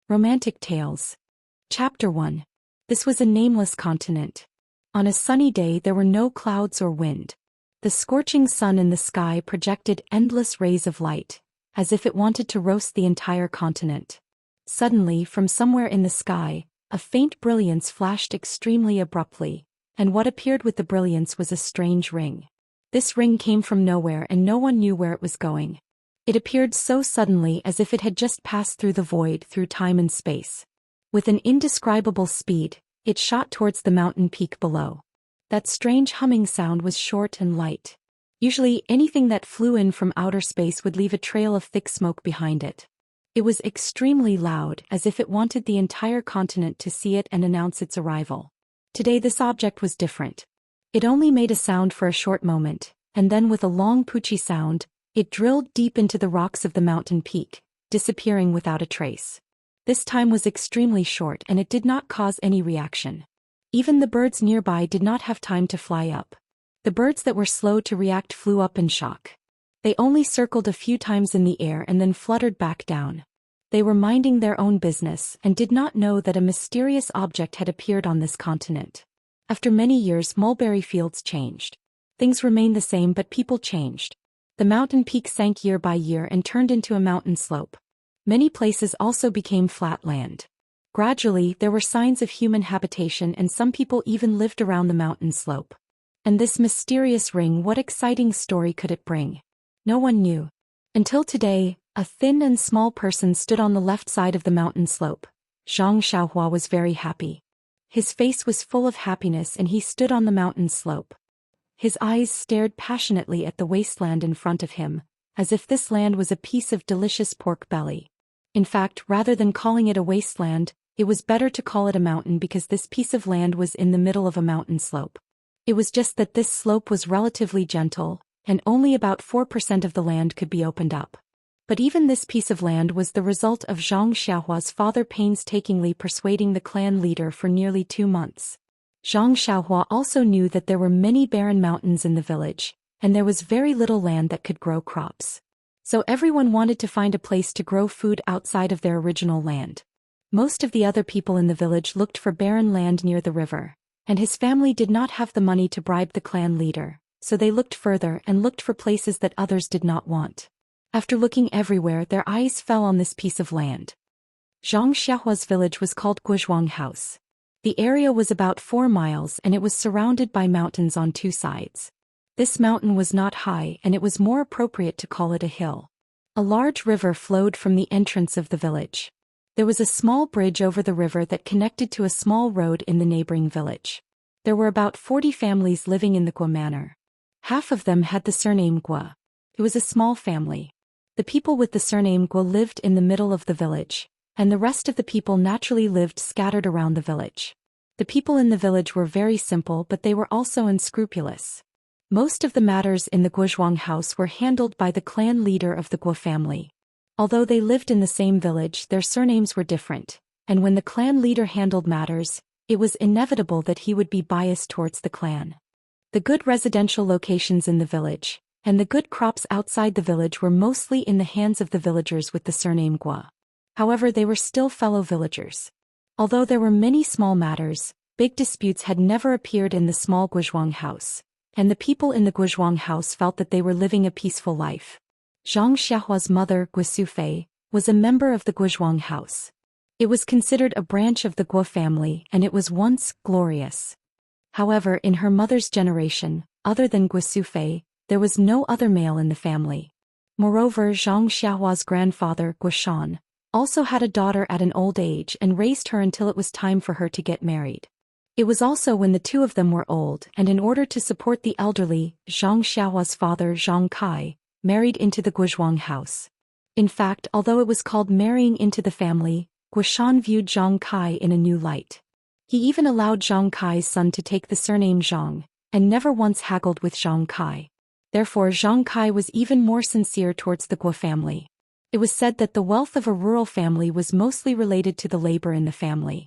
Romantic Tales. Chapter 1. This was a nameless continent. On a sunny day there were no clouds or wind. The scorching sun in the sky projected endless rays of light, as if it wanted to roast the entire continent. Suddenly, from somewhere in the sky, a faint brilliance flashed extremely abruptly, and what appeared with the brilliance was a strange ring. This ring came from nowhere and no one knew where it was going. It appeared so suddenly as if it had just passed through the void through time and space. With an indescribable speed, it shot towards the mountain peak below. That strange humming sound was short and light. Usually anything that flew in from outer space would leave a trail of thick smoke behind it. It was extremely loud, as if it wanted the entire continent to see it and announce its arrival. Today this object was different. It only made a sound for a short moment, and then with a long poochy sound, it drilled deep into the rocks of the mountain peak, disappearing without a trace. This time was extremely short and it did not cause any reaction. Even the birds nearby did not have time to fly up. The birds that were slow to react flew up in shock. They only circled a few times in the air and then fluttered back down. They were minding their own business and did not know that a mysterious object had appeared on this continent. After many years, mulberry fields changed. Things remained the same, but people changed. The mountain peak sank year by year and turned into a mountain slope. Many places also became flat land. Gradually, there were signs of human habitation and some people even lived around the mountain slope. And this mysterious ring, what exciting story could it bring? No one knew. Until today, a thin and small person stood on the left side of the mountain slope. Zhang Xiaohua was very happy. His face was full of happiness and he stood on the mountain slope. His eyes stared passionately at the wasteland in front of him, as if this land was a piece of delicious pork belly. In fact, rather than calling it a wasteland, it was better to call it a mountain because this piece of land was in the middle of a mountain slope. It was just that this slope was relatively gentle, and only about 4% of the land could be opened up. But even this piece of land was the result of Zhang Xiaohua's father painstakingly persuading the clan leader for nearly 2 months. Zhang Xiaohua also knew that there were many barren mountains in the village, and there was very little land that could grow crops. So everyone wanted to find a place to grow food outside of their original land. Most of the other people in the village looked for barren land near the river, and his family did not have the money to bribe the clan leader, so they looked further and looked for places that others did not want. After looking everywhere, their eyes fell on this piece of land. Zhang Xiaohua's village was called Guozhuang House. The area was about 4 miles and it was surrounded by mountains on 2 sides. This mountain was not high and it was more appropriate to call it a hill. A large river flowed from the entrance of the village. There was a small bridge over the river that connected to a small road in the neighboring village. There were about 40 families living in the Guo manor. Half of them had the surname Guo. It was a small family. The people with the surname Guo lived in the middle of the village, and the rest of the people naturally lived scattered around the village. The people in the village were very simple, but they were also unscrupulous. Most of the matters in the Guozhuang house were handled by the clan leader of the Guo family. Although they lived in the same village, their surnames were different, and when the clan leader handled matters, it was inevitable that he would be biased towards the clan. The good residential locations in the village, and the good crops outside the village were mostly in the hands of the villagers with the surname Guo. However, they were still fellow villagers. Although there were many small matters, big disputes had never appeared in the small Guozhuang house, and the people in the Guozhuang house felt that they were living a peaceful life. Zhang Xiaohua's mother, Guo Sufei, was a member of the Guozhuang house. It was considered a branch of the Guo family and it was once glorious. However, in her mother's generation, other than Guo Sufei, there was no other male in the family. Moreover, Zhang Xiaohua's grandfather, Guo Shan, also had a daughter at an old age and raised her until it was time for her to get married. It was also when the two of them were old, and in order to support the elderly, Zhang Xiaohua's father, Zhang Kai, married into the Guozhuang house. In fact, although it was called marrying into the family, Guo Shan viewed Zhang Kai in a new light. He even allowed Zhang Kai's son to take the surname Zhang, and never once haggled with Zhang Kai. Therefore, Zhang Kai was even more sincere towards the Guo family. It was said that the wealth of a rural family was mostly related to the labor in the family.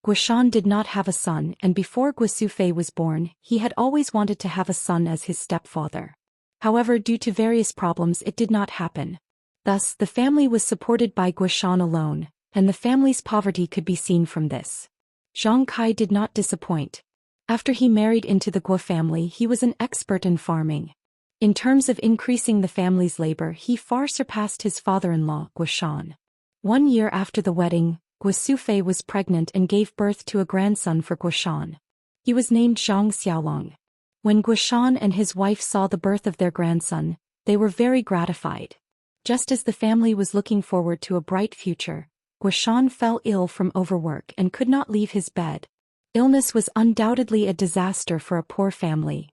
Guo Shan did not have a son, and before Guo Sufei was born, he had always wanted to have a son as his stepfather. However, due to various problems, it did not happen. Thus, the family was supported by Guo Shan alone, and the family's poverty could be seen from this. Zhang Kai did not disappoint. After he married into the Guo family, he was an expert in farming. In terms of increasing the family's labor, he far surpassed his father-in-law, Guo Shan. 1 year after the wedding, Guo Sufei was pregnant and gave birth to a grandson for Guo Shan. He was named Zhang Xiaolong. When Guo Shan and his wife saw the birth of their grandson, they were very gratified. Just as the family was looking forward to a bright future, Guo Shan fell ill from overwork and could not leave his bed. Illness was undoubtedly a disaster for a poor family.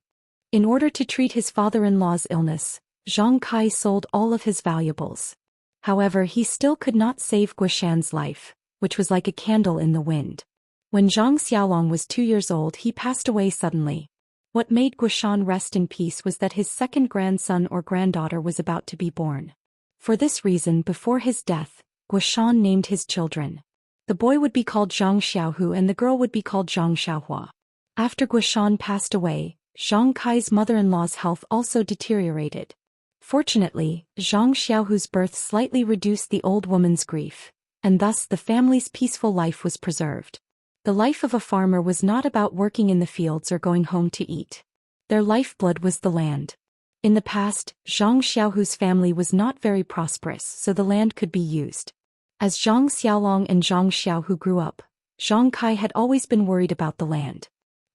In order to treat his father-in-law's illness, Zhang Kai sold all of his valuables. However, he still could not save Guo Shan's life, which was like a candle in the wind. When Zhang Xiaolong was 2 years old, he passed away suddenly. What made Guo Shan rest in peace was that his second grandson or granddaughter was about to be born. For this reason, before his death, Guo Shan named his children. The boy would be called Zhang Xiaohu and the girl would be called Zhang Xiaohua. After Guo Shan passed away, Zhang Kai's mother-in-law's health also deteriorated. Fortunately, Zhang Xiaohu's birth slightly reduced the old woman's grief, and thus the family's peaceful life was preserved. The life of a farmer was not about working in the fields or going home to eat. Their lifeblood was the land. In the past, Zhang Xiaohu's family was not very prosperous, so the land could be used. As Zhang Xiaolong and Zhang Xiaohu grew up, Zhang Kai had always been worried about the land.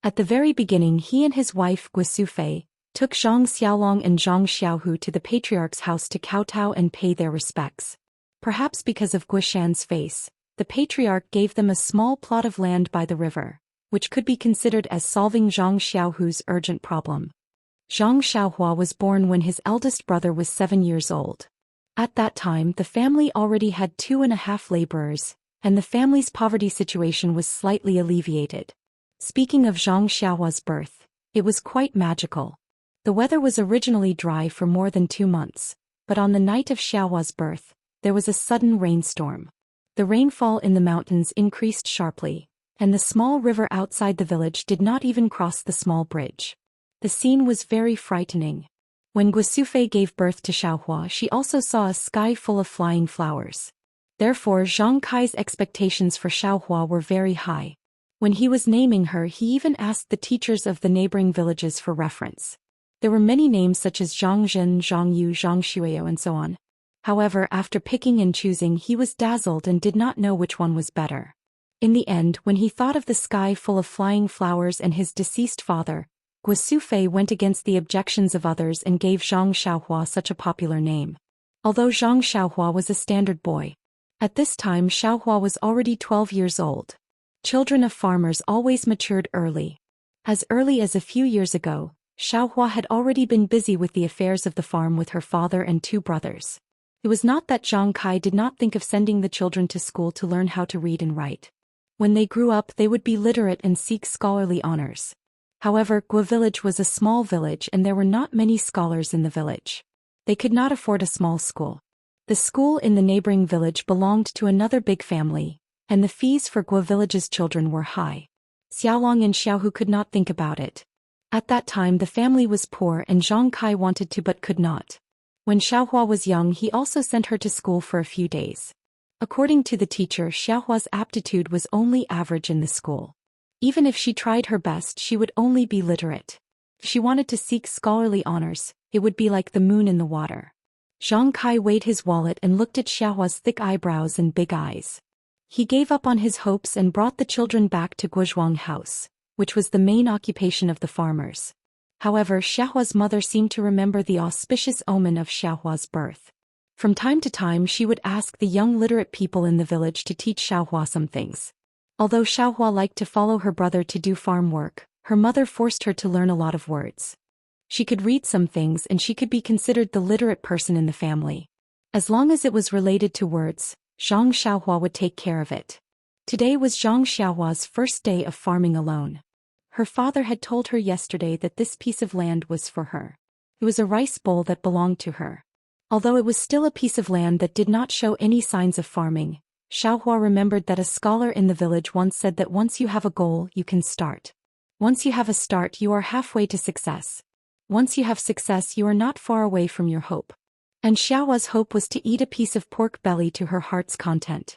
At the very beginning, he and his wife Guo Sufei took Zhang Xiaolong and Zhang Xiaohu to the patriarch's house to kowtow and pay their respects. Perhaps because of Guo Shan's face, the patriarch gave them a small plot of land by the river, which could be considered as solving Zhang Xiaohu's urgent problem. Zhang Xiaohua was born when his eldest brother was 7 years old. At that time, the family already had 2.5 laborers, and the family's poverty situation was slightly alleviated. Speaking of Zhang Xiaohua's birth, it was quite magical. The weather was originally dry for more than 2 months, but on the night of Xiaohua's birth, there was a sudden rainstorm. The rainfall in the mountains increased sharply, and the small river outside the village did not even cross the small bridge. The scene was very frightening. When Guo Sufei gave birth to Xiaohua, she also saw a sky full of flying flowers. Therefore, Zhang Kai's expectations for Xiaohua were very high. When he was naming her, he even asked the teachers of the neighboring villages for reference. There were many names such as Zhang Zhen, Zhang Yu, Zhang Xueyo, and so on. However, after picking and choosing, he was dazzled and did not know which one was better. In the end, when he thought of the sky full of flying flowers and his deceased father, Guo Sufei went against the objections of others and gave Zhang Xiaohua such a popular name. Although Zhang Xiaohua was a standard boy. At this time, Xiaohua was already 12 years old. Children of farmers always matured early. As early as a few years ago, Xiaohua had already been busy with the affairs of the farm with her father and 2 brothers. It was not that Zhang Kai did not think of sending the children to school to learn how to read and write. When they grew up, they would be literate and seek scholarly honors. However, Guo village was a small village and there were not many scholars in the village. They could not afford a small school. The school in the neighboring village belonged to another big family, and the fees for Guo village's children were high. Xiaolong and Xiaohu could not think about it. At that time, the family was poor and Zhang Kai wanted to but could not. When Xiaohua was young, he also sent her to school for a few days. According to the teacher, Xiaohua's aptitude was only average in the school. Even if she tried her best, she would only be literate. If she wanted to seek scholarly honors, it would be like the moon in the water. Zhang Kai weighed his wallet and looked at Xiaohua's thick eyebrows and big eyes. He gave up on his hopes and brought the children back to Guozhuang House, which was the main occupation of the farmers. However, Xiaohua's mother seemed to remember the auspicious omen of Xiaohua's birth. From time to time, she would ask the young literate people in the village to teach Xiaohua some things. Although Xiaohua liked to follow her brother to do farm work, her mother forced her to learn a lot of words. She could read some things and she could be considered the literate person in the family. As long as it was related to words, Zhang Xiaohua would take care of it. Today was Zhang Xiaohua's first day of farming alone. Her father had told her yesterday that this piece of land was for her. It was a rice bowl that belonged to her. Although it was still a piece of land that did not show any signs of farming, Xiaohua remembered that a scholar in the village once said that once you have a goal, you can start. Once you have a start, you are halfway to success. Once you have success, you are not far away from your hope. And Xiaohua's hope was to eat a piece of pork belly to her heart's content.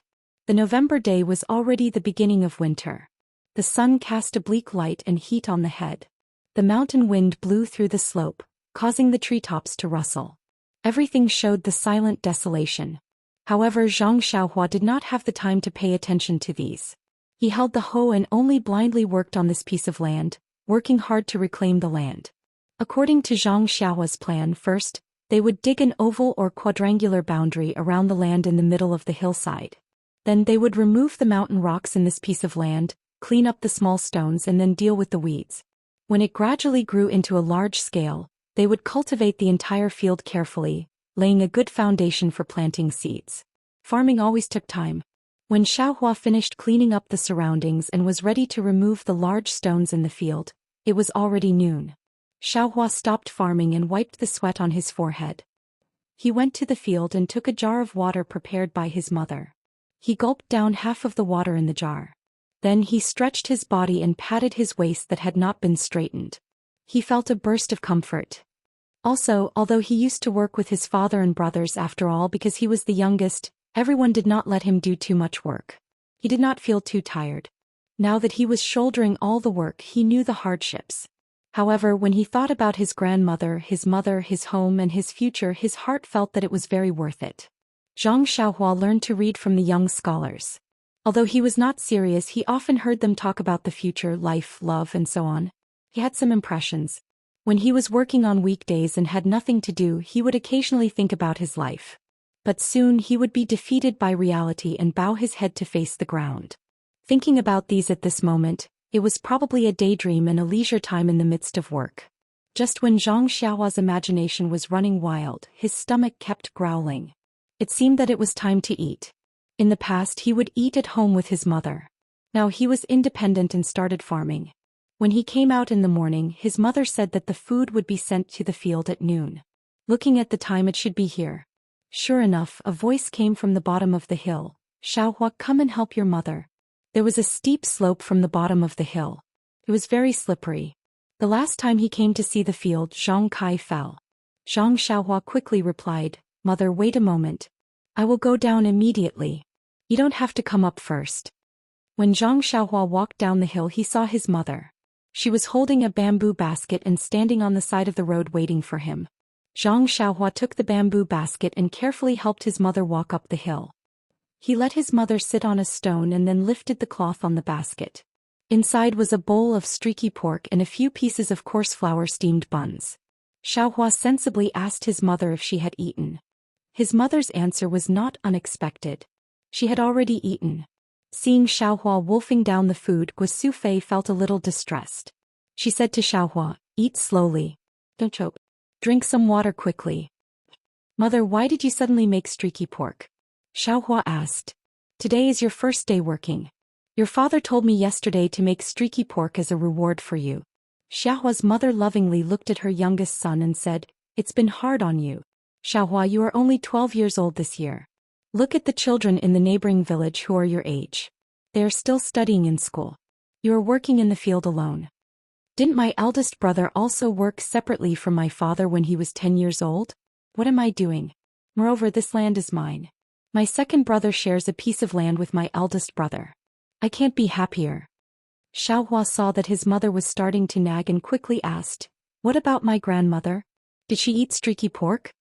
The November day was already the beginning of winter. The sun cast a bleak light and heat on the head. The mountain wind blew through the slope, causing the treetops to rustle. Everything showed the silent desolation. However, Zhang Xiaohua did not have the time to pay attention to these. He held the hoe and only blindly worked on this piece of land, working hard to reclaim the land. According to Zhang Xiaohua's plan, first, they would dig an oval or quadrangular boundary around the land in the middle of the hillside. Then they would remove the mountain rocks in this piece of land, clean up the small stones and then deal with the weeds. When it gradually grew into a large scale, they would cultivate the entire field carefully, laying a good foundation for planting seeds. Farming always took time. When Xiaohua finished cleaning up the surroundings and was ready to remove the large stones in the field, it was already noon. Xiaohua stopped farming and wiped the sweat on his forehead. He went to the field and took a jar of water prepared by his mother. He gulped down half of the water in the jar. Then he stretched his body and patted his waist that had not been straightened. He felt a burst of comfort. Also, although he used to work with his father and brothers after all because he was the youngest, everyone did not let him do too much work. He did not feel too tired. Now that he was shouldering all the work, he knew the hardships. However, when he thought about his grandmother, his mother, his home and his future, his heart felt that it was very worth it. Zhang Xiaohua learned to read from the young scholars. Although he was not serious, he often heard them talk about the future, life, love and so on. He had some impressions. When he was working on weekdays and had nothing to do, he would occasionally think about his life. But soon he would be defeated by reality and bow his head to face the ground. Thinking about these at this moment, it was probably a daydream and a leisure time in the midst of work. Just when Zhang Xiaohua's imagination was running wild, his stomach kept growling. It seemed that it was time to eat. In the past he would eat at home with his mother. Now he was independent and started farming. When he came out in the morning, his mother said that the food would be sent to the field at noon. Looking at the time, it should be here. Sure enough, a voice came from the bottom of the hill. Xiaohua, come and help your mother. There was a steep slope from the bottom of the hill. It was very slippery. The last time he came to see the field, Zhang Kai fell. Zhang Xiaohua quickly replied, Mother, wait a moment. I will go down immediately. You don't have to come up first. When Zhang Xiaohua walked down the hill, he saw his mother. She was holding a bamboo basket and standing on the side of the road waiting for him. Zhang Xiaohua took the bamboo basket and carefully helped his mother walk up the hill. He let his mother sit on a stone and then lifted the cloth on the basket. Inside was a bowl of streaky pork and a few pieces of coarse flour steamed buns. Xiaohua sensibly asked his mother if she had eaten. His mother's answer was not unexpected. She had already eaten. Seeing Xiaohua wolfing down the food, Guo Fei felt a little distressed. She said to Xiaohua, eat slowly. Don't choke. Drink some water quickly. Mother, why did you suddenly make streaky pork? Xiaohua asked. Today is your first day working. Your father told me yesterday to make streaky pork as a reward for you. Xiaohua's mother lovingly looked at her youngest son and said, it's been hard on you. Xiaohua, you are only 12 years old this year. Look at the children in the neighboring village who are your age. They are still studying in school. You are working in the field alone. Didn't my eldest brother also work separately from my father when he was 10 years old? What am I doing? Moreover, this land is mine. My second brother shares a piece of land with my eldest brother. I can't be happier. Xiaohua saw that his mother was starting to nag and quickly asked, what about my grandmother? Did she eat streaky pork?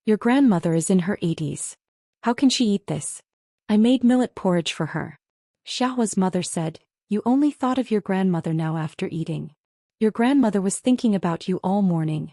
Your grandmother is in her 80s. How can she eat this? I made millet porridge for her. Xiaohua's mother said, you only thought of your grandmother now after eating. Your grandmother was thinking about you all morning.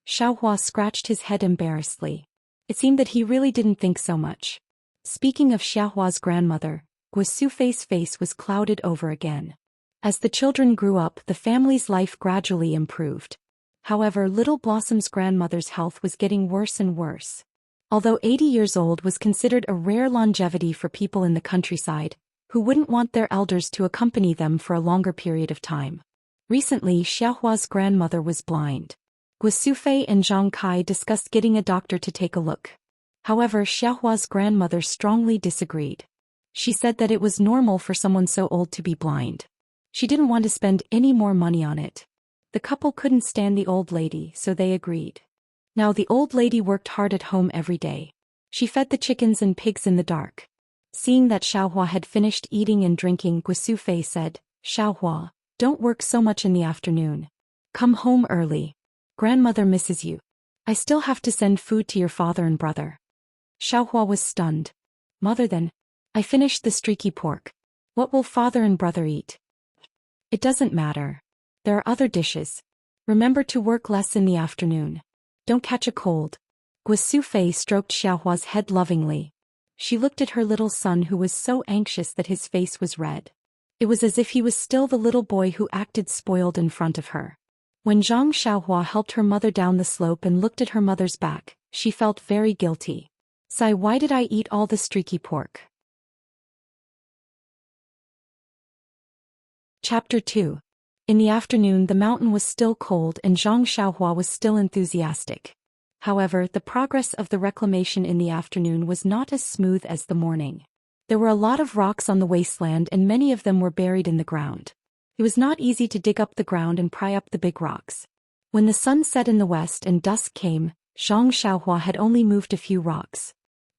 Xiaohua scratched his head embarrassedly. It seemed that he really didn't think so much. Speaking of Xiaohua's grandmother, Guo Fei's face was clouded over again. As the children grew up, the family's life gradually improved. However, Little Blossom's grandmother's health was getting worse and worse. Although 80 years old was considered a rare longevity for people in the countryside, who wouldn't want their elders to accompany them for a longer period of time. Recently, Xiaohua's grandmother was blind. Guo Fei and Zhang Kai discussed getting a doctor to take a look. However, Xiaohua's grandmother strongly disagreed. She said that it was normal for someone so old to be blind. She didn't want to spend any more money on it. The couple couldn't stand the old lady, so they agreed. Now the old lady worked hard at home every day. She fed the chickens and pigs in the dark. Seeing that Xiaohua had finished eating and drinking, Guisufei said, Xiaohua, don't work so much in the afternoon. Come home early. Grandmother misses you. I still have to send food to your father and brother. Xiaohua was stunned. Mother then. I finished the streaky pork. What will father and brother eat? It doesn't matter. There are other dishes. Remember to work less in the afternoon. Don't catch a cold. Guisufei stroked Xiaohua's head lovingly. She looked at her little son who was so anxious that his face was red. It was as if he was still the little boy who acted spoiled in front of her. When Zhang Xiaohua helped her mother down the slope and looked at her mother's back, she felt very guilty. Sigh, why did I eat all the streaky pork? Chapter 2. In the afternoon the mountain was still cold and Zhang Xiaohua was still enthusiastic. However, the progress of the reclamation in the afternoon was not as smooth as the morning. There were a lot of rocks on the wasteland and many of them were buried in the ground. It was not easy to dig up the ground and pry up the big rocks. When the sun set in the west and dusk came, Zhang Xiaohua had only moved a few rocks.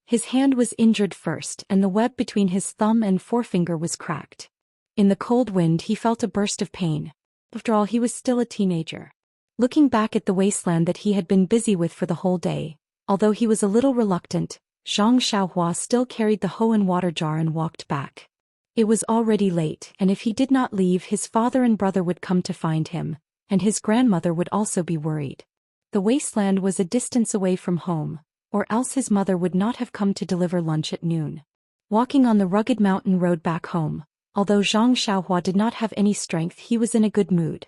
His hand was injured first and the web between his thumb and forefinger was cracked. In the cold wind he felt a burst of pain. After all, he was still a teenager. Looking back at the wasteland that he had been busy with for the whole day, although he was a little reluctant, Zhang Xiaohua still carried the hoe and water jar and walked back. It was already late, and if he did not leave, his father and brother would come to find him, and his grandmother would also be worried. The wasteland was a distance away from home, or else his mother would not have come to deliver lunch at noon. Walking on the rugged mountain road back home, although Zhang Xiaohua did not have any strength, he was in a good mood.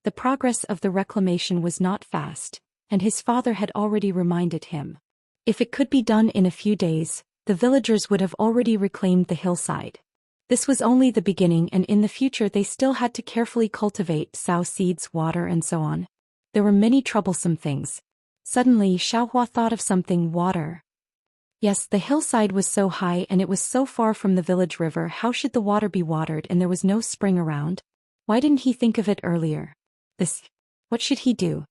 The progress of the reclamation was not fast, and his father had already reminded him. If it could be done in a few days, the villagers would have already reclaimed the hillside. This was only the beginning, and in the future they still had to carefully cultivate sow seeds, water and so on. There were many troublesome things. Suddenly Xiaohua thought of something: water. Yes, the hillside was so high and it was so far from the village river. How should the water be watered, and there was no spring around? Why didn't he think of it earlier? What should he do?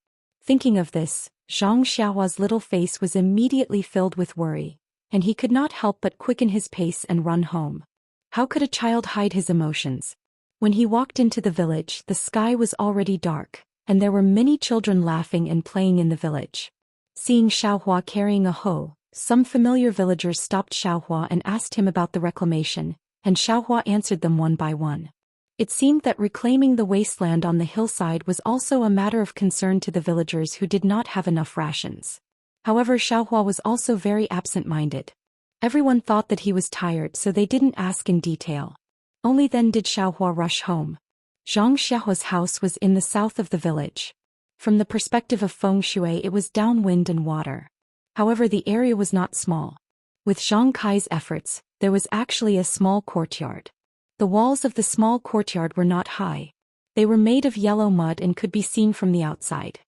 Thinking of this, Zhang Xiaohua's little face was immediately filled with worry, and he could not help but quicken his pace and run home. How could a child hide his emotions? When he walked into the village, the sky was already dark, and there were many children laughing and playing in the village. Seeing Xiaohua carrying a hoe, some familiar villagers stopped Xiaohua and asked him about the reclamation, and Xiaohua answered them one by one. It seemed that reclaiming the wasteland on the hillside was also a matter of concern to the villagers who did not have enough rations. However, Xiaohua was also very absent-minded. Everyone thought that he was tired, so they didn't ask in detail. Only then did Xiaohua rush home. Zhang Xiaohua's house was in the south of the village. From the perspective of feng shui, it was downwind and water. However, the area was not small. With Zhang Kai's efforts, there was actually a small courtyard. The walls of the small courtyard were not high. They were made of yellow mud and could be seen from the outside.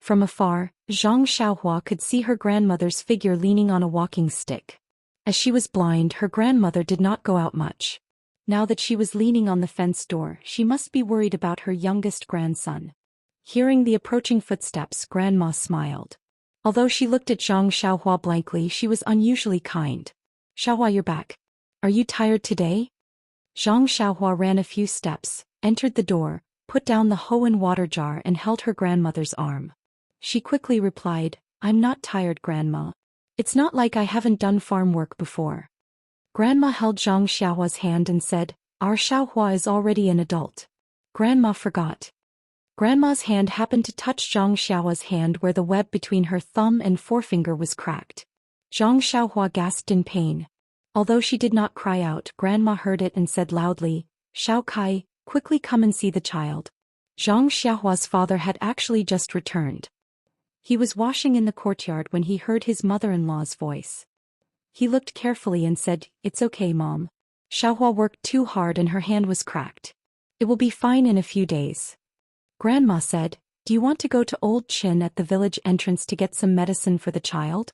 From afar, Zhang Xiaohua could see her grandmother's figure leaning on a walking stick. As she was blind, her grandmother did not go out much. Now that she was leaning on the fence door, she must be worried about her youngest grandson. Hearing the approaching footsteps, Grandma smiled. Although she looked at Zhang Xiaohua blankly, she was unusually kind. Xiaohua, you're back. Are you tired today? Zhang Xiaohua ran a few steps, entered the door, put down the hoe and water jar and held her grandmother's arm. She quickly replied, I'm not tired, Grandma. It's not like I haven't done farm work before. Grandma held Zhang Xiaohua's hand and said, Our Xiaohua is already an adult. Grandma forgot. Grandma's hand happened to touch Zhang Xiaohua's hand where the web between her thumb and forefinger was cracked. Zhang Xiaohua gasped in pain. Although she did not cry out, Grandma heard it and said loudly, Xiao Kai, quickly come and see the child. Zhang Xiaohua's father had actually just returned. He was washing in the courtyard when he heard his mother-in-law's voice. He looked carefully and said, It's okay, Mom. Xiaohua worked too hard and her hand was cracked. It will be fine in a few days. Grandma said, Do you want to go to Old Chin at the village entrance to get some medicine for the child?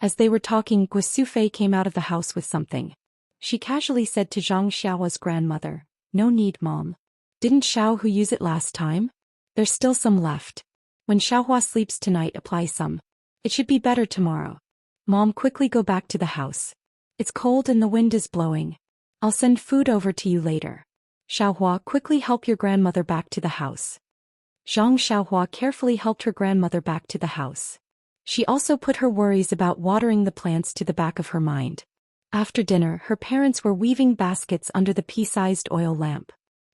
As they were talking, Guisufei came out of the house with something. She casually said to Zhang Xiaohua's grandmother, No need, Mom. Didn't Xiao Hu use it last time? There's still some left. When Xiaohua sleeps tonight, apply some. It should be better tomorrow. Mom, quickly go back to the house. It's cold and the wind is blowing. I'll send food over to you later. Xiaohua, quickly help your grandmother back to the house. Zhang Xiaohua carefully helped her grandmother back to the house. She also put her worries about watering the plants to the back of her mind. After dinner, her parents were weaving baskets under the pea-sized oil lamp.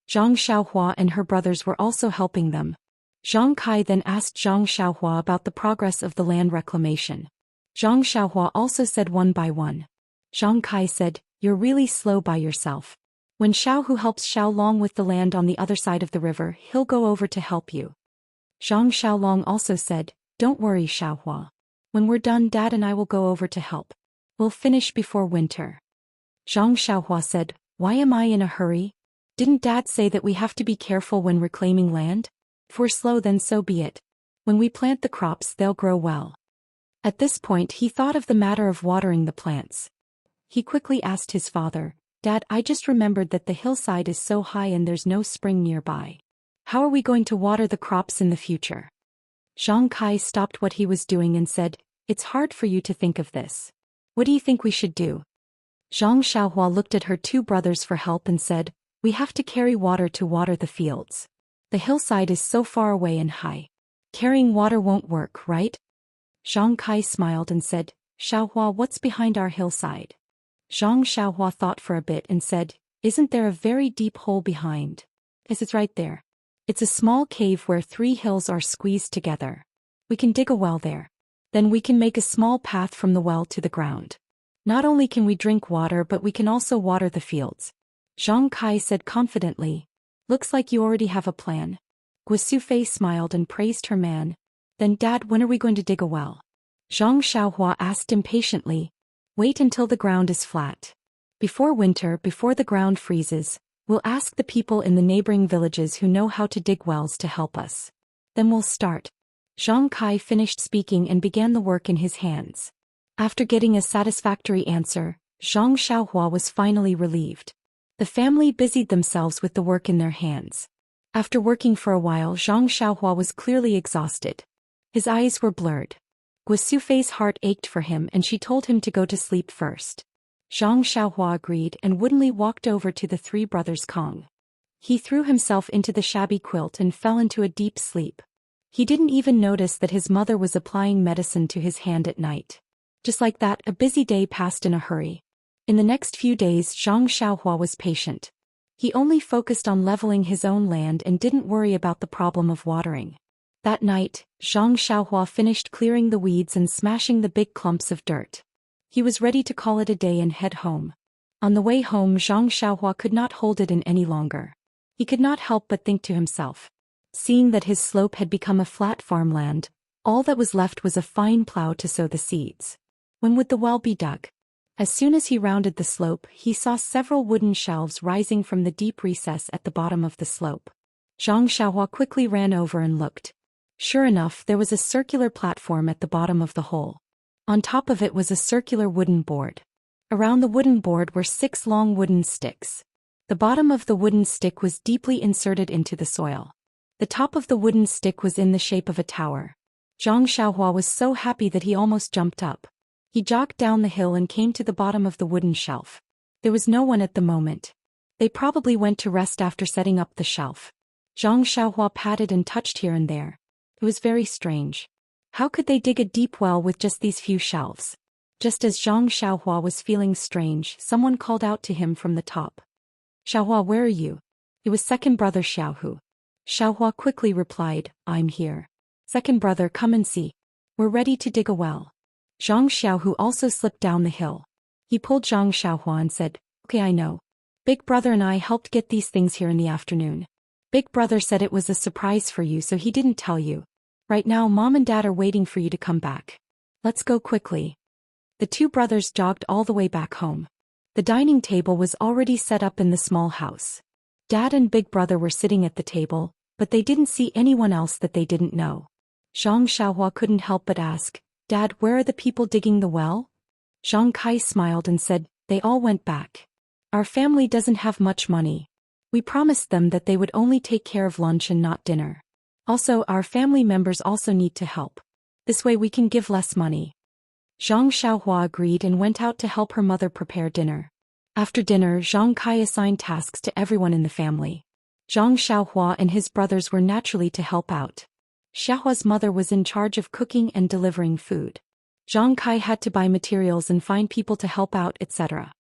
Zhang Xiaohua and her brothers were also helping them. Zhang Kai then asked Zhang Xiaohua about the progress of the land reclamation. Zhang Xiaohua also said one by one. Zhang Kai said, "You're really slow by yourself. When Xiaohu helps Xiaolong with the land on the other side of the river, he'll go over to help you." Zhang Xiaolong also said, "Don't worry, Xiaohua. When we're done, Dad and I will go over to help. We'll finish before winter." Zhang Xiaohua said, "Why am I in a hurry? Didn't Dad say that we have to be careful when reclaiming land? If we're slow, then so be it. When we plant the crops, they'll grow well." At this point, he thought of the matter of watering the plants. He quickly asked his father, "Dad, I just remembered that the hillside is so high and there's no spring nearby. How are we going to water the crops in the future?" Zhang Kai stopped what he was doing and said, "It's hard for you to think of this. What do you think we should do?" Zhang Xiaohua looked at her two brothers for help and said, "We have to carry water to water the fields. The hillside is so far away and high. Carrying water won't work, right?" Zhang Kai smiled and said, "Xiaohua, what's behind our hillside?" Zhang Xiaohua thought for a bit and said, "Isn't there a very deep hole behind?" "Yes, it's right there. It's a small cave where 3 hills are squeezed together. We can dig a well there. Then we can make a small path from the well to the ground. Not only can we drink water, but we can also water the fields." Zhang Kai said confidently, "Looks like you already have a plan." Guosufei smiled and praised her man. "Then Dad, when are we going to dig a well?" Zhang Xiaohua asked impatiently. "Wait until the ground is flat. Before winter, before the ground freezes, we'll ask the people in the neighboring villages who know how to dig wells to help us. Then we'll start." Zhang Kai finished speaking and began the work in his hands. After getting a satisfactory answer, Zhang Xiaohua was finally relieved. The family busied themselves with the work in their hands. After working for a while, Zhang Xiaohua was clearly exhausted. His eyes were blurred. Guosufei's heart ached for him and she told him to go to sleep first. Zhang Xiaohua agreed and woodenly walked over to the 3 brothers' Kong. He threw himself into the shabby quilt and fell into a deep sleep. He didn't even notice that his mother was applying medicine to his hand at night. Just like that, a busy day passed in a hurry. In the next few days, Zhang Xiaohua was patient. He only focused on leveling his own land and didn't worry about the problem of watering. That night, Zhang Xiaohua finished clearing the weeds and smashing the big clumps of dirt. He was ready to call it a day and head home. On the way home, Zhang Xiaohua could not hold it in any longer. He could not help but think to himself. Seeing that his slope had become a flat farmland, all that was left was a fine plow to sow the seeds. When would the well be dug? As soon as he rounded the slope, he saw several wooden shelves rising from the deep recess at the bottom of the slope. Zhang Xiaohua quickly ran over and looked. Sure enough, there was a circular platform at the bottom of the hole. On top of it was a circular wooden board. Around the wooden board were 6 long wooden sticks. The bottom of the wooden stick was deeply inserted into the soil. The top of the wooden stick was in the shape of a tower. Zhang Xiaohua was so happy that he almost jumped up. He jogged down the hill and came to the bottom of the wooden shelf. There was no one at the moment. They probably went to rest after setting up the shelf. Zhang Xiaohua patted and touched here and there. It was very strange. How could they dig a deep well with just these few shelves? Just as Zhang Xiaohua was feeling strange, someone called out to him from the top. "Xiaohua, where are you?" It was second brother Xiaohu. Xiaohua quickly replied, "I'm here. Second brother, come and see. We're ready to dig a well." Zhang Xiaohu also slipped down the hill. He pulled Zhang Xiaohua and said, "Okay, I know. Big brother and I helped get these things here in the afternoon. Big brother said it was a surprise for you, so he didn't tell you. Right now, Mom and Dad are waiting for you to come back. Let's go quickly." The 2 brothers jogged all the way back home. The dining table was already set up in the small house. Dad and Big Brother were sitting at the table, but they didn't see anyone else that they didn't know. Zhang Xiaohua couldn't help but ask, "Dad, where are the people digging the well?" Zhang Kai smiled and said, "They all went back. Our family doesn't have much money. We promised them that they would only take care of lunch and not dinner. Also, our family members also need to help. This way we can give less money." Zhang Xiaohua agreed and went out to help her mother prepare dinner. After dinner, Zhang Kai assigned tasks to everyone in the family. Zhang Xiaohua and his brothers were naturally to help out. Xiaohua's mother was in charge of cooking and delivering food. Zhang Kai had to buy materials and find people to help out, etc.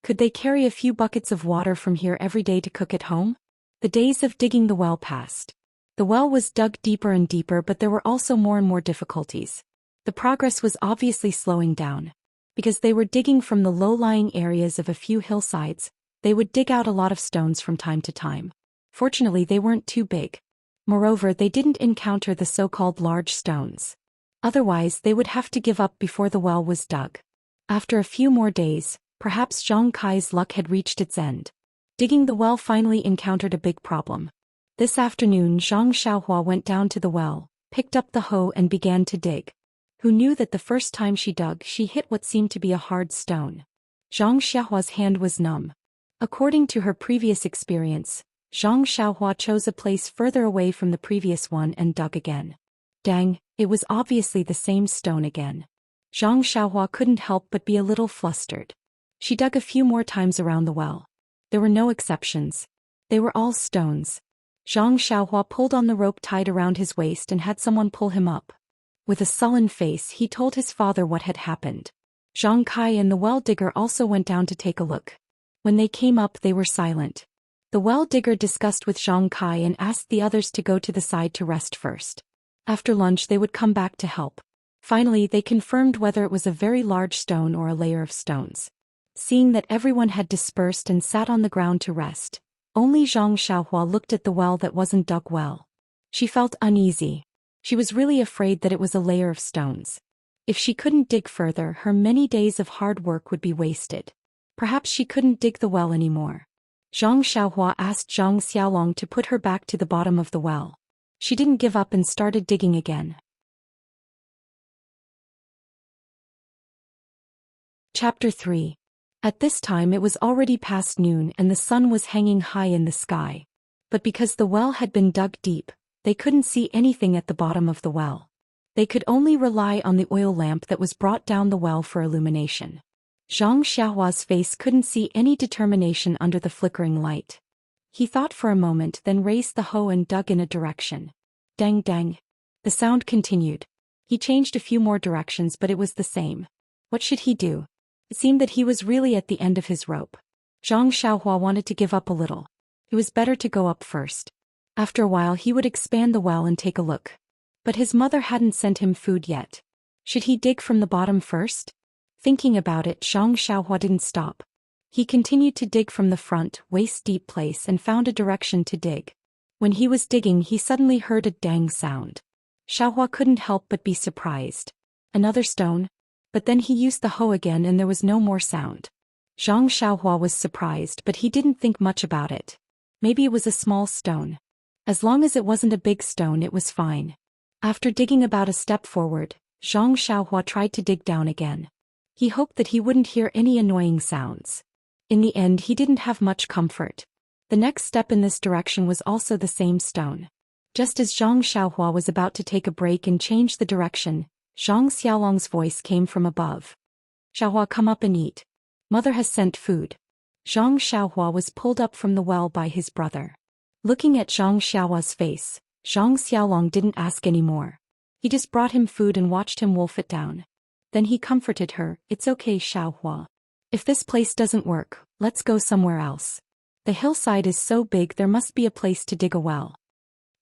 Could they carry a few buckets of water from here every day to cook at home? The days of digging the well passed. The well was dug deeper and deeper, but there were also more and more difficulties. The progress was obviously slowing down. Because they were digging from the low-lying areas of a few hillsides, they would dig out a lot of stones from time to time. Fortunately, they weren't too big. Moreover, they didn't encounter the so-called large stones. Otherwise, they would have to give up before the well was dug. After a few more days, perhaps Zhang Kai's luck had reached its end. Digging the well finally encountered a big problem. This afternoon, Zhang Xiaohua went down to the well, picked up the hoe and began to dig. Who knew that the first time she dug, she hit what seemed to be a hard stone. Zhang Xiaohua's hand was numb. According to her previous experience, Zhang Xiaohua chose a place further away from the previous one and dug again. Dang, it was obviously the same stone again. Zhang Xiaohua couldn't help but be a little flustered. She dug a few more times around the well. There were no exceptions. They were all stones. Zhang Xiaohua pulled on the rope tied around his waist and had someone pull him up. With a sullen face, he told his father what had happened. Zhang Kai and the well digger also went down to take a look. When they came up, they were silent. The well digger discussed with Zhang Kai and asked the others to go to the side to rest first. After lunch, they would come back to help. Finally, they confirmed whether it was a very large stone or a layer of stones. Seeing that everyone had dispersed and sat on the ground to rest, only Zhang Xiaohua looked at the well that wasn't dug well. She felt uneasy. She was really afraid that it was a layer of stones. If she couldn't dig further, her many days of hard work would be wasted. Perhaps she couldn't dig the well anymore. Zhang Xiaohua asked Zhang Xiaolong to put her back to the bottom of the well. She didn't give up and started digging again. Chapter 3. At this time it was already past noon and the sun was hanging high in the sky. But because the well had been dug deep, they couldn't see anything at the bottom of the well. They could only rely on the oil lamp that was brought down the well for illumination. Zhang Xiaohua's face couldn't see any determination under the flickering light. He thought for a moment, then raised the hoe and dug in a direction. Dang dang. The sound continued. He changed a few more directions, but it was the same. What should he do? It seemed that he was really at the end of his rope. Zhang Xiaohua wanted to give up a little. It was better to go up first. After a while he would expand the well and take a look. But his mother hadn't sent him food yet. Should he dig from the bottom first? Thinking about it, Zhang Xiaohua didn't stop. He continued to dig from the front, waist-deep place and found a direction to dig. When he was digging, he suddenly heard a dang sound. Xiaohua couldn't help but be surprised. Another stone? But then he used the hoe again and there was no more sound. Zhang Xiaohua was surprised, but he didn't think much about it. Maybe it was a small stone. As long as it wasn't a big stone, it was fine. After digging about a step forward, Zhang Xiaohua tried to dig down again. He hoped that he wouldn't hear any annoying sounds. In the end, he didn't have much comfort. The next step in this direction was also the same stone. Just as Zhang Xiaohua was about to take a break and change the direction, Zhang Xiaolong's voice came from above. Xiaohua, come up and eat. Mother has sent food. Zhang Xiaohua was pulled up from the well by his brother. Looking at Zhang Xiaohua's face, Zhang Xiaolong didn't ask any more. He just brought him food and watched him wolf it down. Then he comforted her, it's okay, Xiaohua. If this place doesn't work, let's go somewhere else. The hillside is so big there must be a place to dig a well.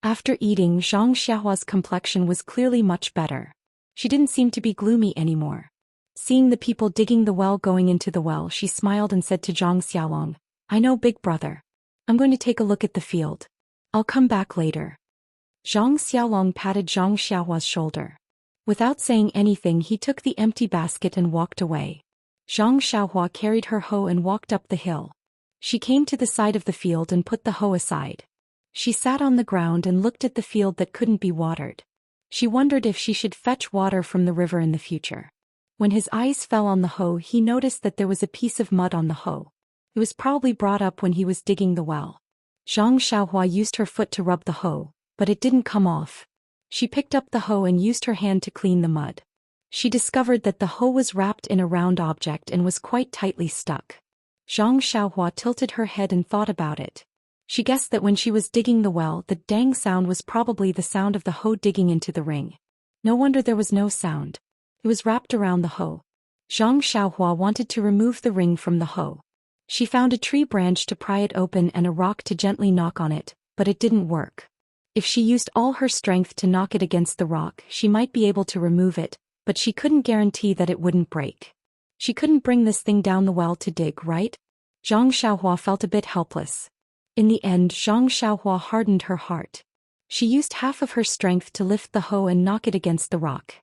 After eating, Zhang Xiaohua's complexion was clearly much better. She didn't seem to be gloomy anymore. Seeing the people digging the well going into the well, she smiled and said to Zhang Xiaolong, I know, big brother. I'm going to take a look at the field. I'll come back later. Zhang Xiaolong patted Zhang Xiaohua's shoulder. Without saying anything, he took the empty basket and walked away. Zhang Xiaohua carried her hoe and walked up the hill. She came to the side of the field and put the hoe aside. She sat on the ground and looked at the field that couldn't be watered. She wondered if she should fetch water from the river in the future. When his eyes fell on the hoe, he noticed that there was a piece of mud on the hoe. It was probably brought up when he was digging the well. Zhang Xiaohua used her foot to rub the hoe, but it didn't come off. She picked up the hoe and used her hand to clean the mud. She discovered that the hoe was wrapped in a round object and was quite tightly stuck. Zhang Xiaohua tilted her head and thought about it. She guessed that when she was digging the well, the dang sound was probably the sound of the hoe digging into the ring. No wonder there was no sound. It was wrapped around the hoe. Zhang Xiaohua wanted to remove the ring from the hoe. She found a tree branch to pry it open and a rock to gently knock on it, but it didn't work. If she used all her strength to knock it against the rock, she might be able to remove it, but she couldn't guarantee that it wouldn't break. She couldn't bring this thing down the well to dig, right? Zhang Xiaohua felt a bit helpless. In the end, Zhang Xiaohua hardened her heart. She used half of her strength to lift the hoe and knock it against the rock.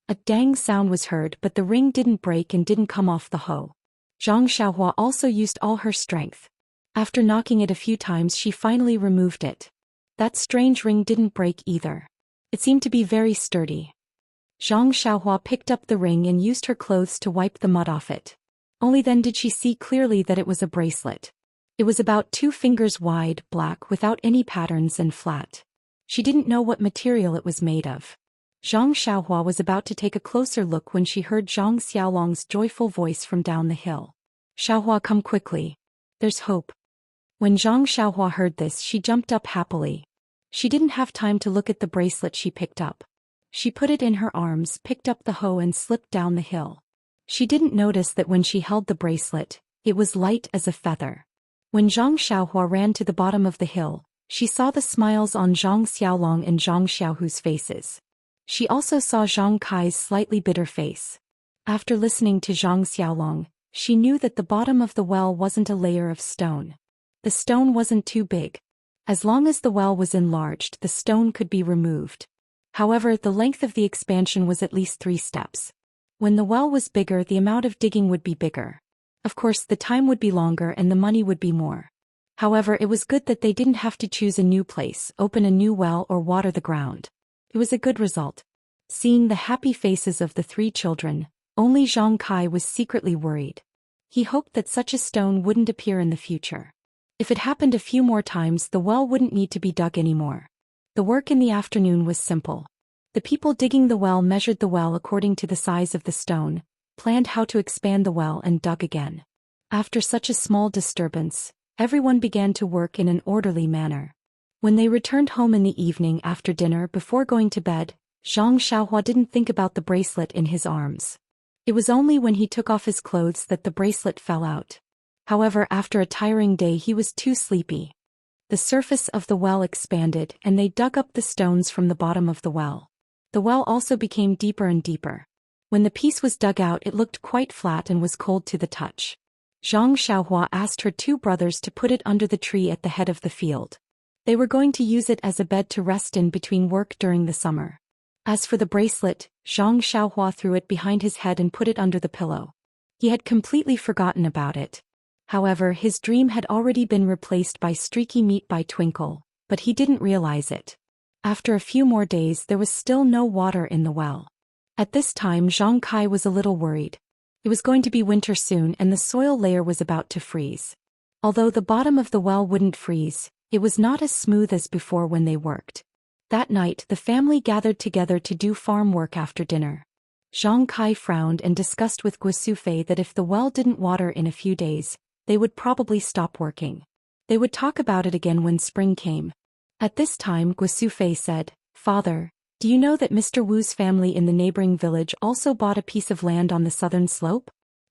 A dang sound was heard, but the ring didn't break and didn't come off the hoe. Zhang Xiaohua also used all her strength. After knocking it a few times, she finally removed it. That strange ring didn't break either. It seemed to be very sturdy. Zhang Xiaohua picked up the ring and used her clothes to wipe the mud off it. Only then did she see clearly that it was a bracelet. It was about 2 fingers wide, black, without any patterns and flat. She didn't know what material it was made of. Zhang Xiaohua was about to take a closer look when she heard Zhang Xiaolong's joyful voice from down the hill. "Xiaohua, come quickly. There's hope." When Zhang Xiaohua heard this, she jumped up happily. She didn't have time to look at the bracelet she picked up. She put it in her arms, picked up the hoe and slipped down the hill. She didn't notice that when she held the bracelet, it was light as a feather. When Zhang Xiaohua ran to the bottom of the hill, she saw the smiles on Zhang Xiaolong and Zhang Xiaohu's faces. She also saw Zhang Kai's slightly bitter face. After listening to Zhang Xiaolong, she knew that the bottom of the well wasn't a layer of stone. The stone wasn't too big. As long as the well was enlarged, the stone could be removed. However, the length of the expansion was at least 3 steps. When the well was bigger, the amount of digging would be bigger. Of course, the time would be longer and the money would be more. However, it was good that they didn't have to choose a new place, open a new well, or water the ground. It was a good result. Seeing the happy faces of the 3 children, only Zhang Kai was secretly worried. He hoped that such a stone wouldn't appear in the future. If it happened a few more times, the well wouldn't need to be dug anymore. The work in the afternoon was simple. The people digging the well measured the well according to the size of the stone, planned how to expand the well and dug again. After such a small disturbance, everyone began to work in an orderly manner. When they returned home in the evening after dinner before going to bed, Zhang Xiaohua didn't think about the bracelet in his arms. It was only when he took off his clothes that the bracelet fell out. However, after a tiring day, he was too sleepy. The surface of the well expanded and they dug up the stones from the bottom of the well. The well also became deeper and deeper. When the piece was dug out, it looked quite flat and was cold to the touch. Zhang Xiaohua asked her 2 brothers to put it under the tree at the head of the field. They were going to use it as a bed to rest in between work during the summer. As for the bracelet, Zhang Xiaohua threw it behind his head and put it under the pillow. He had completely forgotten about it. However, his dream had already been replaced by streaky meat by Twinkle, but he didn't realize it. After a few more days, there was still no water in the well. At this time, Zhang Kai was a little worried. It was going to be winter soon and the soil layer was about to freeze. Although the bottom of the well wouldn't freeze, it was not as smooth as before when they worked. That night, the family gathered together to do farm work after dinner. Zhang Kai frowned and discussed with Guosufei that if the well didn't water in a few days, they would probably stop working. They would talk about it again when spring came. At this time, Guosufei said, "Father, do you know that Mr. Wu's family in the neighboring village also bought a piece of land on the southern slope?"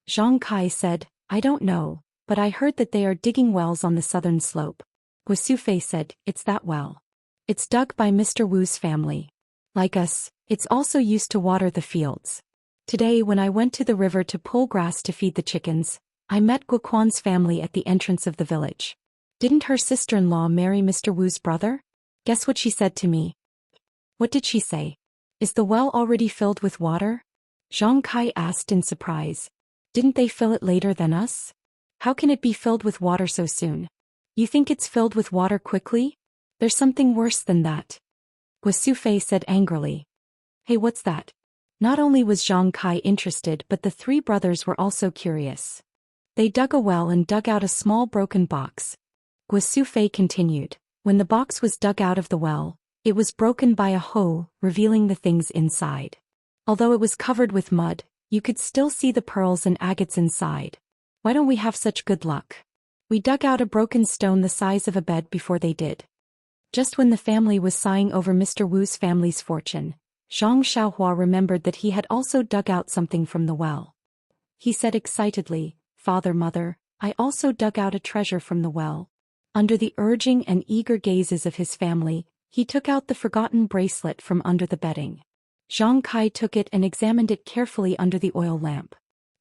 Zhang Kai said, "I don't know, but I heard that they are digging wells on the southern slope." Guosufei said, "It's that well. It's dug by Mr. Wu's family. Like us, it's also used to water the fields. Today when I went to the river to pull grass to feed the chickens, I met Guoquan's family at the entrance of the village. Didn't her sister-in-law marry Mr. Wu's brother? Guess what she said to me?" "What did she say? Is the well already filled with water?" Zhang Kai asked in surprise. "Didn't they fill it later than us? How can it be filled with water so soon? You think it's filled with water quickly? There's something worse than that." Guosufei said angrily. "Hey, what's that?" Not only was Zhang Kai interested, but the 3 brothers were also curious. They dug a well and dug out a small broken box. Guosufei continued. When the box was dug out of the well, it was broken by a hoe, revealing the things inside. Although it was covered with mud, you could still see the pearls and agates inside. Why don't we have such good luck? We dug out a broken stone the size of a bed before they did. Just when the family was sighing over Mr. Wu's family's fortune, Zhang Xiaohua remembered that he had also dug out something from the well. He said excitedly, "Father, Mother, I also dug out a treasure from the well." Under the urging and eager gazes of his family, he took out the forgotten bracelet from under the bedding. Zhang Kai took it and examined it carefully under the oil lamp.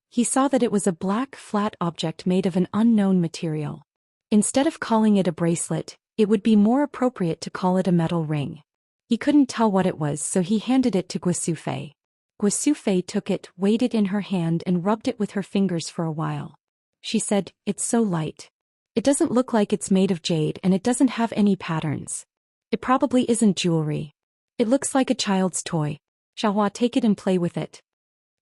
He saw that it was a black, flat object made of an unknown material. Instead of calling it a bracelet, it would be more appropriate to call it a metal ring. He couldn't tell what it was, so he handed it to Guosufei. Guosufei took it, weighed it in her hand and rubbed it with her fingers for a while. She said, "It's so light. It doesn't look like it's made of jade and it doesn't have any patterns. It probably isn't jewelry. It looks like a child's toy. Xiaohua, take it and play with it."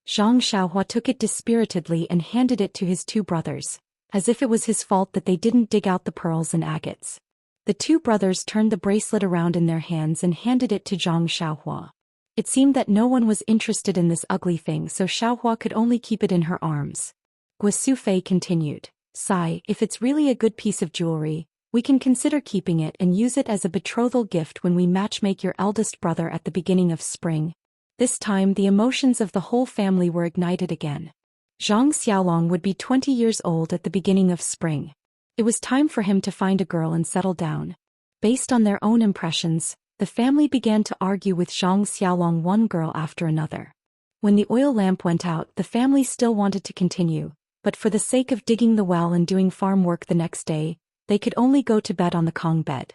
Zhang Xiaohua took it dispiritedly and handed it to his two brothers, as if it was his fault that they didn't dig out the pearls and agates. The two brothers turned the bracelet around in their hands and handed it to Zhang Xiaohua. It seemed that no one was interested in this ugly thing, so Xiaohua could only keep it in her arms. Guosufei continued, "Sai, if it's really a good piece of jewelry, we can consider keeping it and use it as a betrothal gift when we matchmake your eldest brother at the beginning of spring." This time the emotions of the whole family were ignited again. Zhang Xiaolong would be 20 years old at the beginning of spring. It was time for him to find a girl and settle down. Based on their own impressions, the family began to argue with Zhang Xiaolong one girl after another. When the oil lamp went out, the family still wanted to continue, but for the sake of digging the well and doing farm work the next day, they could only go to bed on the Kong bed.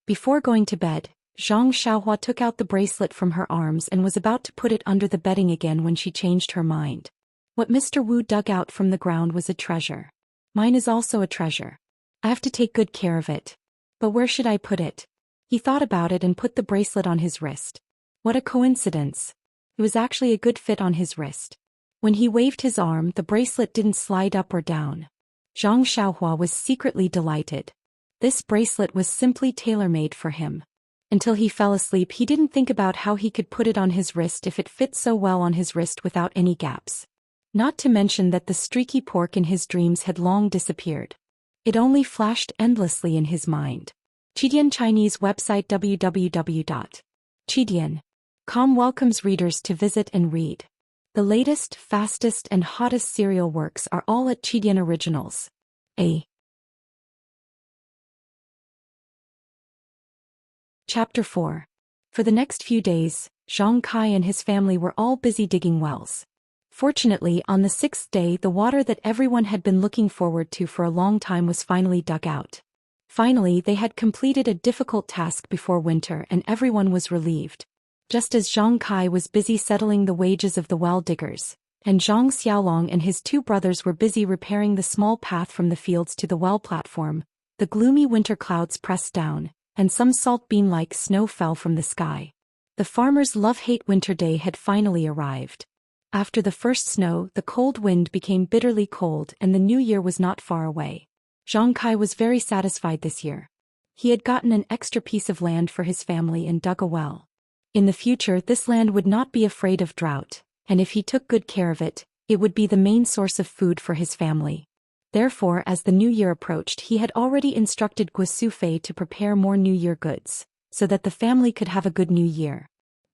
Before going to bed, Zhang Xiaohua took out the bracelet from her arms and was about to put it under the bedding again when she changed her mind. What Mr. Wu dug out from the ground was a treasure. Mine is also a treasure. I have to take good care of it. But where should I put it? He thought about it and put the bracelet on his wrist. What a coincidence. It was actually a good fit on his wrist. When he waved his arm, the bracelet didn't slide up or down. Zhang Xiaohua was secretly delighted. This bracelet was simply tailor-made for him. Until he fell asleep, he didn't think about how he could put it on his wrist if it fit so well on his wrist without any gaps. Not to mention that the streaky pork in his dreams had long disappeared. It only flashed endlessly in his mind. Chidian Chinese website www.chidian.com welcomes readers to visit and read. The latest, fastest and hottest serial works are all at Chidian Originals. Chapter 4. For the next few days, Zhang Kai and his family were all busy digging wells. Fortunately, on the 6th day, the water that everyone had been looking forward to for a long time was finally dug out. Finally, they had completed a difficult task before winter and everyone was relieved. Just as Zhang Kai was busy settling the wages of the well diggers, and Zhang Xiaolong and his two brothers were busy repairing the small path from the fields to the well platform, the gloomy winter clouds pressed down, and some salt bean-like snow fell from the sky. The farmer's love-hate winter day had finally arrived. After the first snow, the cold wind became bitterly cold and the new year was not far away. Zhang Kai was very satisfied this year. He had gotten an extra piece of land for his family and dug a well. In the future, this land would not be afraid of drought, and if he took good care of it, it would be the main source of food for his family. Therefore, as the new year approached, he had already instructed Guosufei to prepare more New Year goods, so that the family could have a good New Year.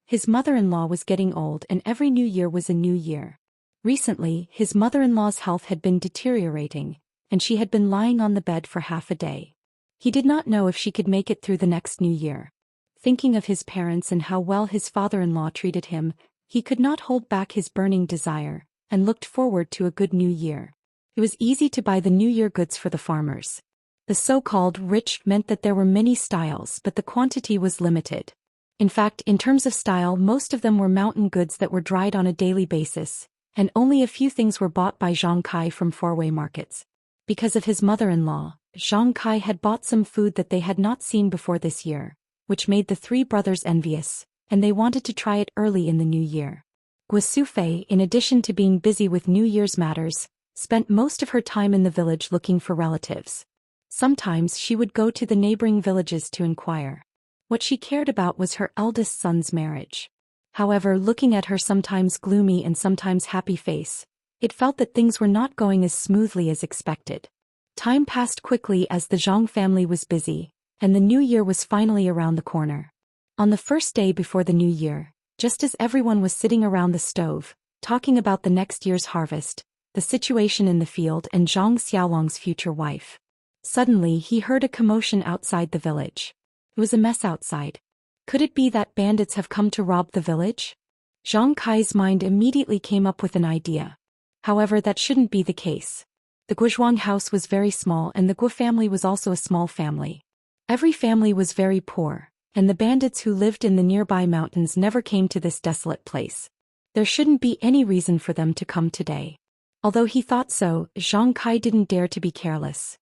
His mother-in-law was getting old and every new year was a new year. Recently, his mother-in-law's health had been deteriorating, and she had been lying on the bed for half a day. He did not know if she could make it through the next new year. Thinking of his parents and how well his father-in-law treated him, he could not hold back his burning desire, and looked forward to a good new year. It was easy to buy the New Year goods for the farmers. The so-called rich meant that there were many styles, but the quantity was limited. In fact, in terms of style, most of them were mountain goods that were dried on a daily basis, and only a few things were bought by Zhang Kai from faraway markets. Because of his mother-in-law, Zhang Kai had bought some food that they had not seen before this year, which made the three brothers envious, and they wanted to try it early in the new year. Guosufei, in addition to being busy with New Year's matters, spent most of her time in the village looking for relatives. Sometimes she would go to the neighboring villages to inquire. What she cared about was her eldest son's marriage. However, looking at her sometimes gloomy and sometimes happy face, it felt that things were not going as smoothly as expected. Time passed quickly as the Zhang family was busy, and the new year was finally around the corner. On the first day before the new year, just as everyone was sitting around the stove, talking about the next year's harvest, the situation in the field and Zhang Xiaolong's future wife, suddenly he heard a commotion outside the village. It was a mess outside. Could it be that bandits have come to rob the village? Zhang Kai's mind immediately came up with an idea. However, that shouldn't be the case. The Guozhuang house was very small and the Guo family was also a small family. Every family was very poor, and the bandits who lived in the nearby mountains never came to this desolate place. There shouldn't be any reason for them to come today. Although he thought so, Zhang Kai didn't dare to be careless.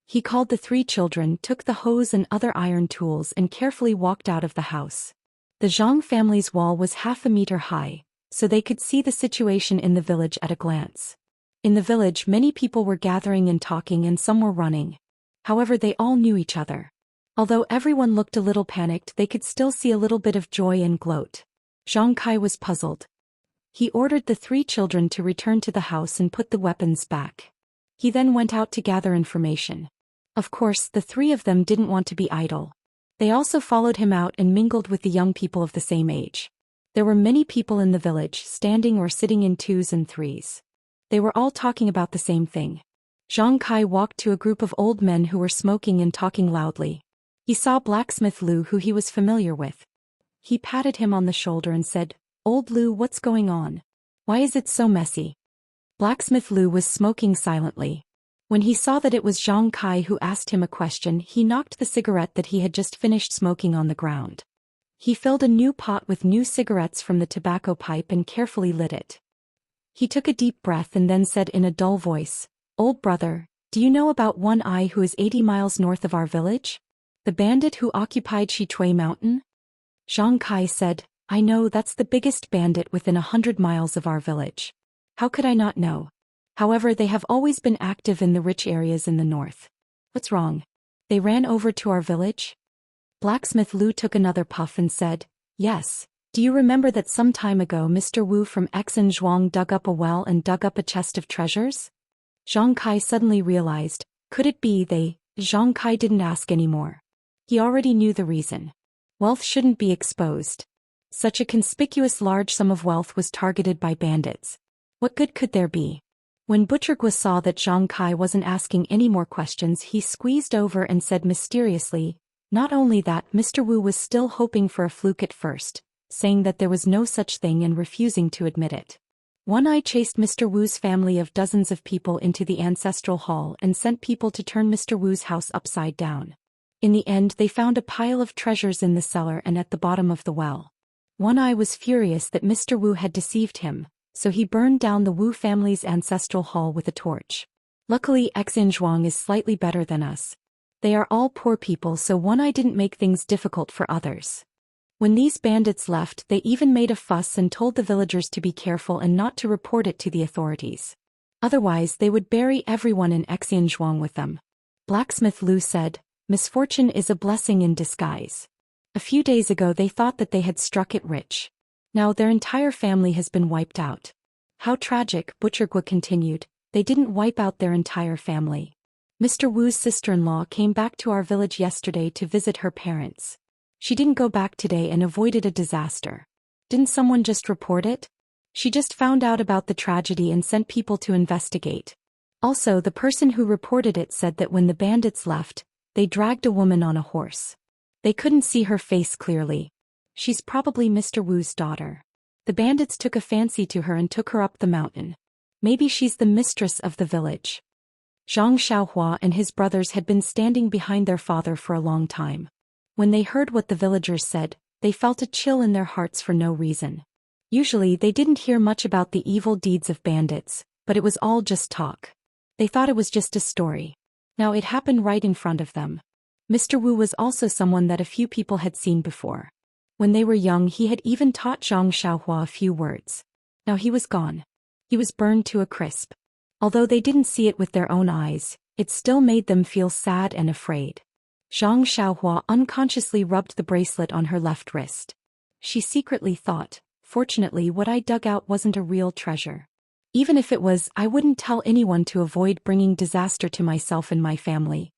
He called the 3 children, took the hose and other iron tools and carefully walked out of the house. The Zhang family's wall was half a meter high, so they could see the situation in the village at a glance. In the village, many people were gathering and talking and some were running. However, they all knew each other. Although everyone looked a little panicked, they could still see a little bit of joy and gloat. Zhang Kai was puzzled. He ordered the 3 children to return to the house and put the weapons back. He then went out to gather information. Of course, the 3 of them didn't want to be idle. They also followed him out and mingled with the young people of the same age. There were many people in the village, standing or sitting in 2s and 3s. They were all talking about the same thing. Zhang Kai walked to a group of old men who were smoking and talking loudly. He saw Blacksmith Lu, who he was familiar with. He patted him on the shoulder and said, "Old Lu, what's going on? Why is it so messy?" Blacksmith Lu was smoking silently. When he saw that it was Zhang Kai who asked him a question, he knocked the cigarette that he had just finished smoking on the ground. He filled a new pot with new cigarettes from the tobacco pipe and carefully lit it. He took a deep breath and then said in a dull voice, "Old brother, do you know about One Eye who is 80 miles north of our village? The bandit who occupied Shitui Mountain?" Zhang Kai said, "I know, that's the biggest bandit within 100 miles of our village. How could I not know? However, they have always been active in the rich areas in the north. What's wrong? They ran over to our village?" Blacksmith Lu took another puff and said, "Yes. Do you remember that some time ago Mr. Wu from Xinzhuang dug up a well and dug up a chest of treasures?" Zhang Kai suddenly realized, could it be they? Zhang Kai didn't ask anymore. He already knew the reason. Wealth shouldn't be exposed. Such a conspicuous large sum of wealth was targeted by bandits. What good could there be? When Butcher Gua saw that Zhang Kai wasn't asking any more questions, he squeezed over and said mysteriously, "Not only that, Mr. Wu was still hoping for a fluke at first, saying that there was no such thing and refusing to admit it. One Eye chased Mr. Wu's family of dozens of people into the ancestral hall and sent people to turn Mr. Wu's house upside down. In the end, they found a pile of treasures in the cellar and at the bottom of the well. One Eye was furious that Mr. Wu had deceived him, so he burned down the Wu family's ancestral hall with a torch. Luckily, Xinzhuang is slightly better than us. They are all poor people, so One Eye didn't make things difficult for others. When these bandits left, they even made a fuss and told the villagers to be careful and not to report it to the authorities. Otherwise, they would bury everyone in Xinzhuang with them." Blacksmith Lu said, "Misfortune is a blessing in disguise. A few days ago they thought that they had struck it rich. Now their entire family has been wiped out." "How tragic," Butcher Gua continued. "They didn't wipe out their entire family. Mr. Wu's sister-in-law came back to our village yesterday to visit her parents. She didn't go back today and avoided a disaster. Didn't someone just report it? She just found out about the tragedy and sent people to investigate. Also, the person who reported it said that when the bandits left, they dragged a woman on a horse. They couldn't see her face clearly. She's probably Mr. Wu's daughter. The bandits took a fancy to her and took her up the mountain. Maybe she's the mistress of the village." Zhang Xiaohua and his brothers had been standing behind their father for a long time. When they heard what the villagers said, they felt a chill in their hearts for no reason. Usually they didn't hear much about the evil deeds of bandits, but it was all just talk. They thought it was just a story. Now it happened right in front of them. Mr. Wu was also someone that a few people had seen before. When they were young, he had even taught Zhang Xiaohua a few words. Now he was gone. He was burned to a crisp. Although they didn't see it with their own eyes, it still made them feel sad and afraid. Zhang Xiaohua unconsciously rubbed the bracelet on her left wrist. She secretly thought, Fortunately, what I dug out wasn't a real treasure. Even if it was, I wouldn't tell anyone to avoid bringing disaster to myself and my family.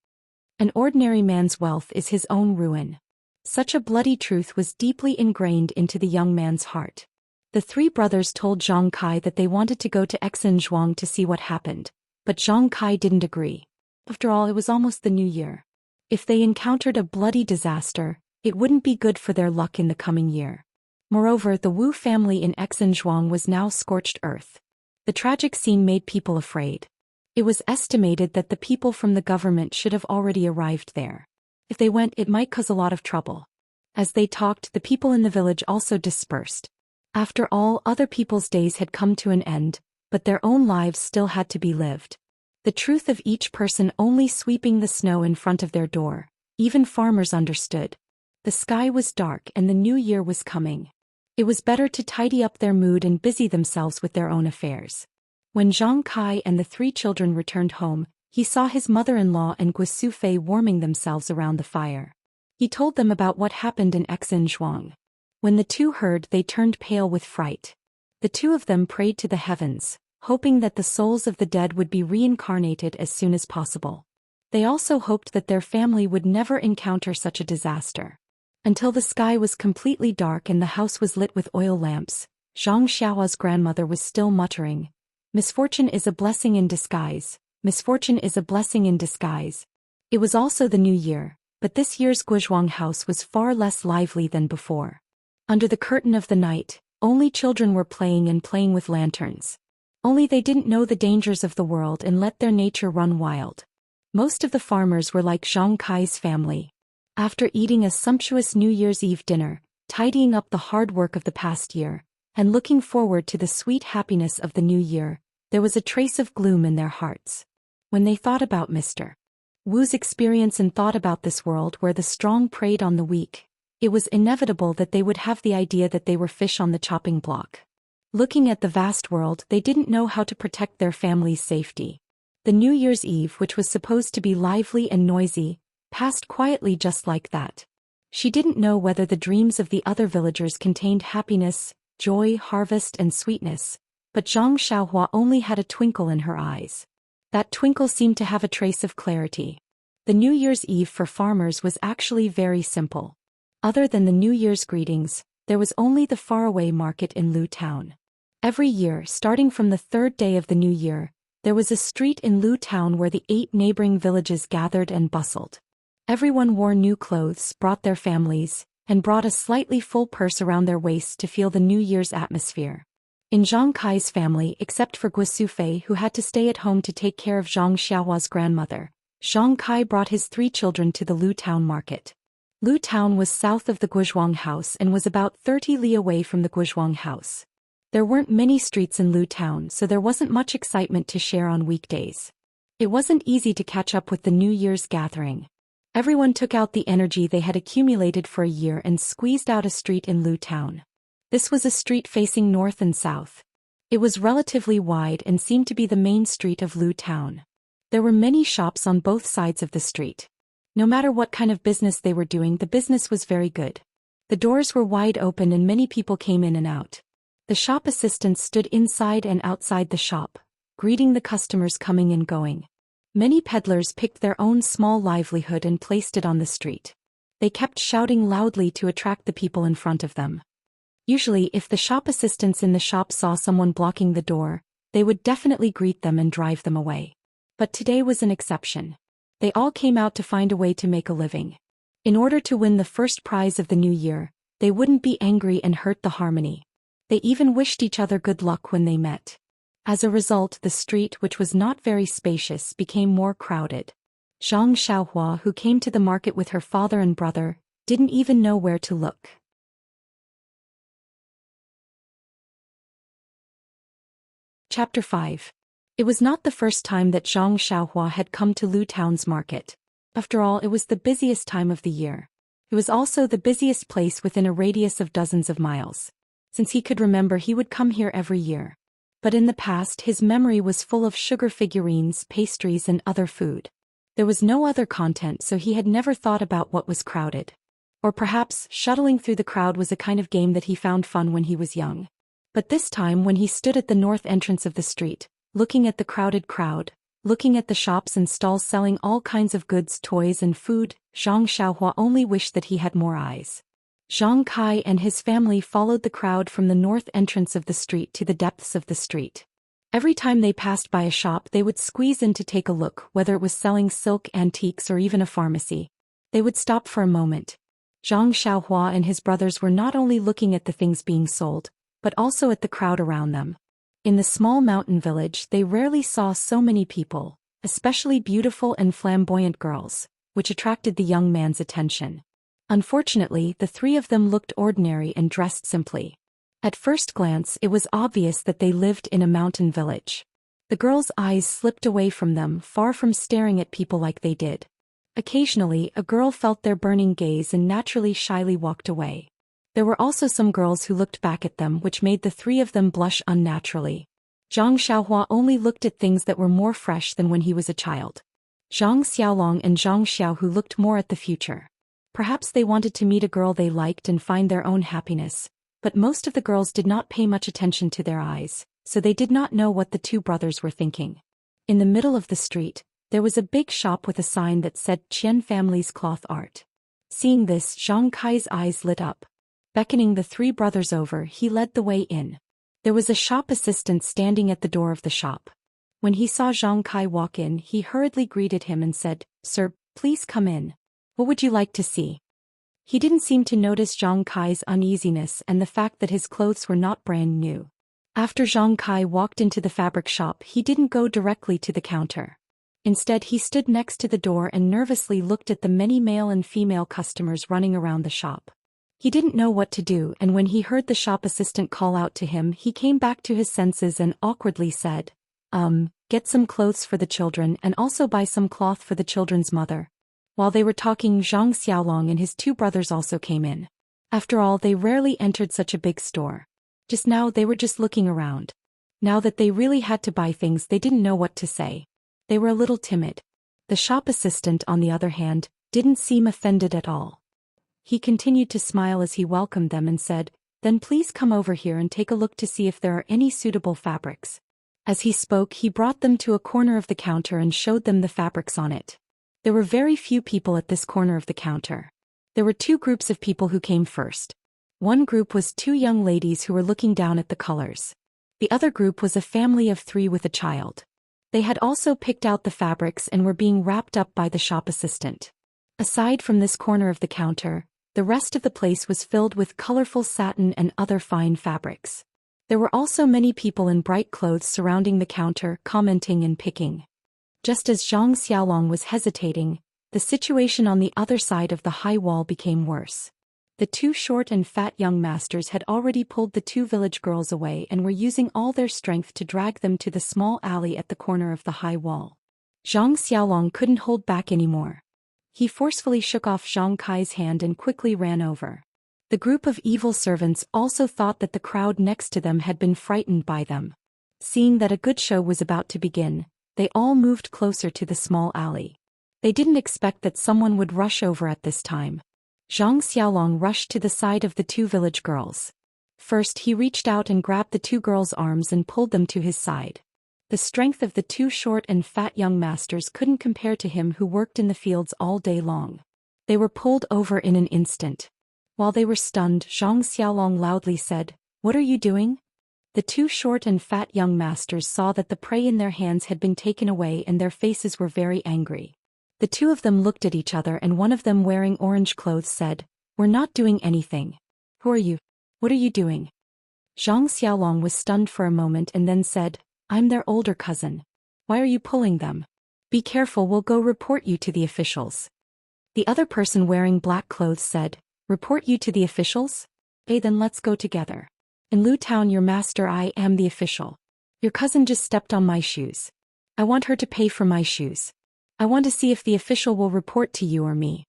An ordinary man's wealth is his own ruin. Such a bloody truth was deeply ingrained into the young man's heart. The three brothers told Zhang Kai that they wanted to go to Exinzhuang to see what happened, but Zhang Kai didn't agree. After all, it was almost the new year. If they encountered a bloody disaster, it wouldn't be good for their luck in the coming year. Moreover, the Wu family in Exinzhuang was now scorched earth. The tragic scene made people afraid. It was estimated that the people from the government should have already arrived there. If they went, it might cause a lot of trouble. As they talked, the people in the village also dispersed. After all, other people's days had come to an end, but their own lives still had to be lived. The truth of each person only sweeping the snow in front of their door. Even farmers understood. The sky was dark and the new year was coming. It was better to tidy up their mood and busy themselves with their own affairs. When Zhang Kai and the three children returned home, he saw his mother-in-law and Guo Fei warming themselves around the fire. He told them about what happened in Exinzhuang. When the two heard, they turned pale with fright. The two of them prayed to the heavens, hoping that the souls of the dead would be reincarnated as soon as possible. They also hoped that their family would never encounter such a disaster. Until the sky was completely dark and the house was lit with oil lamps, Zhang Xiaohua's grandmother was still muttering, "Misfortune is a blessing in disguise. Misfortune is a blessing in disguise." It was also the new year, but this year's Guozhuang house was far less lively than before. Under the curtain of the night, only children were playing with lanterns. Only they didn't know the dangers of the world and let their nature run wild. Most of the farmers were like Zhang Kai's family. After eating a sumptuous New Year's Eve dinner, tidying up the hard work of the past year, and looking forward to the sweet happiness of the new year, there was a trace of gloom in their hearts. When they thought about Mr. Wu's experience and thought about this world where the strong preyed on the weak, it was inevitable that they would have the idea that they were fish on the chopping block. Looking at the vast world, they didn't know how to protect their family's safety. The New Year's Eve, which was supposed to be lively and noisy, passed quietly just like that. She didn't know whether the dreams of the other villagers contained happiness, joy, harvest, and sweetness, but Zhang Xiaohua only had a twinkle in her eyes. That twinkle seemed to have a trace of clarity. The New Year's Eve for farmers was actually very simple. Other than the New Year's greetings, there was only the faraway market in Lu Town. Every year, starting from the third day of the new year, there was a street in Lu Town where the 8 neighboring villages gathered and bustled. Everyone wore new clothes, brought their families, and brought a slightly full purse around their waists to feel the New Year's atmosphere. In Zhang Kai's family, except for Guo Fei who had to stay at home to take care of Zhang Xiaohua's grandmother, Zhang Kai brought his 3 children to the Lu Town market. Lu Town was south of the Guozhuang house and was about 30 li away from the Guozhuang house. There weren't many streets in Lu Town, so there wasn't much excitement to share on weekdays. It wasn't easy to catch up with the New Year's gathering. Everyone took out the energy they had accumulated for a year and squeezed out a street in Lu Town. This was a street facing north and south. It was relatively wide and seemed to be the main street of Lu Town. There were many shops on both sides of the street. No matter what kind of business they were doing, the business was very good. The doors were wide open and many people came in and out. The shop assistants stood inside and outside the shop, greeting the customers coming and going. Many peddlers picked their own small livelihood and placed it on the street. They kept shouting loudly to attract the people in front of them. Usually, if the shop assistants in the shop saw someone blocking the door, they would definitely greet them and drive them away. But today was an exception. They all came out to find a way to make a living. In order to win the first prize of the new year, they wouldn't be angry and hurt the harmony. They even wished each other good luck when they met. As a result, the street, which was not very spacious, became more crowded. Zhang Xiaohua, who came to the market with her father and brother, didn't even know where to look. Chapter 5. It was not the first time that Zhang Xiaohua had come to Lu Town's market. After all, it was the busiest time of the year. It was also the busiest place within a radius of dozens of miles. Since he could remember, he would come here every year. But in the past, his memory was full of sugar figurines, pastries, and other food. There was no other content, so he had never thought about what was crowded. Or perhaps, shuttling through the crowd was a kind of game that he found fun when he was young. But this time when he stood at the north entrance of the street, looking at the crowded crowd, looking at the shops and stalls selling all kinds of goods, toys and food, Zhang Xiaohua only wished that he had more eyes. Zhang Kai and his family followed the crowd from the north entrance of the street to the depths of the street. Every time they passed by a shop they would squeeze in to take a look, whether it was selling silk antiques or even a pharmacy. They would stop for a moment. Zhang Xiaohua and his brothers were not only looking at the things being sold, but also at the crowd around them. In the small mountain village they rarely saw so many people, especially beautiful and flamboyant girls, which attracted the young man's attention. Unfortunately, the three of them looked ordinary and dressed simply. At first glance it was obvious that they lived in a mountain village. The girls' eyes slipped away from them, far from staring at people like they did. Occasionally, a girl felt their burning gaze and naturally shyly walked away. There were also some girls who looked back at them, which made the three of them blush unnaturally. Zhang Xiaohua only looked at things that were more fresh than when he was a child. Zhang Xiaolong and Zhang Xiaohu looked more at the future. Perhaps they wanted to meet a girl they liked and find their own happiness, but most of the girls did not pay much attention to their eyes, so they did not know what the two brothers were thinking. In the middle of the street, there was a big shop with a sign that said Qian Family's Cloth Art. Seeing this, Zhang Kai's eyes lit up. Beckoning the three brothers over, he led the way in. There was a shop assistant standing at the door of the shop. When he saw Zhang Kai walk in, he hurriedly greeted him and said, "Sir, please come in. What would you like to see?" He didn't seem to notice Zhang Kai's uneasiness and the fact that his clothes were not brand new. After Zhang Kai walked into the fabric shop, he didn't go directly to the counter. Instead, he stood next to the door and nervously looked at the many male and female customers running around the shop. He didn't know what to do, and when he heard the shop assistant call out to him, he came back to his senses and awkwardly said, Get some clothes for the children and also buy some cloth for the children's mother." While they were talking, Zhang Xiaolong and his two brothers also came in. After all, they rarely entered such a big store. Just now they were just looking around. Now that they really had to buy things, they didn't know what to say. They were a little timid. The shop assistant, on the other hand, didn't seem offended at all. He continued to smile as he welcomed them and said, "Then please come over here and take a look to see if there are any suitable fabrics." As he spoke, he brought them to a corner of the counter and showed them the fabrics on it. There were very few people at this corner of the counter. There were two groups of people who came first. One group was two young ladies who were looking down at the colors. The other group was a family of three with a child. They had also picked out the fabrics and were being wrapped up by the shop assistant. Aside from this corner of the counter, the rest of the place was filled with colorful satin and other fine fabrics. There were also many people in bright clothes surrounding the counter, commenting and picking. Just as Zhang Xiaolong was hesitating, the situation on the other side of the high wall became worse. The two short and fat young masters had already pulled the two village girls away and were using all their strength to drag them to the small alley at the corner of the high wall. Zhang Xiaolong couldn't hold back anymore. He forcefully shook off Zhang Kai's hand and quickly ran over. The group of evil servants also thought that the crowd next to them had been frightened by them. Seeing that a good show was about to begin, they all moved closer to the small alley. They didn't expect that someone would rush over at this time. Zhang Xiaolong rushed to the side of the two village girls. First, he reached out and grabbed the two girls' arms and pulled them to his side. The strength of the two short and fat young masters couldn't compare to him who worked in the fields all day long. They were pulled over in an instant. While they were stunned, Zhang Xiaolong loudly said, "What are you doing?" The two short and fat young masters saw that the prey in their hands had been taken away and their faces were very angry. The two of them looked at each other and one of them, wearing orange clothes, said, "We're not doing anything." "Who are you? What are you doing?" Zhang Xiaolong was stunned for a moment and then said, "I'm their older cousin. Why are you pulling them? Be careful, we'll go report you to the officials." The other person wearing black clothes said, "Report you to the officials? Then let's go together. In Lu Town, your master, I am the official. Your cousin just stepped on my shoes. I want her to pay for my shoes. I want to see if the official will report to you or me."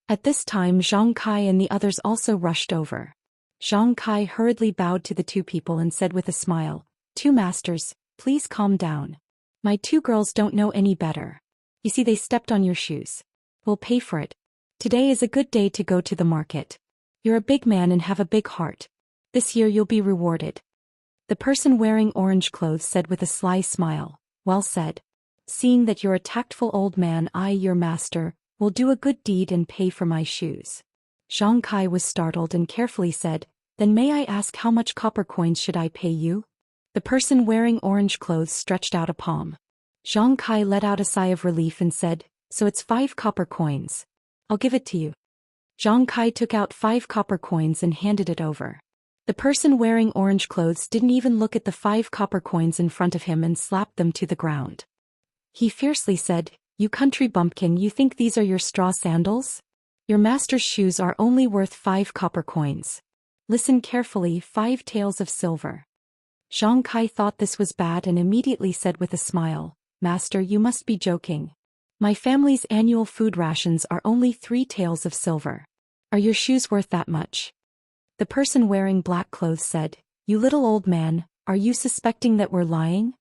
At this time, Zhang Kai and the others also rushed over. Zhang Kai hurriedly bowed to the two people and said with a smile, "Two masters, please calm down. My two girls don't know any better. You see, they stepped on your shoes. We'll pay for it. Today is a good day to go to the market. You're a big man and have a big heart. This year you'll be rewarded. The person wearing orange clothes said with a sly smile, "Well said. Seeing that you're a tactful old man, I, your master, will do a good deed and pay for my shoes." Zhang Kai was startled and carefully said, "Then may I ask how much copper coins should I pay you?" The person wearing orange clothes stretched out a palm. Zhang Kai let out a sigh of relief and said, "So it's 5 copper coins. I'll give it to you." Zhang Kai took out 5 copper coins and handed it over. The person wearing orange clothes didn't even look at the 5 copper coins in front of him and slapped them to the ground. He fiercely said, "You country bumpkin, you think these are your straw sandals? Your master's shoes are only worth 5 copper coins. Listen carefully, 5 taels of silver." Zhang Kai thought this was bad and immediately said with a smile, "Master, you must be joking. My family's annual food rations are only 3 taels of silver. Are your shoes worth that much?" The person wearing black clothes said, "You little old man, are you suspecting that we're lying?"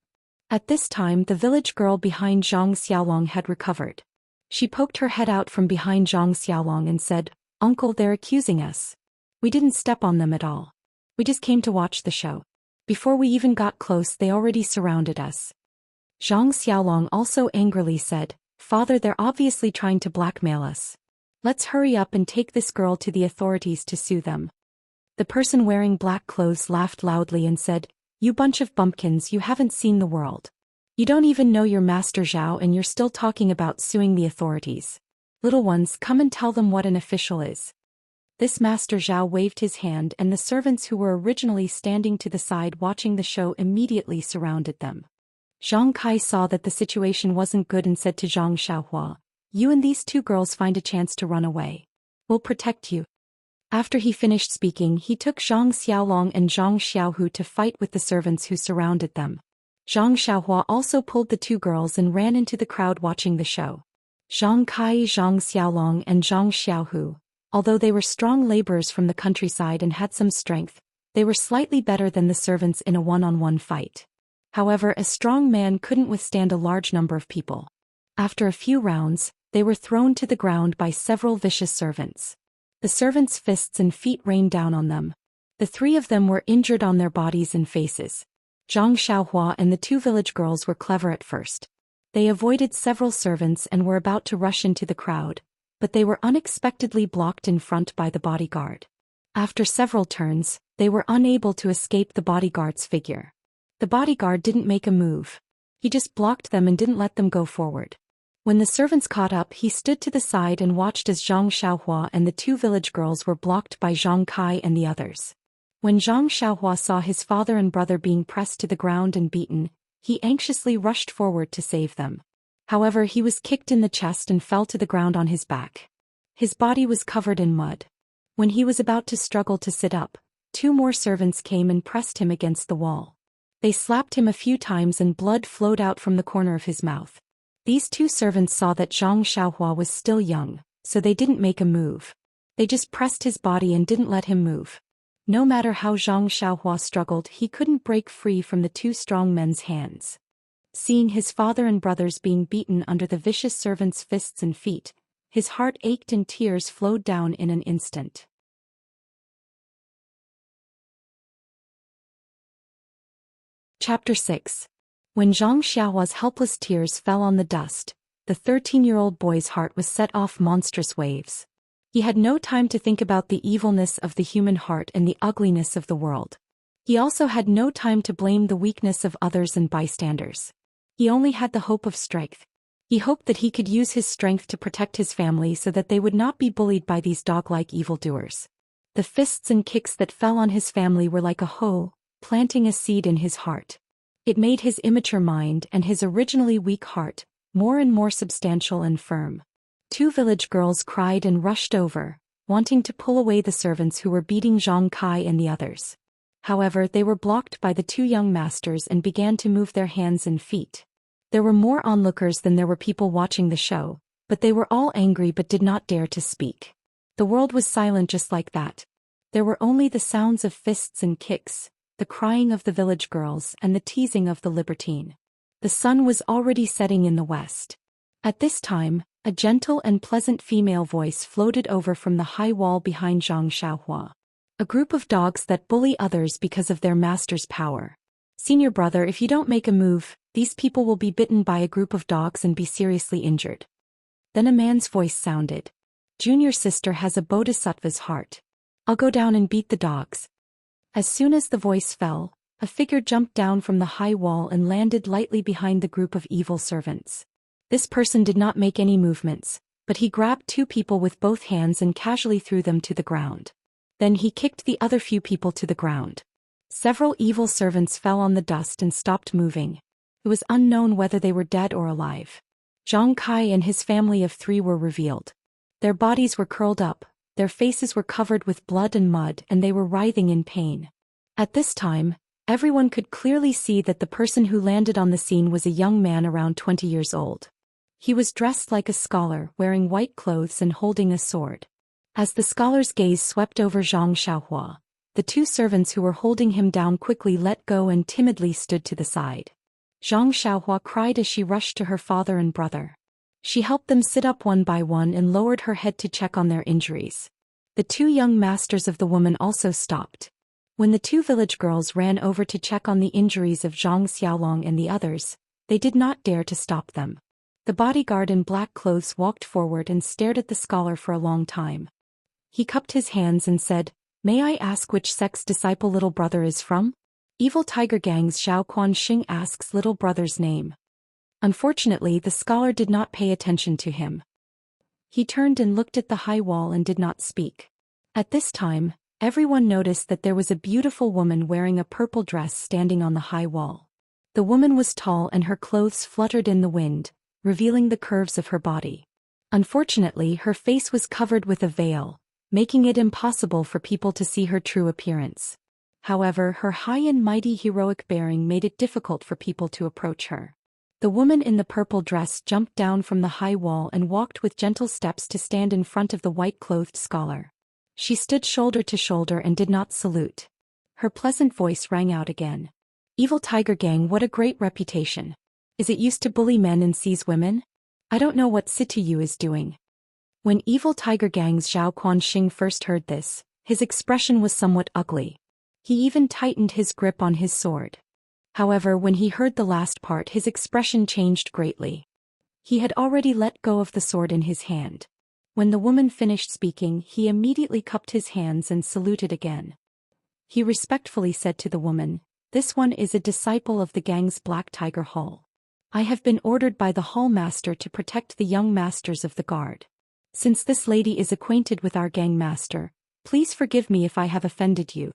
At this time the village girl behind Zhang Xiaolong had recovered. She poked her head out from behind Zhang Xiaolong and said, "Uncle, they're accusing us. We didn't step on them at all. We just came to watch the show. Before we even got close they already surrounded us." Zhang Xiaolong also angrily said, "Father, they're obviously trying to blackmail us. Let's hurry up and take this girl to the authorities to sue them." The person wearing black clothes laughed loudly and said, "You bunch of bumpkins, you haven't seen the world. You don't even know your master Zhao and you're still talking about suing the authorities. Little ones, come and tell them what an official is." This master Zhao waved his hand and the servants who were originally standing to the side watching the show immediately surrounded them. Zhang Kai saw that the situation wasn't good and said to Zhang Xiaohua, "You and these 2 girls find a chance to run away. We'll protect you." After he finished speaking, he took Zhang Xiaolong and Zhang Xiaohu to fight with the servants who surrounded them. Zhang Xiaohua also pulled the 2 girls and ran into the crowd watching the show. Zhang Kai, Zhang Xiaolong and Zhang Xiaohu, although they were strong laborers from the countryside and had some strength, they were slightly better than the servants in a one-on-one fight. However, a strong man couldn't withstand a large number of people. After a few rounds, they were thrown to the ground by several vicious servants. The servants' fists and feet rained down on them. The 3 of them were injured on their bodies and faces. Zhang Xiaohua and the 2 village girls were clever at first. They avoided several servants and were about to rush into the crowd, but they were unexpectedly blocked in front by the bodyguard. After several turns, they were unable to escape the bodyguard's figure. The bodyguard didn't make a move. He just blocked them and didn't let them go forward. When the servants caught up, he stood to the side and watched as Zhang Xiaohua and the 2 village girls were blocked by Zhang Kai and the others. When Zhang Xiaohua saw his father and brother being pressed to the ground and beaten, he anxiously rushed forward to save them. However, he was kicked in the chest and fell to the ground on his back. His body was covered in mud. When he was about to struggle to sit up, 2 more servants came and pressed him against the wall. They slapped him a few times and blood flowed out from the corner of his mouth. These 2 servants saw that Zhang Xiaohua was still young, so they didn't make a move. They just pressed his body and didn't let him move. No matter how Zhang Xiaohua struggled, he couldn't break free from the 2 strong men's hands. Seeing his father and brothers being beaten under the vicious servants' fists and feet, his heart ached and tears flowed down in an instant. Chapter 6. When Zhang Xiaohua's helpless tears fell on the dust, the 13-year-old boy's heart was set off monstrous waves. He had no time to think about the evilness of the human heart and the ugliness of the world. He also had no time to blame the weakness of others and bystanders. He only had the hope of strength. He hoped that he could use his strength to protect his family so that they would not be bullied by these dog-like evildoers. The fists and kicks that fell on his family were like a hoe, planting a seed in his heart. It made his immature mind and his originally weak heart more and more substantial and firm. 2 village girls cried and rushed over, wanting to pull away the servants who were beating Zhang Kai and the others. However, they were blocked by the 2 young masters and began to move their hands and feet. There were more onlookers than there were people watching the show, but they were all angry but did not dare to speak. The world was silent just like that. There were only the sounds of fists and kicks, the crying of the village girls and the teasing of the libertine. The sun was already setting in the west. At this time, A gentle and pleasant female voice floated over from the high wall behind Zhang Xiaohua. A group of dogs that bully others because of their master's power. Senior brother, if you don't make a move, these people will be bitten by a group of dogs and be seriously injured. Then a man's voice sounded. Junior sister has a bodhisattva's heart. I'll go down and beat the dogs. As soon as the voice fell, a figure jumped down from the high wall and landed lightly behind the group of evil servants. This person did not make any movements, but he grabbed two people with both hands and casually threw them to the ground. Then he kicked the other few people to the ground. Several evil servants fell on the dust and stopped moving. It was unknown whether they were dead or alive. Zhang Kai and his family of 3 were revealed. Their bodies were curled up, their faces were covered with blood and mud, and they were writhing in pain. At this time, everyone could clearly see that the person who landed on the scene was a young man around 20 years old. He was dressed like a scholar, wearing white clothes and holding a sword. As the scholar's gaze swept over Zhang Xiaohua, the 2 servants who were holding him down quickly let go and timidly stood to the side. Zhang Xiaohua cried as she rushed to her father and brother. She helped them sit up one by one and lowered her head to check on their injuries. The 2 young masters of the woman also stopped. When the 2 village girls ran over to check on the injuries of Zhang Xiaolong and the others, they did not dare to stop them. The bodyguard in black clothes walked forward and stared at the scholar for a long time. He cupped his hands and said, "May I ask which sect's disciple little brother is from?" Evil Tiger Gang's Xiao Quan Xing asks little brother's name. Unfortunately, the scholar did not pay attention to him. He turned and looked at the high wall and did not speak. At this time, everyone noticed that there was a beautiful woman wearing a purple dress standing on the high wall. The woman was tall and her clothes fluttered in the wind, revealing the curves of her body. Unfortunately, her face was covered with a veil, making it impossible for people to see her true appearance. However, her high and mighty heroic bearing made it difficult for people to approach her. The woman in the purple dress jumped down from the high wall and walked with gentle steps to stand in front of the white-clothed scholar. She stood shoulder to shoulder and did not salute. Her pleasant voice rang out again. "Evil Tiger Gang, what a great reputation. Is it used to bully men and seize women? I don't know what Situ is doing." When Evil Tiger Gang's Zhao Quanxing first heard this, his expression was somewhat ugly. He even tightened his grip on his sword. However, when he heard the last part, his expression changed greatly. He had already let go of the sword in his hand. When the woman finished speaking, he immediately cupped his hands and saluted again. He respectfully said to the woman, "This one is a disciple of the gang's Black Tiger Hall. I have been ordered by the hall master to protect the young masters of the guard. Since this lady is acquainted with our gang master, please forgive me if I have offended you."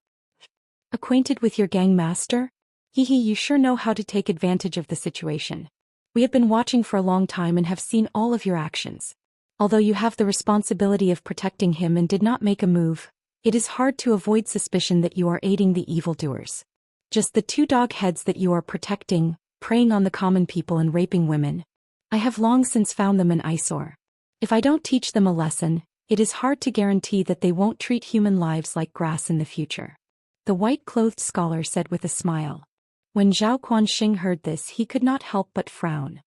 "Acquainted with your gang master? You sure know how to take advantage of the situation. We have been watching for a long time and have seen all of your actions. Although you have the responsibility of protecting him and did not make a move, it is hard to avoid suspicion that you are aiding the evildoers. Just the 2 dog heads that you are protecting, preying on the common people and raping women. I have long since found them an eyesore. If I don't teach them a lesson, it is hard to guarantee that they won't treat human lives like grass in the future." The white-clothed scholar said with a smile. When Zhao Quanxing heard this, he could not help but frown.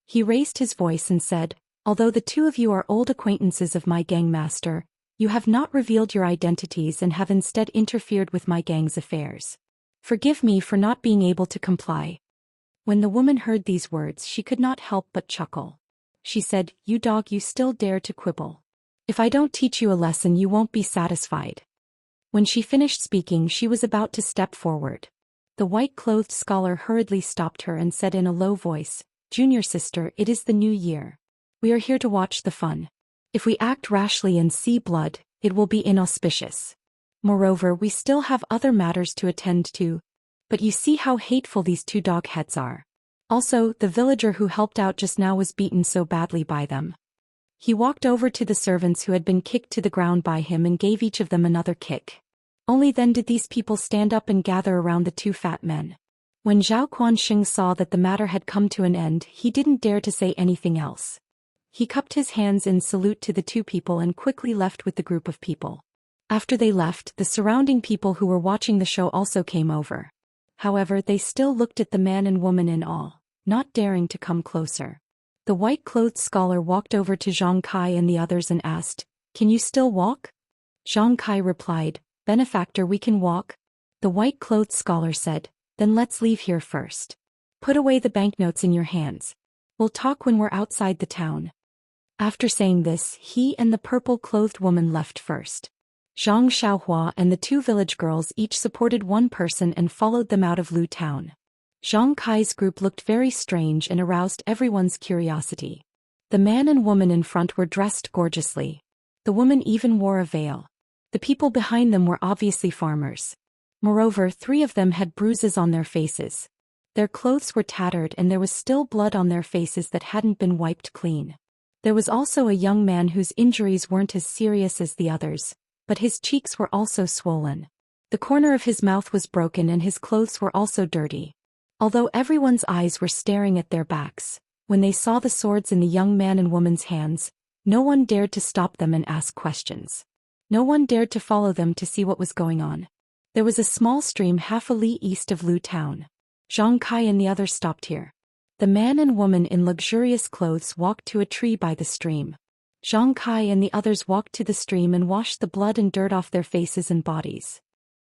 He raised his voice and said, "Although the 2 of you are old acquaintances of my gang master, you have not revealed your identities and have instead interfered with my gang's affairs. Forgive me for not being able to comply." When the woman heard these words, she could not help but chuckle. She said, "You dog, you still dare to quibble. If I don't teach you a lesson, you won't be satisfied." When she finished speaking, she was about to step forward. The white-clothed scholar hurriedly stopped her and said in a low voice, "Junior sister, it is the new year. We are here to watch the fun. If we act rashly and see blood, it will be inauspicious. Moreover, we still have other matters to attend to. But you see how hateful these 2 dog heads are. Also, the villager who helped out just now was beaten so badly by them." He walked over to the servants who had been kicked to the ground by him and gave each of them another kick. Only then did these people stand up and gather around the 2 fat men. When Zhao Quanxing saw that the matter had come to an end, he didn't dare to say anything else. He cupped his hands in salute to the 2 people and quickly left with the group of people. After they left, the surrounding people who were watching the show also came over. However, they still looked at the man and woman in awe, not daring to come closer. The white-clothed scholar walked over to Zhang Kai and the others and asked, "Can you still walk?" Zhang Kai replied, "Benefactor, we can walk." The white-clothed scholar said, "Then let's leave here first. Put away the banknotes in your hands. We'll talk when we're outside the town." After saying this, he and the purple-clothed woman left first. Zhang Xiaohua and the two village girls each supported one person and followed them out of Lu town. Zhang Kai's group looked very strange and aroused everyone's curiosity. The man and woman in front were dressed gorgeously. The woman even wore a veil. The people behind them were obviously farmers. Moreover, 3 of them had bruises on their faces. Their clothes were tattered and there was still blood on their faces that hadn't been wiped clean. There was also a young man whose injuries weren't as serious as the others, but his cheeks were also swollen. The corner of his mouth was broken and his clothes were also dirty. Although everyone's eyes were staring at their backs, when they saw the swords in the young man and woman's hands, no one dared to stop them and ask questions. No one dared to follow them to see what was going on. There was a small stream half a li east of Lu town. Zhang Kai and the others stopped here. The man and woman in luxurious clothes walked to a tree by the stream. Zhang Kai and the others walked to the stream and washed the blood and dirt off their faces and bodies.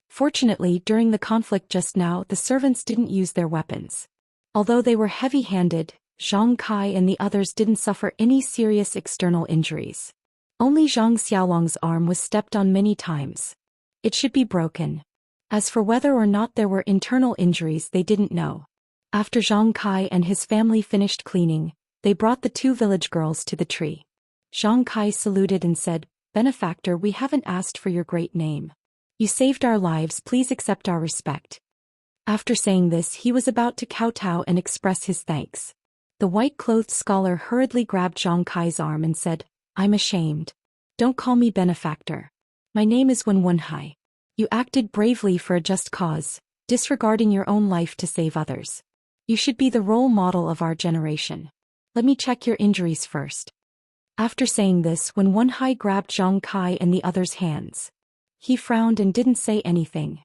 Fortunately, during the conflict just now, the servants didn't use their weapons. Although they were heavy-handed, Zhang Kai and the others didn't suffer any serious external injuries. Only Zhang Xiaolong's arm was stepped on many times. It should be broken. As for whether or not there were internal injuries, they didn't know. After Zhang Kai and his family finished cleaning, they brought the 2 village girls to the tree. Zhang Kai saluted and said, "Benefactor, we haven't asked for your great name. You saved our lives, please accept our respect." After saying this, he was about to kowtow and express his thanks. The white-clothed scholar hurriedly grabbed Zhang Kai's arm and said, "I'm ashamed. Don't call me benefactor. My name is Wenwenhai. You acted bravely for a just cause, disregarding your own life to save others. You should be the role model of our generation. Let me check your injuries first." After saying this, Wenwenhai grabbed Zhang Kai and the others' hands. He frowned and didn't say anything.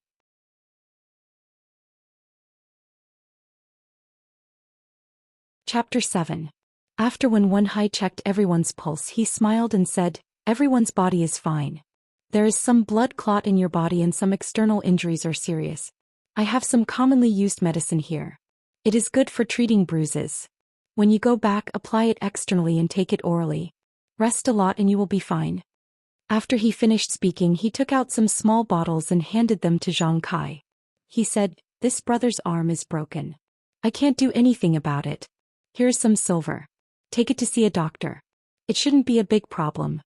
Chapter 7. After Wenwenhai checked everyone's pulse, he smiled and said, "Everyone's body is fine. There is some blood clot in your body and some external injuries are serious. I have some commonly used medicine here. It is good for treating bruises. When you go back, apply it externally and take it orally. Rest a lot and you will be fine." After he finished speaking, he took out some small bottles and handed them to Zhang Kai. He said, "This brother's arm is broken. I can't do anything about it. Here's some silver. Take it to see a doctor. It shouldn't be a big problem."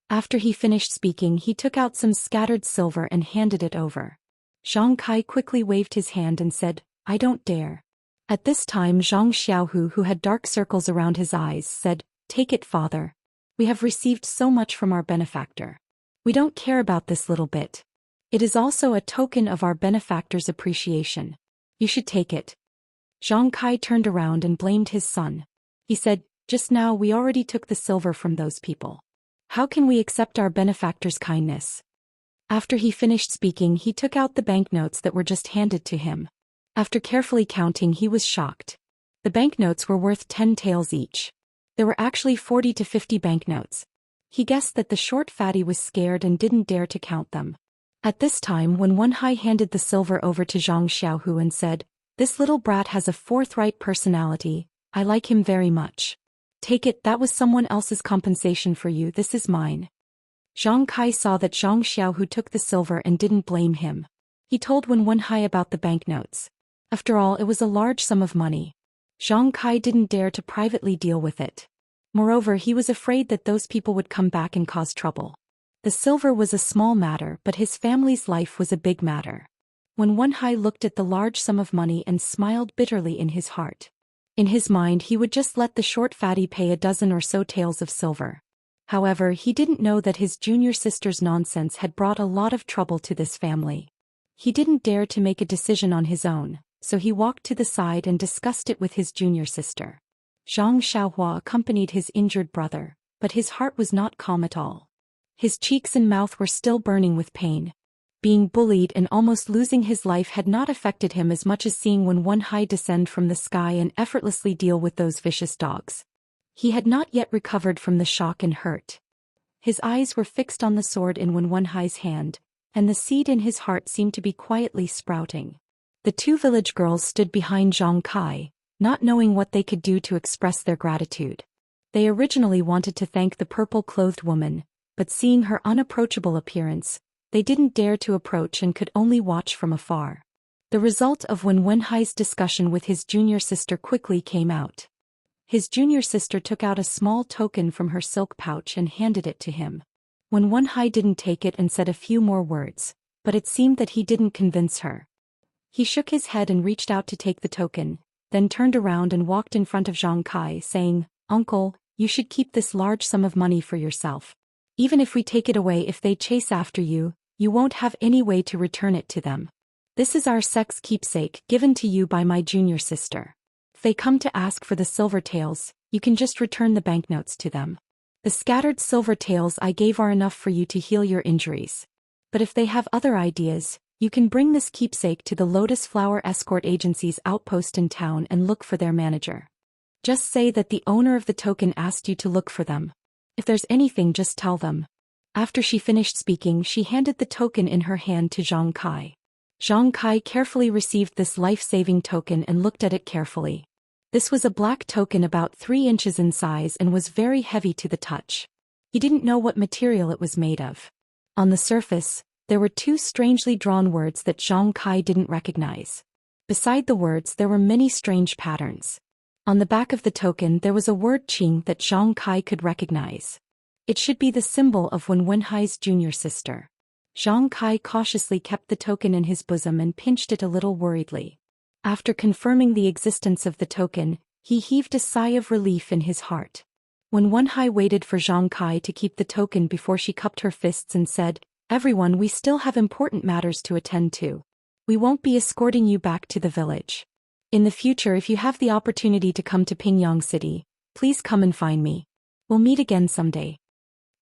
After he finished speaking, he took out some scattered silver and handed it over. Zhang Kai quickly waved his hand and said, "I don't dare." At this time, Zhang Xiaohu, who had dark circles around his eyes, said, "Take it, father. We have received so much from our benefactor. We don't care about this little bit. It is also a token of our benefactor's appreciation. You should take it." Zhang Kai turned around and blamed his son. He said, "Just now we already took the silver from those people. How can we accept our benefactor's kindness?" After he finished speaking, he took out the banknotes that were just handed to him. After carefully counting, he was shocked. The banknotes were worth 10 taels each. There were actually 40 to 50 banknotes. He guessed that the short fatty was scared and didn't dare to count them. At this time, when Wenhai handed the silver over to Zhang Xiaohu and said, "This little brat has a forthright personality. I like him very much. Take it, that was someone else's compensation for you, this is mine." Zhang Kai saw that Zhang Xiaohu took the silver and didn't blame him. He told Wenwenhai about the banknotes. After all, it was a large sum of money. Zhang Kai didn't dare to privately deal with it. Moreover, he was afraid that those people would come back and cause trouble. The silver was a small matter, but his family's life was a big matter. When Wenhai looked at the large sum of money and smiled bitterly in his heart. In his mind, he would just let the short fatty pay a dozen or so taels of silver. However, he didn't know that his junior sister's nonsense had brought a lot of trouble to this family. He didn't dare to make a decision on his own, so he walked to the side and discussed it with his junior sister. Zhang Xiaohua accompanied his injured brother, but his heart was not calm at all. His cheeks and mouth were still burning with pain. Being bullied and almost losing his life had not affected him as much as seeing Wenwenhai descend from the sky and effortlessly deal with those vicious dogs. He had not yet recovered from the shock and hurt. His eyes were fixed on the sword in Wenhai's hand, and the seed in his heart seemed to be quietly sprouting. The two village girls stood behind Zhang Kai, not knowing what they could do to express their gratitude. They originally wanted to thank the purple-clothed woman, but seeing her unapproachable appearance, they didn't dare to approach and could only watch from afar. The result of Wenhai's discussion with his junior sister quickly came out. His junior sister took out a small token from her silk pouch and handed it to him. Wenhai didn't take it and said a few more words, but it seemed that he didn't convince her. He shook his head and reached out to take the token, then turned around and walked in front of Zhang Kai, saying, "Uncle, you should keep this large sum of money for yourself. Even if we take it away, if they chase after you, you won't have any way to return it to them. This is our sex keepsake given to you by my junior sister. If they come to ask for the silver taels, you can just return the banknotes to them. The scattered silver taels I gave are enough for you to heal your injuries. But if they have other ideas, you can bring this keepsake to the Lotus Flower Escort Agency's outpost in town and look for their manager. Just say that the owner of the token asked you to look for them. If there's anything, just tell them." After she finished speaking, she handed the token in her hand to Zhang Kai. Zhang Kai carefully received this life-saving token and looked at it carefully. This was a black token about 3 inches in size and was very heavy to the touch. He didn't know what material it was made of. On the surface, there were 2 strangely drawn words that Zhang Kai didn't recognize. Beside the words there were many strange patterns. On the back of the token there was a word Qing that Zhang Kai could recognize. It should be the symbol of Wenhai's junior sister. Zhang Kai cautiously kept the token in his bosom and pinched it a little worriedly. After confirming the existence of the token, he heaved a sigh of relief in his heart. Wenhai waited for Zhang Kai to keep the token before she cupped her fists and said, "Everyone, we still have important matters to attend to. We won't be escorting you back to the village. In the future, if you have the opportunity to come to Pingyang City, please come and find me. We'll meet again someday."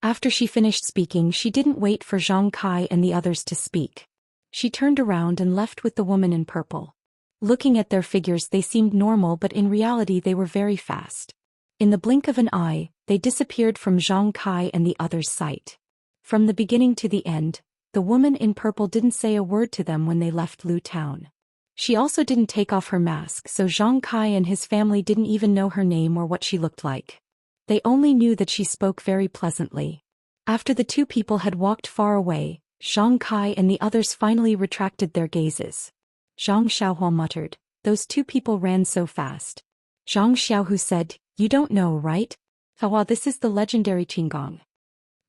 After she finished speaking, she didn't wait for Zhang Kai and the others to speak. She turned around and left with the woman in purple. Looking at their figures, they seemed normal, but in reality they were very fast. In the blink of an eye, they disappeared from Zhang Kai and the others' sight. From the beginning to the end, the woman in purple didn't say a word to them when they left Lu Town. She also didn't take off her mask, so Zhang Kai and his family didn't even know her name or what she looked like. They only knew that she spoke very pleasantly. After the 2 people had walked far away, Zhang Kai and the others finally retracted their gazes. Zhang Xiaohua muttered, "Those 2 people ran so fast." Zhang Xiaohu said, "You don't know, right? Hawa, this is the legendary Qinggong."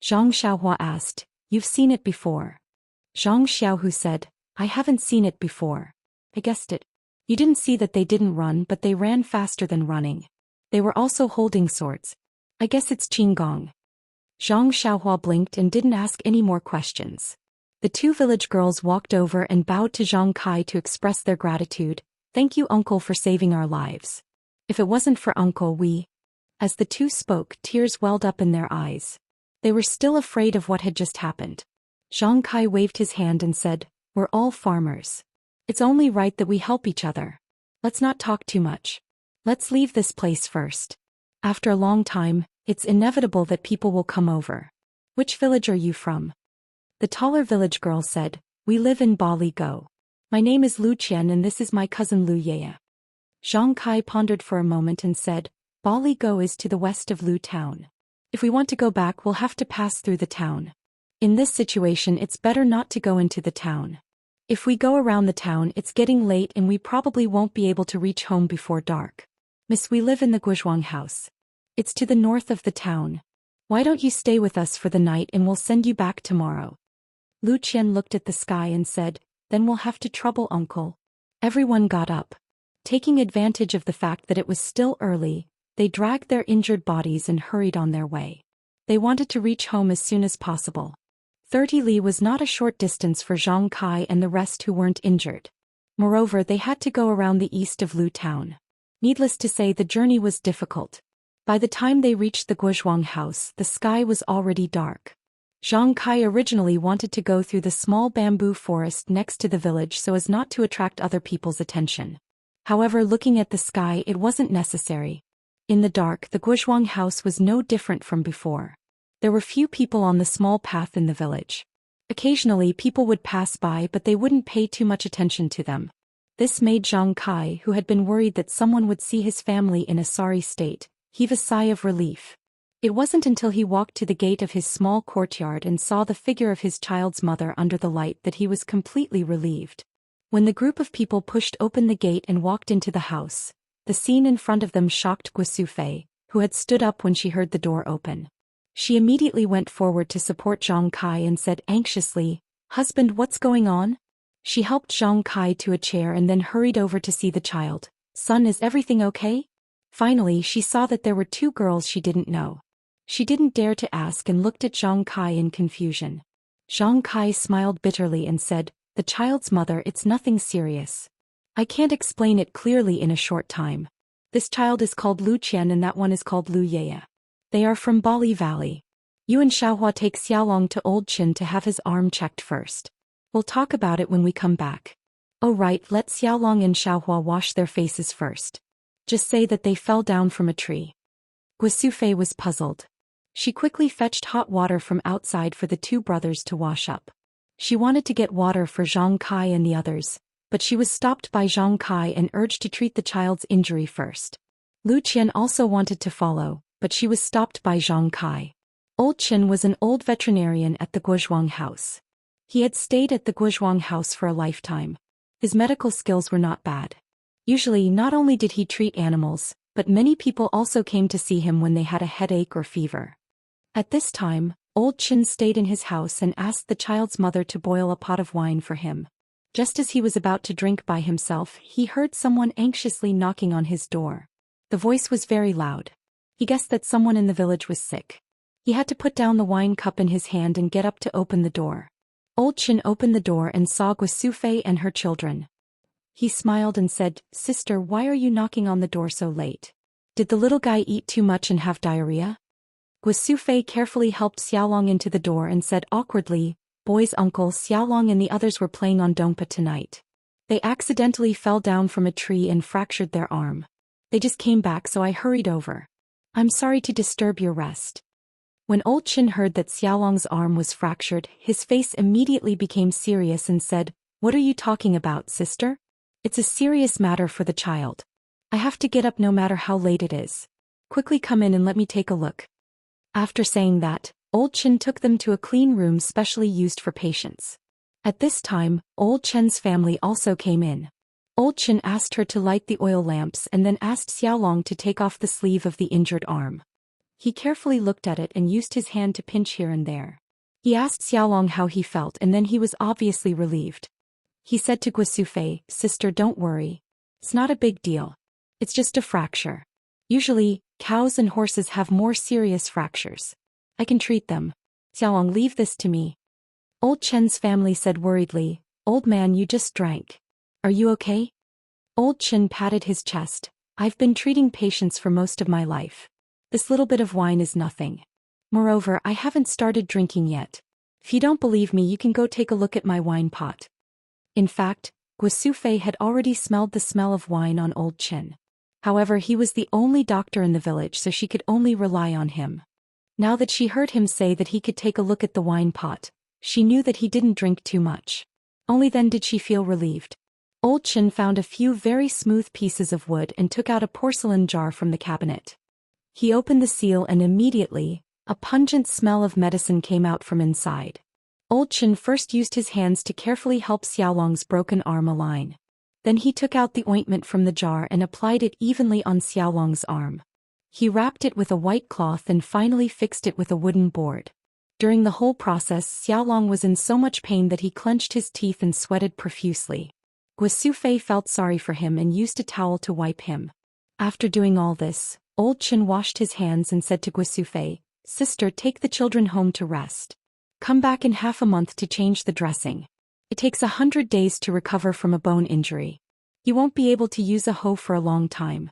Zhang Xiaohua asked, "You've seen it before?" Zhang Xiaohu said, "I haven't seen it before. I guessed it. You didn't see that they didn't run, but they ran faster than running. They were also holding swords. I guess it's Qinggong." Zhang Xiaohua blinked and didn't ask any more questions. The 2 village girls walked over and bowed to Zhang Kai to express their gratitude. "Thank you, Uncle, for saving our lives. If it wasn't for Uncle, we..." As the 2 spoke, tears welled up in their eyes. They were still afraid of what had just happened. Zhang Kai waved his hand and said, "We're all farmers. It's only right that we help each other. Let's not talk too much. Let's leave this place first. After a long time, it's inevitable that people will come over. Which village are you from?" The taller village girl said, "We live in Bali Go. My name is Lu Qian and this is my cousin Lu Yeye." Zhang Kai pondered for a moment and said, "Bali Go is to the west of Lu Town. If we want to go back, we'll have to pass through the town. In this situation, it's better not to go into the town. If we go around the town, it's getting late and we probably won't be able to reach home before dark. Miss, we live in the Guozhuang house. It's to the north of the town. Why don't you stay with us for the night and we'll send you back tomorrow?" Lu Qian looked at the sky and said, "Then we'll have to trouble Uncle." Everyone got up. Taking advantage of the fact that it was still early, they dragged their injured bodies and hurried on their way. They wanted to reach home as soon as possible. 30 li was not a short distance for Zhang Kai and the rest who weren't injured. Moreover, they had to go around the east of Lu Town. Needless to say, the journey was difficult. By the time they reached the Guozhuang house, the sky was already dark. Zhang Kai originally wanted to go through the small bamboo forest next to the village so as not to attract other people's attention. However, looking at the sky, it wasn't necessary. In the dark, the Guozhuang house was no different from before. There were few people on the small path in the village. Occasionally people would pass by, but they wouldn't pay too much attention to them. This made Zhang Kai, who had been worried that someone would see his family in a sorry state, heave a sigh of relief. It wasn't until he walked to the gate of his small courtyard and saw the figure of his child's mother under the light that he was completely relieved. When the group of people pushed open the gate and walked into the house, the scene in front of them shocked Guosufei, who had stood up when she heard the door open. She immediately went forward to support Zhang Kai and said anxiously, "Husband, what's going on?" She helped Zhang Kai to a chair and then hurried over to see the child. "Son, is everything okay?" Finally, she saw that there were two girls she didn't know. She didn't dare to ask and looked at Zhang Kai in confusion. Zhang Kai smiled bitterly and said, "The child's mother, it's nothing serious. I can't explain it clearly in a short time. This child is called Lu Qian and that one is called Lu Yeye. They are from Bali Valley. You and Xiaohua take Xiaolong to Old Qin to have his arm checked first. We'll talk about it when we come back. Oh right, let Xiaolong and Xiaohua wash their faces first. Just say that they fell down from a tree." Guosufei was puzzled. She quickly fetched hot water from outside for the two brothers to wash up. She wanted to get water for Zhang Kai and the others, but she was stopped by Zhang Kai and urged to treat the child's injury first. Lu Qian also wanted to follow, but she was stopped by Zhang Kai. Old Qin was an old veterinarian at the Guozhuang house. He had stayed at the Guozhuang house for a lifetime. His medical skills were not bad. Usually, not only did he treat animals, but many people also came to see him when they had a headache or fever. At this time, Old Qin stayed in his house and asked the child's mother to boil a pot of wine for him. Just as he was about to drink by himself, he heard someone anxiously knocking on his door. The voice was very loud. He guessed that someone in the village was sick. He had to put down the wine cup in his hand and get up to open the door. Old Qin opened the door and saw Guosufei and her children. He smiled and said, "Sister, why are you knocking on the door so late? Did the little guy eat too much and have diarrhea?" Guosufei carefully helped Xiaolong into the door and said awkwardly, "Boy's uncle Xiaolong and the others were playing on Dongpa tonight. They accidentally fell down from a tree and fractured their arm. They just came back, so I hurried over. I'm sorry to disturb your rest." When Old Qin heard that Xiaolong's arm was fractured, his face immediately became serious and said, "What are you talking about, sister? It's a serious matter for the child. I have to get up no matter how late it is. Quickly come in and let me take a look." After saying that, Old Qin took them to a clean room specially used for patients. At this time, Old Qin's family also came in. Old Qin asked her to light the oil lamps and then asked Xiaolong to take off the sleeve of the injured arm. He carefully looked at it and used his hand to pinch here and there. He asked Xiaolong how he felt and then he was obviously relieved. He said to Guosufei, "Sister, don't worry. It's not a big deal. It's just a fracture. Usually, cows and horses have more serious fractures. I can treat them. Xiaolong, leave this to me." Old Chen's family said worriedly, "Old man, you just drank. Are you okay?" Old Chen patted his chest. "I've been treating patients for most of my life. This little bit of wine is nothing. Moreover, I haven't started drinking yet. If you don't believe me, you can go take a look at my wine pot." In fact, Guosufei had already smelled the smell of wine on Old Chen. However, he was the only doctor in the village, so she could only rely on him. Now that she heard him say that he could take a look at the wine pot, she knew that he didn't drink too much. Only then did she feel relieved. Old Chen found a few very smooth pieces of wood and took out a porcelain jar from the cabinet. He opened the seal and immediately, a pungent smell of medicine came out from inside. Old Chen first used his hands to carefully help Xiaolong's broken arm align. Then he took out the ointment from the jar and applied it evenly on Xiaolong's arm. He wrapped it with a white cloth and finally fixed it with a wooden board. During the whole process, Xiaolong was in so much pain that he clenched his teeth and sweated profusely. Guosufei felt sorry for him and used a towel to wipe him. After doing all this, Old Chen washed his hands and said to Guosufei, "Sister, take the children home to rest. Come back in half a month to change the dressing. It takes 100 days to recover from a bone injury. You won't be able to use a hoe for a long time."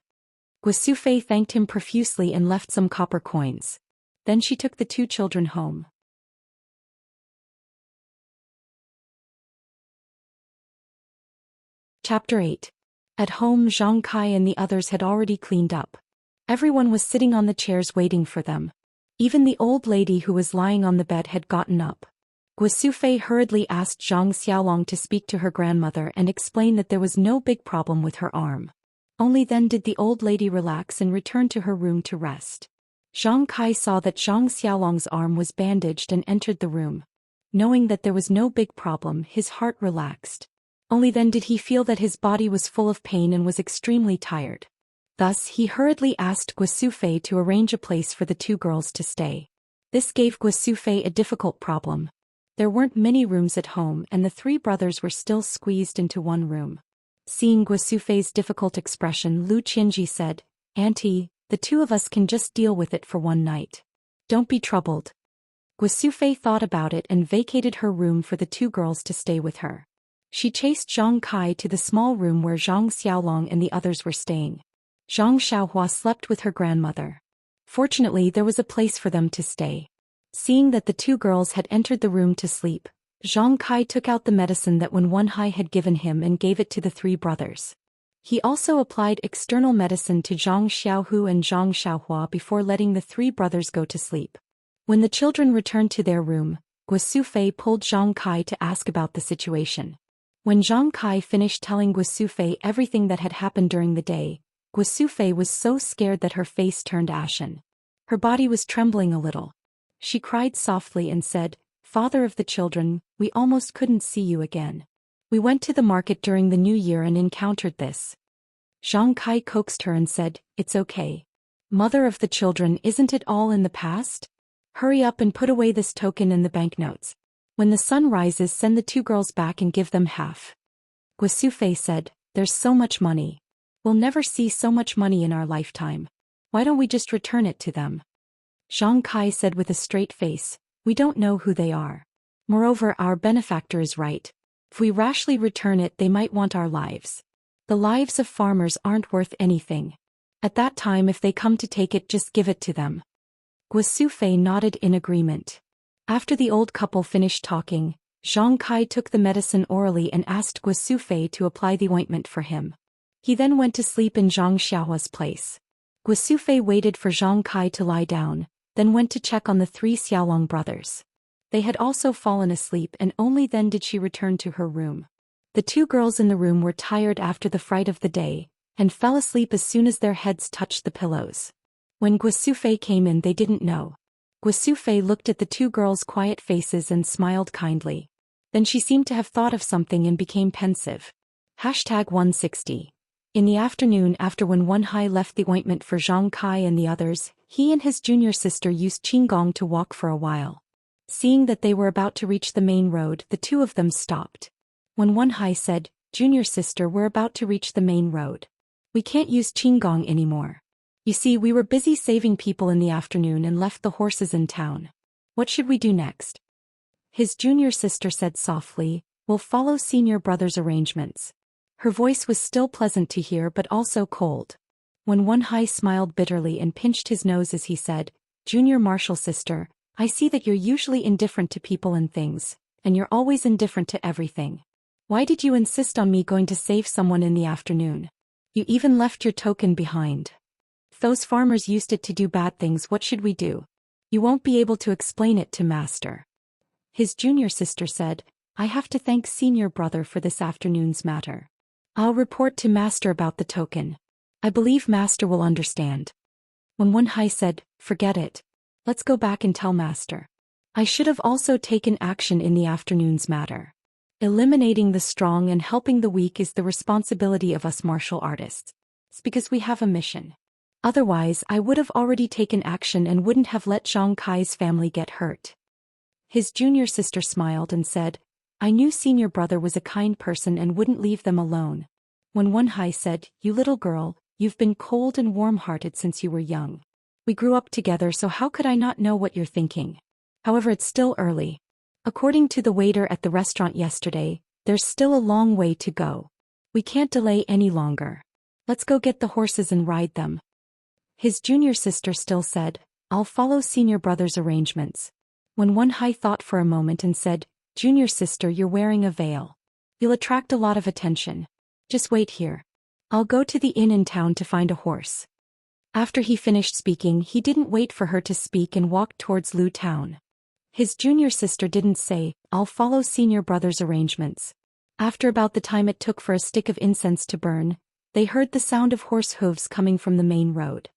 Guosufei thanked him profusely and left some copper coins. Then she took the two children home. Chapter 8. At home, Zhang Kai and the others had already cleaned up. Everyone was sitting on the chairs waiting for them. Even the old lady who was lying on the bed had gotten up. Guosufei hurriedly asked Zhang Xiaolong to speak to her grandmother and explain that there was no big problem with her arm. Only then did the old lady relax and return to her room to rest. Zhang Kai saw that Zhang Xiaolong's arm was bandaged and entered the room. Knowing that there was no big problem, his heart relaxed. Only then did he feel that his body was full of pain and was extremely tired. Thus, he hurriedly asked Guosufei to arrange a place for the two girls to stay. This gave Guosufei a difficult problem. There weren't many rooms at home and the three brothers were still squeezed into one room. Seeing Guosufei's difficult expression, Lu Qianji said, "Auntie, the two of us can just deal with it for one night. Don't be troubled." Guosufei thought about it and vacated her room for the two girls to stay with her. She chased Zhang Kai to the small room where Zhang Xiaolong and the others were staying. Zhang Xiaohua slept with her grandmother. Fortunately, there was a place for them to stay. Seeing that the two girls had entered the room to sleep, Zhang Kai took out the medicine that Wen Wenhai had given him and gave it to the three brothers. He also applied external medicine to Zhang Xiaohu and Zhang Xiaohua before letting the three brothers go to sleep. When the children returned to their room, Guosufei pulled Zhang Kai to ask about the situation. When Zhang Kai finished telling Guosufei everything that had happened during the day, Guosufei was so scared that her face turned ashen. Her body was trembling a little. She cried softly and said, "Father of the children, we almost couldn't see you again. We went to the market during the New Year and encountered this." Zhang Kai coaxed her and said, "It's okay. Mother of the children, isn't it all in the past? Hurry up and put away this token and the banknotes. When the sun rises, send the two girls back and give them half." Guosufei said, "There's so much money. We'll never see so much money in our lifetime. Why don't we just return it to them?" Zhang Kai said with a straight face, "We don't know who they are. Moreover, our benefactor is right. If we rashly return it, they might want our lives. The lives of farmers aren't worth anything. At that time, if they come to take it, just give it to them." Guosufei nodded in agreement. After the old couple finished talking, Zhang Kai took the medicine orally and asked Guosufei to apply the ointment for him. He then went to sleep in Zhang Xiaohua's place. Guosufei waited for Zhang Kai to lie down, then went to check on the three Xiaolong brothers. They had also fallen asleep and only then did she return to her room. The two girls in the room were tired after the fright of the day, and fell asleep as soon as their heads touched the pillows. When Guosufei came in, they didn't know. Guosufei looked at the two girls' quiet faces and smiled kindly. Then she seemed to have thought of something and became pensive. #160. In the afternoon, after Wen Wenhai left the ointment for Zhang Kai and the others, he and his junior sister used Qinggong to walk for a while. Seeing that they were about to reach the main road, the two of them stopped. Wen Wenhai said, "Junior sister, we're about to reach the main road. We can't use Qinggong anymore. You see, we were busy saving people in the afternoon and left the horses in town. What should we do next?" His junior sister said softly, "We'll follow senior brother's arrangements." Her voice was still pleasant to hear but also cold. When Wenhai smiled bitterly and pinched his nose as he said, "Junior martial sister, I see that you're usually indifferent to people and things, and you're always indifferent to everything. Why did you insist on me going to save someone in the afternoon? You even left your token behind. If those farmers used it to do bad things, what should we do? You won't be able to explain it to master." His junior sister said, "I have to thank senior brother for this afternoon's matter. I'll report to master about the token. I believe master will understand." When Wenhai said, "Forget it. Let's go back and tell master. I should have also taken action in the afternoon's matter. Eliminating the strong and helping the weak is the responsibility of us martial artists. It's because we have a mission. Otherwise, I would have already taken action and wouldn't have let Zhang Kai's family get hurt." His junior sister smiled and said, "I knew senior brother was a kind person and wouldn't leave them alone." When Wenhai said, "You little girl, you've been cold and warm-hearted since you were young. We grew up together, so how could I not know what you're thinking? However, it's still early. According to the waiter at the restaurant yesterday, there's still a long way to go. We can't delay any longer. Let's go get the horses and ride them." His junior sister still said, "I'll follow senior brother's arrangements." When Wenhai thought for a moment and said, "Junior sister, you're wearing a veil. You'll attract a lot of attention. Just wait here. I'll go to the inn in town to find a horse." After he finished speaking, he didn't wait for her to speak and walked towards Lu Town. His junior sister didn't say, "I'll follow senior brother's arrangements." After about the time it took for a stick of incense to burn, they heard the sound of horse hooves coming from the main road.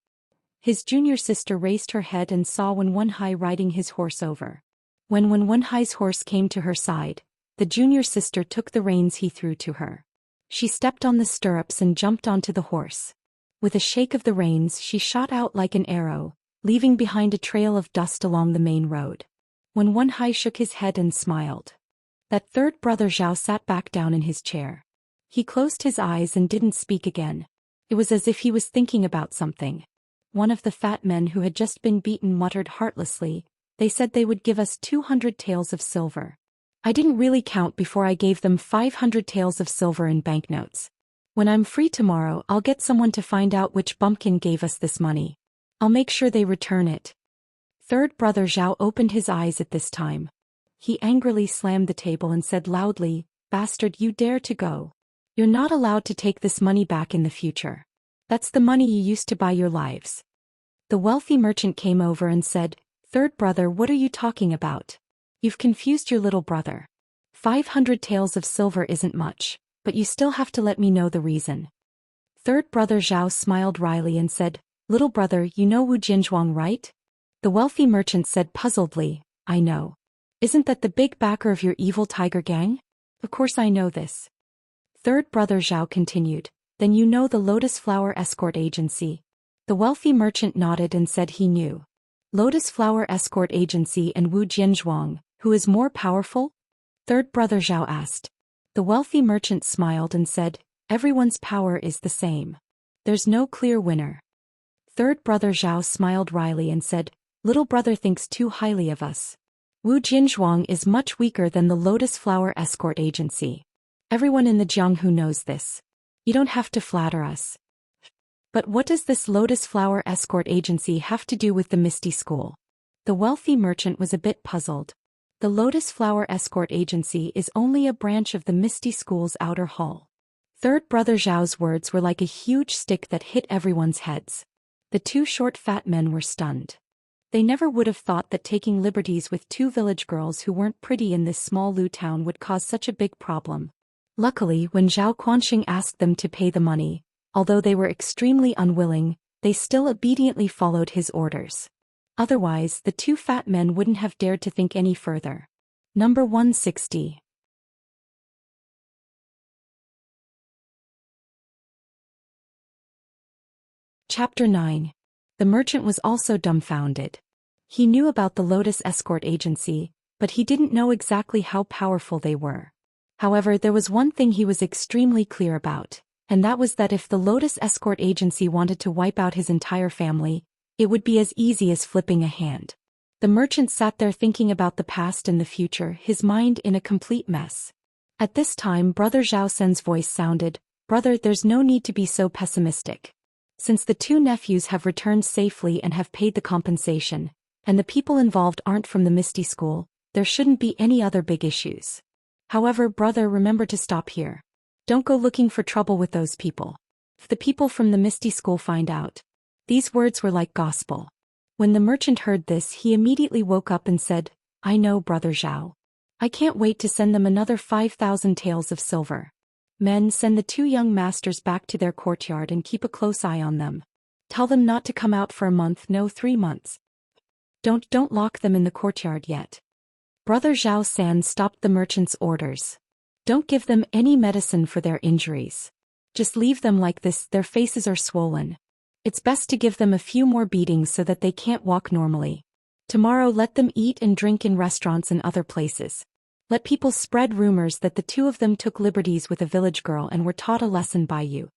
His junior sister raised her head and saw Wen Wenhai riding his horse over. When Wen Wenhai's horse came to her side, the junior sister took the reins he threw to her. She stepped on the stirrups and jumped onto the horse. With a shake of the reins, she shot out like an arrow, leaving behind a trail of dust along the main road. Wen Wenhai shook his head and smiled. That third brother Zhao sat back down in his chair. He closed his eyes and didn't speak again. It was as if he was thinking about something. One of the fat men who had just been beaten muttered heartlessly, "They said they would give us 200 taels of silver. I didn't really count before I gave them 500 taels of silver in banknotes. When I'm free tomorrow, I'll get someone to find out which bumpkin gave us this money. I'll make sure they return it." Third brother Zhao opened his eyes at this time. He angrily slammed the table and said loudly, "Bastard, you dare to go. You're not allowed to take this money back in the future. That's the money you used to buy your lives." The wealthy merchant came over and said, "Third brother, what are you talking about? You've confused your little brother. 500 taels of silver isn't much, but you still have to let me know the reason." Third brother Zhao smiled wryly and said, "Little brother, you know Wu Jinzhuang, right?" The wealthy merchant said puzzledly, "I know. Isn't that the big backer of your evil tiger gang?" "Of course I know this." Third brother Zhao continued, "Then you know the Lotus Flower Escort Agency?" The wealthy merchant nodded and said he knew. Lotus Flower Escort Agency and Wu Jinzhuang, who is more powerful? Third brother Zhao asked. The wealthy merchant smiled and said, "Everyone's power is the same. There's no clear winner." Third brother Zhao smiled wryly and said, "Little brother thinks too highly of us. Wu Jinzhuang is much weaker than the Lotus Flower Escort Agency. Everyone in the Jianghu knows this. You don't have to flatter us." "But what does this Lotus Flower Escort Agency have to do with the Misty School?" The wealthy merchant was a bit puzzled. The Lotus Flower Escort Agency is only a branch of the Misty School's outer hall. Third brother Zhao's words were like a huge stick that hit everyone's heads. The two short fat men were stunned. They never would have thought that taking liberties with two village girls who weren't pretty in this small Lu town would cause such a big problem. Luckily, when Zhao Quanxing asked them to pay the money, although they were extremely unwilling, they still obediently followed his orders. Otherwise, the two fat men wouldn't have dared to think any further. Number 160. Chapter 9. The merchant was also dumbfounded. He knew about the Lotus Escort Agency, but he didn't know exactly how powerful they were. However, there was one thing he was extremely clear about, and that was that if the Lotus Escort Agency wanted to wipe out his entire family, it would be as easy as flipping a hand. The merchant sat there thinking about the past and the future, his mind in a complete mess. At this time, Brother Zhao Sen's voice sounded, "Brother, there's no need to be so pessimistic. Since the two nephews have returned safely and have paid the compensation, and the people involved aren't from the Misty School, there shouldn't be any other big issues. However, brother, remember to stop here. Don't go looking for trouble with those people. If the people from the Misty School find out." These words were like gospel. When the merchant heard this, he immediately woke up and said, "I know, Brother Zhao. I can't wait to send them another 5,000 taels of silver. Men, send the two young masters back to their courtyard and keep a close eye on them. Tell them not to come out for a month, no, 3 months. Don't lock them in the courtyard yet." Brother Zhao San stopped the merchant's orders. "Don't give them any medicine for their injuries. Just leave them like this, their faces are swollen. It's best to give them a few more beatings so that they can't walk normally. Tomorrow let them eat and drink in restaurants and other places. Let people spread rumors that the two of them took liberties with a village girl and were taught a lesson by you."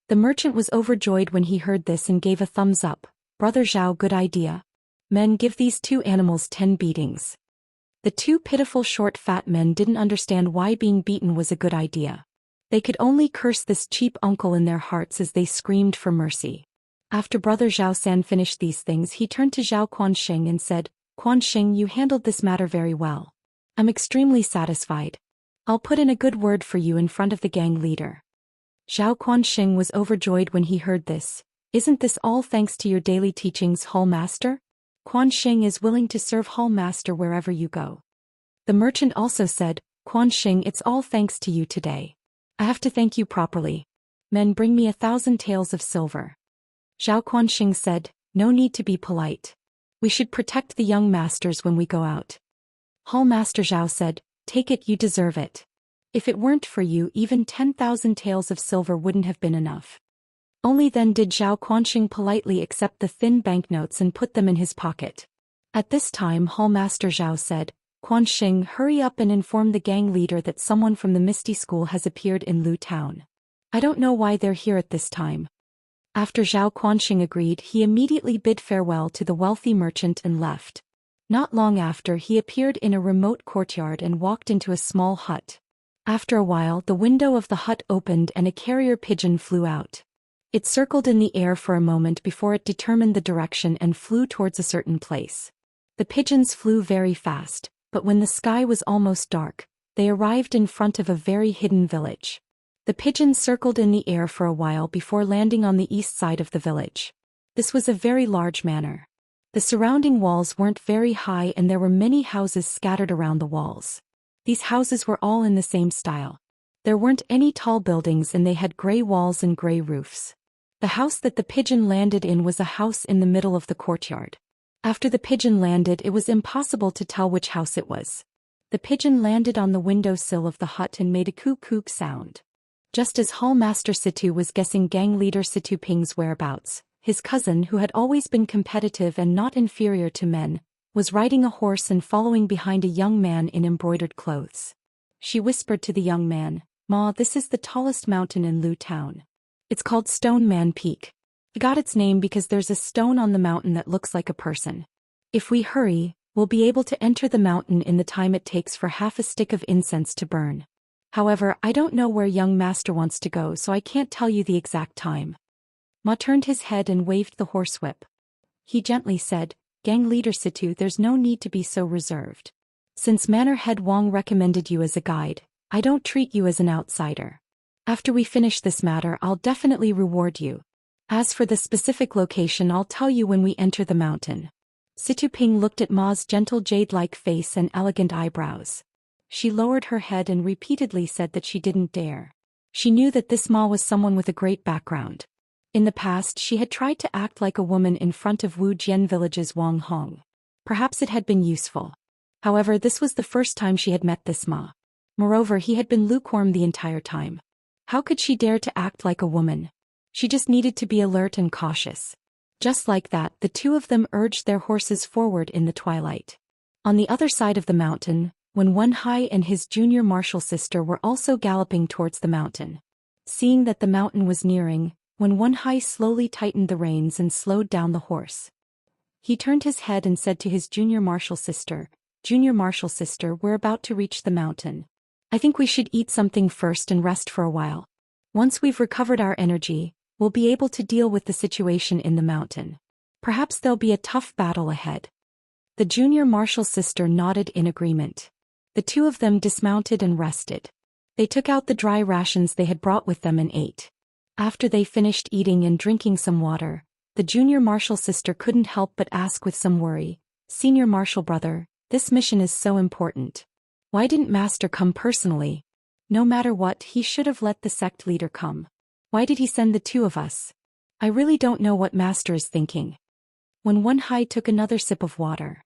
The merchant was overjoyed when he heard this and gave a thumbs up. "Brother Zhao, good idea. Men, give these two animals 10 beatings." The two pitiful short fat men didn't understand why being beaten was a good idea. They could only curse this cheap uncle in their hearts as they screamed for mercy. After Brother Zhao San finished these things, he turned to Zhao Quanxing and said, "Quanxing, you handled this matter very well. I'm extremely satisfied. I'll put in a good word for you in front of the gang leader." Zhao Quanxing was overjoyed when he heard this. Isn't this all thanks to your daily teachings, Hall Master? Quan Xing is willing to serve Hall Master wherever you go. The merchant also said, Quan Xing, it's all thanks to you today. I have to thank you properly. Men, bring me 1,000 taels of silver. Zhao Quan Xing said, no need to be polite. We should protect the young masters when we go out. Hall Master Zhao said, take it, you deserve it. If it weren't for you, even 10,000 taels of silver wouldn't have been enough. Only then did Zhao Quanxing politely accept the thin banknotes and put them in his pocket. At this time Hall Master Zhao said, Quanxing, hurry up and inform the gang leader that someone from the Misty School has appeared in Lu Town. I don't know why they're here at this time. After Zhao Quanxing agreed, he immediately bid farewell to the wealthy merchant and left. Not long after, he appeared in a remote courtyard and walked into a small hut. After a while, the window of the hut opened and a carrier pigeon flew out. It circled in the air for a moment before it determined the direction and flew towards a certain place. The pigeons flew very fast, but when the sky was almost dark, they arrived in front of a very hidden village. The pigeons circled in the air for a while before landing on the east side of the village. This was a very large manor. The surrounding walls weren't very high and there were many houses scattered around the walls. These houses were all in the same style. There weren't any tall buildings and they had gray walls and gray roofs. The house that the pigeon landed in was a house in the middle of the courtyard. After the pigeon landed, it was impossible to tell which house it was. The pigeon landed on the windowsill of the hut and made a kook-kook sound. Just as Hall Master Situ was guessing gang leader Situ Ping's whereabouts, his cousin, who had always been competitive and not inferior to men, was riding a horse and following behind a young man in embroidered clothes. She whispered to the young man, Ma, this is the tallest mountain in Lu Town. It's called Stone Man Peak. It got its name because there's a stone on the mountain that looks like a person. If we hurry, we'll be able to enter the mountain in the time it takes for half a stick of incense to burn. However, I don't know where young master wants to go, so I can't tell you the exact time. Ma turned his head and waved the horsewhip. He gently said, Gang leader Situ, there's no need to be so reserved. Since Manor Head Wong recommended you as a guide, I don't treat you as an outsider. After we finish this matter, I'll definitely reward you. As for the specific location, I'll tell you when we enter the mountain. Situ Ping looked at Ma's gentle jade-like face and elegant eyebrows. She lowered her head and repeatedly said that she didn't dare. She knew that this Ma was someone with a great background. In the past, she had tried to act like a woman in front of Wu Jian Village's Wang Hong. Perhaps it had been useful. However, this was the first time she had met this Ma. Moreover, he had been lukewarm the entire time. How could she dare to act like a woman? She just needed to be alert and cautious. Just like that, the two of them urged their horses forward in the twilight. On the other side of the mountain, when Wen Hai and his junior martial sister were also galloping towards the mountain. Seeing that the mountain was nearing, when Wen Hai slowly tightened the reins and slowed down the horse. He turned his head and said to his junior martial sister, Junior martial sister, we're about to reach the mountain. I think we should eat something first and rest for a while. Once we've recovered our energy, we'll be able to deal with the situation in the mountain. Perhaps there'll be a tough battle ahead. The junior martial sister nodded in agreement. The two of them dismounted and rested. They took out the dry rations they had brought with them and ate. After they finished eating and drinking some water, the junior martial sister couldn't help but ask with some worry, Senior martial brother, this mission is so important. Why didn't Master come personally? No matter what, he should have let the sect leader come. Why did he send the two of us? I really don't know what Master is thinking. When Wen Hai took another sip of water,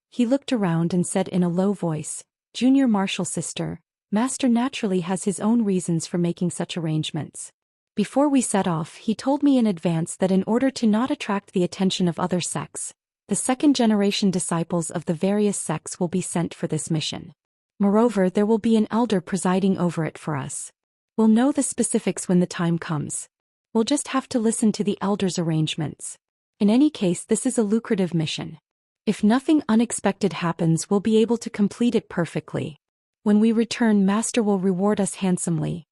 he looked around and said in a low voice, Junior martial sister, Master naturally has his own reasons for making such arrangements. Before we set off, he told me in advance that in order to not attract the attention of other sects, the second-generation disciples of the various sects will be sent for this mission. Moreover, there will be an elder presiding over it for us. We'll know the specifics when the time comes. We'll just have to listen to the elder's arrangements. In any case, this is a lucrative mission. If nothing unexpected happens, we'll be able to complete it perfectly. When we return, Master will reward us handsomely.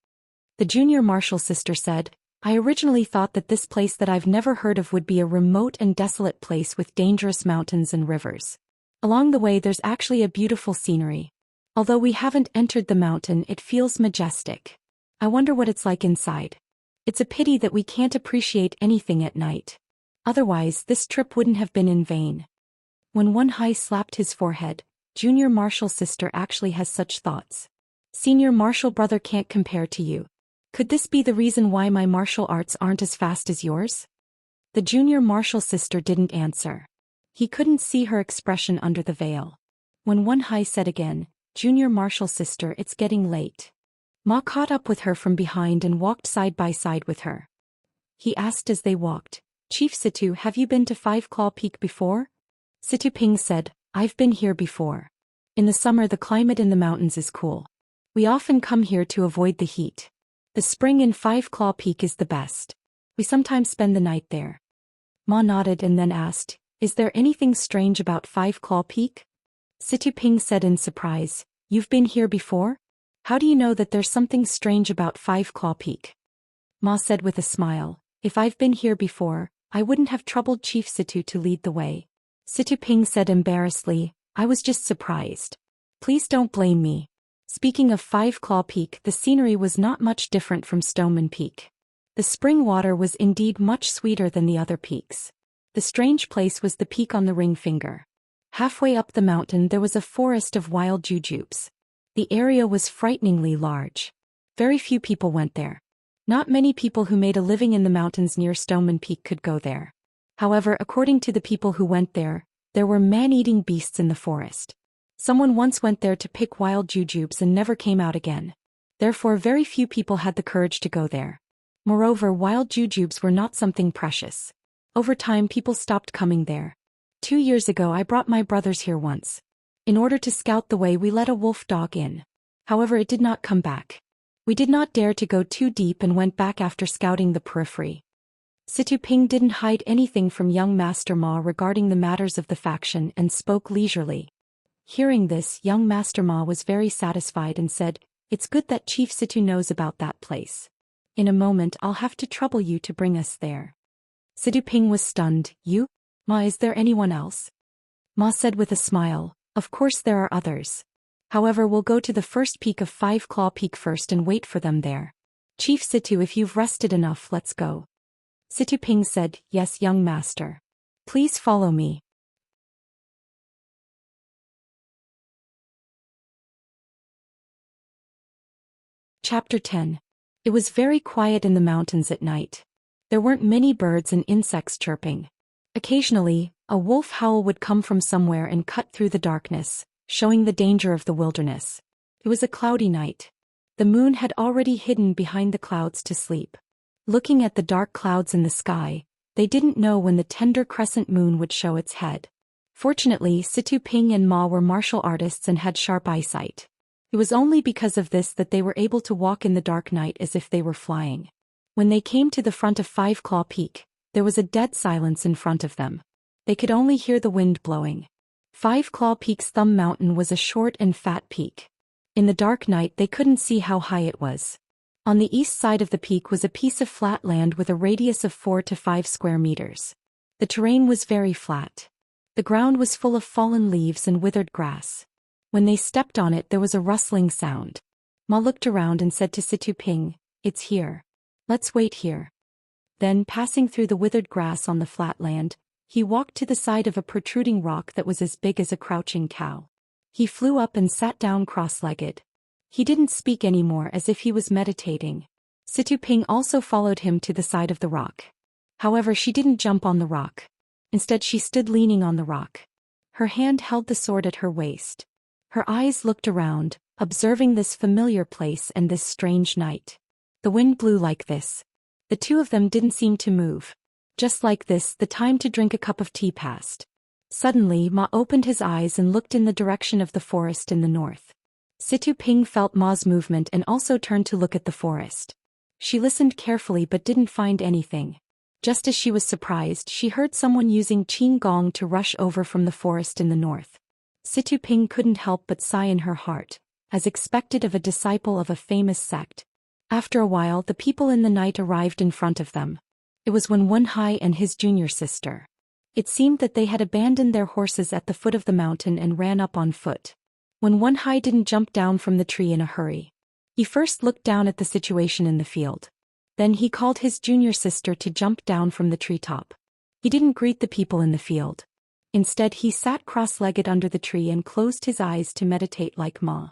The junior martial sister said, I originally thought that this place that I've never heard of would be a remote and desolate place with dangerous mountains and rivers. Along the way there's actually a beautiful scenery. Although we haven't entered the mountain, it feels majestic. I wonder what it's like inside. It's a pity that we can't appreciate anything at night. Otherwise, this trip wouldn't have been in vain. When One Hai slapped his forehead, Junior Marshall sister actually has such thoughts. Senior martial brother can't compare to you. Could this be the reason why my martial arts aren't as fast as yours? The junior martial sister didn't answer. He couldn't see her expression under the veil. When One Hai said again, Junior martial sister, it's getting late. Ma caught up with her from behind and walked side by side with her. He asked as they walked, Chief Situ, have you been to Five Claw Peak before? Situ Ping said, I've been here before. In the summer the climate in the mountains is cool. We often come here to avoid the heat. The spring in Five Claw Peak is the best. We sometimes spend the night there. Ma nodded and then asked, is there anything strange about Five Claw Peak? Situ Ping said in surprise, you've been here before? How do you know that there's something strange about Five Claw Peak? Ma said with a smile, if I've been here before, I wouldn't have troubled Chief Situ to lead the way. Situ Ping said embarrassedly, I was just surprised. Please don't blame me. Speaking of Five Claw Peak, the scenery was not much different from Stoneman Peak. The spring water was indeed much sweeter than the other peaks. The strange place was the peak on the ring finger. Halfway up the mountain there was a forest of wild jujubes. The area was frighteningly large. Very few people went there. Not many people who made a living in the mountains near Stoneman Peak could go there. However, according to the people who went there were man-eating beasts in the forest. Someone once went there to pick wild jujubes and never came out again. Therefore very few people had the courage to go there. Moreover, wild jujubes were not something precious. Over time people stopped coming there. 2 years ago I brought my brothers here once. In order to scout the way we let a wolf dog in. However, it did not come back. We did not dare to go too deep and went back after scouting the periphery. Situ Ping didn't hide anything from young Master Ma regarding the matters of the faction and spoke leisurely. Hearing this, young Master Ma was very satisfied and said, it's good that Chief Situ knows about that place. In a moment I'll have to trouble you to bring us there. Situ Ping was stunned. You? Ma, is there anyone else? Ma said with a smile, of course there are others. However, we'll go to the first peak of Five Claw Peak first and wait for them there. Chief Situ, if you've rested enough, let's go. Situ Ping said, yes, young master. Please follow me. Chapter 10. It was very quiet in the mountains at night. There weren't many birds and insects chirping. Occasionally, a wolf howl would come from somewhere and cut through the darkness, showing the danger of the wilderness. It was a cloudy night. The moon had already hidden behind the clouds to sleep. Looking at the dark clouds in the sky, they didn't know when the tender crescent moon would show its head. Fortunately, Situ Ping and Ma were martial artists and had sharp eyesight. It was only because of this that they were able to walk in the dark night as if they were flying. When they came to the front of Five Claw Peak, there was a dead silence in front of them. They could only hear the wind blowing. Five Claw Peak's thumb mountain was a short and fat peak. In the dark night they couldn't see how high it was. On the east side of the peak was a piece of flat land with a radius of 4 to 5 square meters. The terrain was very flat. The ground was full of fallen leaves and withered grass. When they stepped on it there was a rustling sound. Ma looked around and said to Situ Ping, it's here. Let's wait here. Then, passing through the withered grass on the flat land, he walked to the side of a protruding rock that was as big as a crouching cow. He flew up and sat down cross-legged. He didn't speak anymore, as if he was meditating. Situ Ping also followed him to the side of the rock. However, she didn't jump on the rock. Instead she stood leaning on the rock. Her hand held the sword at her waist. Her eyes looked around, observing this familiar place and this strange night. The wind blew like this. The two of them didn't seem to move. Just like this, the time to drink a cup of tea passed. Suddenly, Ma opened his eyes and looked in the direction of the forest in the north. Situ Ping felt Ma's movement and also turned to look at the forest. She listened carefully but didn't find anything. Just as she was surprised, she heard someone using qing gong to rush over from the forest in the north. Situ Ping couldn't help but sigh in her heart, as expected of a disciple of a famous sect. After a while, the people in the night arrived in front of them. It was when One Hai and his junior sister. It seemed that they had abandoned their horses at the foot of the mountain and ran up on foot. When One Hai didn't jump down from the tree in a hurry. He first looked down at the situation in the field. Then he called his junior sister to jump down from the treetop. He didn't greet the people in the field. Instead he sat cross-legged under the tree and closed his eyes to meditate like Ma.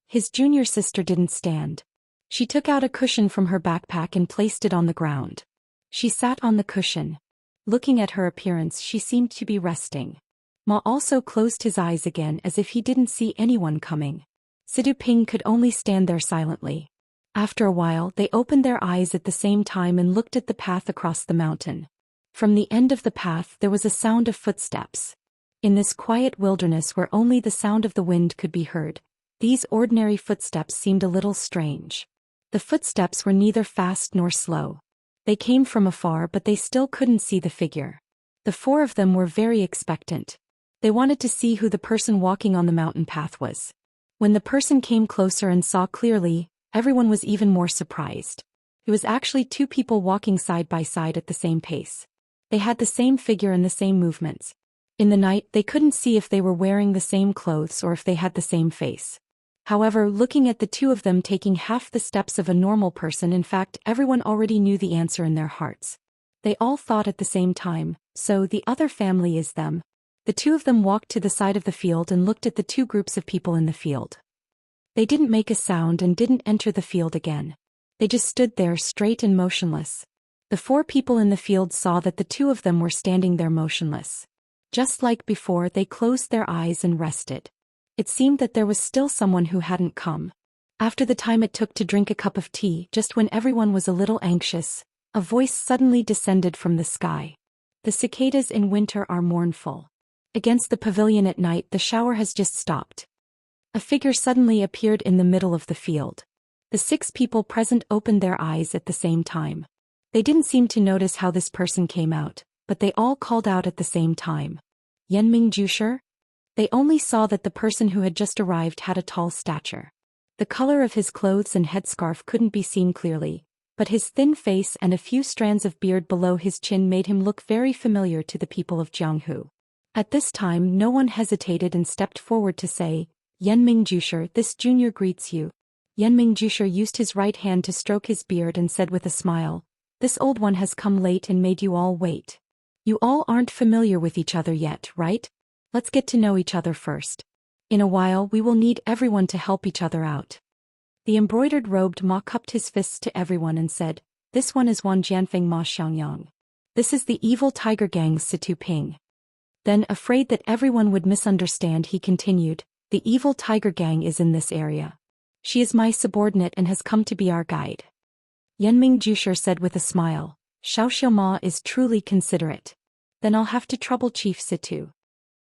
His junior sister didn't stand. She took out a cushion from her backpack and placed it on the ground. She sat on the cushion. Looking at her appearance, she seemed to be resting. Ma also closed his eyes again as if he didn't see anyone coming. Situ Ping could only stand there silently. After a while they opened their eyes at the same time and looked at the path across the mountain. From the end of the path there was a sound of footsteps. In this quiet wilderness where only the sound of the wind could be heard, these ordinary footsteps seemed a little strange. The footsteps were neither fast nor slow. They came from afar but they still couldn't see the figure. The four of them were very expectant. They wanted to see who the person walking on the mountain path was. When the person came closer and saw clearly, everyone was even more surprised. It was actually two people walking side by side at the same pace. They had the same figure and the same movements. In the night they couldn't see if they were wearing the same clothes or if they had the same face. However, looking at the two of them taking half the steps of a normal person, in fact everyone already knew the answer in their hearts. They all thought at the same time, so the other family is them. The two of them walked to the side of the field and looked at the two groups of people in the field. They didn't make a sound and didn't enter the field again. They just stood there straight and motionless. The four people in the field saw that the two of them were standing there motionless. Just like before, they closed their eyes and rested. It seemed that there was still someone who hadn't come. After the time it took to drink a cup of tea, just when everyone was a little anxious, a voice suddenly descended from the sky. The cicadas in winter are mournful. Against the pavilion at night the shower has just stopped. A figure suddenly appeared in the middle of the field. The 6 people present opened their eyes at the same time. They didn't seem to notice how this person came out, but they all called out at the same time. Yenming Jusher? They only saw that the person who had just arrived had a tall stature. The color of his clothes and headscarf couldn't be seen clearly, but his thin face and a few strands of beard below his chin made him look very familiar to the people of Jianghu. At this time no one hesitated and stepped forward to say, Yenming Jusher, this junior greets you. Yenming Jusher used his right hand to stroke his beard and said with a smile, this old one has come late and made you all wait. You all aren't familiar with each other yet, right? Let's get to know each other first. In a while we will need everyone to help each other out. The embroidered robed Ma cupped his fists to everyone and said, this one is Wan Jianfeng Ma Xiangyang. This is the evil tiger gang's Situ Ping. Then, afraid that everyone would misunderstand, he continued, the evil tiger gang is in this area. She is my subordinate and has come to be our guide. Yenming Jusher said with a smile, Xiao Ma is truly considerate. Then I'll have to trouble Chief Situ.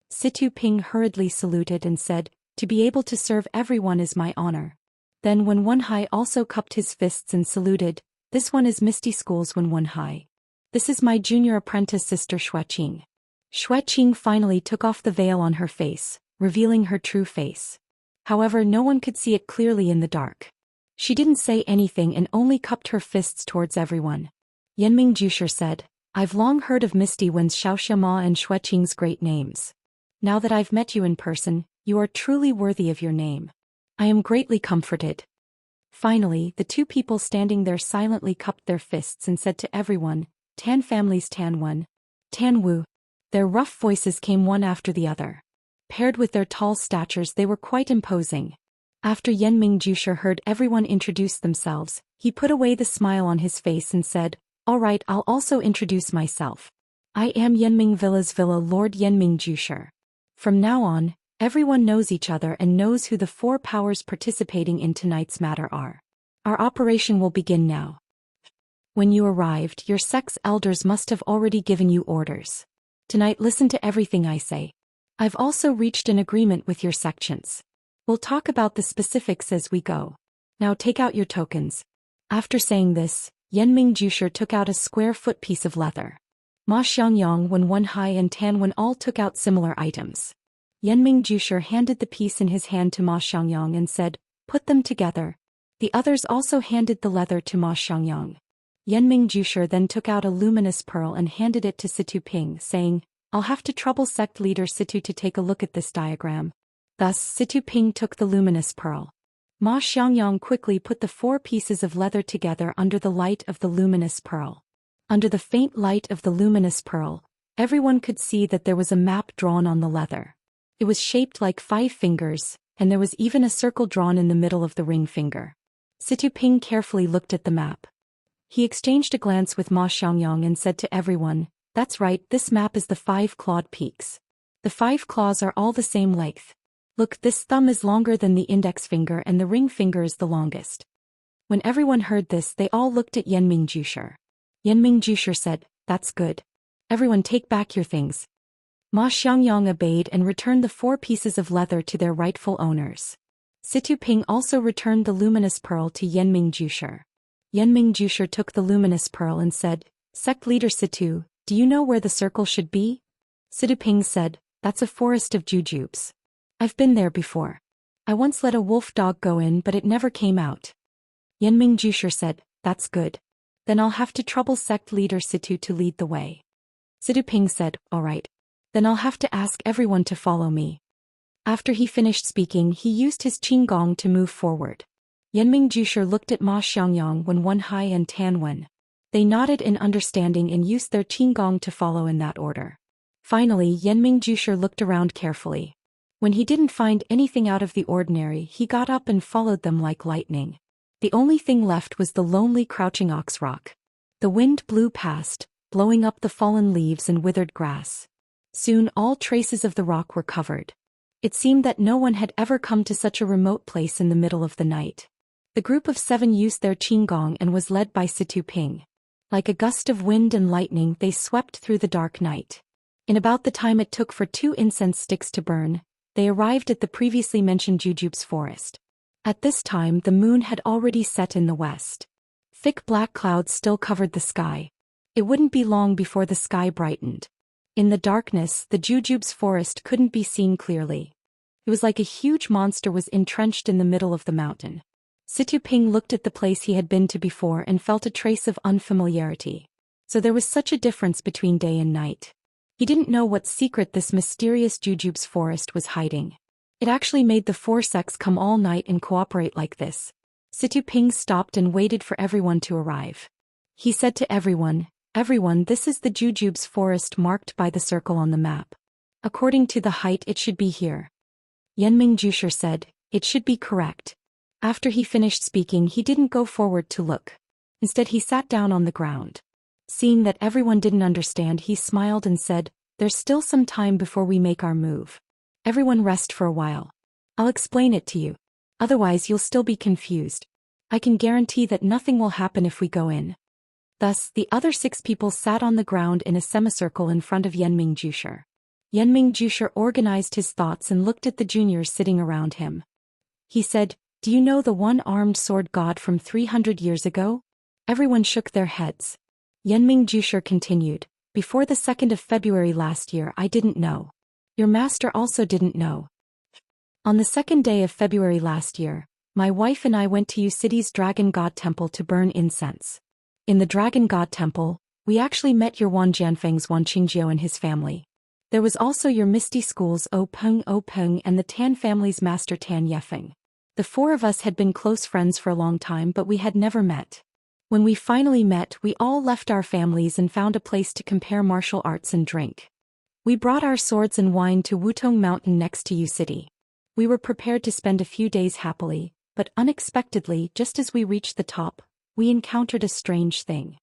Situ Ping hurriedly saluted and said, to be able to serve everyone is my honor. Then Wen Wenhai also cupped his fists and saluted, this one is Misty School's Wen Wenhai. This is my junior apprentice sister Xueqing. Xueqing finally took off the veil on her face, revealing her true face. However, no one could see it clearly in the dark. She didn't say anything and only cupped her fists towards everyone. Yenming Jusher said, I've long heard of Misty Wen's Xiaoxiama and Xueqing's great names. Now that I've met you in person, you are truly worthy of your name. I am greatly comforted. Finally, the two people standing there silently cupped their fists and said to everyone, Tan family's Tan Wen, Tan Wu. Their rough voices came one after the other. Paired with their tall statures they were quite imposing. After Yenming Jusher heard everyone introduce themselves, he put away the smile on his face and said, all right, I'll also introduce myself. I am Yenming Villa's Villa Lord Yenming Jusher. From now on, everyone knows each other and knows who the 4 powers participating in tonight's matter are. Our operation will begin now. When you arrived, your sex elders must have already given you orders. Tonight listen to everything I say. I've also reached an agreement with your sections. We'll talk about the specifics as we go. Now take out your tokens. After saying this, Yenming Jusher took out a square-foot piece of leather. Ma Xiangyang, Wen Wenhai and Tan Wen all took out similar items. Yenming Jusher handed the piece in his hand to Ma Xiangyang and said, put them together. The others also handed the leather to Ma Xiangyang. Yenming Jusher then took out a luminous pearl and handed it to Situ Ping, saying, I'll have to trouble sect leader Situ to take a look at this diagram. Thus, Situ Ping took the luminous pearl. Ma Xiangyang quickly put the 4 pieces of leather together under the light of the luminous pearl. Under the faint light of the luminous pearl, everyone could see that there was a map drawn on the leather. It was shaped like 5 fingers, and there was even a circle drawn in the middle of the ring finger. Situping carefully looked at the map. He exchanged a glance with Ma Xiangyang and said to everyone, "That's right, this map is the 5 clawed peaks. The 5 claws are all the same length. Look, this thumb is longer than the index finger and the ring finger is the longest." When everyone heard this, they all looked at Yenming Jusher. Yenming Jusher said, "That's good. Everyone take back your things." Ma Xiangyang obeyed and returned the 4 pieces of leather to their rightful owners. Situping also returned the luminous pearl to Yenming Jusher. Yenming Jusher took the luminous pearl and said, "Sect leader Situ, do you know where the circle should be?" Situping said, "That's a forest of jujubes. I've been there before. I once let a wolf dog go in but it never came out." Yenming Jusher said, "That's good. Then I'll have to trouble sect leader Situ to lead the way." Situping said, "All right. Then I'll have to ask everyone to follow me." After he finished speaking, he used his qinggong to move forward. Yenming Jusher looked at Ma Xiangyang, Wenhai and Tanwen. They nodded in understanding and used their qinggong to follow in that order. Finally, Yenming Jusher looked around carefully. When he didn't find anything out of the ordinary, he got up and followed them like lightning. The only thing left was the lonely crouching ox rock. The wind blew past, blowing up the fallen leaves and withered grass. Soon all traces of the rock were covered. It seemed that no one had ever come to such a remote place in the middle of the night. The group of 7 used their qinggong and was led by Situping. Like a gust of wind and lightning, they swept through the dark night. In about the time it took for 2 incense sticks to burn, they arrived at the previously mentioned Jujubes forest. At this time the moon had already set in the west. Thick black clouds still covered the sky. It wouldn't be long before the sky brightened. In the darkness, the Jujubes forest couldn't be seen clearly. It was like a huge monster was entrenched in the middle of the mountain. Situping looked at the place he had been to before and felt a trace of unfamiliarity. So there was such a difference between day and night. He didn't know what secret this mysterious Jujubes forest was hiding. It actually made the 4 sects come all night and cooperate like this. Situping stopped and waited for everyone to arrive. He said to everyone, "Everyone, this is the Jujubes forest marked by the circle on the map. According to the height it should be here." Yenming Jusher said, "It should be correct." After he finished speaking, he didn't go forward to look. Instead he sat down on the ground. Seeing that everyone didn't understand, he smiled and said, "There's still some time before we make our move. Everyone rest for a while. I'll explain it to you. Otherwise you'll still be confused. I can guarantee that nothing will happen if we go in." Thus, the other 6 people sat on the ground in a semicircle in front of Yenming Jusher. Yenming Jusher organized his thoughts and looked at the juniors sitting around him. He said, "Do you know the one-armed sword god from 300 years ago?" Everyone shook their heads. Yenming Jusher continued, "Before the 2nd of February last year I didn't know. Your master also didn't know. On the 2nd day of February last year, my wife and I went to Yu City's Dragon God Temple to burn incense. In the Dragon God Temple, we actually met your Wan Jianfeng's Wan Qingjiu and his family. There was also your Misty School's O Peng and the Tan family's master Tan Yefeng. The 4 of us had been close friends for a long time, but we had never met. When we finally met, we all left our families and found a place to compare martial arts and drink. We brought our swords and wine to Wutong Mountain next to Yu City. We were prepared to spend a few days happily, but unexpectedly, just as we reached the top, we encountered a strange thing.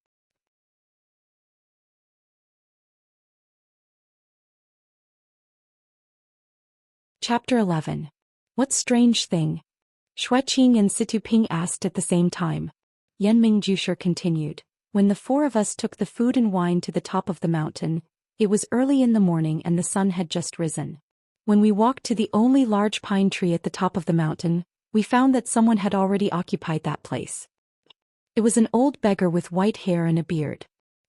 Chapter 11. What strange thing? Xueqing and Situping asked at the same time. Yenming Jusher continued, "When the 4 of us took the food and wine to the top of the mountain, it was early in the morning and the sun had just risen. When we walked to the only large pine tree at the top of the mountain, we found that someone had already occupied that place. It was an old beggar with white hair and a beard.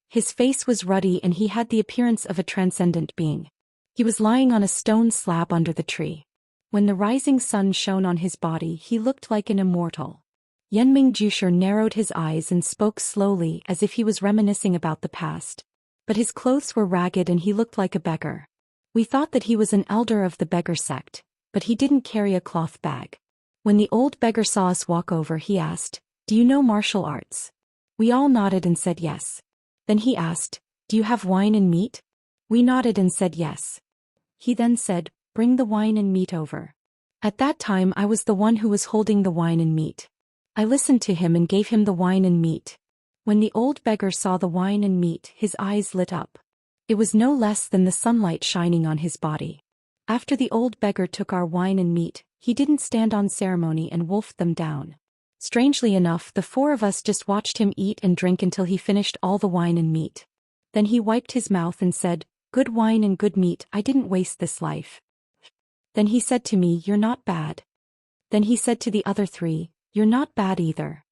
His face was ruddy and he had the appearance of a transcendent being. He was lying on a stone slab under the tree. When the rising sun shone on his body, he looked like an immortal." Yenming Jusher narrowed his eyes and spoke slowly as if he was reminiscing about the past. But his clothes were ragged and he looked like a beggar. We thought that he was an elder of the beggar sect, but he didn't carry a cloth bag. When the old beggar saw us walk over, he asked, "Do you know martial arts?" We all nodded and said yes. Then he asked, "Do you have wine and meat?" We nodded and said yes. He then said, "Bring the wine and meat over." At that time I was the one who was holding the wine and meat. I listened to him and gave him the wine and meat. When the old beggar saw the wine and meat, his eyes lit up. It was no less than the sunlight shining on his body. After the old beggar took our wine and meat, he didn't stand on ceremony and wolfed them down. Strangely enough, the four of us just watched him eat and drink until he finished all the wine and meat. Then he wiped his mouth and said, "Good wine and good meat, I didn't waste this life." Then he said to me, "You're not bad." Then he said to the other three, "You're not bad either."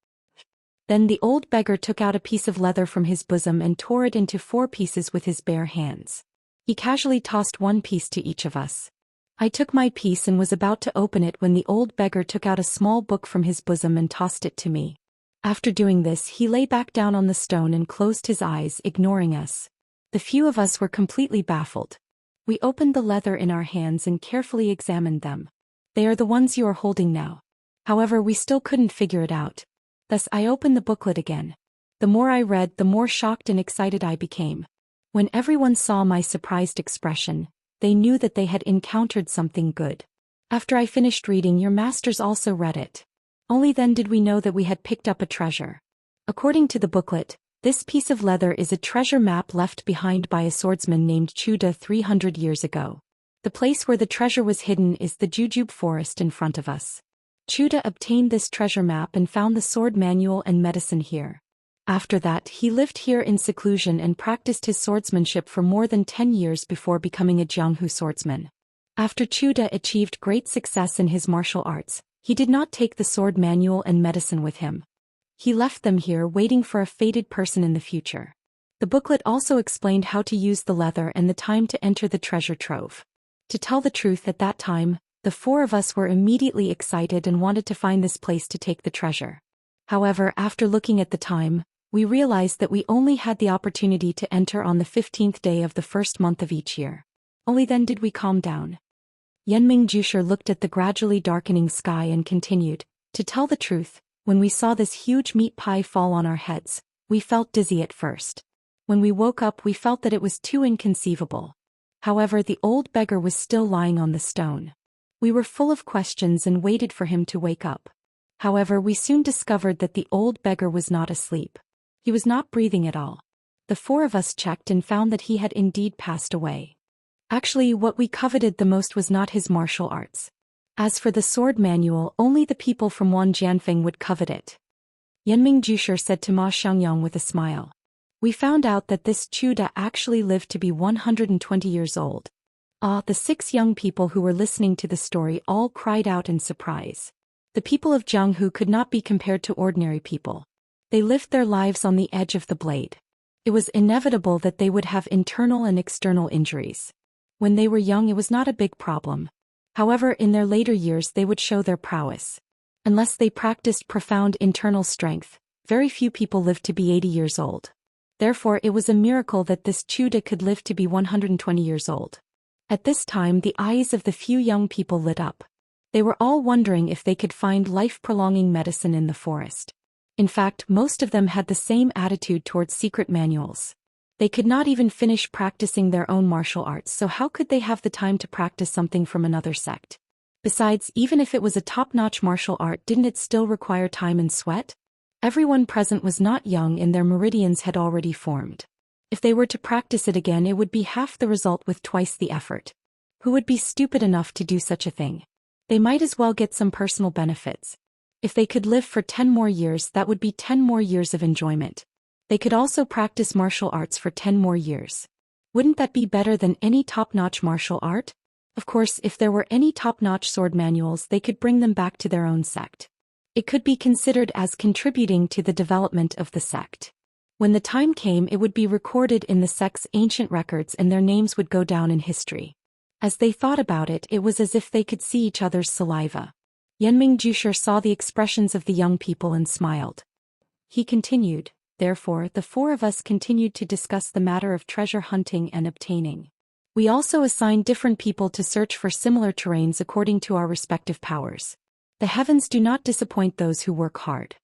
Then the old beggar took out a piece of leather from his bosom and tore it into 4 pieces with his bare hands. He casually tossed 1 piece to each of us. I took my piece and was about to open it when the old beggar took out a small book from his bosom and tossed it to me. After doing this, he lay back down on the stone and closed his eyes, ignoring us. The few of us were completely baffled. We opened the leather in our hands and carefully examined them. "They are the ones you are holding now." However, we still couldn't figure it out. Thus I opened the booklet again. The more I read, the more shocked and excited I became. When everyone saw my surprised expression, they knew that they had encountered something good. After I finished reading, your masters also read it. Only then did we know that we had picked up a treasure. According to the booklet, this piece of leather is a treasure map left behind by a swordsman named Chuda 300 years ago. The place where the treasure was hidden is the jujube forest in front of us. Chuda obtained this treasure map and found the sword manual and medicine here. After that, he lived here in seclusion and practiced his swordsmanship for more than 10 years before becoming a Jianghu swordsman. After Chuda achieved great success in his martial arts, he did not take the sword manual and medicine with him. He left them here waiting for a fated person in the future. The booklet also explained how to use the leather and the time to enter the treasure trove. To tell the truth, at that time, the 4 of us were immediately excited and wanted to find this place to take the treasure. However, after looking at the time, we realized that we only had the opportunity to enter on the 15th day of the first month of each year. Only then did we calm down. Yanming Jushir looked at the gradually darkening sky and continued, "To tell the truth, when we saw this huge meat pie fall on our heads, we felt dizzy at first. When we woke up, we felt that it was too inconceivable. However, the old beggar was still lying on the stone. We were full of questions and waited for him to wake up. However, we soon discovered that the old beggar was not asleep. He was not breathing at all. The 4 of us checked and found that he had indeed passed away. Actually, what we coveted the most was not his martial arts. As for the sword manual, only the people from Wan Jianfeng would covet it." Yanming Jushir said to Ma Xiangyang with a smile. "We found out that this Chuda actually lived to be 120 years old." The 6 young people who were listening to the story all cried out in surprise. The people of Jianghu could not be compared to ordinary people. They lived their lives on the edge of the blade. It was inevitable that they would have internal and external injuries. When they were young, it was not a big problem. However, in their later years they would show their prowess. Unless they practiced profound internal strength, very few people lived to be 80 years old. Therefore, it was a miracle that this Chuda could live to be 120 years old. At this time, the eyes of the few young people lit up. They were all wondering if they could find life-prolonging medicine in the forest. In fact, most of them had the same attitude towards secret manuals. They could not even finish practicing their own martial arts, so how could they have the time to practice something from another sect? Besides, even if it was a top-notch martial art, didn't it still require time and sweat? Everyone present was not young and their meridians had already formed. If they were to practice it again, it would be half the result with twice the effort. Who would be stupid enough to do such a thing? They might as well get some personal benefits. If they could live for 10 more years, that would be 10 more years of enjoyment. They could also practice martial arts for 10 more years. Wouldn't that be better than any top-notch martial art? Of course, if there were any top-notch sword manuals, they could bring them back to their own sect. It could be considered as contributing to the development of the sect. When the time came, it would be recorded in the sect's ancient records and their names would go down in history. As they thought about it, it was as if they could see each other's saliva. Yanming Jushir saw the expressions of the young people and smiled. He continued, "Therefore, the 4 of us continued to discuss the matter of treasure hunting and obtaining. We also assigned different people to search for similar terrains according to our respective powers. The heavens do not disappoint those who work hard.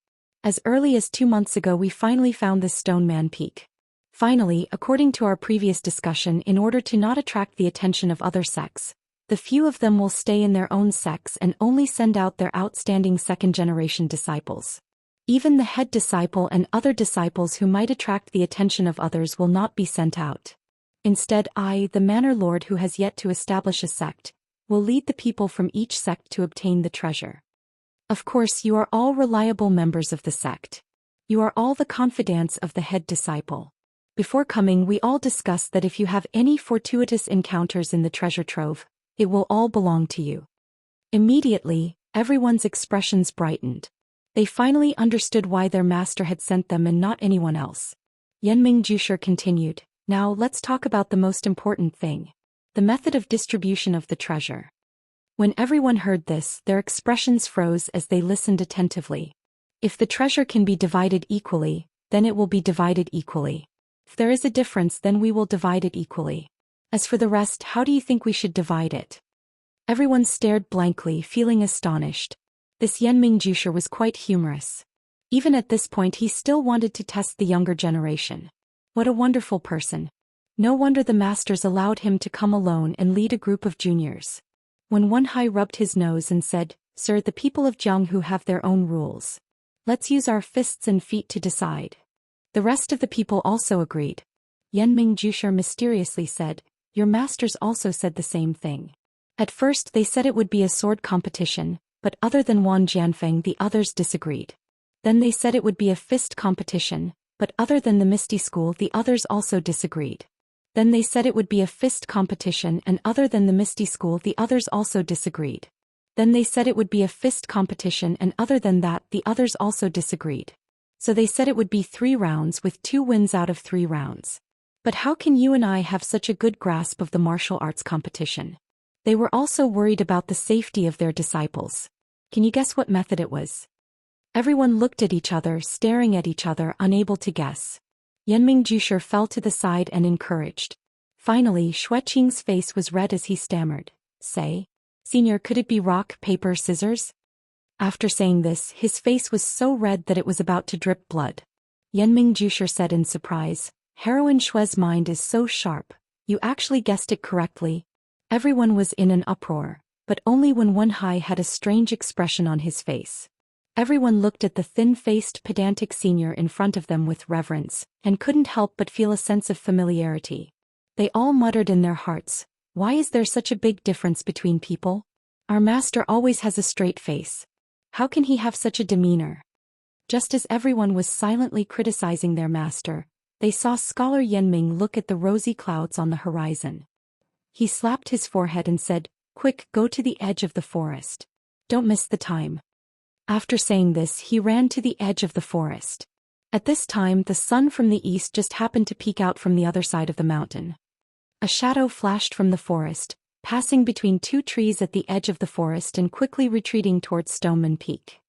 As early as 2 months ago we finally found this Stone Man Peak. Finally, according to our previous discussion, in order to not attract the attention of other sects, the few of them will stay in their own sects and only send out their outstanding second-generation disciples. Even the head disciple and other disciples who might attract the attention of others will not be sent out. Instead, I, the Manor Lord who has yet to establish a sect, will lead the people from each sect to obtain the treasure. Of course, you are all reliable members of the sect. You are all the confidants of the head disciple. Before coming, we all discussed that if you have any fortuitous encounters in the treasure trove, it will all belong to you. Immediately, everyone's expressions brightened. They finally understood why their master had sent them and not anyone else. Yenming Jushi continued, "Now let's talk about the most important thing. The method of distribution of the treasure." When everyone heard this, their expressions froze as they listened attentively. If the treasure can be divided equally, then it will be divided equally. If there is a difference, then we will divide it equally. As for the rest, how do you think we should divide it? Everyone stared blankly, feeling astonished. This Yenming Jushi was quite humorous. Even at this point he still wanted to test the younger generation. What a wonderful person. No wonder the masters allowed him to come alone and lead a group of juniors. When Wenhai rubbed his nose and said, "Sir, the people of Jianghu have their own rules. Let's use our fists and feet to decide." The rest of the people also agreed. Yenming Jushi mysteriously said, "Your masters also said the same thing." At first they said it would be a sword competition, but other than Wan Jianfeng the others disagreed. Then they said it would be a fist competition, but other than the Misty School the others also disagreed. Then they said it would be a fist competition and other than the Misty School the others also disagreed. Then they said it would be a fist competition and other than that the others also disagreed. So they said it would be 3 rounds with 2 wins out of 3 rounds. But how can you and I have such a good grasp of the martial arts competition? They were also worried about the safety of their disciples. Can you guess what method it was? Everyone looked at each other, staring at each other, unable to guess. Yenming Jushi fell to the side and encouraged. Finally, Xueqing's face was red as he stammered, "Say, Senior, could it be rock, paper, scissors?" After saying this, his face was so red that it was about to drip blood. Yenming Jushi said in surprise, "Heroine Xue's mind is so sharp. You actually guessed it correctly." Everyone was in an uproar, but only when Wenhai had a strange expression on his face. Everyone looked at the thin-faced pedantic senior in front of them with reverence, and couldn't help but feel a sense of familiarity. They all muttered in their hearts, "Why is there such a big difference between people? Our master always has a straight face. How can he have such a demeanor?" Just as everyone was silently criticizing their master, they saw Scholar Yenming look at the rosy clouds on the horizon. He slapped his forehead and said, "Quick, go to the edge of the forest. Don't miss the time." After saying this, he ran to the edge of the forest. At this time, the sun from the east just happened to peek out from the other side of the mountain. A shadow flashed from the forest, passing between 2 trees at the edge of the forest and quickly retreating towards Stoneman Peak.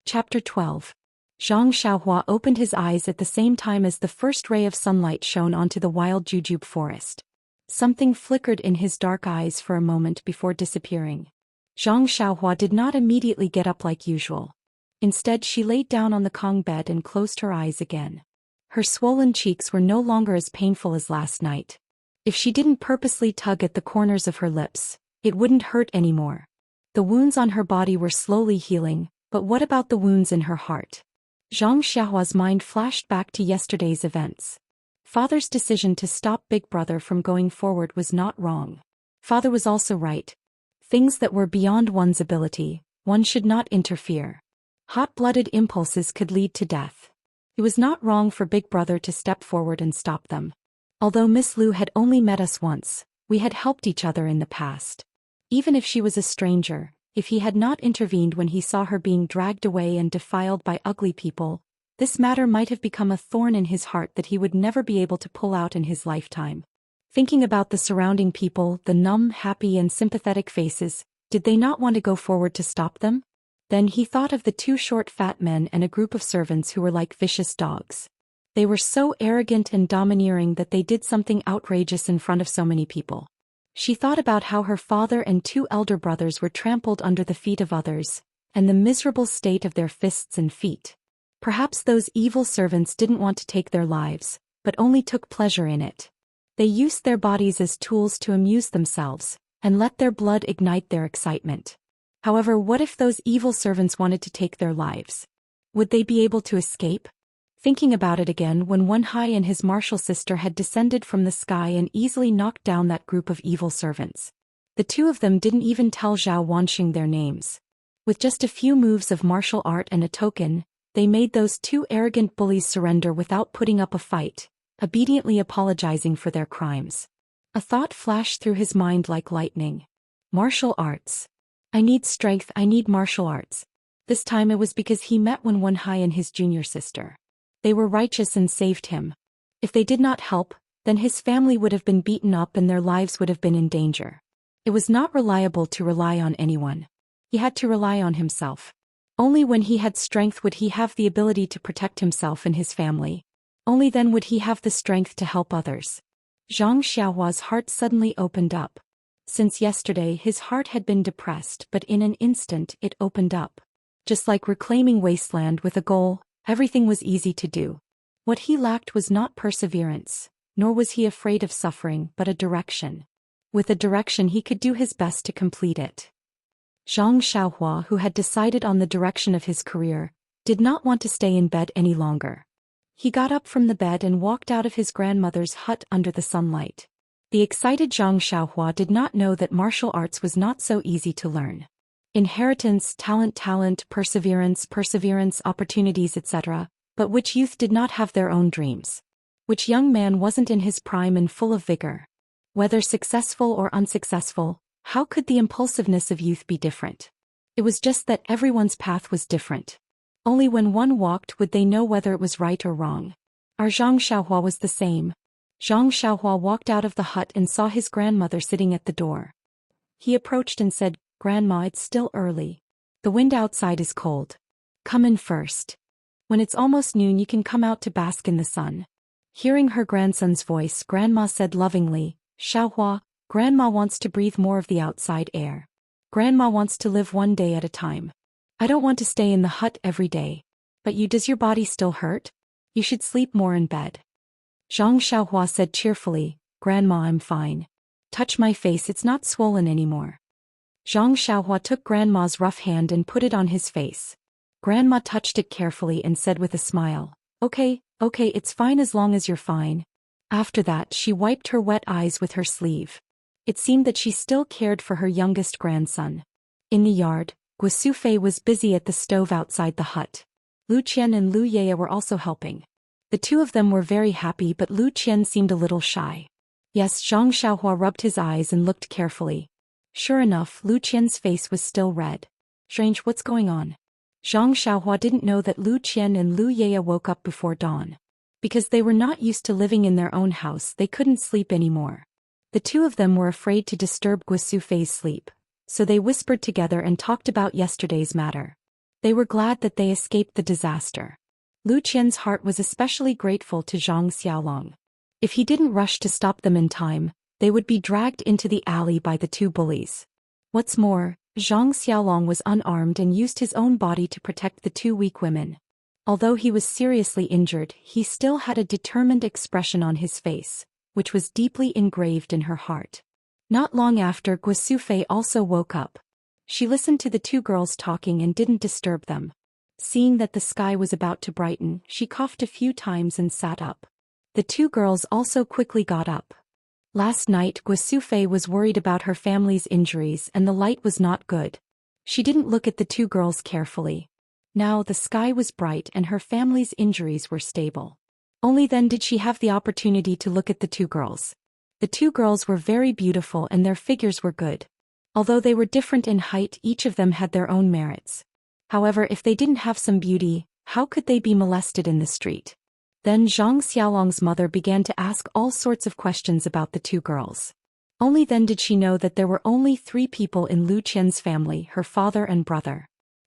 Chapter 12. Zhang Xiaohua opened his eyes at the same time as the first ray of sunlight shone onto the wild jujube forest. Something flickered in his dark eyes for a moment before disappearing. Zhang Xiaohua did not immediately get up like usual. Instead, she laid down on the Kong bed and closed her eyes again. Her swollen cheeks were no longer as painful as last night. If she didn't purposely tug at the corners of her lips, it wouldn't hurt anymore. The wounds on her body were slowly healing, but what about the wounds in her heart? Zhang Xiaohua's mind flashed back to yesterday's events. Father's decision to stop Big Brother from going forward was not wrong. Father was also right. Things that were beyond one's ability, one should not interfere. Hot-blooded impulses could lead to death. It was not wrong for Big Brother to step forward and stop them. Although Miss Lu had only met us once, we had helped each other in the past. Even if she was a stranger, if he had not intervened when he saw her being dragged away and defiled by ugly people, this matter might have become a thorn in his heart that he would never be able to pull out in his lifetime. Thinking about the surrounding people, the numb, happy and sympathetic faces, did they not want to go forward to stop them? Then he thought of the 2 short fat men and a group of servants who were like vicious dogs. They were so arrogant and domineering that they did something outrageous in front of so many people. She thought about how her father and 2 elder brothers were trampled under the feet of others, and the miserable state of their fists and feet. Perhaps those evil servants didn't want to take their lives, but only took pleasure in it. They used their bodies as tools to amuse themselves, and let their blood ignite their excitement. However, what if those evil servants wanted to take their lives? Would they be able to escape? Thinking about it again, when Wen Hai and his martial sister had descended from the sky and easily knocked down that group of evil servants. The 2 of them didn't even tell Zhao Wanxing their names. With just a few moves of martial art and a token, they made those 2 arrogant bullies surrender without putting up a fight, obediently apologizing for their crimes. A thought flashed through his mind like lightning. Martial arts. I need strength, I need martial arts. This time it was because he met Wen Hai and his junior sister. They were righteous and saved him. If they did not help, then his family would have been beaten up and their lives would have been in danger. It was not reliable to rely on anyone. He had to rely on himself. Only when he had strength would he have the ability to protect himself and his family. Only then would he have the strength to help others. Zhang Xiaohua's heart suddenly opened up. Since yesterday his heart had been depressed, but in an instant it opened up. Just like reclaiming wasteland with a goal, everything was easy to do. What he lacked was not perseverance, nor was he afraid of suffering, but a direction. With a direction he could do his best to complete it. Zhang Xiaohua, who had decided on the direction of his career, did not want to stay in bed any longer. He got up from the bed and walked out of his grandmother's hut under the sunlight. The excited Zhang Xiaohua did not know that martial arts was not so easy to learn. Inheritance, talent, perseverance, opportunities, etc., but which youth did not have their own dreams? Which young man wasn't in his prime and full of vigor? Whether successful or unsuccessful, how could the impulsiveness of youth be different? It was just that everyone's path was different. Only when one walked would they know whether it was right or wrong. Our Zhang Xiaohua was the same. Zhang Xiaohua walked out of the hut and saw his grandmother sitting at the door. He approached and said, "Grandma, it's still early. The wind outside is cold. Come in first. When it's almost noon you can come out to bask in the sun." Hearing her grandson's voice, Grandma said lovingly, "Xiaohua, Grandma wants to breathe more of the outside air. Grandma wants to live one day at a time. I don't want to stay in the hut every day. But does your body still hurt? You should sleep more in bed." Zhang Xiaohua said cheerfully, "Grandma, I'm fine. Touch my face, it's not swollen anymore." Zhang Xiaohua took Grandma's rough hand and put it on his face. Grandma touched it carefully and said with a smile, Okay, it's fine as long as you're fine." After that she wiped her wet eyes with her sleeve. It seemed that she still cared for her youngest grandson. In the yard, Guosufei was busy at the stove outside the hut. Lu Qian and Lu Yeye were also helping. The 2 of them were very happy, but Lu Qian seemed a little shy. Yes, Zhang Xiaohua rubbed his eyes and looked carefully. Sure enough, Lu Qian's face was still red. Strange, what's going on? Zhang Xiaohua didn't know that Lu Qian and Lu Yeye woke up before dawn. Because they were not used to living in their own house, they couldn't sleep anymore. The 2 of them were afraid to disturb Guosufei's sleep, so they whispered together and talked about yesterday's matter. They were glad that they escaped the disaster. Lu Qian's heart was especially grateful to Zhang Xiaolong. If he didn't rush to stop them in time, they would be dragged into the alley by the 2 bullies. What's more, Zhang Xiaolong was unarmed and used his own body to protect the 2 weak women. Although he was seriously injured, he still had a determined expression on his face, which was deeply engraved in her heart. Not long after, Guosufei also woke up. She listened to the 2 girls talking and didn't disturb them. Seeing that the sky was about to brighten, she coughed a few times and sat up. The 2 girls also quickly got up. Last night, Guosufei was worried about her family's injuries and the light was not good. She didn't look at the 2 girls carefully. Now the sky was bright and her family's injuries were stable. Only then did she have the opportunity to look at the 2 girls. The 2 girls were very beautiful and their figures were good. Although they were different in height, each of them had their own merits. However, if they didn't have some beauty, how could they be molested in the street? Then Zhang Xiaolong's mother began to ask all sorts of questions about the 2 girls. Only then did she know that there were only 3 people in Lu Qian's family, her father and brother.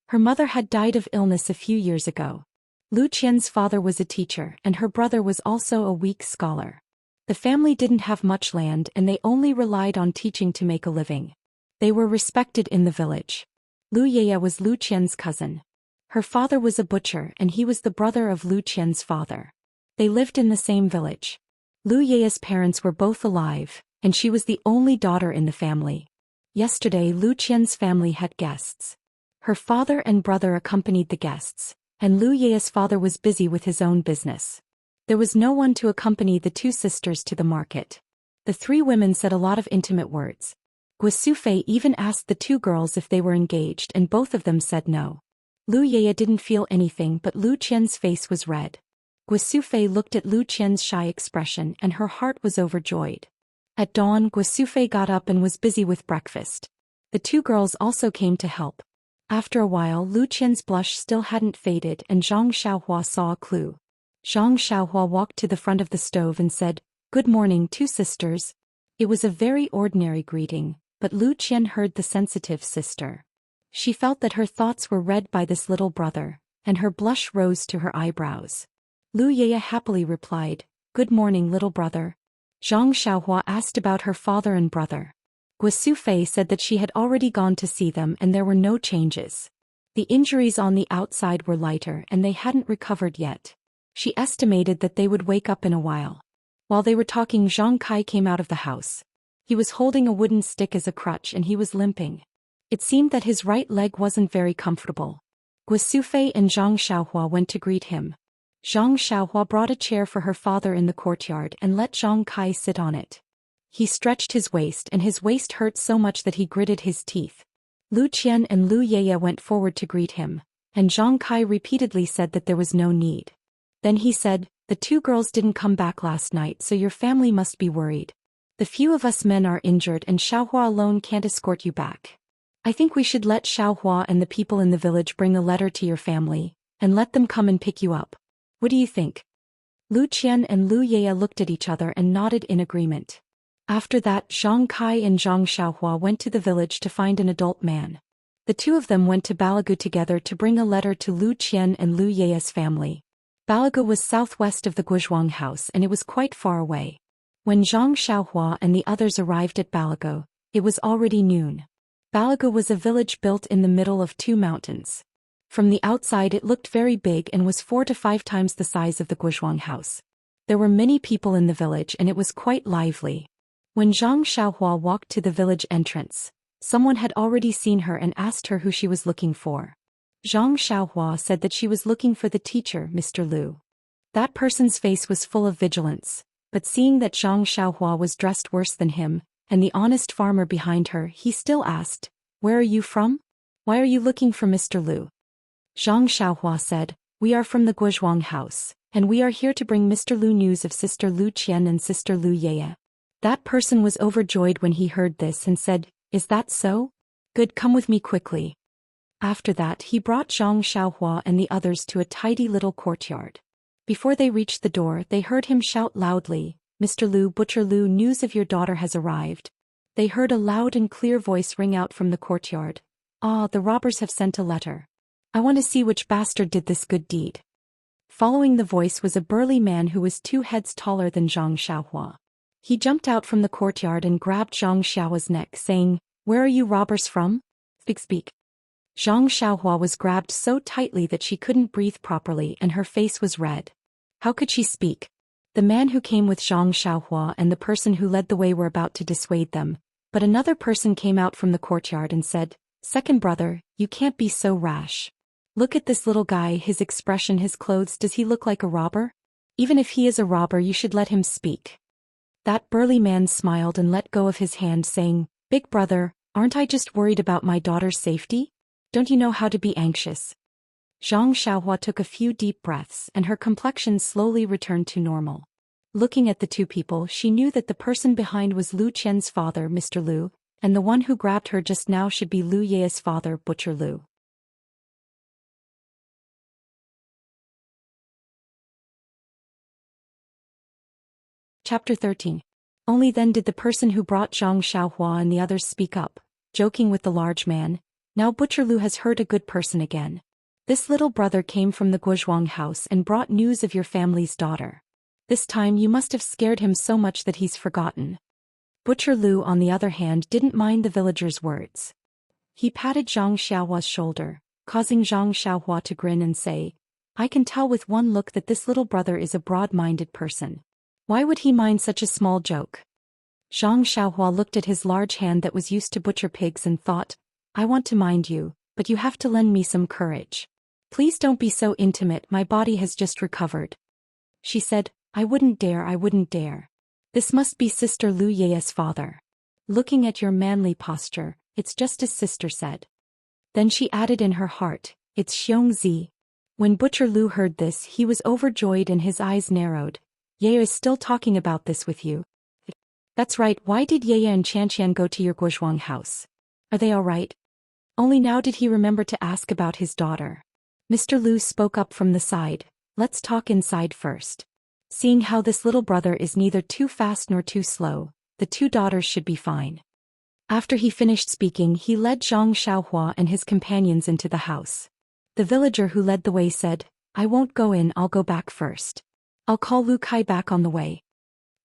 Her mother had died of illness a few years ago. Lu Qian's father was a teacher and her brother was also a weak scholar. The family didn't have much land and they only relied on teaching to make a living. They were respected in the village. Lu Yeye was Lu Qian's cousin. Her father was a butcher and he was the brother of Lu Qian's father. They lived in the same village. Lu Yeye's parents were both alive, and she was the only daughter in the family. Yesterday Lu Qian's family had guests. Her father and brother accompanied the guests, and Lu Yeye's father was busy with his own business. There was no one to accompany the two sisters to the market. The three women said a lot of intimate words. Guisufei even asked the two girls if they were engaged and both of them said no. Lu Yeye didn't feel anything but Lu Qian's face was red. Guisufei looked at Lu Qian's shy expression and her heart was overjoyed. At dawn Guisufei got up and was busy with breakfast. The two girls also came to help. After a while Lu Qian's blush still hadn't faded and Zhang Xiaohua saw a clue. Zhang Xiaohua walked to the front of the stove and said, "Good morning, two sisters." It was a very ordinary greeting, but Lu Qian heard the sensitive sister. She felt that her thoughts were read by this little brother, and her blush rose to her eyebrows. Lu Yeye happily replied, "Good morning, little brother." Zhang Xiaohua asked about her father and brother. Guisufei said that she had already gone to see them and there were no changes. The injuries on the outside were lighter and they hadn't recovered yet. She estimated that they would wake up in a while. While they were talking, Zhang Kai came out of the house. He was holding a wooden stick as a crutch and he was limping. It seemed that his right leg wasn't very comfortable. Guisufei and Zhang Xiaohua went to greet him. Zhang Xiaohua brought a chair for her father in the courtyard and let Zhang Kai sit on it. He stretched his waist and his waist hurt so much that he gritted his teeth. Lu Qian and Lu Yeye went forward to greet him, and Zhang Kai repeatedly said that there was no need. Then he said, "The two girls didn't come back last night so your family must be worried. The few of us men are injured and Xiaohua alone can't escort you back. I think we should let Xiaohua and the people in the village bring a letter to your family, and let them come and pick you up. What do you think?" Lu Qian and Lu Yeye looked at each other and nodded in agreement. After that Zhang Kai and Zhang Xiaohua went to the village to find an adult man. The two of them went to Balagu together to bring a letter to Lu Qian and Lu Yeye's family. Balagu was southwest of the Guizhuang house and it was quite far away. When Zhang Xiaohua and the others arrived at Balagu, it was already noon. Balagu was a village built in the middle of two mountains. From the outside it looked very big and was 4 to 5 times the size of the Guizhuang house. There were many people in the village and it was quite lively. When Zhang Xiaohua walked to the village entrance, someone had already seen her and asked her who she was looking for. Zhang Xiaohua said that she was looking for the teacher, Mr. Lu. That person's face was full of vigilance, but seeing that Zhang Xiaohua was dressed worse than him, and the honest farmer behind her, he still asked, "Where are you from? Why are you looking for Mr. Lu?" Zhang Xiaohua said, "We are from the Guizhuang house, and we are here to bring Mr. Lu news of Sister Lu Qian and Sister Lu Yeye." That person was overjoyed when he heard this and said, "Is that so? Good, come with me quickly." After that he brought Zhang Xiaohua and the others to a tidy little courtyard. Before they reached the door they heard him shout loudly, "Mr. Lu, Butcher Lu, news of your daughter has arrived." They heard a loud and clear voice ring out from the courtyard. "Ah, the robbers have sent a letter. I want to see which bastard did this good deed." Following the voice was a burly man who was 2 heads taller than Zhang Xiaohua. He jumped out from the courtyard and grabbed Zhang Xiaohua's neck, saying, "Where are you robbers from? Speak." Zhang Xiaohua was grabbed so tightly that she couldn't breathe properly and her face was red. How could she speak? The man who came with Zhang Xiaohua and the person who led the way were about to dissuade them, but another person came out from the courtyard and said, "Second brother, you can't be so rash. Look at this little guy, his expression, his clothes, does he look like a robber? Even if he is a robber you should let him speak." That burly man smiled and let go of his hand, saying, "Big brother, aren't I just worried about my daughter's safety? Don't you know how to be anxious?" Zhang Xiaohua took a few deep breaths and her complexion slowly returned to normal. Looking at the two people she knew that the person behind was Lu Qian's father, Mr. Lu, and the one who grabbed her just now should be Lu Ye's father, Butcher Lu. Chapter 13. Only then did the person who brought Zhang Xiaohua and the others speak up, joking with the large man, "Now Butcher Lu has hurt a good person again. This little brother came from the Guozhuang house and brought news of your family's daughter. This time you must have scared him so much that he's forgotten." Butcher Lu, on the other hand, didn't mind the villager's words. He patted Zhang Xiaohua's shoulder, causing Zhang Xiaohua to grin and say, "I can tell with one look that this little brother is a broad-minded person. Why would he mind such a small joke?" Zhang Xiaohua looked at his large hand that was used to butcher pigs and thought, "I want to mind you, but you have to lend me some courage. Please don't be so intimate, my body has just recovered." She said, I wouldn't dare. This must be Sister Lu Ye's father. Looking at your manly posture, it's just as Sister said." Then she added in her heart, "It's Xiong Zi." When Butcher Lu heard this, he was overjoyed and his eyes narrowed. "Ye is still talking about this with you?" "That's right, why did Ye and Chanqian go to your Guozhuang house? Are they all right?" Only now did he remember to ask about his daughter. Mr. Lu spoke up from the side, "Let's talk inside first. Seeing how this little brother is neither too fast nor too slow, the two daughters should be fine." After he finished speaking, he led Zhang Xiaohua and his companions into the house. The villager who led the way said, "I won't go in, I'll go back first. I'll call Lu Kai back on the way."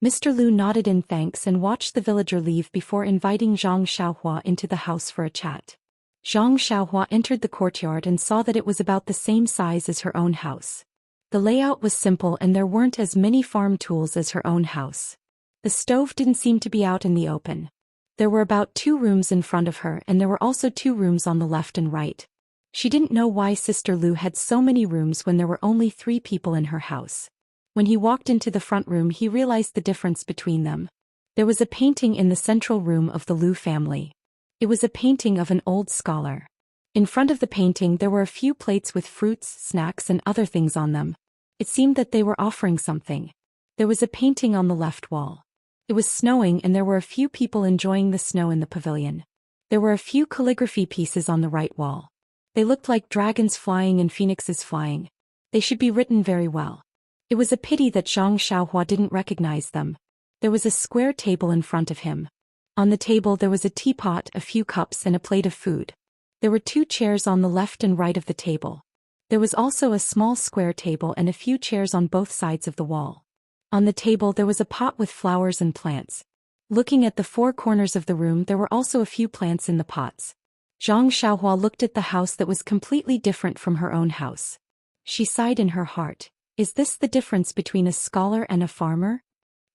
Mr. Lu nodded in thanks and watched the villager leave before inviting Zhang Xiaohua into the house for a chat. Zhang Xiaohua entered the courtyard and saw that it was about the same size as her own house. The layout was simple and there weren't as many farm tools as her own house. The stove didn't seem to be out in the open. There were about 2 rooms in front of her and there were also 2 rooms on the left and right. She didn't know why Sister Lu had so many rooms when there were only 3 people in her house. When he walked into the front room, he realized the difference between them. There was a painting in the central room of the Lu family. It was a painting of an old scholar. In front of the painting there were a few plates with fruits, snacks and other things on them. It seemed that they were offering something. There was a painting on the left wall. It was snowing and there were a few people enjoying the snow in the pavilion. There were a few calligraphy pieces on the right wall. They looked like dragons flying and phoenixes flying. They should be written very well. It was a pity that Zhang Xiaohua didn't recognize them. There was a square table in front of him. On the table there was a teapot, a few cups and a plate of food. There were 2 chairs on the left and right of the table. There was also a small square table and a few chairs on both sides of the wall. On the table there was a pot with flowers and plants. Looking at the 4 corners of the room, there were also a few plants in the pots. Zhang Xiaohua looked at the house that was completely different from her own house. She sighed in her heart. Is this the difference between a scholar and a farmer?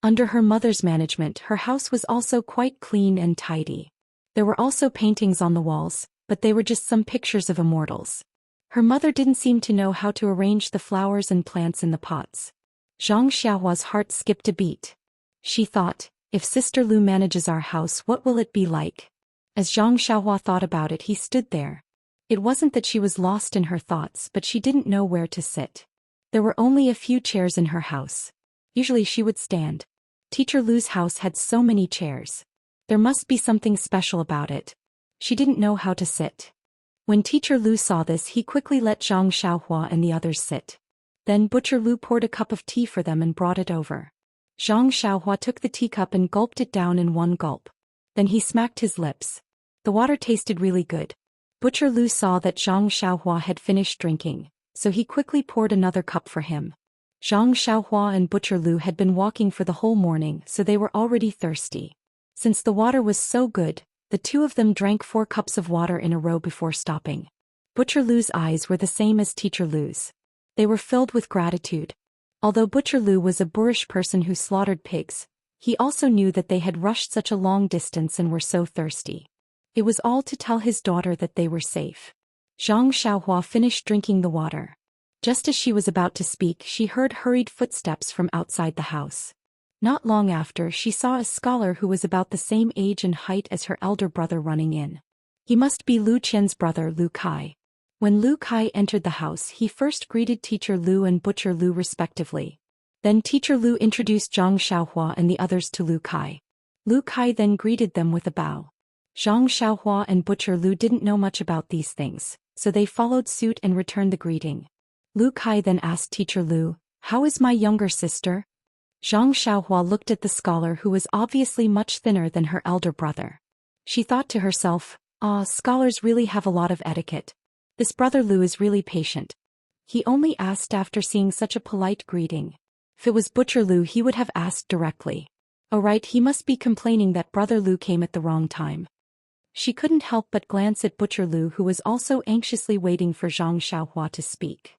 Under her mother's management, her house was also quite clean and tidy. There were also paintings on the walls, but they were just some pictures of immortals. Her mother didn't seem to know how to arrange the flowers and plants in the pots. Zhang Xiaohua's heart skipped a beat. She thought, if Sister Lu manages our house, what will it be like? As Zhang Xiaohua thought about it, he stood there. It wasn't that she was lost in her thoughts, but she didn't know where to sit. There were only a few chairs in her house. Usually she would stand. Teacher Lu's house had so many chairs. There must be something special about it. She didn't know how to sit. When Teacher Lu saw this, he quickly let Zhang Xiaohua and the others sit. Then Butcher Lu poured a cup of tea for them and brought it over. Zhang Xiaohua took the teacup and gulped it down in one gulp. Then he smacked his lips. The water tasted really good. Butcher Lu saw that Zhang Xiaohua had finished drinking, so he quickly poured another cup for him. Zhang Xiaohua and Butcher Lu had been walking for the whole morning, so they were already thirsty. Since the water was so good, the 2 of them drank 4 cups of water in a row before stopping. Butcher Lu's eyes were the same as Teacher Lu's. They were filled with gratitude. Although Butcher Lu was a boorish person who slaughtered pigs, he also knew that they had rushed such a long distance and were so thirsty. It was all to tell his daughter that they were safe. Zhang Xiaohua finished drinking the water. Just as she was about to speak, she heard hurried footsteps from outside the house. Not long after, she saw a scholar who was about the same age and height as her elder brother running in. He must be Lu Qian's brother, Lu Kai. When Lu Kai entered the house, he first greeted Teacher Lu and Butcher Lu respectively. Then Teacher Lu introduced Zhang Xiaohua and the others to Lu Kai. Lu Kai then greeted them with a bow. Zhang Xiaohua and Butcher Lu didn't know much about these things, so they followed suit and returned the greeting. Lu Kai then asked Teacher Lu, "How is my younger sister?" Zhang Xiaohua looked at the scholar who was obviously much thinner than her elder brother. She thought to herself, scholars really have a lot of etiquette. This brother Lu is really patient. He only asked after seeing such a polite greeting. If it was Butcher Lu, he would have asked directly. Oh right, he must be complaining that brother Lu came at the wrong time. She couldn't help but glance at Butcher Lu, who was also anxiously waiting for Zhang Xiaohua to speak.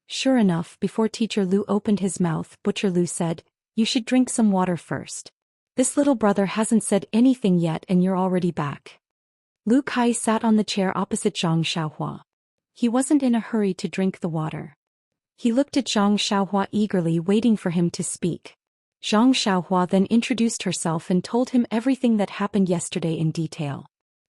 Sure enough, before Teacher Lu opened his mouth, Butcher Lu said, "You should drink some water first. This little brother hasn't said anything yet and you're already back." Lu Kai sat on the chair opposite Zhang Xiaohua. He wasn't in a hurry to drink the water. He looked at Zhang Xiaohua eagerly, waiting for him to speak. Zhang Xiaohua then introduced herself and told him everything that happened yesterday in detail.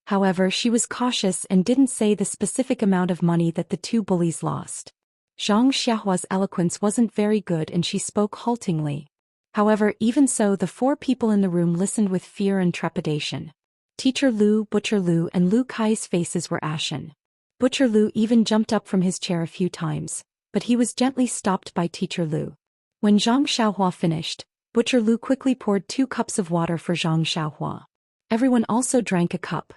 However, she was cautious and didn't say the specific amount of money that the two bullies lost. Zhang Xiaohua's eloquence wasn't very good and she spoke haltingly. However, even so, the four people in the room listened with fear and trepidation. Teacher Lu, Butcher Lu, and Lu Kai's faces were ashen. Butcher Lu even jumped up from his chair a few times, but he was gently stopped by Teacher Lu. When Zhang Xiaohua finished, Butcher Lu quickly poured 2 cups of water for Zhang Xiaohua. Everyone also drank a cup.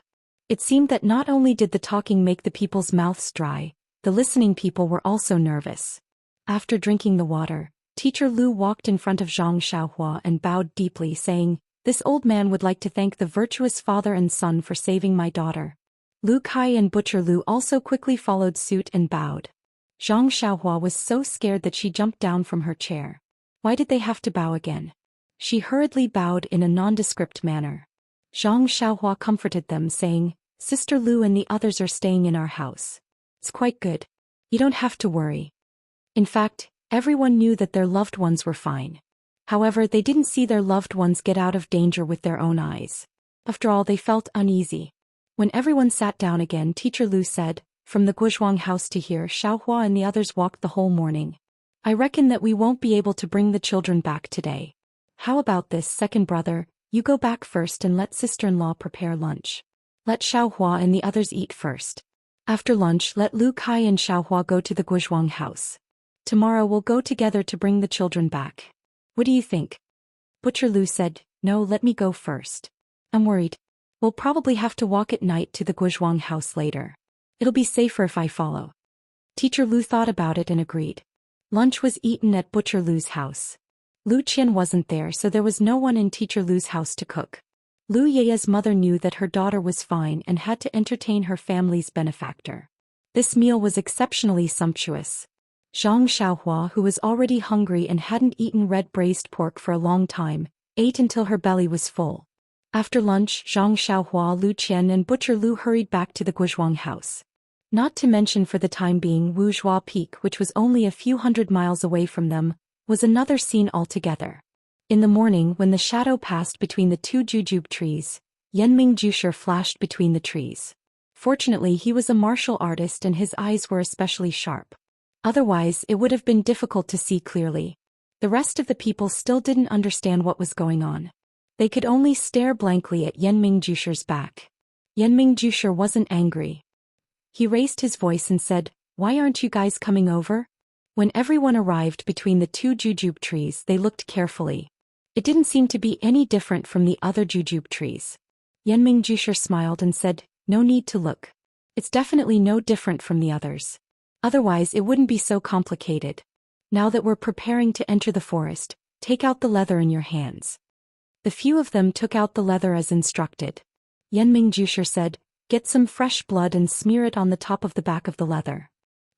It seemed that not only did the talking make the people's mouths dry, the listening people were also nervous. After drinking the water, Teacher Lu walked in front of Zhang Xiaohua and bowed deeply, saying, "This old man would like to thank the virtuous father and son for saving my daughter." Lu Kai and Butcher Lu also quickly followed suit and bowed. Zhang Xiaohua was so scared that she jumped down from her chair. Why did they have to bow again? She hurriedly bowed in a nondescript manner. Zhang Xiaohua comforted them, saying, "Sister Lu and the others are staying in our house. It's quite good. You don't have to worry." In fact, everyone knew that their loved ones were fine. However, they didn't see their loved ones get out of danger with their own eyes. After all, they felt uneasy. When everyone sat down again, Teacher Lu said, "From the Guozhuang house to here, Xiaohua and the others walked the whole morning. I reckon that we won't be able to bring the children back today. How about this, second brother? You go back first and let sister-in-law prepare lunch. Let Xiaohua and the others eat first. After lunch, let Lu Kai and Xiaohua go to the Guozhuang house. Tomorrow we'll go together to bring the children back. What do you think?" Butcher Lu said, "No, let me go first. I'm worried. We'll probably have to walk at night to the Guozhuang house later. It'll be safer if I follow." Teacher Lu thought about it and agreed. Lunch was eaten at Butcher Lu's house. Lu Qian wasn't there, so there was no one in Teacher Lu's house to cook. Lu Yeya's mother knew that her daughter was fine and had to entertain her family's benefactor. This meal was exceptionally sumptuous. Zhang Xiaohua, who was already hungry and hadn't eaten red braised pork for a long time, ate until her belly was full. After lunch, Zhang Xiaohua, Lu Qian and Butcher Lu hurried back to the Guozhuang house. Not to mention for the time being Wuzhua Peak, which was only a few hundred miles away from them, was another scene altogether. In the morning, when the shadow passed between the 2 jujube trees, Yenming Jusher flashed between the trees. Fortunately, he was a martial artist and his eyes were especially sharp. Otherwise, it would have been difficult to see clearly. The rest of the people still didn't understand what was going on. They could only stare blankly at Yenming Jusher's back. Yenming Jusher wasn't angry. He raised his voice and said, "Why aren't you guys coming over?" When everyone arrived between the 2 jujube trees, they looked carefully. It didn't seem to be any different from the other jujube trees. Yenming Jusher smiled and said, "No need to look. It's definitely no different from the others. Otherwise it wouldn't be so complicated. Now that we're preparing to enter the forest, take out the leather in your hands." The few of them took out the leather as instructed. Yenming Jusher said, "Get some fresh blood and smear it on the top of the back of the leather."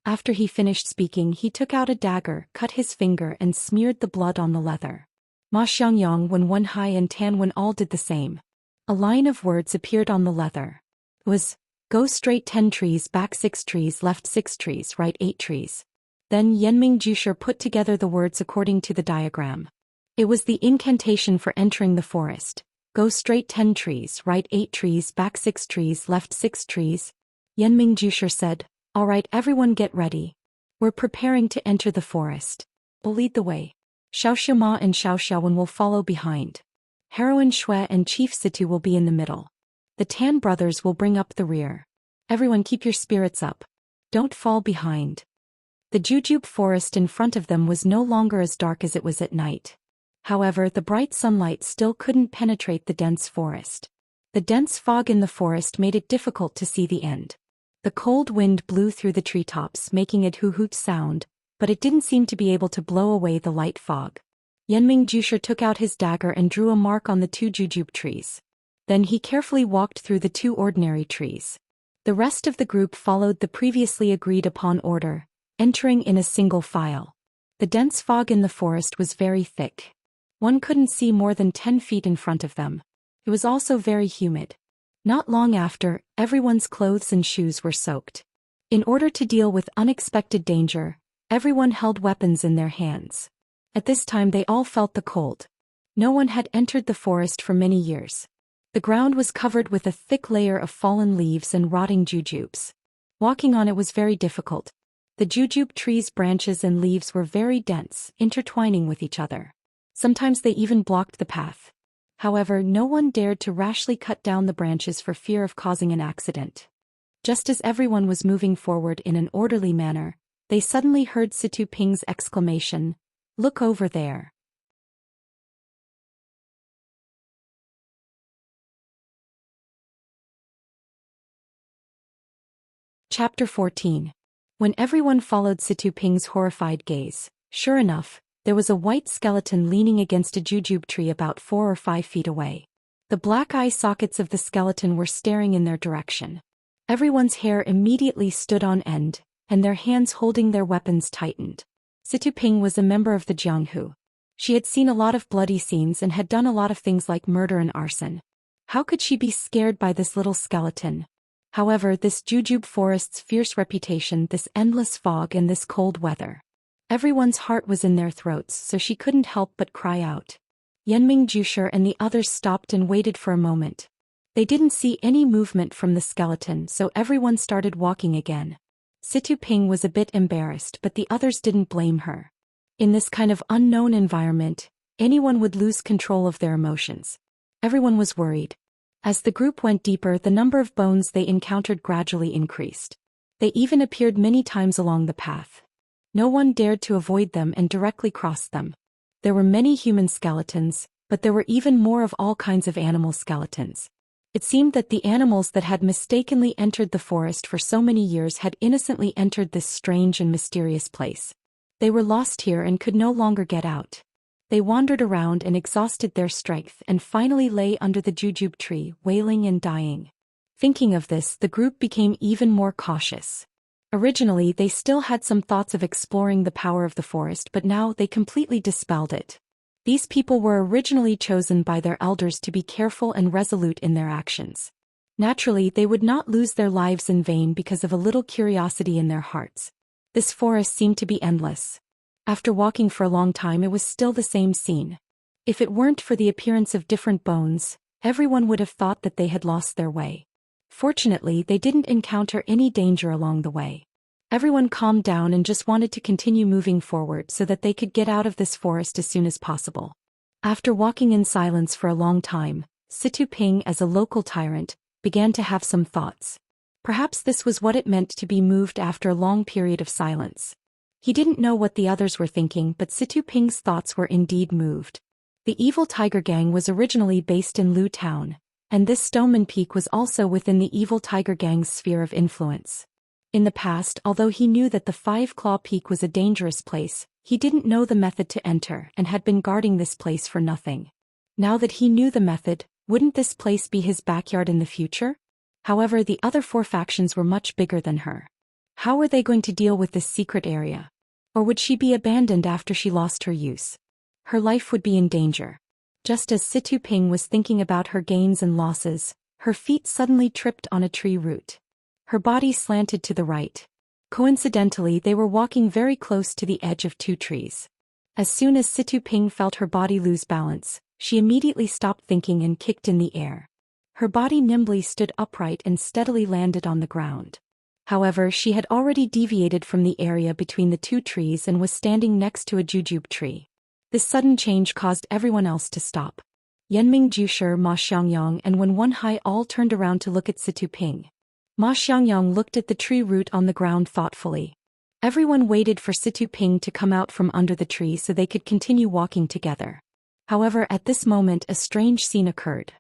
After he finished speaking, he took out a dagger, cut his finger and smeared the blood on the leather. Ma Xiangyang, Wen Wenhai and Tan Wen all did the same. A line of words appeared on the leather. It was, "Go straight 10 trees, back 6 trees, left 6 trees, right 8 trees." Then Yenming Jusher put together the words according to the diagram. It was the incantation for entering the forest. Go straight 10 trees, right 8 trees, back 6 trees, left 6 trees. Yenming Jusher said, "All right, everyone get ready. We're preparing to enter the forest. We'll lead the way. Xiao Xiaoma and Xiao Xiaowen will follow behind. Heroine Shui and Chief Situ will be in the middle. The Tan brothers will bring up the rear. Everyone keep your spirits up. Don't fall behind." The jujube forest in front of them was no longer as dark as it was at night. However, the bright sunlight still couldn't penetrate the dense forest. The dense fog in the forest made it difficult to see the end. The cold wind blew through the treetops, making a hoo-hoot sound, but it didn't seem to be able to blow away the light fog. Yenming Jusher took out his dagger and drew a mark on the 2 jujube trees. Then he carefully walked through the 2 ordinary trees. The rest of the group followed the previously agreed upon order, entering in a single file. The dense fog in the forest was very thick. One couldn't see more than 10 feet in front of them. It was also very humid. Not long after, everyone's clothes and shoes were soaked. In order to deal with unexpected danger, everyone held weapons in their hands. At this time they all felt the cold. No one had entered the forest for many years. The ground was covered with a thick layer of fallen leaves and rotting jujubes. Walking on it was very difficult. The jujube tree's branches and leaves were very dense, intertwining with each other. Sometimes they even blocked the path. However, no one dared to rashly cut down the branches for fear of causing an accident. Just as everyone was moving forward in an orderly manner, they suddenly heard Situ Ping's exclamation, "Look over there." Chapter 14. When everyone followed Situ Ping's horrified gaze, sure enough, there was a white skeleton leaning against a jujube tree about 4 or 5 feet away. The black eye sockets of the skeleton were staring in their direction. Everyone's hair immediately stood on end, and their hands holding their weapons tightened. Situ Ping was a member of the Jianghu. She had seen a lot of bloody scenes and had done a lot of things like murder and arson. How could she be scared by this little skeleton? However, this jujube forest's fierce reputation, this endless fog and this cold weather. Everyone's heart was in their throats, so she couldn't help but cry out. Yenming Jusher and the others stopped and waited for a moment. They didn't see any movement from the skeleton, so everyone started walking again. Situ Ping was a bit embarrassed, but the others didn't blame her. In this kind of unknown environment, anyone would lose control of their emotions. Everyone was worried. As the group went deeper, the number of bones they encountered gradually increased. They even appeared many times along the path. No one dared to avoid them and directly cross them. There were many human skeletons, but there were even more of all kinds of animal skeletons. It seemed that the animals that had mistakenly entered the forest for so many years had innocently entered this strange and mysterious place. They were lost here and could no longer get out. They wandered around and exhausted their strength and finally lay under the jujube tree, wailing and dying. Thinking of this, the group became even more cautious. Originally, they still had some thoughts of exploring the power of the forest, but now they completely dispelled it. These people were originally chosen by their elders to be careful and resolute in their actions. Naturally, they would not lose their lives in vain because of a little curiosity in their hearts. This forest seemed to be endless. After walking for a long time, it was still the same scene. If it weren't for the appearance of different bones, everyone would have thought that they had lost their way. Fortunately, they didn't encounter any danger along the way. Everyone calmed down and just wanted to continue moving forward so that they could get out of this forest as soon as possible. After walking in silence for a long time, Situ Ping, as a local tyrant, began to have some thoughts. Perhaps this was what it meant to be moved after a long period of silence. He didn't know what the others were thinking, but Situ Ping's thoughts were indeed moved. The evil tiger gang was originally based in Lu Town, and this Stoneman Peak was also within the evil tiger gang's sphere of influence. In the past, although he knew that the Five Claw Peak was a dangerous place, he didn't know the method to enter and had been guarding this place for nothing. Now that he knew the method, wouldn't this place be his backyard in the future? However, the other 4 factions were much bigger than her. How were they going to deal with this secret area? Or would she be abandoned after she lost her use? Her life would be in danger. Just as Situ Ping was thinking about her gains and losses, her feet suddenly tripped on a tree root. Her body slanted to the right. Coincidentally, they were walking very close to the edge of 2 trees. As soon as Situ Ping felt her body lose balance, she immediately stopped thinking and kicked in the air. Her body nimbly stood upright and steadily landed on the ground. However, she had already deviated from the area between the 2 trees and was standing next to a jujube tree. This sudden change caused everyone else to stop. Yenming Jusher, Ma Xiangyang and Wen Wenhai all turned around to look at Situ Ping. Ma Xiangyang looked at the tree root on the ground thoughtfully. Everyone waited for Situ Ping to come out from under the tree so they could continue walking together. However, at this moment a strange scene occurred.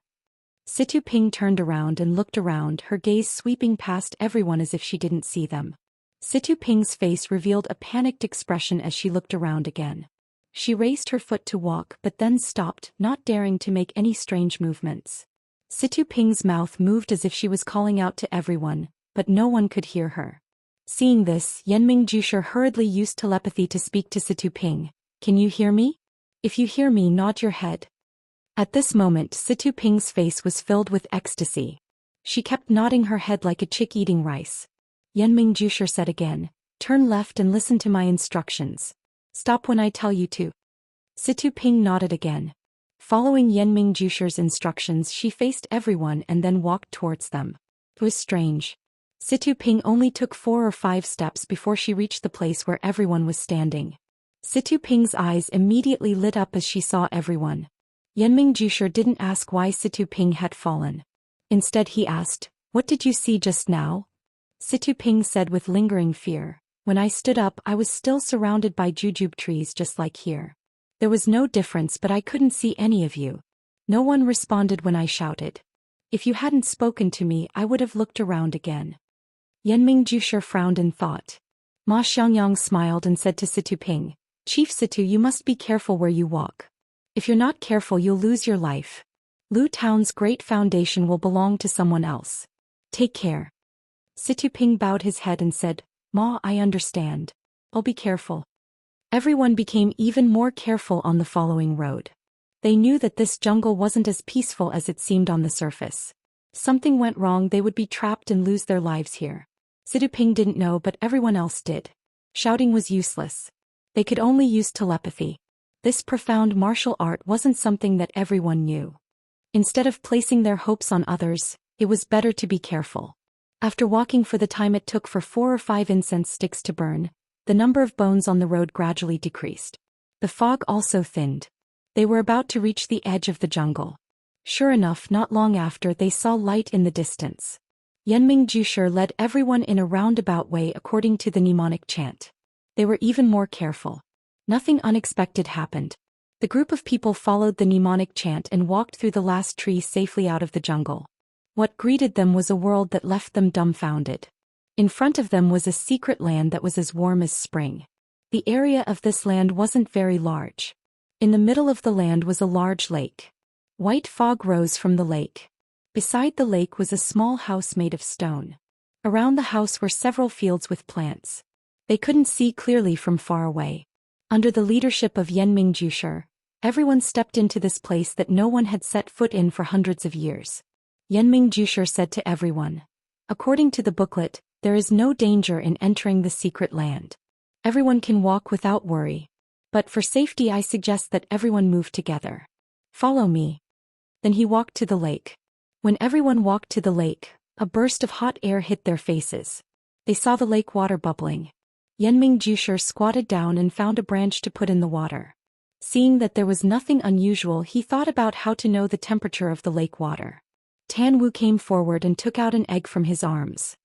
Situ Ping turned around and looked around, her gaze sweeping past everyone as if she didn't see them. Situ Ping's face revealed a panicked expression as she looked around again. She raised her foot to walk but then stopped, not daring to make any strange movements. Situ Ping's mouth moved as if she was calling out to everyone, but no one could hear her. Seeing this, Yenming Jusher hurriedly used telepathy to speak to Situ Ping. "Can you hear me? If you hear me, nod your head." At this moment, Situ Ping's face was filled with ecstasy. She kept nodding her head like a chick eating rice. Yenming Jusher said again, "Turn left and listen to my instructions. Stop when I tell you to." Situ Ping nodded again. Following Yenming Jusher's instructions, she faced everyone and then walked towards them. It was strange. Situ Ping only took 4 or 5 steps before she reached the place where everyone was standing. Situ Ping's eyes immediately lit up as she saw everyone. Yenming Jusher didn't ask why Situ Ping had fallen. Instead he asked, "What did you see just now?" Situ Ping said with lingering fear, "When I stood up I was still surrounded by jujube trees just like here. There was no difference, but I couldn't see any of you. No one responded when I shouted. If you hadn't spoken to me I would have looked around again." Yenming Jusher frowned in thought. Ma Xiangyang smiled and said to Situ Ping, "Chief Situ, you must be careful where you walk. If you're not careful you'll lose your life. Lu Town's great foundation will belong to someone else. Take care." Situ Ping bowed his head and said, "Ma, I understand. I'll be careful." Everyone became even more careful on the following road. They knew that this jungle wasn't as peaceful as it seemed on the surface. Something went wrong, they would be trapped and lose their lives here. Situ Ping didn't know, but everyone else did. Shouting was useless. They could only use telepathy. This profound martial art wasn't something that everyone knew. Instead of placing their hopes on others, it was better to be careful. After walking for the time it took for 4 or 5 incense sticks to burn, the number of bones on the road gradually decreased. The fog also thinned. They were about to reach the edge of the jungle. Sure enough, not long after they saw light in the distance. Yenming Jusher led everyone in a roundabout way according to the mnemonic chant. They were even more careful. Nothing unexpected happened. The group of people followed the mnemonic chant and walked through the last tree safely out of the jungle. What greeted them was a world that left them dumbfounded. In front of them was a secret land that was as warm as spring. The area of this land wasn't very large. In the middle of the land was a large lake. White fog rose from the lake. Beside the lake was a small house made of stone. Around the house were several fields with plants. They couldn't see clearly from far away. Under the leadership of Yenming Jusher, everyone stepped into this place that no one had set foot in for hundreds of years. Yenming Jusher said to everyone, "According to the booklet, there is no danger in entering the secret land. Everyone can walk without worry. But for safety I suggest that everyone move together. Follow me." Then he walked to the lake. When everyone walked to the lake, a burst of hot air hit their faces. They saw the lake water bubbling. Yenming Jusher squatted down and found a branch to put in the water. Seeing that there was nothing unusual, he thought about how to know the temperature of the lake water. Tan Wu came forward and took out an egg from his arms.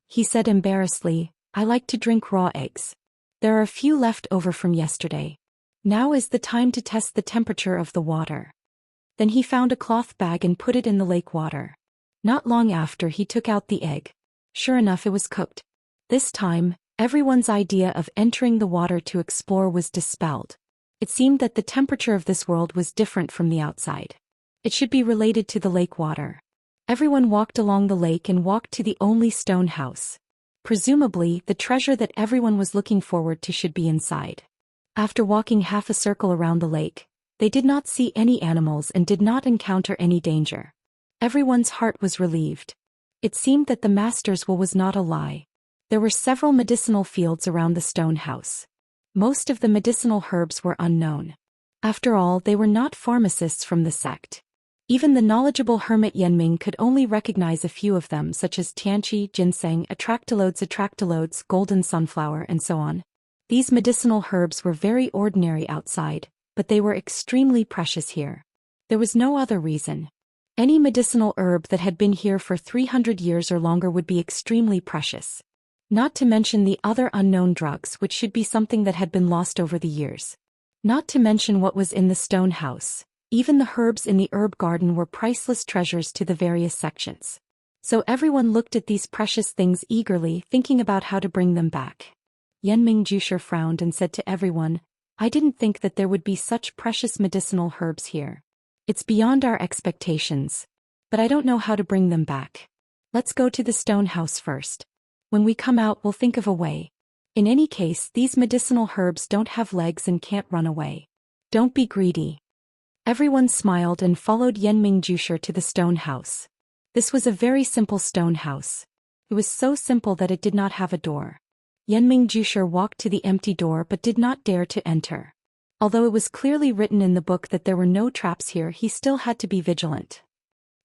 He said embarrassedly, "I like to drink raw eggs. There are a few left over from yesterday. Now is the time to test the temperature of the water." Then he found a cloth bag and put it in the lake water. Not long after he took out the egg. Sure enough, it was cooked. This time, everyone's idea of entering the water to explore was dispelled. It seemed that the temperature of this world was different from the outside. It should be related to the lake water. Everyone walked along the lake and walked to the only stone house. Presumably, the treasure that everyone was looking forward to should be inside. After walking half a circle around the lake, they did not see any animals and did not encounter any danger. Everyone's heart was relieved. It seemed that the master's will was not a lie. There were several medicinal fields around the stone house. Most of the medicinal herbs were unknown. After all, they were not pharmacists from the sect. Even the knowledgeable hermit Yenming could only recognize a few of them, such as tianqi, ginseng, attractalodes, golden sunflower, and so on. These medicinal herbs were very ordinary outside, but they were extremely precious here. There was no other reason. Any medicinal herb that had been here for 300 years or longer would be extremely precious. Not to mention the other unknown drugs, which should be something that had been lost over the years. Not to mention what was in the stone house. Even the herbs in the herb garden were priceless treasures to the various sections. So everyone looked at these precious things eagerly, thinking about how to bring them back. Yenming Jusher frowned and said to everyone, "I didn't think that there would be such precious medicinal herbs here. It's beyond our expectations. But I don't know how to bring them back. Let's go to the stone house first. When we come out, we'll think of a way. In any case, these medicinal herbs don't have legs and can't run away. Don't be greedy." Everyone smiled and followed Yenming Jusher to the stone house. This was a very simple stone house. It was so simple that it did not have a door. Yenming Jusher walked to the empty door but did not dare to enter. Although it was clearly written in the book that there were no traps here, he still had to be vigilant.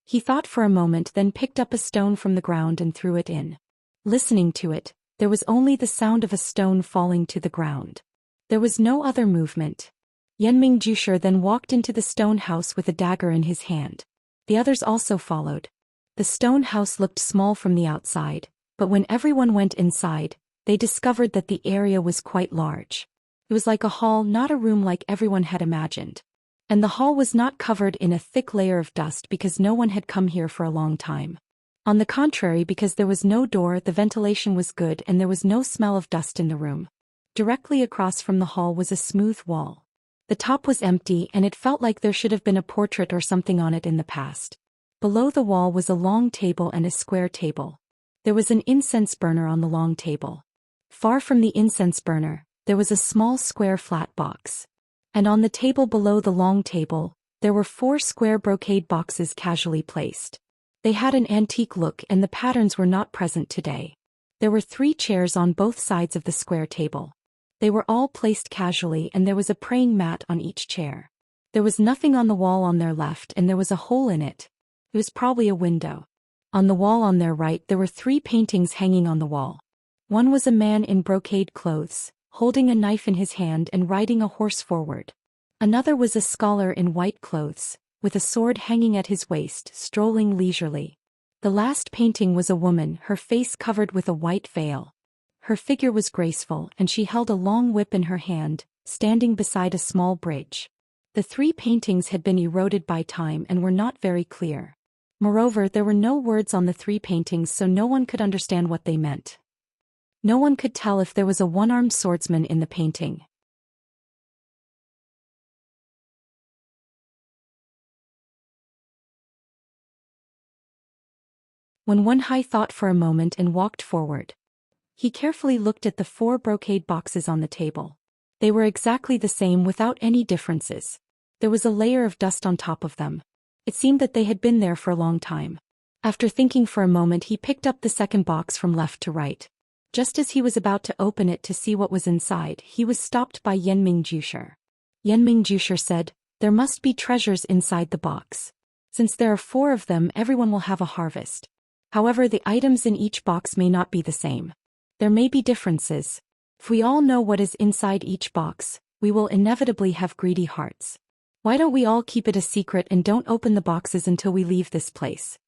He thought for a moment, then picked up a stone from the ground and threw it in. Listening to it, there was only the sound of a stone falling to the ground. There was no other movement. Yenming Jusher then walked into the stone house with a dagger in his hand. The others also followed. The stone house looked small from the outside, but when everyone went inside, they discovered that the area was quite large. It was like a hall, not a room like everyone had imagined. And the hall was not covered in a thick layer of dust because no one had come here for a long time. On the contrary, because there was no door, the ventilation was good and there was no smell of dust in the room. Directly across from the hall was a smooth wall. The top was empty and it felt like there should have been a portrait or something on it in the past. Below the wall was a long table and a square table. There was an incense burner on the long table. Far from the incense burner, there was a small square flat box. And on the table below the long table, there were 4 square brocade boxes casually placed. They had an antique look and the patterns were not present today. There were 3 chairs on both sides of the square table. They were all placed casually and there was a praying mat on each chair. There was nothing on the wall on their left and there was a hole in it. It was probably a window. On the wall on their right there were 3 paintings hanging on the wall. One was a man in brocade clothes, holding a knife in his hand and riding a horse forward. Another was a scholar in white clothes, with a sword hanging at his waist, strolling leisurely. The last painting was a woman, her face covered with a white veil. Her figure was graceful and she held a long whip in her hand, standing beside a small bridge. The 3 paintings had been eroded by time and were not very clear. Moreover, there were no words on the 3 paintings, so no one could understand what they meant. No one could tell if there was a one-armed swordsman in the painting. When Wenhai thought for a moment and walked forward. He carefully looked at the 4 brocade boxes on the table. They were exactly the same without any differences. There was a layer of dust on top of them. It seemed that they had been there for a long time. After thinking for a moment, he picked up the second box from left to right. Just as he was about to open it to see what was inside, he was stopped by Yenming Jusher. Yenming Jusher said, "There must be treasures inside the box. Since there are 4 of them, everyone will have a harvest. However, the items in each box may not be the same. There may be differences. If we all know what is inside each box, we will inevitably have greedy hearts. Why don't we all keep it a secret and don't open the boxes until we leave this place?"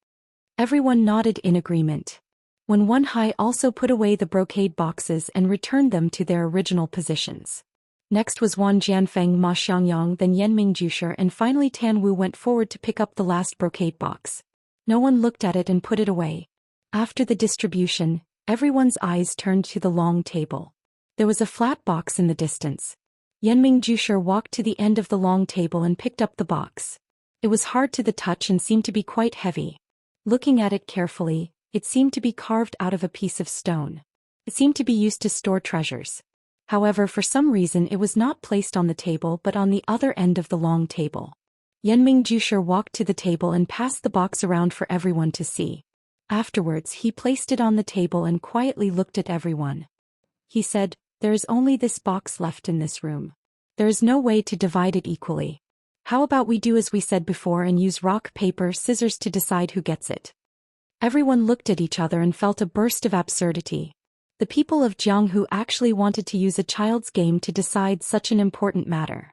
Everyone nodded in agreement. When Wenhai also put away the brocade boxes and returned them to their original positions. Next was Wan Jianfeng, Ma Xiangyang, then Yenming Jusher, and finally Tan Wu went forward to pick up the last brocade box. No one looked at it and put it away. After the distribution, everyone's eyes turned to the long table. There was a flat box in the distance. Yenming Jusher walked to the end of the long table and picked up the box. It was hard to the touch and seemed to be quite heavy. Looking at it carefully, it seemed to be carved out of a piece of stone. It seemed to be used to store treasures. However, for some reason it was not placed on the table but on the other end of the long table. Yenming Jusher walked to the table and passed the box around for everyone to see. Afterwards, he placed it on the table and quietly looked at everyone. He said, "There is only this box left in this room. There is no way to divide it equally. How about we do as we said before and use rock, paper, scissors to decide who gets it?" Everyone looked at each other and felt a burst of absurdity. The people of Jianghu actually wanted to use a child's game to decide such an important matter.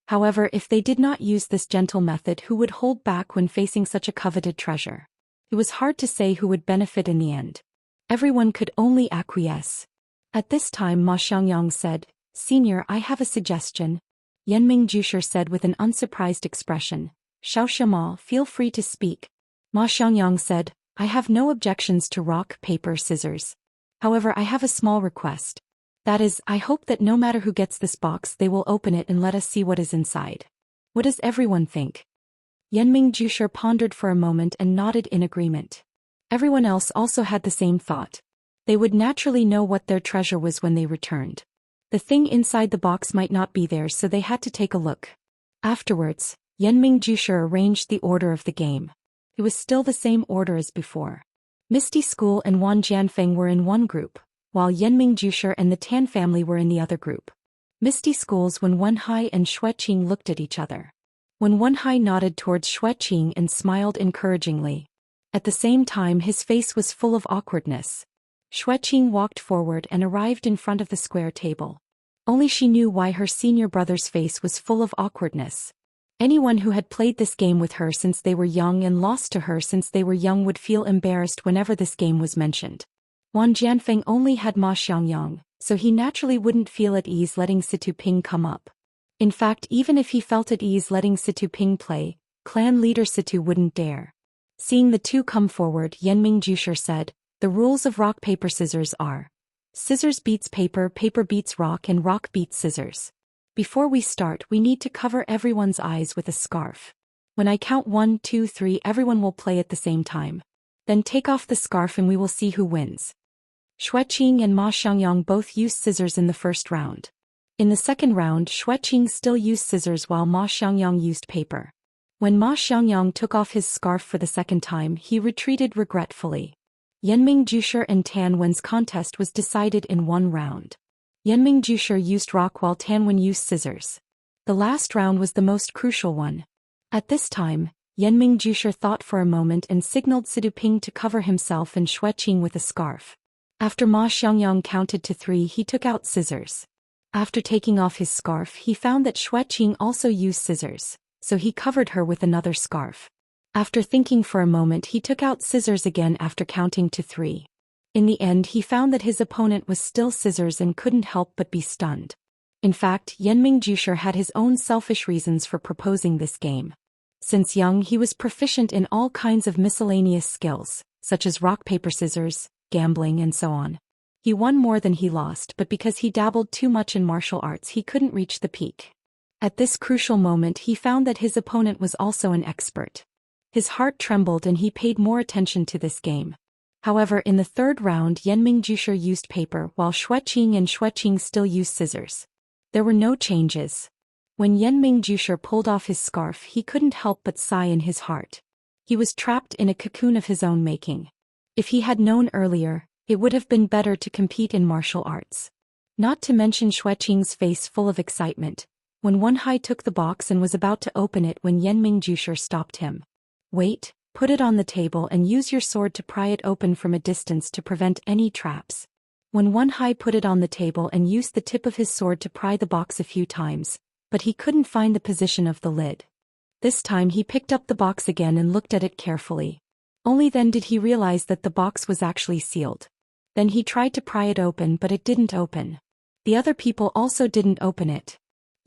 However, if they did not use this gentle method, who would hold back when facing such a coveted treasure? It was hard to say who would benefit in the end. Everyone could only acquiesce. At this time, Ma Xiangyang said, "Senior, I have a suggestion. Yenming Jusher said with an unsurprised expression. Xiao Shima, feel free to speak. Ma Xiangyang said, I have no objections to rock, paper, scissors. However, I have a small request. That is, I hope that no matter who gets this box they will open it and let us see what is inside. What does everyone think? Yenming Jusher pondered for a moment and nodded in agreement. Everyone else also had the same thought. They would naturally know what their treasure was when they returned. The thing inside the box might not be there, so they had to take a look. Afterwards, Yenming Jusher arranged the order of the game. It was still the same order as before. Misty School and Wan Jianfeng were in one group, while Yenming Jusher and the Tan family were in the other group. Misty Schools when Wenhai and Xueqing looked at each other. When Wenhai nodded towards Xueqing and smiled encouragingly. At the same time his face was full of awkwardness. Xueqing walked forward and arrived in front of the square table. Only she knew why her senior brother's face was full of awkwardness. Anyone who had played this game with her since they were young and lost to her since they were young would feel embarrassed whenever this game was mentioned. Wan Jianfeng only had Ma Xiangyang, so he naturally wouldn't feel at ease letting Situ Ping come up. In fact, even if he felt at ease letting Situ Ping play, clan leader Situ wouldn't dare. Seeing the two come forward, Yenming Jusher said, the rules of rock paper scissors are: scissors beats paper, paper beats rock, and rock beats scissors. Before we start, we need to cover everyone's eyes with a scarf. When I count 1, 2, 3, everyone will play at the same time. Then take off the scarf and we will see who wins. Xueqing and Ma Xiangyang both used scissors in the first round. In the second round, Xueqing still used scissors while Ma Xiangyang used paper. When Ma Xiangyang took off his scarf for the second time, he retreated regretfully. Yenming Jusher and Tan Wen's contest was decided in one round. Yenming Jusher used rock while Tan Wen used scissors. The last round was the most crucial one. At this time, Yenming Jusher thought for a moment and signaled Situ Ping to cover himself and Xueqing with a scarf. After Ma Xiangyang counted to 3, he took out scissors. After taking off his scarf, he found that Xueqing also used scissors, so he covered her with another scarf. After thinking for a moment, he took out scissors again after counting to 3. In the end, he found that his opponent was still scissors and couldn't help but be stunned. In fact, Yenming Jusher had his own selfish reasons for proposing this game. Since young, he was proficient in all kinds of miscellaneous skills, such as rock, paper, scissors, gambling, and so on. He won more than he lost, but because he dabbled too much in martial arts, he couldn't reach the peak. At this crucial moment, he found that his opponent was also an expert. His heart trembled and he paid more attention to this game. However, in the third round, Yenming Jusher used paper while Xueqing still used scissors. There were no changes. When Yenming Jusher pulled off his scarf, he couldn't help but sigh in his heart. He was trapped in a cocoon of his own making. If he had known earlier, it would have been better to compete in martial arts. Not to mention Xueqing's face full of excitement, when Wenhai took the box and was about to open it when Yenming Jusher stopped him. Wait, put it on the table and use your sword to pry it open from a distance to prevent any traps. When Wenhai put it on the table and used the tip of his sword to pry the box a few times, but he couldn't find the position of the lid. This time he picked up the box again and looked at it carefully. Only then did he realize that the box was actually sealed. Then he tried to pry it open, but it didn't open. The other people also didn't open it.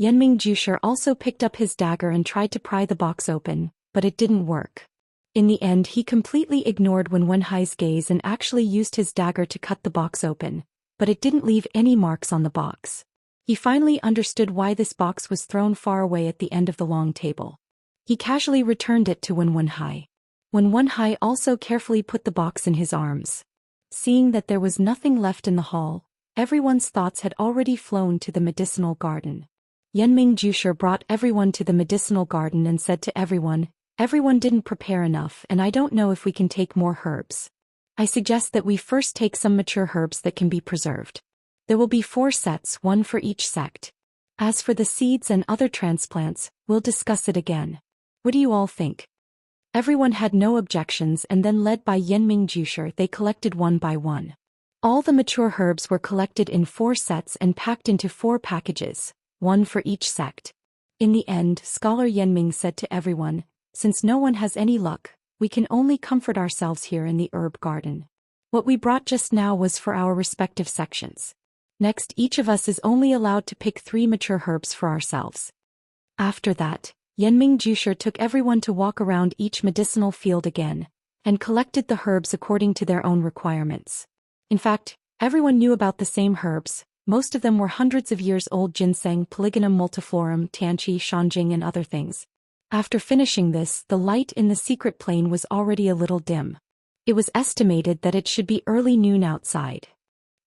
Yenming Jusher also picked up his dagger and tried to pry the box open, but it didn't work. In the end, he completely ignored Wenhai's gaze and actually used his dagger to cut the box open, but it didn't leave any marks on the box. He finally understood why this box was thrown far away at the end of the long table. He casually returned it to Wenhai. Wenhai also carefully put the box in his arms. Seeing that there was nothing left in the hall, everyone's thoughts had already flown to the medicinal garden. Yenming Jusher brought everyone to the medicinal garden and said to everyone, "Everyone didn't prepare enough and I don't know if we can take more herbs. I suggest that we first take some mature herbs that can be preserved. There will be 4 sets, 1 for each sect. As for the seeds and other transplants, we'll discuss it again. What do you all think?" Everyone had no objections, and then led by Yenming Jusher, they collected one by one. All the mature herbs were collected in 4 sets and packed into 4 packages, 1 for each sect. In the end, Scholar Yenming said to everyone, "Since no one has any luck, we can only comfort ourselves here in the herb garden. What we brought just now was for our respective sections. Next, each of us is only allowed to pick 3 mature herbs for ourselves. After that, Yenming Jusher took everyone to walk around each medicinal field again, and collected the herbs according to their own requirements. In fact, everyone knew about the same herbs. Most of them were hundreds of years old: ginseng, polygonum multiflorum, tianqi, shanjing, and other things. After finishing this, the light in the secret plane was already a little dim. It was estimated that it should be early noon outside.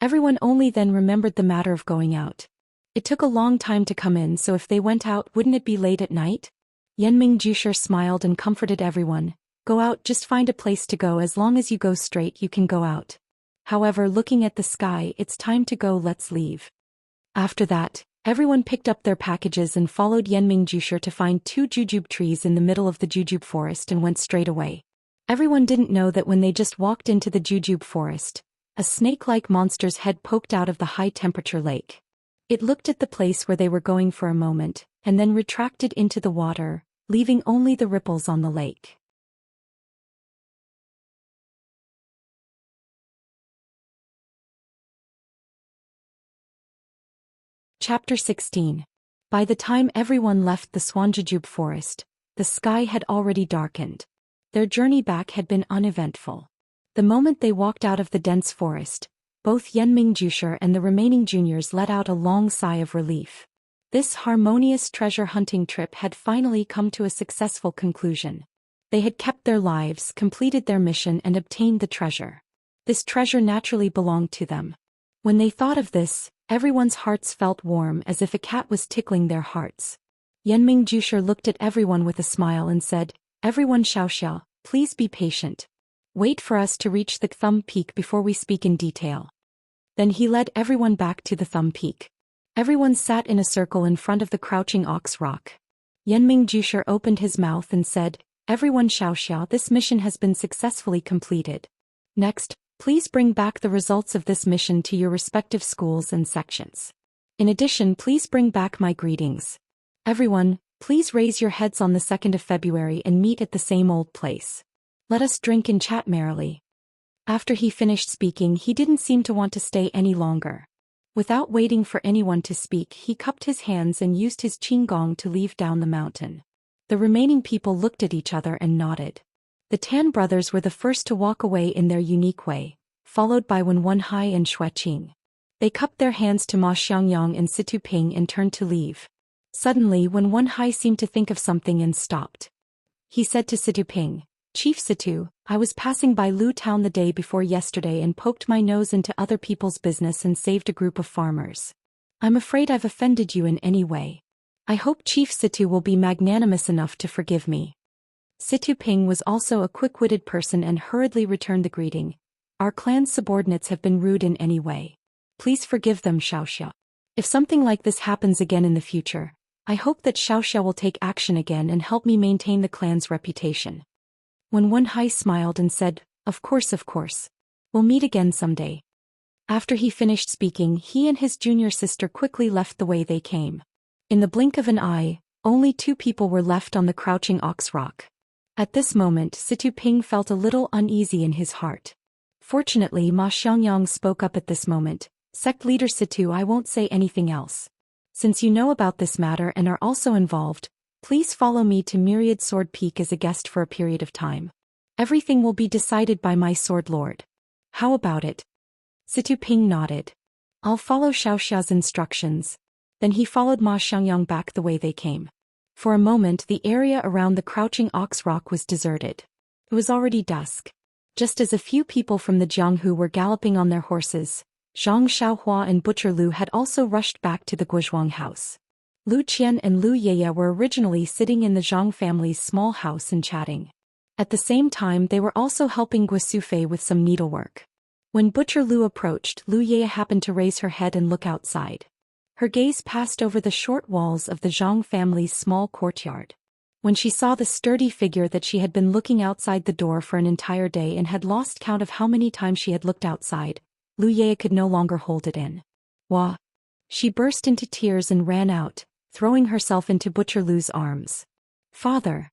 Everyone only then remembered the matter of going out. It took a long time to come in, so if they went out, wouldn't it be late at night? Yenming Jusher smiled and comforted everyone. Go out, just find a place to go. As long as you go straight, you can go out. However, looking at the sky, it's time to go, let's leave. After that, everyone picked up their packages and followed Yenming Jusher to find 2 jujube trees in the middle of the jujube forest and went straight away. Everyone didn't know that when they just walked into the jujube forest, a snake-like monster's head poked out of the high-temperature lake. It looked at the place where they were going for a moment, and then retracted into the water, leaving only the ripples on the lake. Chapter 16. By the time everyone left the Swanjujube forest, the sky had already darkened. Their journey back had been uneventful. The moment they walked out of the dense forest, both Yenming Jusher and the remaining juniors let out a long sigh of relief. This harmonious treasure hunting trip had finally come to a successful conclusion. They had kept their lives, completed their mission, and obtained the treasure. This treasure naturally belonged to them. When they thought of this, everyone's hearts felt warm, as if a cat was tickling their hearts. Yenming Jusher looked at everyone with a smile and said, "Everyone, Xiao, please be patient. Wait for us to reach the Thumb Peak before we speak in detail." Then he led everyone back to the Thumb Peak. Everyone sat in a circle in front of the crouching ox rock. Yenming Jusher opened his mouth and said, "Everyone, Xiao, this mission has been successfully completed. Next, please bring back the results of this mission to your respective schools and sections. In addition, please bring back my greetings. Everyone, please raise your heads on the 2nd of February and meet at the same old place. Let us drink and chat merrily." After he finished speaking, he didn't seem to want to stay any longer. Without waiting for anyone to speak, he cupped his hands and used his qinggong to leave down the mountain. The remaining people looked at each other and nodded. The Tan brothers were the first to walk away in their unique way, followed by Wen Wenhai and Xueqing. They cupped their hands to Ma Xiangyang and Situ Ping and turned to leave. Suddenly, Wen Wenhai seemed to think of something and stopped. He said to Situ Ping, "Chief Situ, I was passing by Lu Town the day before yesterday and poked my nose into other people's business and saved a group of farmers. I'm afraid I've offended you in any way. I hope Chief Situ will be magnanimous enough to forgive me." Situ Ping was also a quick-witted person and hurriedly returned the greeting. "Our clan's subordinates have been rude in any way. Please forgive them, Xiaoxia. If something like this happens again in the future, I hope that Xiaoxia will take action again and help me maintain the clan's reputation." When Wenhai smiled and said, of course. We'll meet again someday." After he finished speaking, he and his junior sister quickly left the way they came. In the blink of an eye, only 2 people were left on the crouching ox rock. At this moment, Situ Ping felt a little uneasy in his heart. Fortunately, Ma Xiangyang spoke up at this moment. "Sect leader Situ, I won't say anything else. Since you know about this matter and are also involved, please follow me to Myriad Sword Peak as a guest for a period of time. Everything will be decided by my sword lord. How about it?" Situ Ping nodded. "I'll follow Xiaoxia's instructions." Then he followed Ma Xiangyang back the way they came. For a moment, the area around the crouching ox rock was deserted. It was already dusk. Just as a few people from the Jianghu were galloping on their horses, Zhang Xiaohua and Butcher Lu had also rushed back to the Guozhuang house. Lu Qian and Lu Yeye were originally sitting in the Zhang family's small house and chatting. At the same time, they were also helping Guosufei with some needlework. When Butcher Lu approached, Lu Yeye happened to raise her head and look outside. Her gaze passed over the short walls of the Zhang family's small courtyard. When she saw the sturdy figure that she had been looking outside the door for an entire day and had lost count of how many times she had looked outside, Lu Yeye could no longer hold it in. Wah! She burst into tears and ran out, throwing herself into Butcher Lu's arms. "Father!"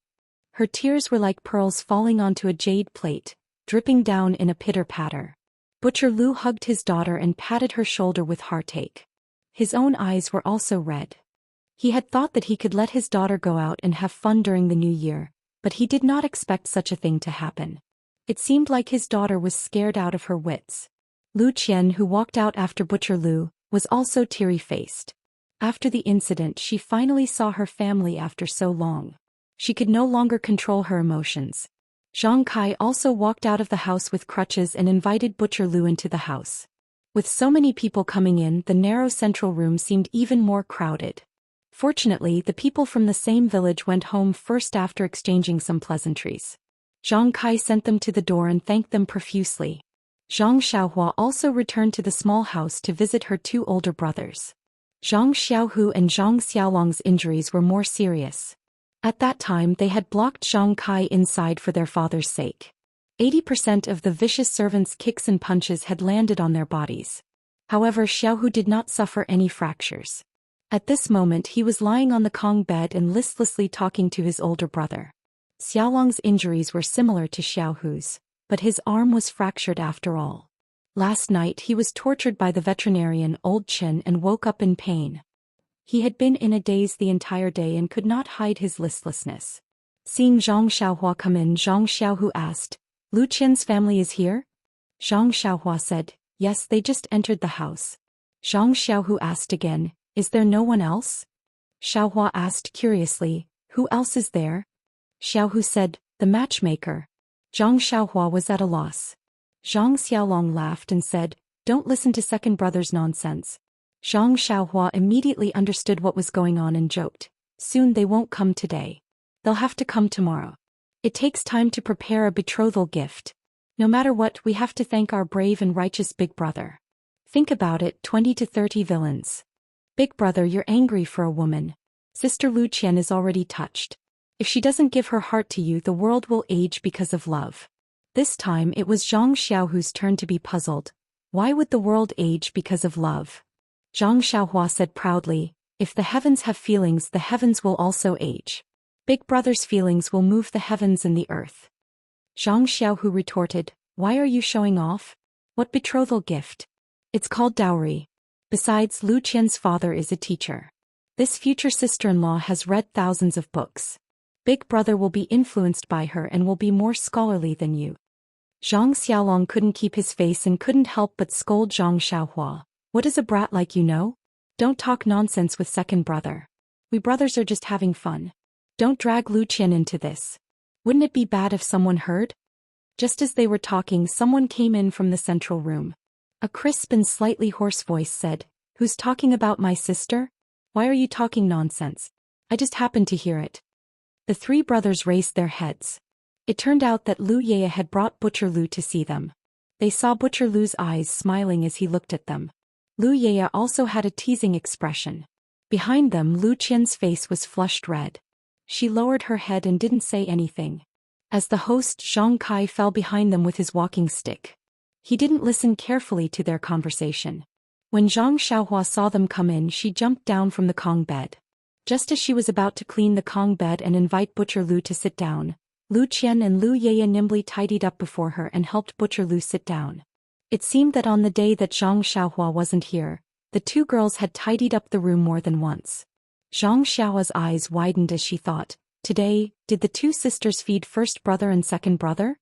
Her tears were like pearls falling onto a jade plate, dripping down in a pitter-patter. Butcher Lu hugged his daughter and patted her shoulder with heartache. His own eyes were also red. He had thought that he could let his daughter go out and have fun during the new year, but he did not expect such a thing to happen. It seemed like his daughter was scared out of her wits. Lu Qian, who walked out after Butcher Lu, was also teary-faced. After the incident, she finally saw her family after so long. She could no longer control her emotions. Zhang Kai also walked out of the house with crutches and invited Butcher Lu into the house. With so many people coming in, the narrow central room seemed even more crowded. Fortunately, the people from the same village went home first after exchanging some pleasantries. Zhang Kai sent them to the door and thanked them profusely. Zhang Xiaohua also returned to the small house to visit her two older brothers. Zhang Xiaohu and Zhang Xiaolong's injuries were more serious. At that time they had blocked Zhang Kai inside for their father's sake. 80% of the vicious servants' kicks and punches had landed on their bodies. However, Xiaohu did not suffer any fractures. At this moment he was lying on the Kong bed and listlessly talking to his older brother. Xiaolong's injuries were similar to Xiaohu's, but his arm was fractured after all. Last night he was tortured by the veterinarian Old Chen and woke up in pain. He had been in a daze the entire day and could not hide his listlessness. Seeing Zhang Xiaohua come in, Zhang Xiaohu asked, "Lu Qian's family is here?" Zhang Xiaohua said, "Yes, they just entered the house." Zhang Xiaohu asked again, "Is there no one else?" Xiaohua asked curiously, "Who else is there?" Xiaohu said, "The matchmaker." Zhang Xiaohua was at a loss. Zhang Xiaolong laughed and said, "Don't listen to second brother's nonsense." Zhang Xiaohua immediately understood what was going on and joked, "Soon they won't come today. They'll have to come tomorrow. It takes time to prepare a betrothal gift. No matter what, we have to thank our brave and righteous big brother. Think about it, 20 to 30 villains. Big brother, you're angry for a woman. Sister Lu Qian is already touched. If she doesn't give her heart to you, the world will age because of love." This time it was Zhang Xiaohu's turn to be puzzled. Why would the world age because of love? Zhang Xiaohua said proudly, "If the heavens have feelings, the heavens will also age. Big brother's feelings will move the heavens and the earth." Zhang Xiaohu retorted, "Why are you showing off? What betrothal gift? It's called dowry. Besides, Lu Qian's father is a teacher. This future sister-in-law has read thousands of books. Big brother will be influenced by her and will be more scholarly than you." Zhang Xiaolong couldn't keep his face and couldn't help but scold Zhang Xiaohua. "What is a brat like you know? Don't talk nonsense with second brother. We brothers are just having fun. Don't drag Lu Qian into this. Wouldn't it be bad if someone heard?" Just as they were talking, someone came in from the central room. A crisp and slightly hoarse voice said, "Who's talking about my sister? Why are you talking nonsense? I just happened to hear it." The three brothers raised their heads. It turned out that Lu Yeye had brought Butcher Lu to see them. They saw Butcher Lu's eyes smiling as he looked at them. Lu Yeye also had a teasing expression. Behind them, Lu Qian's face was flushed red. She lowered her head and didn't say anything. As the host, Zhang Kai fell behind them with his walking stick. He didn't listen carefully to their conversation. When Zhang Xiaohua saw them come in, she jumped down from the Kong bed. Just as she was about to clean the Kong bed and invite Butcher Lu to sit down, Lu Qian and Lu Yeye nimbly tidied up before her and helped Butcher Lu sit down. It seemed that on the day that Zhang Xiaohua wasn't here, the two girls had tidied up the room more than once. Zhang Xiaohua's eyes widened as she thought, "Today, did the two sisters feed first brother and second brother?"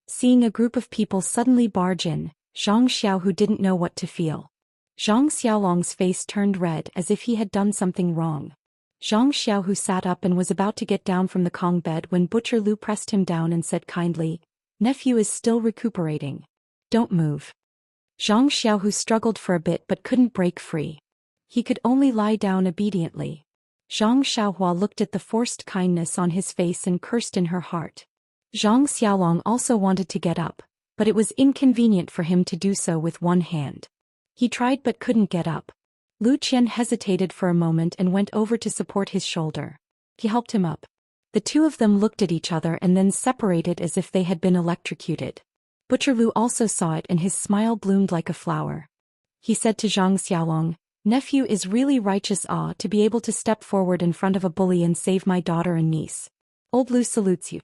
Seeing a group of people suddenly barge in, Zhang Xiaohu didn't know what to feel. Zhang Xiaolong's face turned red as if he had done something wrong. Zhang Xiaohu sat up and was about to get down from the Kong bed when Butcher Lu pressed him down and said kindly, "Nephew is still recuperating. Don't move." Zhang Xiaohu struggled for a bit but couldn't break free. He could only lie down obediently. Zhang Xiaohua looked at the forced kindness on his face and cursed in her heart. Zhang Xiaolong also wanted to get up, but it was inconvenient for him to do so with one hand. He tried but couldn't get up. Lu Qian hesitated for a moment and went over to support his shoulder. He helped him up. The two of them looked at each other and then separated as if they had been electrocuted. Butcher Lu also saw it and his smile bloomed like a flower. He said to Zhang Xiaolong, "Nephew is really righteous to be able to step forward in front of a bully and save my daughter and niece. Old Lu salutes you."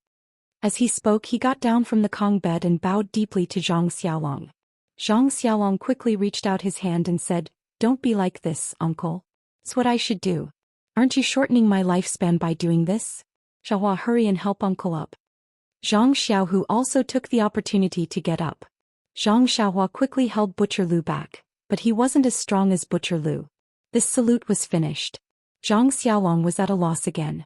As he spoke, he got down from the Kong bed and bowed deeply to Zhang Xiaolong. Zhang Xiaolong quickly reached out his hand and said, "Don't be like this, uncle. It's what I should do." Aren't you shortening my lifespan by doing this? Xiaohua, hurry and help uncle up. Zhang Xiaohu also took the opportunity to get up. Zhang Xiaohua quickly held Butcher Lu back, but he wasn't as strong as Butcher Lu. This salute was finished. Zhang Xiaolong was at a loss again.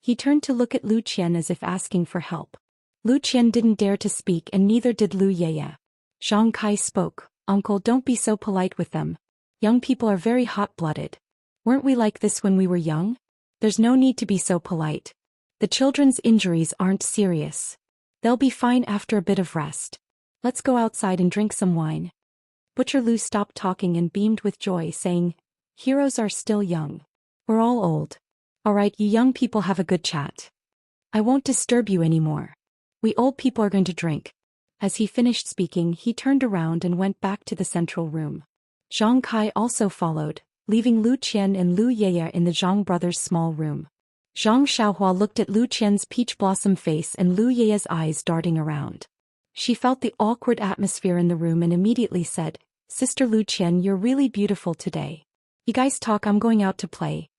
He turned to look at Lu Qian as if asking for help. Lu Qian didn't dare to speak and neither did Lu Yeye. Zhang Kai spoke, "Uncle, don't be so polite with them. Young people are very hot-blooded. Weren't we like this when we were young? There's no need to be so polite. The children's injuries aren't serious. They'll be fine after a bit of rest. Let's go outside and drink some wine." Butcher Lu stopped talking and beamed with joy, saying, "Heroes are still young. We're all old. All right, you young people have a good chat. I won't disturb you anymore. We old people are going to drink." As he finished speaking, he turned around and went back to the central room. Zhang Kai also followed, leaving Lu Qian and Lu Yeye in the Zhang brothers' small room. Zhang Xiaohua looked at Lu Qian's peach blossom face and Lu Yeye's eyes darting around. She felt the awkward atmosphere in the room and immediately said, "Sister Lu Qian, you're really beautiful today. You guys talk, I'm going out to play."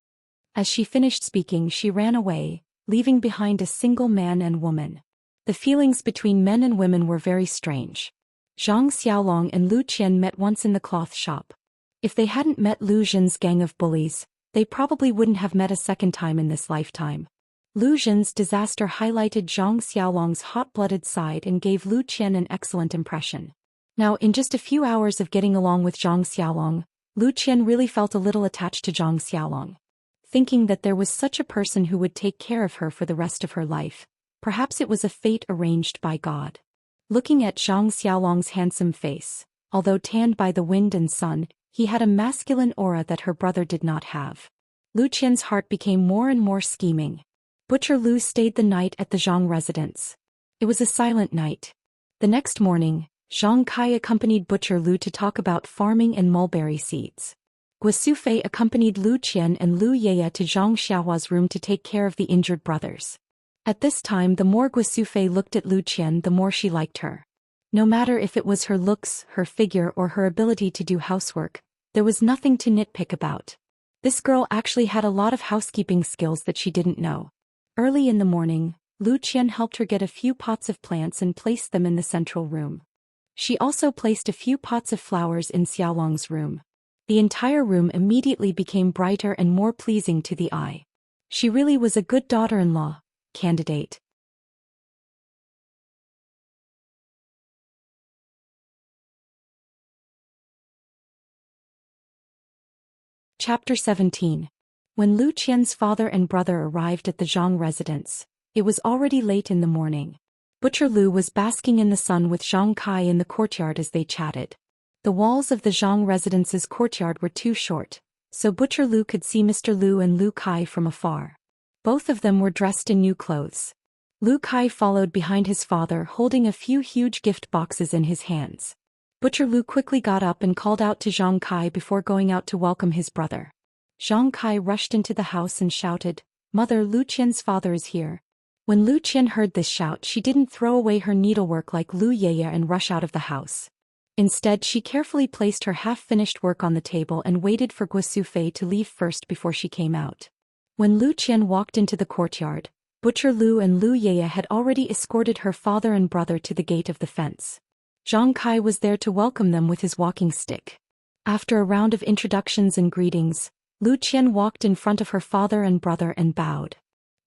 As she finished speaking, she ran away, leaving behind a single man and woman. The feelings between men and women were very strange. Zhang Xiaolong and Lu Qian met once in the cloth shop. If they hadn't met Lu Zhen's gang of bullies, they probably wouldn't have met a second time in this lifetime. Lu Zhen's disaster highlighted Zhang Xiaolong's hot-blooded side and gave Lu Qian an excellent impression. Now, in just a few hours of getting along with Zhang Xiaolong, Lu Qian really felt a little attached to Zhang Xiaolong. Thinking that there was such a person who would take care of her for the rest of her life, perhaps it was a fate arranged by God. Looking at Zhang Xiaolong's handsome face, although tanned by the wind and sun, he had a masculine aura that her brother did not have. Lu Qian's heart became more and more scheming. Butcher Lu stayed the night at the Zhang residence. It was a silent night. The next morning, Zhang Kai accompanied Butcher Lu to talk about farming and mulberry seeds. Guosufei accompanied Lu Qian and Lu Yeye to Zhang Xiaohua's room to take care of the injured brothers. At this time, the more Guosufei looked at Lu Qian, the more she liked her. No matter if it was her looks, her figure, or her ability to do housework, there was nothing to nitpick about. This girl actually had a lot of housekeeping skills that she didn't know. Early in the morning, Lu Qian helped her get a few pots of plants and placed them in the central room. She also placed a few pots of flowers in Xiaolong's room. The entire room immediately became brighter and more pleasing to the eye. She really was a good daughter-in-law candidate. Chapter 17. When Lu Qian's father and brother arrived at the Zhang residence, it was already late in the morning. Butcher Lu was basking in the sun with Zhang Kai in the courtyard as they chatted. The walls of the Zhang residence's courtyard were too short, so Butcher Lu could see Mr. Lu and Lu Kai from afar. Both of them were dressed in new clothes. Lu Kai followed behind his father holding a few huge gift boxes in his hands. Butcher Lu quickly got up and called out to Zhang Kai before going out to welcome his brother. Zhang Kai rushed into the house and shouted, "Mother, Lu Qian's father is here." When Lu Qian heard this shout, she didn't throw away her needlework like Lu Yeye and rush out of the house. Instead, she carefully placed her half-finished work on the table and waited for Guosufei to leave first before she came out. When Lu Qian walked into the courtyard, Butcher Lu and Lu Yeye had already escorted her father and brother to the gate of the fence. Zhang Kai was there to welcome them with his walking stick. After a round of introductions and greetings, Lu Qian walked in front of her father and brother and bowed.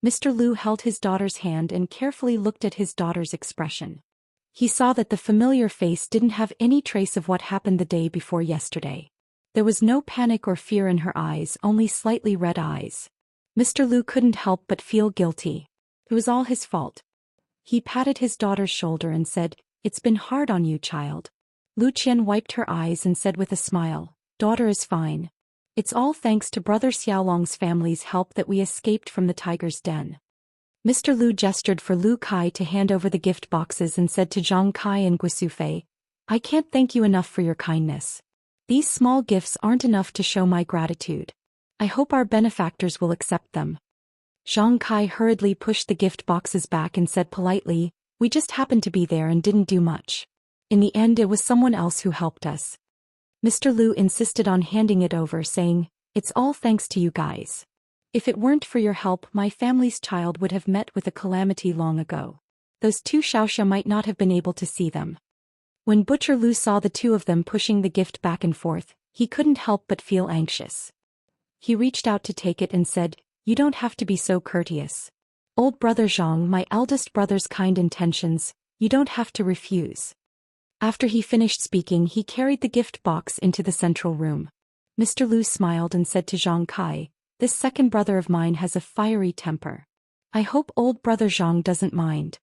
Mr. Lu held his daughter's hand and carefully looked at his daughter's expression. He saw that the familiar face didn't have any trace of what happened the day before yesterday. There was no panic or fear in her eyes, only slightly red eyes. Mr. Lu couldn't help but feel guilty. It was all his fault. He patted his daughter's shoulder and said, "It's been hard on you, child." Lu Qian wiped her eyes and said with a smile, "Daughter is fine. It's all thanks to Brother Xiaolong's family's help that we escaped from the tiger's den." Mr. Lu gestured for Lu Kai to hand over the gift boxes and said to Zhang Kai and Guosufei, "I can't thank you enough for your kindness. These small gifts aren't enough to show my gratitude. I hope our benefactors will accept them." Zhang Kai hurriedly pushed the gift boxes back and said politely, "We just happened to be there and didn't do much. In the end, it was someone else who helped us." Mr. Lu insisted on handing it over, saying, "It's all thanks to you guys. If it weren't for your help, my family's child would have met with a calamity long ago. Those two Xiaoxia might not have been able to see them. When Butcher Lu saw the two of them pushing the gift back and forth, he couldn't help but feel anxious. He reached out to take it and said, "You don't have to be so courteous. Old brother Zhang, my eldest brother's kind intentions, you don't have to refuse." After he finished speaking, he carried the gift box into the central room. Mr. Lu smiled and said to Zhang Kai, "This second brother of mine has a fiery temper. I hope old brother Zhang doesn't mind."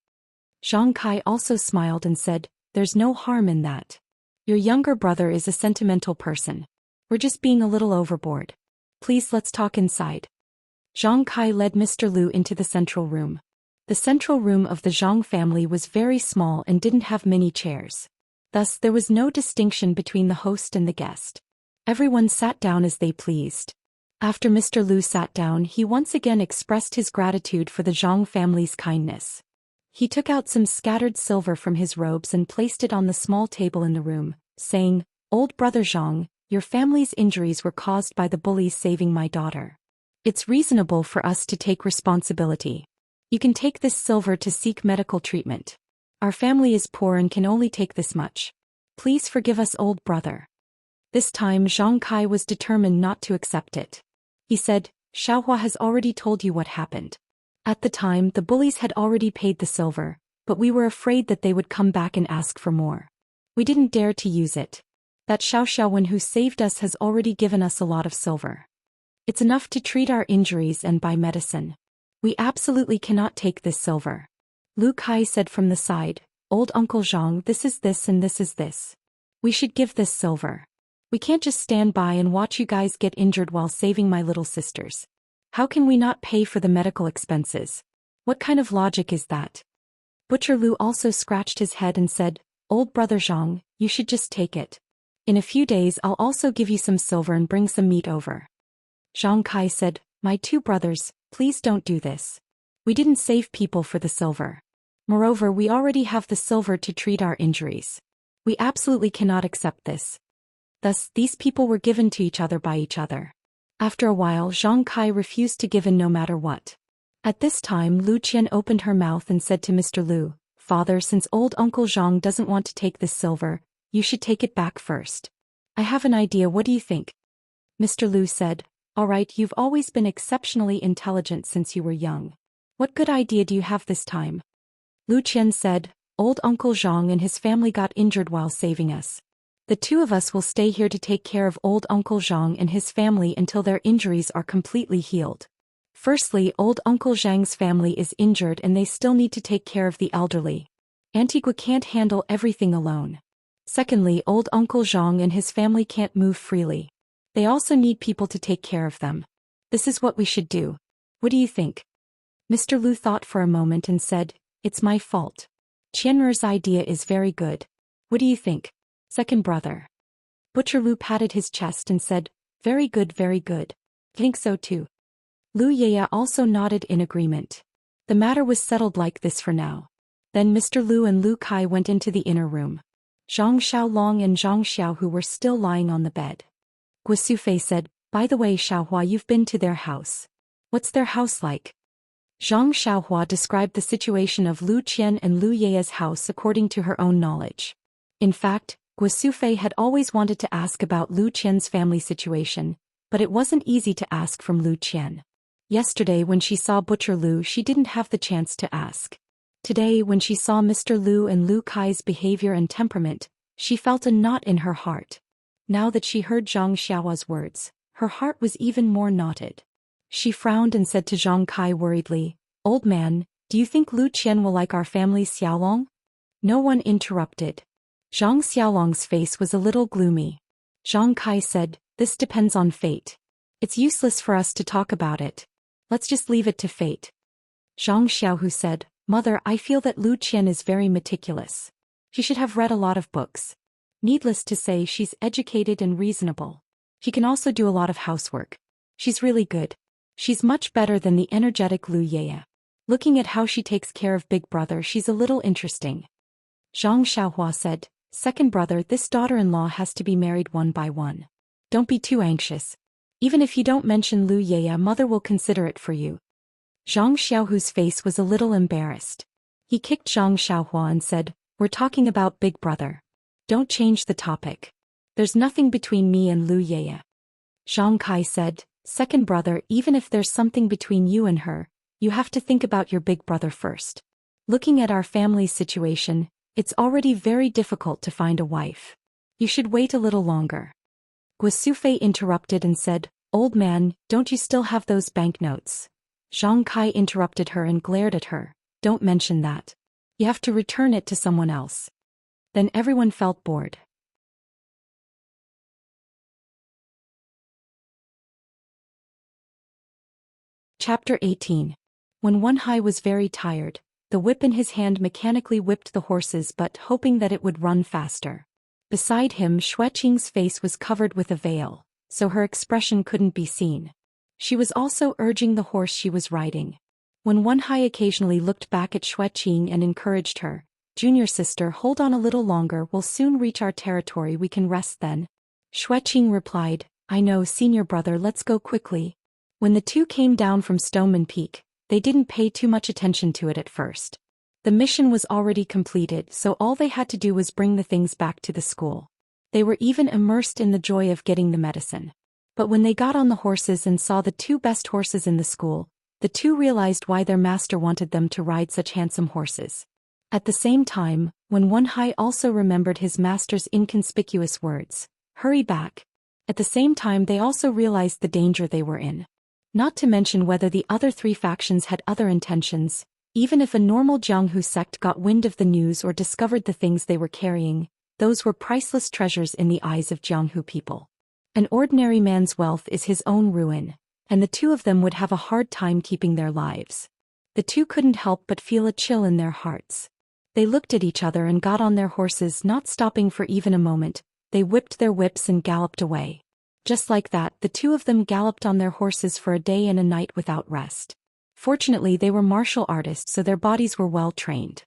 Zhang Kai also smiled and said, "There's no harm in that. Your younger brother is a sentimental person. We're just being a little overboard. Please let's talk inside." Zhang Kai led Mr. Lu into the central room. The central room of the Zhang family was very small and didn't have many chairs. Thus there was no distinction between the host and the guest. Everyone sat down as they pleased. After Mr. Lu sat down, he once again expressed his gratitude for the Zhang family's kindness. He took out some scattered silver from his robes and placed it on the small table in the room, saying, "Old brother Zhang, your family's injuries were caused by the bullies saving my daughter. It's reasonable for us to take responsibility. You can take this silver to seek medical treatment. Our family is poor and can only take this much. Please forgive us, old brother." This time Zhang Kai was determined not to accept it. He said, "Xiaohua has already told you what happened. At the time, the bullies had already paid the silver, but we were afraid that they would come back and ask for more. We didn't dare to use it. That Xiaoxiawen who saved us has already given us a lot of silver. It's enough to treat our injuries and buy medicine. We absolutely cannot take this silver." Lu Kai said from the side, "Old Uncle Zhang, this is this and this is this. We should give this silver. We can't just stand by and watch you guys get injured while saving my little sisters. How can we not pay for the medical expenses? What kind of logic is that?" Butcher Lu also scratched his head and said, "Old brother Zhang, you should just take it. In a few days I'll also give you some silver and bring some meat over." Zhang Kai said, "My two brothers, please don't do this. We didn't save people for the silver. Moreover, we already have the silver to treat our injuries. We absolutely cannot accept this." Thus, these people were given to each other by each other. After a while, Zhang Kai refused to give in no matter what. At this time, Lu Qian opened her mouth and said to Mr. Lu, "Father, since old Uncle Zhang doesn't want to take this silver, you should take it back first. I have an idea, what do you think?" Mr. Lu said, "All right, you've always been exceptionally intelligent since you were young. What good idea do you have this time?" Lu Qian said, "Old Uncle Zhang and his family got injured while saving us. The two of us will stay here to take care of old Uncle Zhang and his family until their injuries are completely healed. Firstly, old Uncle Zhang's family is injured and they still need to take care of the elderly. Antigua can't handle everything alone. Secondly, old Uncle Zhang and his family can't move freely. They also need people to take care of them. This is what we should do. What do you think?" Mr. Lu thought for a moment and said, "It's my fault. Qianmer's idea is very good. What do you think, second brother?" Butcher Lu patted his chest and said, very good, very good. Think so too." Lu Yaya also nodded in agreement. The matter was settled like this for now. Then Mr. Lu and Lu Kai went into the inner room. Zhang Xiaolong and Zhang Xiao who were still lying on the bed. Guo Sufei said, "By the way, Xiaohua, you've been to their house. What's their house like?" Zhang Xiaohua described the situation of Lu Qian and Lu Yaya's house according to her own knowledge. In fact, Guo Sufei had always wanted to ask about Lu Qian's family situation, but it wasn't easy to ask from Lu Qian. Yesterday when she saw Butcher Lu, she didn't have the chance to ask. Today when she saw Mr. Lu and Lu Kai's behavior and temperament, she felt a knot in her heart. Now that she heard Zhang Xiaohua's words, her heart was even more knotted. She frowned and said to Zhang Kai worriedly, "Old man, do you think Lu Qian will like our family's Xiaolong?" No one interrupted. Zhang Xiaolong's face was a little gloomy. Zhang Kai said, "This depends on fate. It's useless for us to talk about it. Let's just leave it to fate." Zhang Xiaohu said, "Mother, I feel that Lu Qian is very meticulous. She should have read a lot of books. Needless to say, she's educated and reasonable. She can also do a lot of housework. She's really good. She's much better than the energetic Lu Yaya. Looking at how she takes care of big brother, she's a little interesting." Zhang Xiaohua said, "Second brother, this daughter-in-law has to be married one by one. Don't be too anxious. Even if you don't mention Lu Yaya, mother will consider it for you. Zhang Xiaohu's face was a little embarrassed. He kicked Zhang Xiaohua and said, "We're talking about Big Brother. Don't change the topic. There's nothing between me and Lu Yaya." Zhang Kai said, "Second brother, even if there's something between you and her, you have to think about your big brother first. Looking at our family's situation, it's already very difficult to find a wife. You should wait a little longer." Guosufei interrupted and said, "Old man, don't you still have those banknotes?" Zhang Kai interrupted her and glared at her. "Don't mention that. You have to return it to someone else." Then everyone felt bored. Chapter 18. When Wen Hai was very tired, the whip in his hand mechanically whipped the horses but hoping that it would run faster. Beside him, Xueqing's face was covered with a veil, so her expression couldn't be seen. She was also urging the horse she was riding. When Wen Hai occasionally looked back at Xueqing and encouraged her, "Junior sister, hold on a little longer, we'll soon reach our territory, we can rest then." Xueqing replied, "I know, senior brother, let's go quickly." When the two came down from Stoneman Peak, they didn't pay too much attention to it at first. The mission was already completed, so all they had to do was bring the things back to the school. They were even immersed in the joy of getting the medicine. But when they got on the horses and saw the two best horses in the school, the two realized why their master wanted them to ride such handsome horses. At the same time, when Wen Hai also remembered his master's inconspicuous words, "Hurry back." At the same time they also realized the danger they were in. Not to mention whether the other three factions had other intentions. Even if a normal Jianghu sect got wind of the news or discovered the things they were carrying, those were priceless treasures in the eyes of Jianghu people. An ordinary man's wealth is his own ruin, and the two of them would have a hard time keeping their lives. The two couldn't help but feel a chill in their hearts. They looked at each other and got on their horses, not stopping for even a moment. They whipped their whips and galloped away. Just like that, the two of them galloped on their horses for a day and a night without rest. Fortunately, they were martial artists, so their bodies were well trained.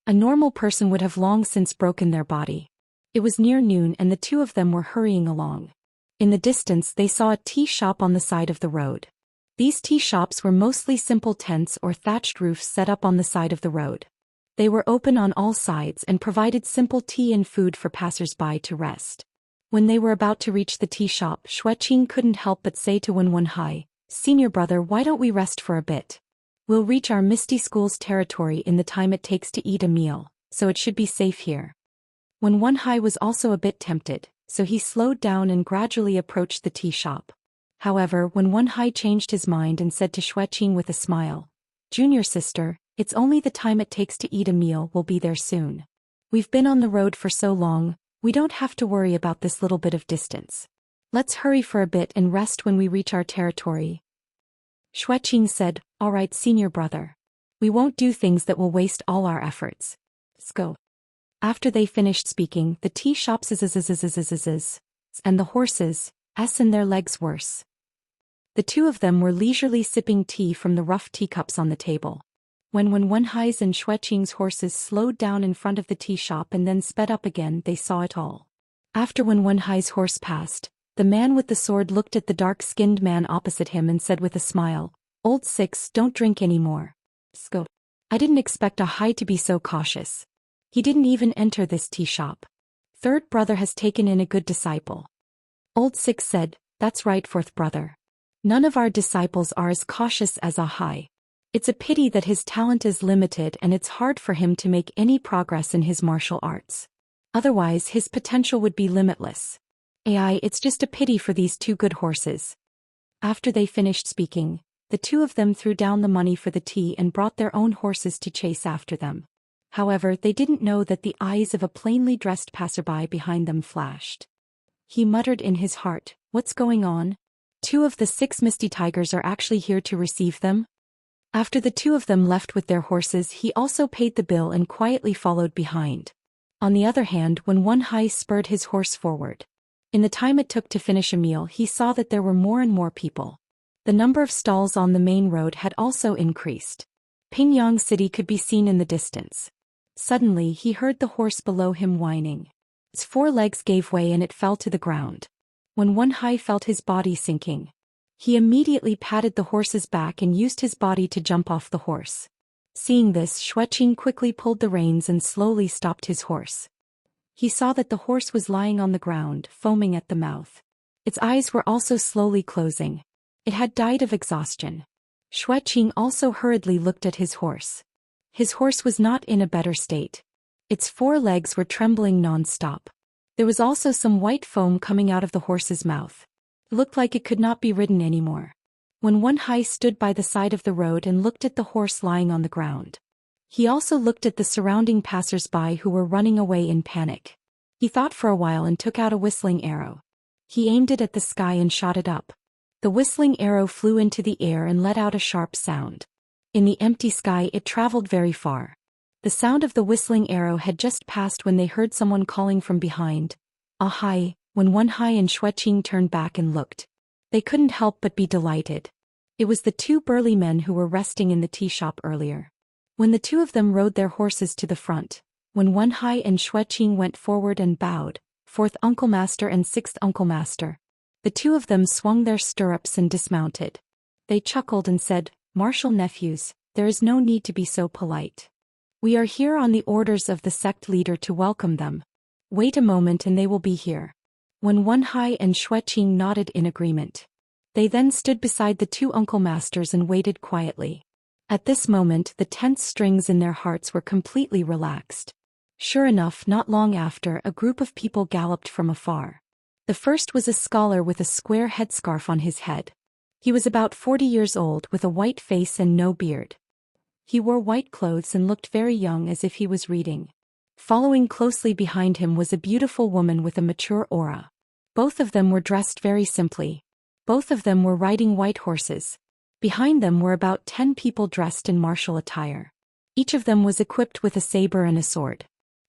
A normal person would have long since broken their body. It was near noon and the two of them were hurrying along. In the distance they saw a tea shop on the side of the road. These tea shops were mostly simple tents or thatched roofs set up on the side of the road. They were open on all sides and provided simple tea and food for passers-by to rest. When they were about to reach the tea shop, Xueqing couldn't help but say to Wen Hai, "Senior brother, why don't we rest for a bit? We'll reach our Misty School's territory in the time it takes to eat a meal, so it should be safe here." Wen Hai was also a bit tempted, so he slowed down and gradually approached the tea shop. However, when Wen Hai changed his mind and said to Xueqing with a smile, "Junior sister, it's only the time it takes to eat a meal, we'll be there soon. We've been on the road for so long, we don't have to worry about this little bit of distance. Let's hurry for a bit and rest when we reach our territory." Xueqing said, "All right, senior brother. We won't do things that will waste all our efforts. Let's go." After they finished speaking, the tea shops and the horses and their legs worse. The two of them were leisurely sipping tea from the rough teacups on the table. When Wen Hai's and Xueqing's horses slowed down in front of the tea shop and then sped up again, they saw it all. After Wen Hai's horse passed, the man with the sword looked at the dark-skinned man opposite him and said with a smile, "Old Six, don't drink anymore. Let's go." I didn't expect a Hai to be so cautious. He didn't even enter this tea shop. Third brother has taken in a good disciple. Old Six said, "That's right, fourth brother. None of our disciples are as cautious as a Hai. It's a pity that his talent is limited and it's hard for him to make any progress in his martial arts. Otherwise his potential would be limitless. It's just a pity for these two good horses." After they finished speaking, the two of them threw down the money for the tea and brought their own horses to chase after them. However, they didn't know that the eyes of a plainly dressed passerby behind them flashed. He muttered in his heart, "What's going on? Two of the 6 Misty Tigers are actually here to receive them?" After the two of them left with their horses, he also paid the bill and quietly followed behind. On the other hand, when Wen Hai spurred his horse forward, in the time it took to finish a meal, he saw that there were more and more people. The number of stalls on the main road had also increased. Pingyang City could be seen in the distance. Suddenly he heard the horse below him whining. Its 4 legs gave way and it fell to the ground. When Wen Hai felt his body sinking, He immediately patted the horse's back and used his body to jump off the horse. Seeing this, Xueqing quickly pulled the reins and slowly stopped his horse. He saw that the horse was lying on the ground, foaming at the mouth. Its eyes were also slowly closing. It had died of exhaustion. Xueqing also hurriedly looked at his horse. His horse was not in a better state. Its 4 legs were trembling non-stop. There was also some white foam coming out of the horse's mouth. It looked like it could not be ridden anymore. When Wenhai stood by the side of the road and looked at the horse lying on the ground. He also looked at the surrounding passers-by who were running away in panic. He thought for a while and took out a whistling arrow. He aimed it at the sky and shot it up. The whistling arrow flew into the air and let out a sharp sound. In the empty sky it traveled very far. The sound of the whistling arrow had just passed when they heard someone calling from behind. "Ahai!" When Wenhai and Xueqing turned back and looked. They couldn't help but be delighted. It was the 2 burly men who were resting in the tea shop earlier. When the 2 of them rode their horses to the front, when Wenhai and Xueqing went forward and bowed, 4th Uncle Master and 6th Uncle Master. The 2 of them swung their stirrups and dismounted. They chuckled and said, "Martial nephews, there is no need to be so polite. We are here on the orders of the sect leader to welcome them. Wait a moment and they will be here." When Wenhai and Xueqing nodded in agreement. They then stood beside the 2 Uncle Masters and waited quietly. At this moment the tense strings in their hearts were completely relaxed. Sure enough, not long after, a group of people galloped from afar. The first was a scholar with a square headscarf on his head. He was about 40 years old with a white face and no beard. He wore white clothes and looked very young, as if he was reading. Following closely behind him was a beautiful woman with a mature aura. Both of them were dressed very simply. Both of them were riding white horses. Behind them were about 10 people dressed in martial attire. Each of them was equipped with a saber and a sword.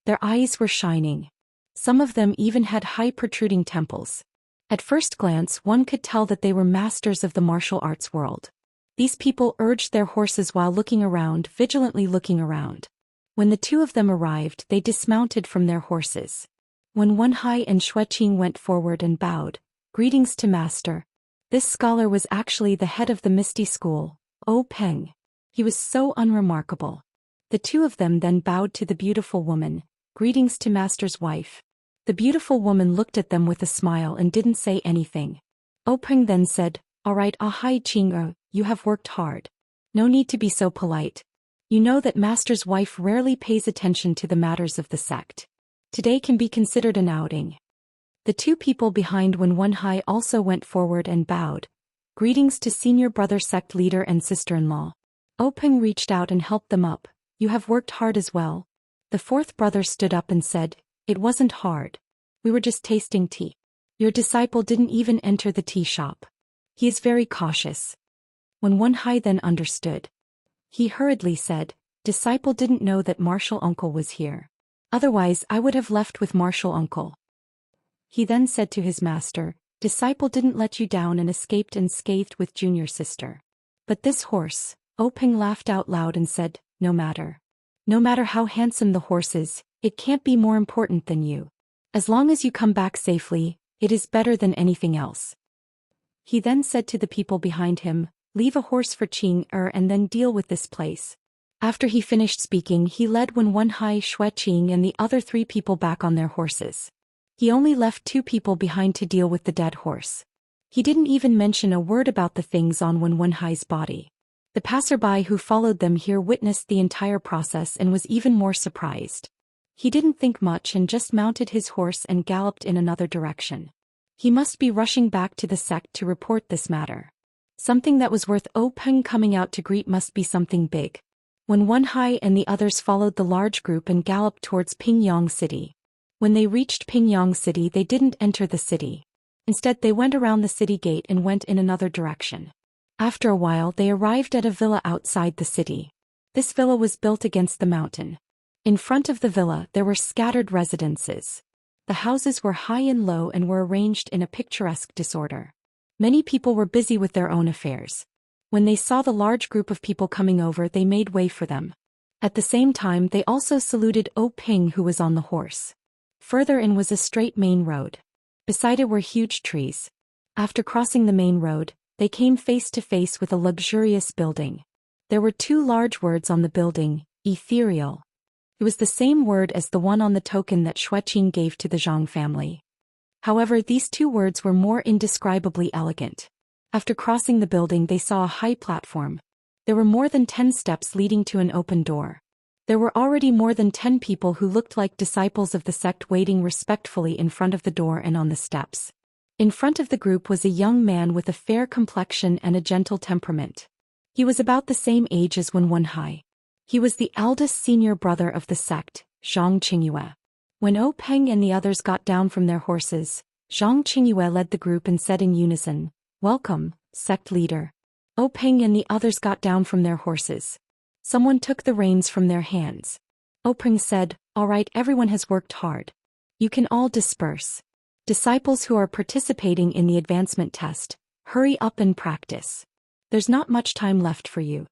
Their eyes were shining. Some of them even had high protruding temples. At first glance one could tell that they were masters of the martial arts world. These people urged their horses while looking around, vigilantly looking around. When the 2 of them arrived, they dismounted from their horses. When Wenhai and Xueqing went forward and bowed, "Greetings to Master." This scholar was actually the head of the Misty School, O Peng. He was so unremarkable. The 2 of them then bowed to the beautiful woman, "Greetings to Master's wife." The beautiful woman looked at them with a smile and didn't say anything. O Peng then said, "All right, Ahai Qing'e, you have worked hard. No need to be so polite. You know that Master's wife rarely pays attention to the matters of the sect. Today can be considered an outing." The 2 people behind when Wenhai also went forward and bowed. "Greetings to senior brother sect leader and sister-in-law." O Peng reached out and helped them up. "You have worked hard as well." The 4th brother stood up and said, "It wasn't hard. We were just tasting tea. Your disciple didn't even enter the tea shop. He is very cautious." When Wenhai then understood, he hurriedly said, "Disciple didn't know that Martial Uncle was here. Otherwise I would have left with Martial Uncle." He then said to his master, "Disciple didn't let you down and escaped unscathed with junior sister. But this horse," O Peng laughed out loud and said, "No matter. No matter how handsome the horse is, it can't be more important than you. As long as you come back safely, it is better than anything else." He then said to the people behind him, "Leave a horse for Qing'e and then deal with this place." After he finished speaking, he led Wenhai, Xueqing and the other 3 people back on their horses. He only left 2 people behind to deal with the dead horse. He didn't even mention a word about the things on Wenhai's body. The passerby who followed them here witnessed the entire process and was even more surprised. He didn't think much and just mounted his horse and galloped in another direction. He must be rushing back to the sect to report this matter. Something that was worth O Peng coming out to greet must be something big. When Wenhai and the others followed the large group and galloped towards Pingyang City. When they reached Pingyang City, they didn't enter the city. Instead they went around the city gate and went in another direction. After a while they arrived at a villa outside the city. This villa was built against the mountain. In front of the villa there were scattered residences. The houses were high and low and were arranged in a picturesque disorder. Many people were busy with their own affairs. When they saw the large group of people coming over, they made way for them. At the same time they also saluted O Peng, who was on the horse. Further in was a straight main road. Beside it were huge trees. After crossing the main road, They came face to face with a luxurious building. There were two large words on the building, ethereal. It was the same word as the one on the token that Xueqing gave to the Zhang family. However, these two words were more indescribably elegant. After crossing the building, they saw a high platform. There were more than 10 steps leading to an open door. There were already more than 10 people who looked like disciples of the sect waiting respectfully in front of the door and on the steps. In front of the group was a young man with a fair complexion and a gentle temperament. He was about the same age as Wen Wenhai. He was the eldest senior brother of the sect, Zhang Qingyue. When O Peng and the others got down from their horses, Zhang Qingyue led the group and said in unison, "Welcome, sect leader." O Peng and the others got down from their horses. Someone took the reins from their hands. O Peng said, "All right, everyone has worked hard. You can all disperse. Disciples who are participating in the advancement test, hurry up and practice. There's not much time left for you."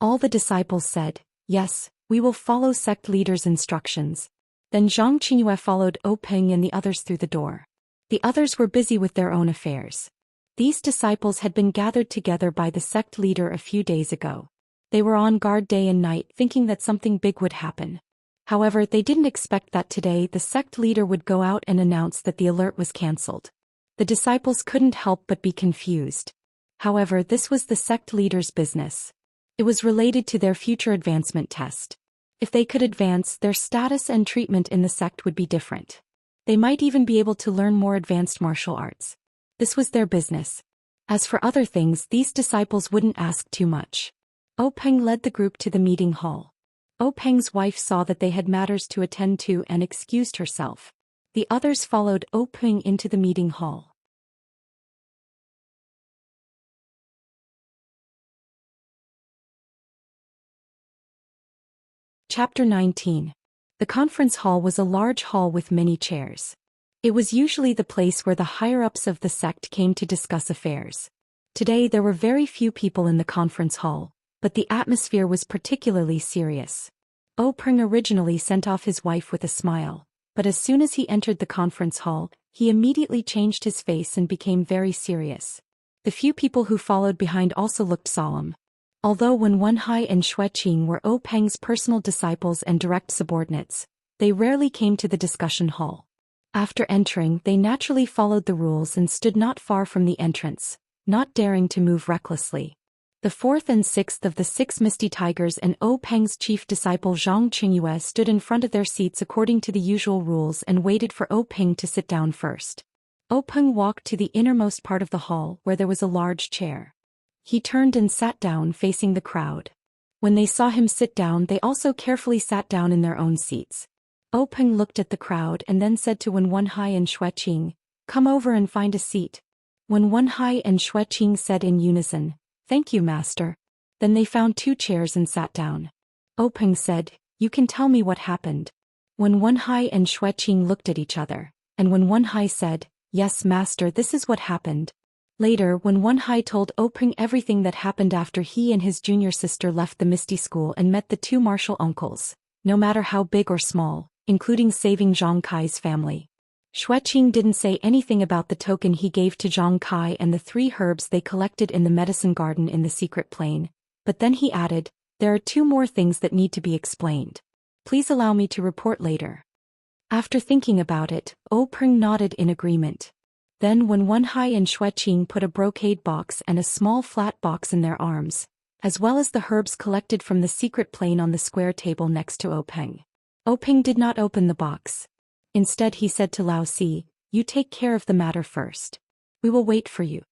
All the disciples said, "Yes, we will follow sect leader's instructions." Then Zhang Qingyue followed O Peng and the others through the door. The others were busy with their own affairs. These disciples had been gathered together by the sect leader a few days ago. They were on guard day and night thinking that something big would happen. However, they didn't expect that today the sect leader would go out and announce that the alert was cancelled. The disciples couldn't help but be confused. However, this was the sect leader's business. It was related to their future advancement test. If they could advance, their status and treatment in the sect would be different. They might even be able to learn more advanced martial arts. This was their business. As for other things, these disciples wouldn't ask too much. O Peng led the group to the meeting hall. O Peng's wife saw that they had matters to attend to and excused herself. The others followed O Peng into the meeting hall. Chapter 19. The conference hall was a large hall with many chairs. It was usually the place where the higher-ups of the sect came to discuss affairs. Today there were very few people in the conference hall, but the atmosphere was particularly serious. O Peng originally sent off his wife with a smile, but as soon as he entered the conference hall, he immediately changed his face and became very serious. The few people who followed behind also looked solemn. Although Wen Wenhai and Xueqing were O Peng's personal disciples and direct subordinates, they rarely came to the discussion hall. After entering, they naturally followed the rules and stood not far from the entrance, not daring to move recklessly. The fourth and sixth of the 6 Misty Tigers and O Peng's chief disciple Zhang Qingyue stood in front of their seats according to the usual rules and waited for O Peng to sit down first. O Peng walked to the innermost part of the hall where there was a large chair. He turned and sat down facing the crowd. When they saw him sit down, they also carefully sat down in their own seats. O Peng looked at the crowd and then said to Wen Wenhai and Xueqing, "Come over and find a seat." Wen Wenhai and Xueqing said in unison, "Thank you, master." Then they found 2 chairs and sat down. O Peng said, "You can tell me what happened." Wen Wenhai and Xueqing looked at each other, and Wen Wenhai said, "Yes, master, this is what happened." Later, Wen Wenhai told O Peng everything that happened after he and his junior sister left the Misty School and met the 2 martial uncles, no matter how big or small, including saving Zhang Kai's family. Xueqing didn't say anything about the token he gave to Zhang Kai and the 3 herbs they collected in the medicine garden in the secret plane, but then he added, "There are 2 more things that need to be explained. Please allow me to report later." After thinking about it, O Peng nodded in agreement. Then Wen Wenhai and Xueqing put a brocade box and a small flat box in their arms, as well as the herbs collected from the secret plane on the square table next to O Peng. O Peng did not open the box. Instead he said to Lao Si, "You take care of the matter first. We will wait for you."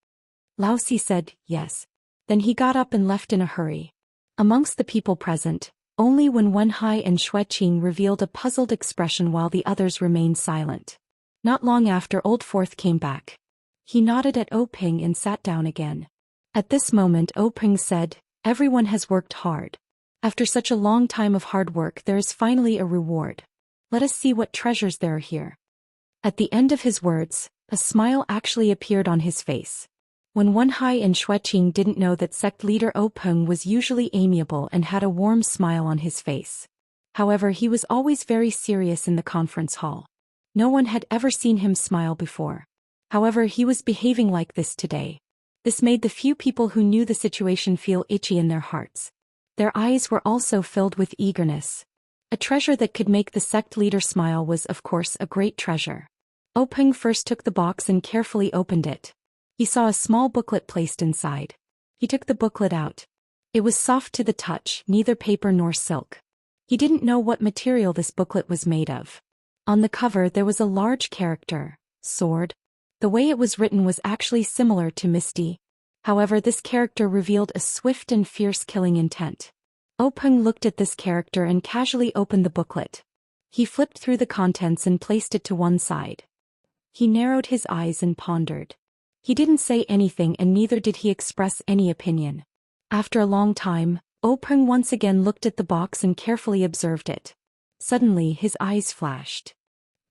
Lao Si said, "Yes." Then he got up and left in a hurry. Amongst the people present, only Wen Wenhai and Xueqing revealed a puzzled expression while the others remained silent. Not long after, Old Fourth came back. He nodded at O Peng and sat down again. At this moment O Peng said, "Everyone has worked hard. After such a long time of hard work there is finally a reward. Let us see what treasures there are here." At the end of his words, a smile actually appeared on his face. Wen Wenhai and Xueqing didn't know that sect leader O Peng was usually amiable and had a warm smile on his face. However, he was always very serious in the conference hall. No one had ever seen him smile before. However, he was behaving like this today. This made the few people who knew the situation feel itchy in their hearts. Their eyes were also filled with eagerness. A treasure that could make the sect leader smile was of course a great treasure. Openg first took the box and carefully opened it. He saw a small booklet placed inside. He took the booklet out. It was soft to the touch, neither paper nor silk. He didn't know what material this booklet was made of. On the cover there was a large character, sword. The way it was written was actually similar to Misty. However, this character revealed a swift and fierce killing intent. Openg looked at this character and casually opened the booklet. He flipped through the contents and placed it to one side. He narrowed his eyes and pondered. He didn't say anything and neither did he express any opinion. After a long time, Openg once again looked at the box and carefully observed it. Suddenly his eyes flashed.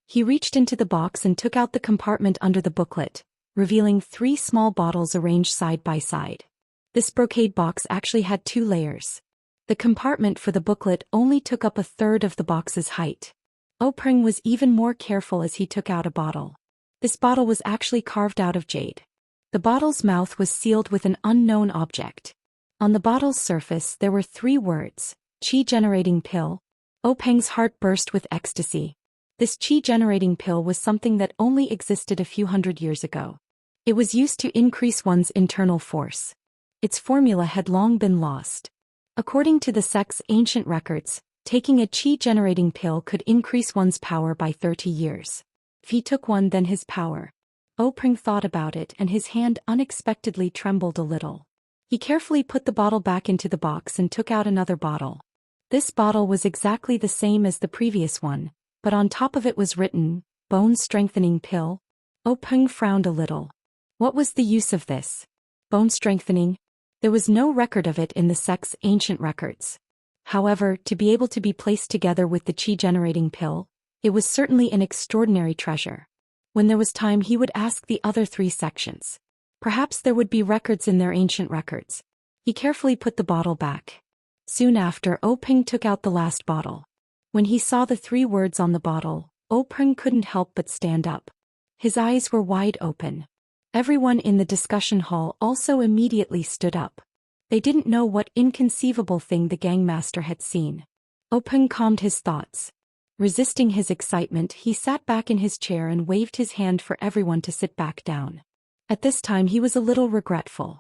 He reached into the box and took out the compartment under the booklet, revealing 3 small bottles arranged side by side. This brocade box actually had 2 layers. The compartment for the booklet only took up a third of the box's height. Openg was even more careful as he took out a bottle. This bottle was actually carved out of jade. The bottle's mouth was sealed with an unknown object. On the bottle's surface there were 3 words, Qi-generating pill. Openg's heart burst with ecstasy. This Qi-generating pill was something that only existed a few hundred years ago. It was used to increase one's internal force. Its formula had long been lost. According to the sect's ancient records, taking a Qi-generating pill could increase one's power by 30 years. If he took one, then his power. Openg thought about it and his hand unexpectedly trembled a little. He carefully put the bottle back into the box and took out another bottle. This bottle was exactly the same as the previous one, but on top of it was written, Bone Strengthening Pill. Openg frowned a little. What was the use of this? Bone strengthening? There was no record of it in the sect's ancient records. However, to be able to be placed together with the Qi-generating pill, it was certainly an extraordinary treasure. When there was time he would ask the other 3 sections. Perhaps there would be records in their ancient records. He carefully put the bottle back. Soon after, Openg took out the last bottle. When he saw the 3 words on the bottle, Openg couldn't help but stand up. His eyes were wide open. Everyone in the discussion hall also immediately stood up. They didn't know what inconceivable thing the gangmaster had seen. Openg calmed his thoughts. Resisting his excitement, he sat back in his chair and waved his hand for everyone to sit back down. At this time he was a little regretful.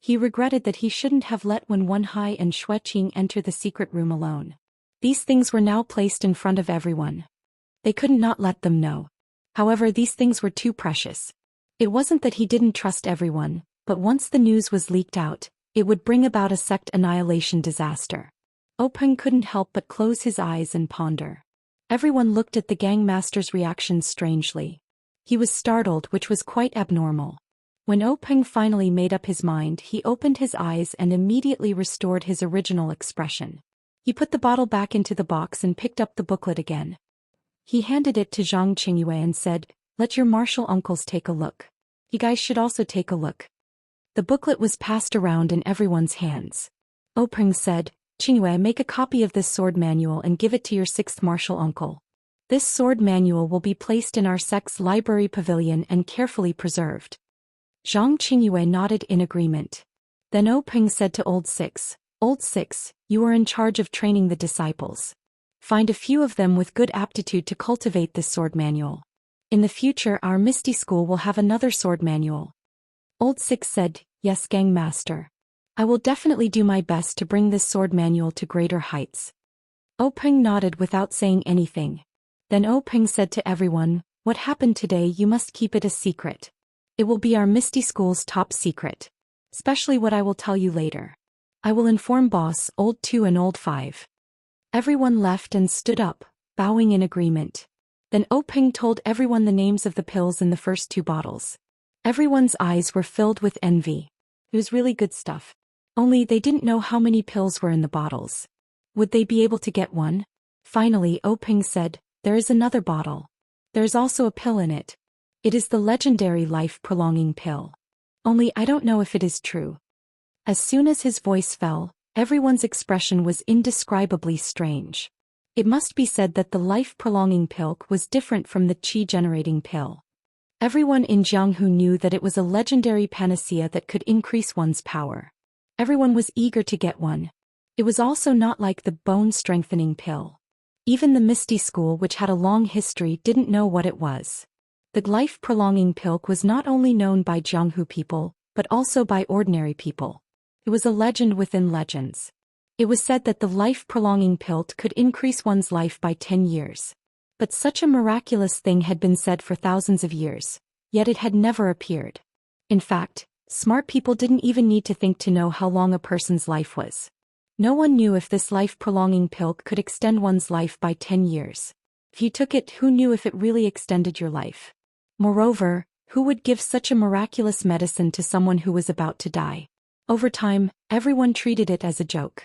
He regretted that he shouldn't have let Wen Wenhai and Xue Qing enter the secret room alone. These things were now placed in front of everyone. They couldn't not let them know. However, these things were too precious. It wasn't that he didn't trust everyone, but once the news was leaked out, it would bring about a sect annihilation disaster. Openg couldn't help but close his eyes and ponder. Everyone looked at the gangmaster's reaction strangely. He was startled, which was quite abnormal. When Openg finally made up his mind, he opened his eyes and immediately restored his original expression. He put the bottle back into the box and picked up the booklet again. He handed it to Zhang Qingyue and said, "Let your martial uncles take a look. You guys should also take a look." The booklet was passed around in everyone's hands. Openg said, "Qingyue, make a copy of this sword manual and give it to your 6th martial uncle. This sword manual will be placed in our sect's library pavilion and carefully preserved." Zhang Qingyue nodded in agreement. Then Openg said to Old Six, "Old Six, you are in charge of training the disciples. Find a few of them with good aptitude to cultivate this sword manual. In the future our Misty School will have another sword manual." Old Six said, "Yes, Gangmaster. I will definitely do my best to bring this sword manual to greater heights." Openg nodded without saying anything. Then Openg said to everyone, "What happened today you must keep it a secret. It will be our Misty School's top secret. Especially what I will tell you later. I will inform Boss, Old 2 and Old 5. Everyone left and stood up, bowing in agreement. Then Openg told everyone the names of the pills in the first 2 bottles. Everyone's eyes were filled with envy. It was really good stuff. Only they didn't know how many pills were in the bottles. Would they be able to get one? Finally Openg said, "There is another bottle. There is also a pill in it. It is the legendary life-prolonging pill. Only I don't know if it is true." As soon as his voice fell, everyone's expression was indescribably strange. It must be said that the life-prolonging pill was different from the Qi-generating pill. Everyone in Jianghu knew that it was a legendary panacea that could increase one's power. Everyone was eager to get one. It was also not like the bone-strengthening pill. Even the Misty School, which had a long history, didn't know what it was. The life-prolonging pill was not only known by Jianghu people, but also by ordinary people. It was a legend within legends. It was said that the life-prolonging pill could increase one's life by 10 years. But such a miraculous thing had been said for thousands of years, yet it had never appeared. In fact, smart people didn't even need to think to know how long a person's life was. No one knew if this life-prolonging pill could extend one's life by 10 years. If you took it, who knew if it really extended your life? Moreover, who would give such a miraculous medicine to someone who was about to die? Over time, everyone treated it as a joke.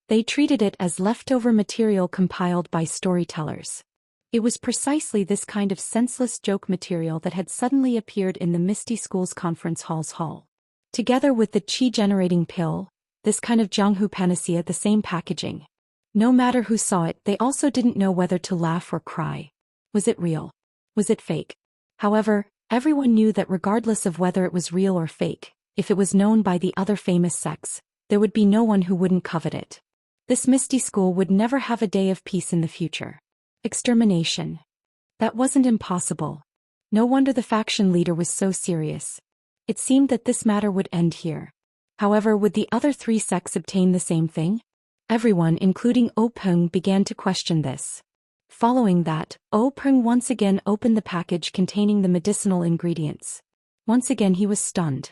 They treated it as leftover material compiled by storytellers. It was precisely this kind of senseless joke material that had suddenly appeared in the Misty School's conference hall's hall. Together with the qi-generating pill, this kind of Jianghu panacea, the same packaging. No matter who saw it, they also didn't know whether to laugh or cry. Was it real? Was it fake? However, everyone knew that regardless of whether it was real or fake, if it was known by the other famous sects, there would be no one who wouldn't covet it. This Misty School would never have a day of peace in the future. Extermination. That wasn't impossible. No wonder the faction leader was so serious. It seemed that this matter would end here. However, would the other three sects obtain the same thing? Everyone, including O Peng, began to question this. Following that, O Peng once again opened the package containing the medicinal ingredients. Once again he was stunned.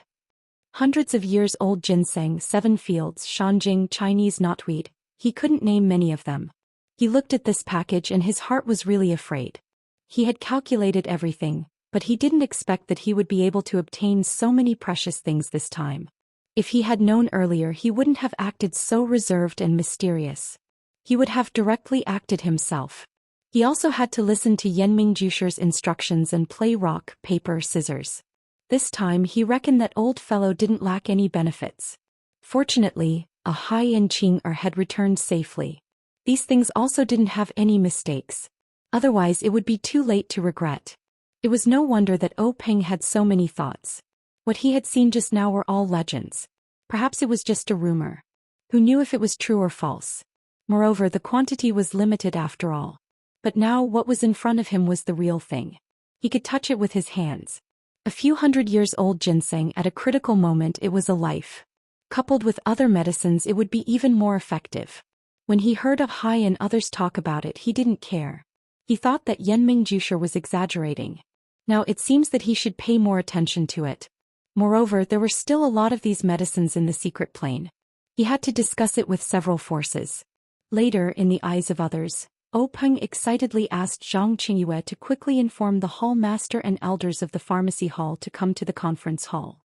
Hundreds of years old ginseng, 7 fields, shanjing, Chinese knotweed, he couldn't name many of them. He looked at this package and his heart was really afraid. He had calculated everything, but he didn't expect that he would be able to obtain so many precious things this time. If he had known earlier, he wouldn't have acted so reserved and mysterious. He would have directly acted himself. He also had to listen to Yenming Jusher's instructions and play rock, paper, scissors. This time he reckoned that old fellow didn't lack any benefits. Fortunately, a Hai and Qing had returned safely. These things also didn't have any mistakes. Otherwise it would be too late to regret. It was no wonder that O Peng had so many thoughts. What he had seen just now were all legends. Perhaps it was just a rumor. Who knew if it was true or false? Moreover, the quantity was limited after all. But now what was in front of him was the real thing. He could touch it with his hands. A few hundred years old ginseng, at a critical moment it was a life. Coupled with other medicines it would be even more effective. When he heard of Hai and others talk about it, he didn't care. He thought that Yenming Jusher was exaggerating. Now it seems that he should pay more attention to it. Moreover, there were still a lot of these medicines in the secret plane. He had to discuss it with several forces. Later, in the eyes of others, O Peng excitedly asked Zhang Qingyue to quickly inform the hall master and elders of the pharmacy hall to come to the conference hall.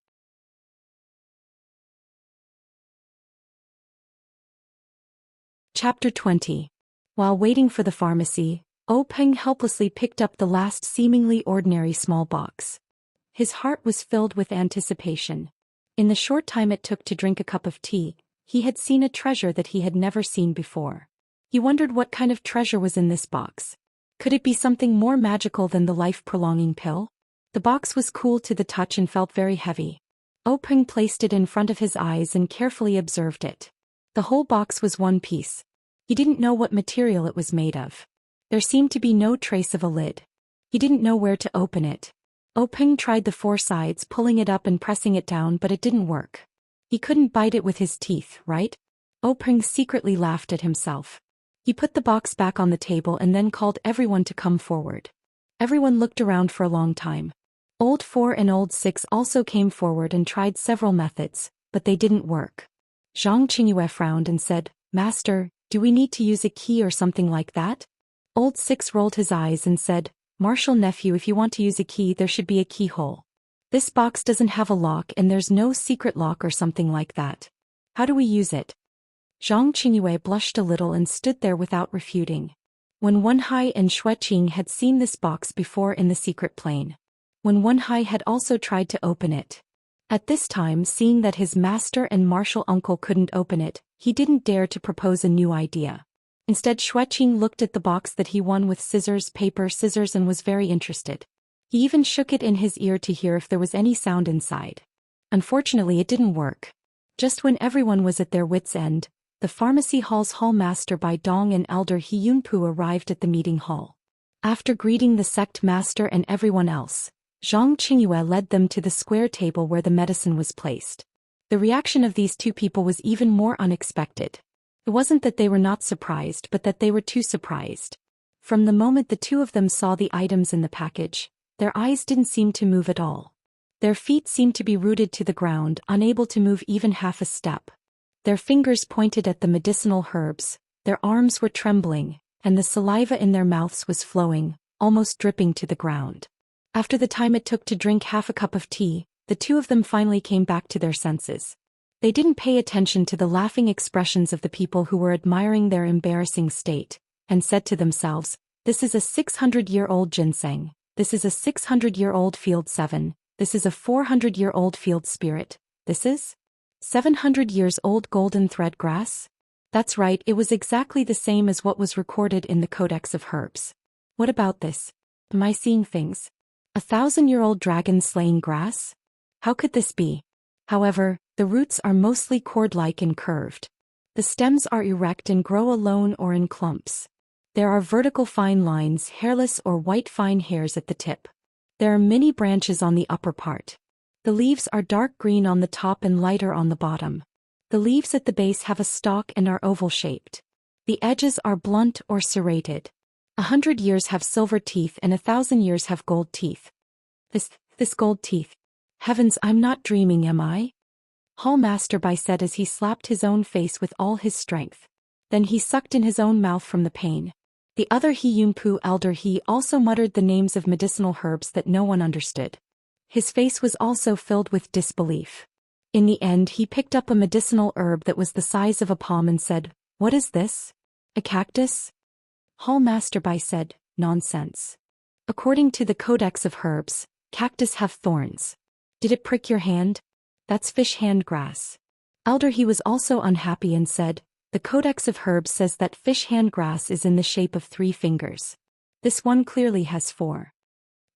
Chapter 20. While waiting for the pharmacy, O Peng helplessly picked up the last seemingly ordinary small box. His heart was filled with anticipation. In the short time it took to drink a cup of tea, he had seen a treasure that he had never seen before. He wondered what kind of treasure was in this box. Could it be something more magical than the life-prolonging pill? The box was cool to the touch and felt very heavy. O Peng placed it in front of his eyes and carefully observed it. The whole box was one piece. He didn't know what material it was made of. There seemed to be no trace of a lid. He didn't know where to open it. O Peng tried the 4 sides, pulling it up and pressing it down, but it didn't work. He couldn't bite it with his teeth, right? O Peng secretly laughed at himself. He put the box back on the table and then called everyone to come forward. Everyone looked around for a long time. Old 4 and Old 6 also came forward and tried several methods, but they didn't work. Zhang Qingyue frowned and said, "Master, do we need to use a key or something like that?" Old 6 rolled his eyes and said, "Marshal nephew, if you want to use a key there should be a keyhole. This box doesn't have a lock and there's no secret lock or something like that. How do we use it?" Zhang Qingyue blushed a little and stood there without refuting. When Wenhai and Xueqing had seen this box before in the secret plane. When Wenhai had also tried to open it. At this time, seeing that his master and martial uncle couldn't open it, he didn't dare to propose a new idea. Instead, Xueqing looked at the box that he won with scissors, paper, scissors and was very interested. He even shook it in his ear to hear if there was any sound inside. Unfortunately, it didn't work. Just when everyone was at their wits' end, the pharmacy hall's hallmaster Bai Dong and Elder He Yunpu arrived at the meeting hall. After greeting the sect master and everyone else, Zhang Qingyue led them to the square table where the medicine was placed. The reaction of these two people was even more unexpected. It wasn't that they were not surprised but that they were too surprised. From the moment the two of them saw the items in the package, their eyes didn't seem to move at all. Their feet seemed to be rooted to the ground, unable to move even half a step. Their fingers pointed at the medicinal herbs, their arms were trembling, and the saliva in their mouths was flowing, almost dripping to the ground. After the time it took to drink half a cup of tea, the two of them finally came back to their senses. They didn't pay attention to the laughing expressions of the people who were admiring their embarrassing state, and said to themselves, "This is a 600-year-old ginseng, this is a 600-year-old field 7, this is a 400-year-old field spirit, this is 700 years old golden thread grass?" That's right, it was exactly the same as what was recorded in the Codex of Herbs. What about this? Am I seeing things? 1,000-year-old dragon slaying grass? How could this be? However, the roots are mostly cord-like and curved. The stems are erect and grow alone or in clumps. There are vertical fine lines, hairless or white fine hairs at the tip. There are many branches on the upper part. The leaves are dark green on the top and lighter on the bottom. The leaves at the base have a stalk and are oval-shaped. The edges are blunt or serrated. 100 years have silver teeth and 1,000 years have gold teeth. This gold teeth. Heavens, I'm not dreaming, am I? Hallmaster Bai said as he slapped his own face with all his strength. Then he sucked in his own mouth from the pain. The other He Yunpu Elder He also muttered the names of medicinal herbs that no one understood. His face was also filled with disbelief. In the end he picked up a medicinal herb that was the size of a palm and said, "What is this? A cactus?" Hallmaster Bai said, "Nonsense. According to the Codex of Herbs, cactus have thorns. Did it prick your hand? That's fish hand grass." Elder He was also unhappy and said, "The Codex of Herbs says that fish hand grass is in the shape of 3 fingers. This one clearly has 4.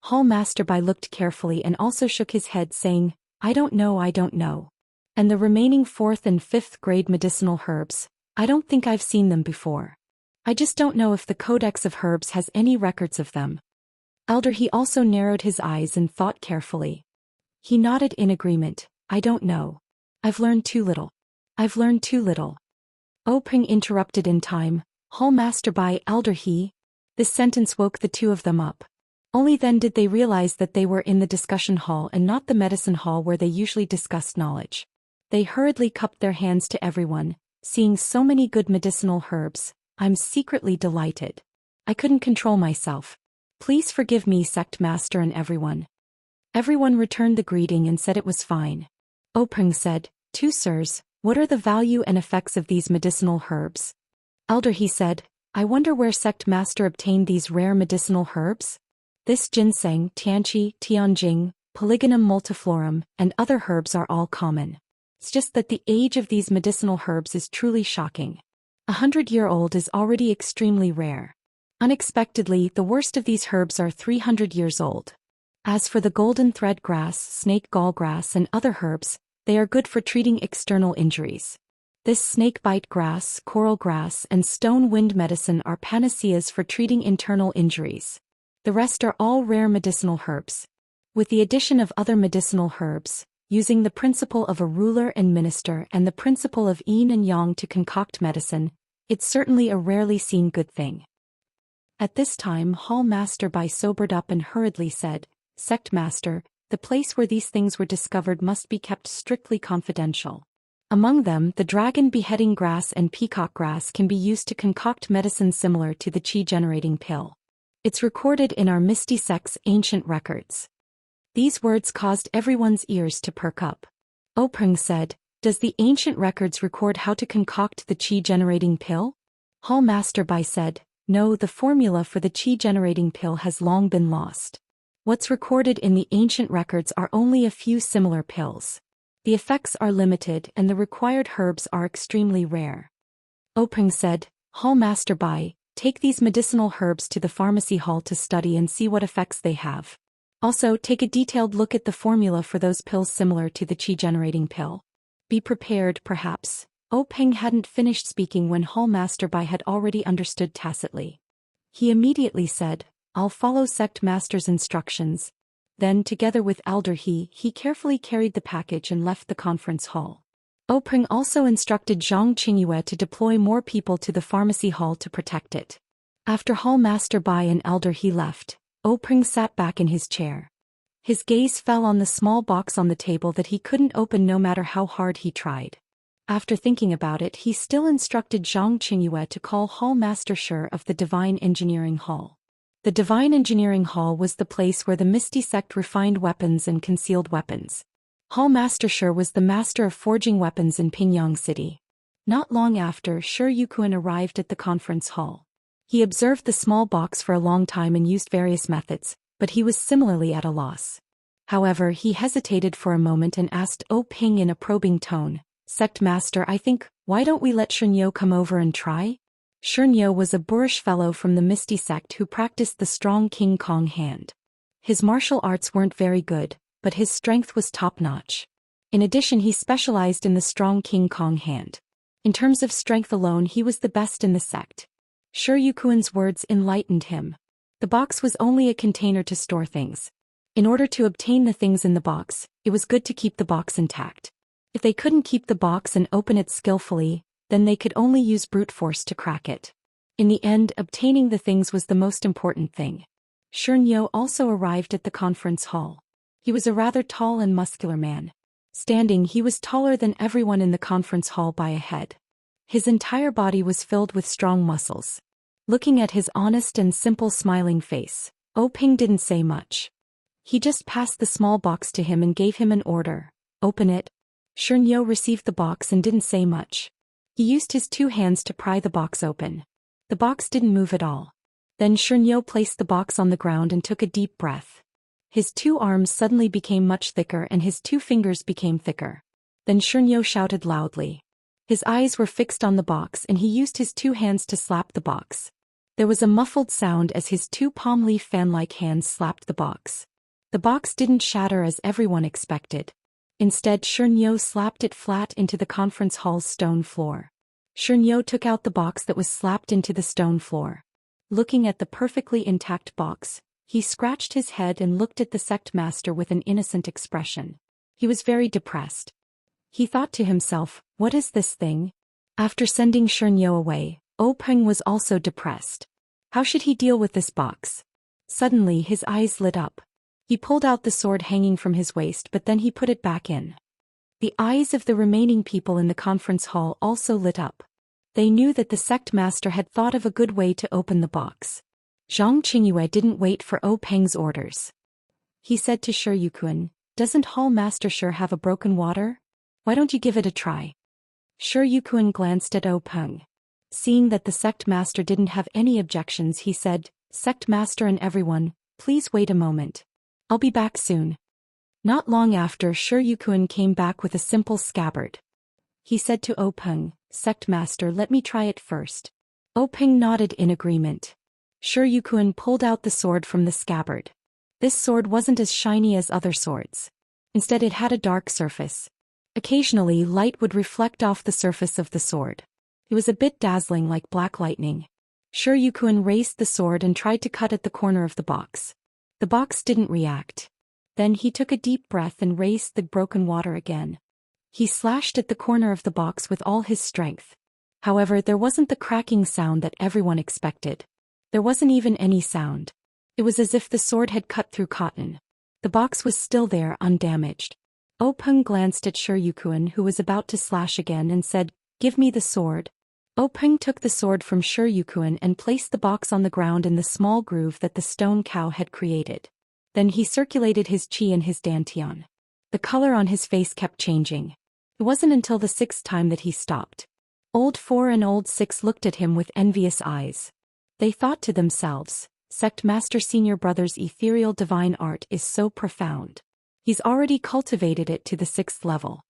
Hallmaster Bai looked carefully and also shook his head saying, I don't know. And the remaining 4th and 5th grade medicinal herbs, I don't think I've seen them before. I just don't know if the Codex of Herbs has any records of them." Elder He also narrowed his eyes and thought carefully. He nodded in agreement. "I don't know. I've learned too little. Ping interrupted in time. "Hallmaster Bai, Elder He." This sentence woke the two of them up. Only then did they realize that they were in the discussion hall and not the medicine hall where they usually discussed knowledge. They hurriedly cupped their hands to everyone, seeing so many good medicinal herbs. "I'm secretly delighted. I couldn't control myself. Please forgive me, sect master and everyone." Everyone returned the greeting and said it was fine. Ping said, "Two sirs, what are the value and effects of these medicinal herbs?" Elder He said, "I wonder where sect master obtained these rare medicinal herbs? This ginseng, tianqi, tianjing, polygonum multiflorum, and other herbs are all common. It's just that the age of these medicinal herbs is truly shocking. 100-year-old is already extremely rare. Unexpectedly, the worst of these herbs are 300 years old. As for the golden thread grass, snake gall grass and other herbs, they are good for treating external injuries. This snakebite grass, coral grass and stone wind medicine are panaceas for treating internal injuries. The rest are all rare medicinal herbs. With the addition of other medicinal herbs, using the principle of a ruler and minister and the principle of yin and yang to concoct medicine, it's certainly a rarely seen good thing." At this time Hallmaster Bai sobered up and hurriedly said, "Sect master, the place where these things were discovered must be kept strictly confidential. Among them, the dragon beheading grass and peacock grass can be used to concoct medicine similar to the qi-generating pill. It's recorded in our Misty Sect's ancient records." These words caused everyone's ears to perk up. Ping said, "Does the ancient records record how to concoct the qi-generating pill?" Hallmaster Bai said, "No, the formula for the qi-generating pill has long been lost. What's recorded in the ancient records are only a few similar pills. The effects are limited and the required herbs are extremely rare." Ping said, "Hallmaster Bai, take these medicinal herbs to the pharmacy hall to study and see what effects they have. Also, take a detailed look at the formula for those pills similar to the qi-generating pill. Be prepared, perhaps. Peng hadn't finished speaking when Hallmaster Bai had already understood tacitly. He immediately said, I'll follow Sect Master's instructions. Then, together with Elder he carefully carried the package and left the conference hall. Peng also instructed Zhang Qingyue to deploy more people to the pharmacy hall to protect it. After Hallmaster Bai and Elder He left, Peng sat back in his chair. His gaze fell on the small box on the table that he couldn't open no matter how hard he tried. After thinking about it, he still instructed Zhang Qingyue to call Hallmaster Shi of the Divine Engineering Hall. The Divine Engineering Hall was the place where the Misty Sect refined weapons and concealed weapons. Hallmaster Shi was the master of forging weapons in Pingyang City. Not long after, Shi Yukuan arrived at the conference hall. He observed the small box for a long time and used various methods, but he was similarly at a loss. However, he hesitated for a moment and asked Peng in a probing tone, Sect Master, I think, why don't we let Shunyo come over and try? Shunyo was a boorish fellow from the Misty Sect who practiced the strong King Kong hand. His martial arts weren't very good, but his strength was top-notch. In addition, he specialized in the strong King Kong hand. In terms of strength alone, he was the best in the sect. Shi Yukuan's words enlightened him. The box was only a container to store things. In order to obtain the things in the box, it was good to keep the box intact. If they couldn't keep the box and open it skillfully, then they could only use brute force to crack it. In the end, obtaining the things was the most important thing. Shunyo also arrived at the conference hall. He was a rather tall and muscular man. Standing, he was taller than everyone in the conference hall by a head. His entire body was filled with strong muscles. Looking at his honest and simple smiling face, Peng didn't say much. He just passed the small box to him and gave him an order. Open it. Shunyo received the box and didn't say much. He used his 2 hands to pry the box open. The box didn't move at all. Then Shunyo placed the box on the ground and took a deep breath. His 2 arms suddenly became much thicker and his 2 fingers became thicker. Then Shunyo shouted loudly. His eyes were fixed on the box and he used his 2 hands to slap the box. There was a muffled sound as his 2 palm leaf fan-like hands slapped the box. The box didn't shatter as everyone expected. Instead, Shunyo slapped it flat into the conference hall's stone floor. Shunyo took out the box that was slapped into the stone floor. Looking at the perfectly intact box, he scratched his head and looked at the sect master with an innocent expression. He was very depressed. He thought to himself, what is this thing? After sending Shunyo away, Peng was also depressed. How should he deal with this box? Suddenly his eyes lit up. He pulled out the sword hanging from his waist, but then he put it back in. The eyes of the remaining people in the conference hall also lit up. They knew that the sect master had thought of a good way to open the box. Zhang Qingyue didn't wait for Peng's orders. He said to Shi Yukuan, doesn't Hall Master Shi have a broken water? Why don't you give it a try? Shi Yukuan glanced at Peng. Seeing that the sect master didn't have any objections, he said, Sect master and everyone, please wait a moment. I'll be back soon. Not long after, Shi Yukuan came back with a simple scabbard. He said to Peng, Sect master, let me try it first. Peng nodded in agreement. Shi Yukuan pulled out the sword from the scabbard. This sword wasn't as shiny as other swords. Instead, it had a dark surface. Occasionally, light would reflect off the surface of the sword. It was a bit dazzling, like black lightning. Shi Yukuan raised the sword and tried to cut at the corner of the box. The box didn't react. Then he took a deep breath and raised the broken water again. He slashed at the corner of the box with all his strength. However, there wasn't the cracking sound that everyone expected. There wasn't even any sound. It was as if the sword had cut through cotton. The box was still there, undamaged. Peng glanced at Shi Yukuan, who was about to slash again, and said, Give me the sword. Peng took the sword from Shi Yukuan and placed the box on the ground in the small groove that the stone cow had created. Then he circulated his qi in his dantian. The color on his face kept changing. It wasn't until the 6th time that he stopped. Old 4 and Old 6 looked at him with envious eyes. They thought to themselves, Sect Master Senior Brother's ethereal divine art is so profound. He's already cultivated it to the 6th level.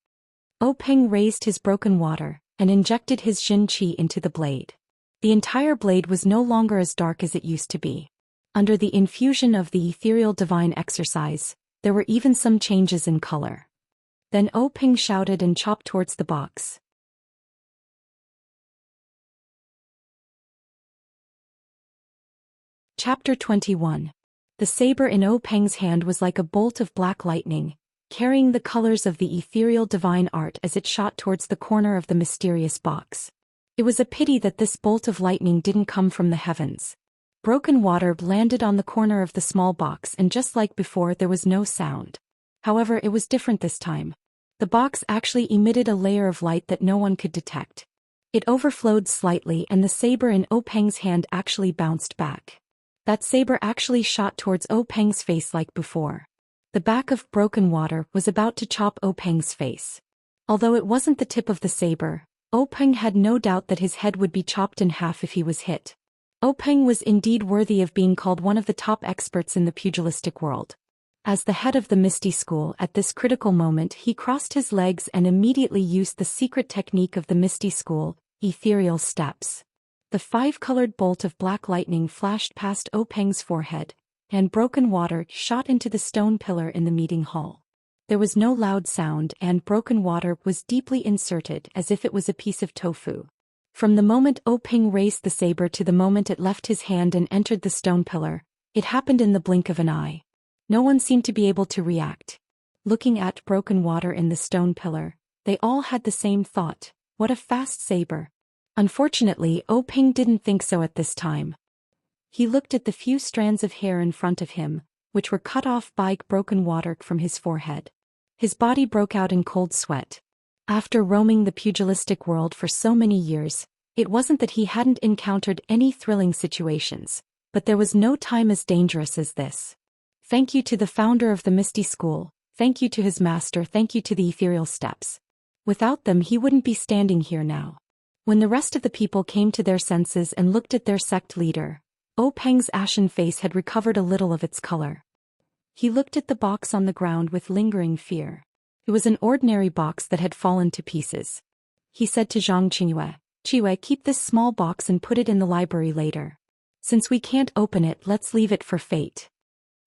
Peng raised his broken water and injected his Jin Qi into the blade. The entire blade was no longer as dark as it used to be. Under the infusion of the ethereal divine exercise, there were even some changes in color. Then O Ping shouted and chopped towards the box. Chapter 21. The saber in O Peng's hand was like a bolt of black lightning, carrying the colors of the ethereal divine art as it shot towards the corner of the mysterious box. It was a pity that this bolt of lightning didn't come from the heavens. Broken water landed on the corner of the small box, and just like before, there was no sound. However, it was different this time. The box actually emitted a layer of light that no one could detect. It overflowed slightly, and the saber in O Peng's hand actually bounced back. That saber actually shot towards O Peng's face like before. The back of broken water was about to chop O Peng's face. Although it wasn't the tip of the saber, O Peng had no doubt that his head would be chopped in half if he was hit. O Peng was indeed worthy of being called one of the top experts in the pugilistic world. As the head of the Misty School, at this critical moment he crossed his legs and immediately used the secret technique of the Misty School, ethereal steps. The five-colored bolt of black lightning flashed past O Peng's forehead, and broken water shot into the stone pillar in the meeting hall. There was no loud sound, and broken water was deeply inserted as if it was a piece of tofu. From the moment O Peng raised the saber to the moment it left his hand and entered the stone pillar, it happened in the blink of an eye. No one seemed to be able to react. Looking at broken water in the stone pillar, they all had the same thought: what a fast saber. Unfortunately, O Peng didn't think so at this time. He looked at the few strands of hair in front of him, which were cut off by broken water from his forehead. His body broke out in cold sweat. After roaming the pugilistic world for so many years, it wasn't that he hadn't encountered any thrilling situations, but there was no time as dangerous as this. Thank you to the founder of the Misty School, thank you to his master, thank you to the ethereal steps. Without them he wouldn't be standing here now. When the rest of the people came to their senses and looked at their sect leader, O Peng's ashen face had recovered a little of its color. He looked at the box on the ground with lingering fear. It was an ordinary box that had fallen to pieces. He said to Zhang Qingyue, "Qingyue, keep this small box and put it in the library later. Since we can't open it, let's leave it for fate."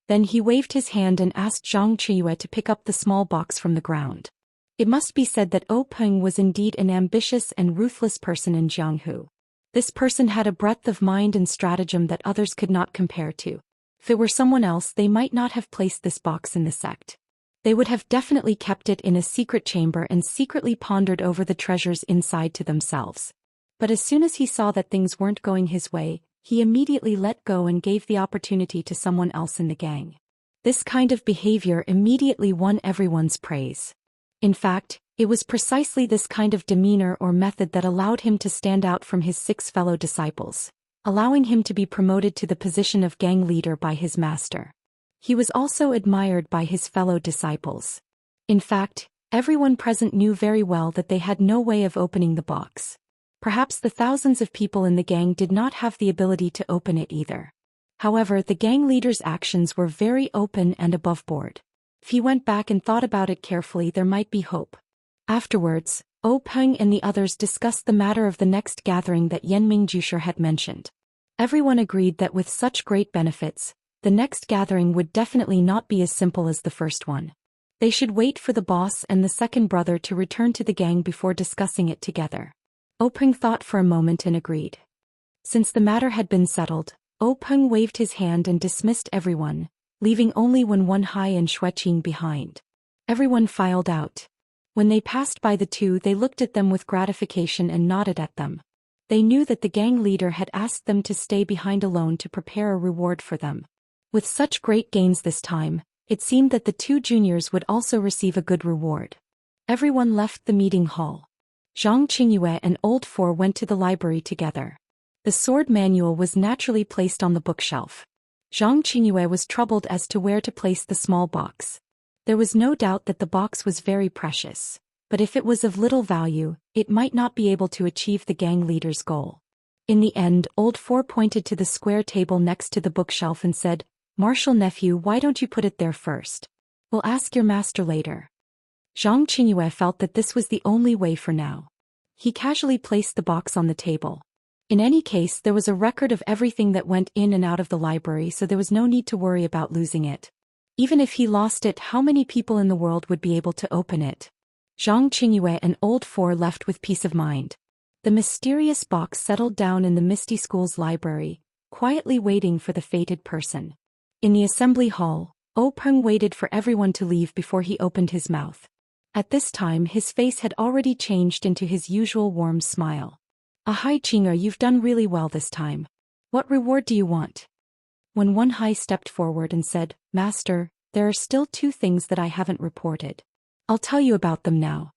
Then he waved his hand and asked Zhang Qingyue to pick up the small box from the ground. It must be said that O Peng was indeed an ambitious and ruthless person in Jianghu. This person had a breadth of mind and stratagem that others could not compare to. If it were someone else, they might not have placed this box in the sect. They would have definitely kept it in a secret chamber and secretly pondered over the treasures inside to themselves. But as soon as he saw that things weren't going his way, he immediately let go and gave the opportunity to someone else in the gang. This kind of behavior immediately won everyone's praise. In fact, it was precisely this kind of demeanor or method that allowed him to stand out from his 6 fellow disciples, allowing him to be promoted to the position of gang leader by his master. He was also admired by his fellow disciples. In fact, everyone present knew very well that they had no way of opening the box. Perhaps the thousands of people in the gang did not have the ability to open it either. However, the gang leader's actions were very open and above board. If he went back and thought about it carefully, there might be hope. Afterwards, O Peng and the others discussed the matter of the next gathering that Yanming Jusher had mentioned. Everyone agreed that with such great benefits, the next gathering would definitely not be as simple as the first one. They should wait for the boss and the second brother to return to the gang before discussing it together. O Peng thought for a moment and agreed. Since the matter had been settled, O Peng waved his hand and dismissed everyone, leaving only Wen Hai and Xueqing behind. Everyone filed out. When they passed by the two, they looked at them with gratification and nodded at them. They knew that the gang leader had asked them to stay behind alone to prepare a reward for them. With such great gains this time, it seemed that the 2 juniors would also receive a good reward. Everyone left the meeting hall. Zhang Qingyue and Old Four went to the library together. The sword manual was naturally placed on the bookshelf. Zhang Qingyue was troubled as to where to place the small box. There was no doubt that the box was very precious, but if it was of little value, it might not be able to achieve the gang leader's goal. In the end, Old Four pointed to the square table next to the bookshelf and said, "Marshal nephew, why don't you put it there first? We'll ask your master later." Zhang Qingyue felt that this was the only way for now. He casually placed the box on the table. In any case, there was a record of everything that went in and out of the library, so there was no need to worry about losing it. Even if he lost it, how many people in the world would be able to open it? Zhang Qingyue and Old Four left with peace of mind. The mysterious box settled down in the Misty School's library, quietly waiting for the fated person. In the assembly hall, Peng waited for everyone to leave before he opened his mouth. At this time his face had already changed into his usual warm smile. Hi Qing'er, you've done really well this time. What reward do you want? When Wenhai stepped forward and said, Master, there are still 2 things that I haven't reported. I'll tell you about them now.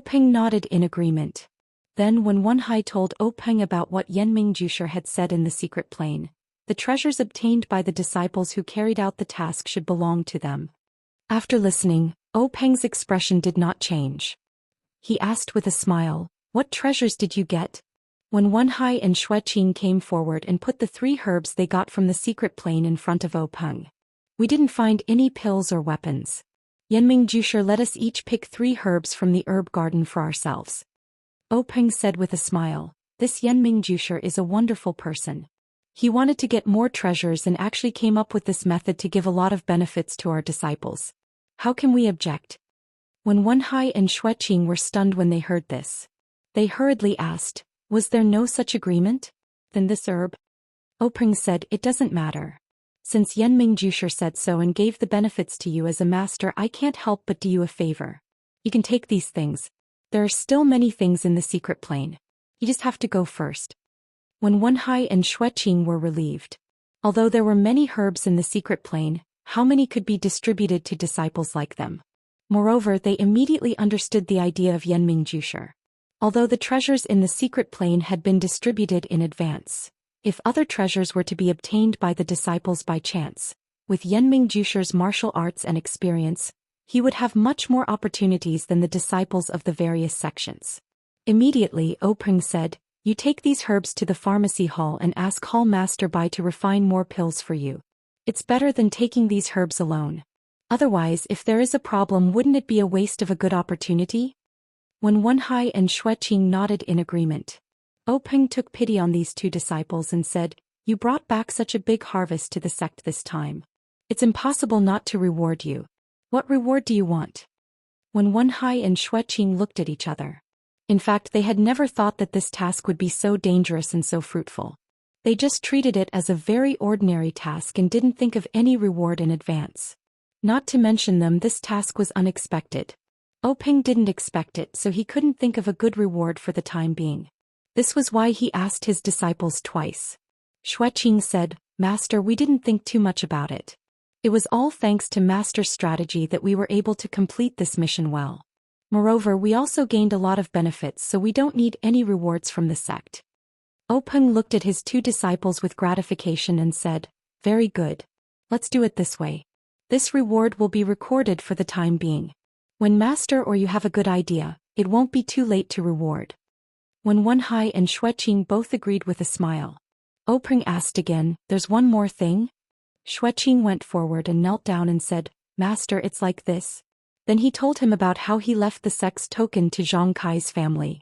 Peng nodded in agreement. Then when Wenhai told Peng about what Yanming Jusher had said in the secret plane, the treasures obtained by the disciples who carried out the task should belong to them. After listening, Peng's expression did not change. He asked with a smile, What treasures did you get? When Wenhai and Xueqing came forward and put the 3 herbs they got from the secret plane in front of Peng. We didn't find any pills or weapons. Yanming Jusher let us each pick 3 herbs from the herb garden for ourselves. Peng said with a smile, This Yanming Jusher is a wonderful person. He wanted to get more treasures and actually came up with this method to give a lot of benefits to our disciples. How can we object? When Wenhai and Xueqing were stunned when they heard this, they hurriedly asked, Was there no such agreement? Then this herb? Peng said, It doesn't matter. Since Yanming Jusher said so and gave the benefits to you as a master, I can't help but do you a favor. You can take these things. There are still many things in the secret plane. You just have to go first. When Wenhai and Xueqing were relieved. Although there were many herbs in the secret plane, how many could be distributed to disciples like them? Moreover, they immediately understood the idea of Yanming Jusher. Although the treasures in the secret plane had been distributed in advance, if other treasures were to be obtained by the disciples by chance, with Yanming Jusher's martial arts and experience, he would have much more opportunities than the disciples of the various sections. Immediately, Peng said, You take these herbs to the pharmacy hall and ask Hall Master Bai to refine more pills for you. It's better than taking these herbs alone. Otherwise, if there is a problem, wouldn't it be a waste of a good opportunity? When Wenhai and Xueqing nodded in agreement, Peng took pity on these 2 disciples and said, You brought back such a big harvest to the sect this time. It's impossible not to reward you. What reward do you want? When Wenhai and Xueqing looked at each other. In fact, they had never thought that this task would be so dangerous and so fruitful. They just treated it as a very ordinary task and didn't think of any reward in advance. Not to mention them, this task was unexpected. Peng didn't expect it, so he couldn't think of a good reward for the time being. This was why he asked his disciples twice. Xueqing said, Master, we didn't think too much about it. It was all thanks to Master's strategy that we were able to complete this mission well. Moreover, we also gained a lot of benefits, so we don't need any rewards from the sect. Peng looked at his 2 disciples with gratification and said, Very good. Let's do it this way. This reward will be recorded for the time being. When Master or you have a good idea, it won't be too late to reward. When Wenhai and Xueqing both agreed with a smile, Peng asked again, There's one more thing? Xueqing went forward and knelt down and said, Master, it's like this. Then he told him about how he left the sex token to Zhang Kai's family.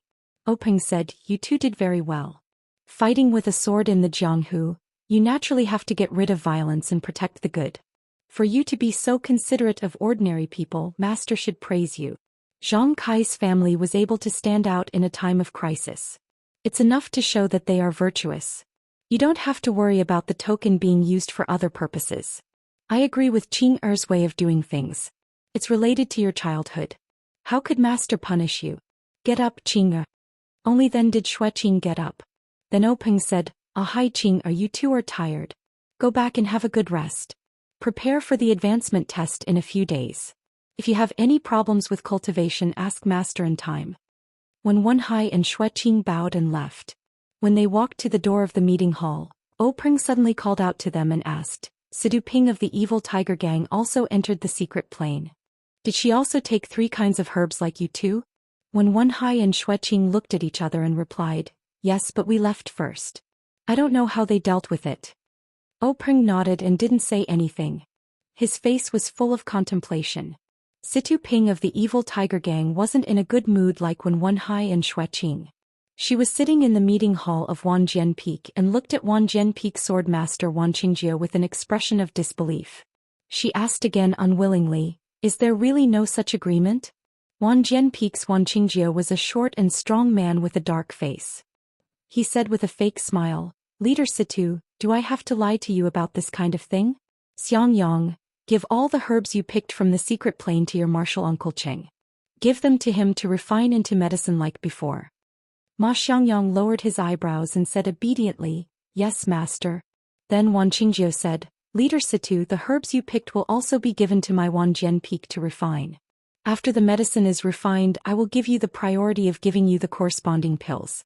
Peng said, You 2 did very well. Fighting with a sword in the Jianghu, you naturally have to get rid of violence and protect the good. For you to be so considerate of ordinary people, Master should praise you. Zhang Kai's family was able to stand out in a time of crisis. It's enough to show that they are virtuous. You don't have to worry about the token being used for other purposes. I agree with Qing'er's way of doing things. It's related to your childhood. How could Master punish you? Get up, Qing'er. Only then did Xueqing get up. Then Peng said, Hi Qing'er, you 2 are tired. Go back and have a good rest. Prepare for the advancement test in a few days. If you have any problems with cultivation, ask Master in time. When Wenhai and Xueqing bowed and left. When they walked to the door of the meeting hall, Peng suddenly called out to them and asked, Sidu Ping of the evil tiger gang also entered the secret plane. Did she also take 3 kinds of herbs like you 2? When Wenhai and Xueqing looked at each other and replied, Yes, but we left first. I don't know how they dealt with it. Peng nodded and didn't say anything. His face was full of contemplation. Situ Ping of the evil tiger gang wasn't in a good mood like when Wenhai and Xueqing. She was sitting in the meeting hall of Wan Jianpeak and looked at Wan Jianpeak's sword master Wan Qingjie with an expression of disbelief. She asked again unwillingly, "Is there really no such agreement?" Wan Jianpeak's Wan Qingjie was a short and strong man with a dark face. He said with a fake smile, "Leader Situ, do I have to lie to you about this kind of thing? Xiangyang, give all the herbs you picked from the secret plane to your martial uncle Cheng. Give them to him to refine into medicine like before." Ma Xiangyang lowered his eyebrows and said obediently, "Yes, master." Then Wan Qingjie said, "Leader Situ, the herbs you picked will also be given to my Wan Jianpeak to refine. After the medicine is refined, I will give you the priority of giving you the corresponding pills."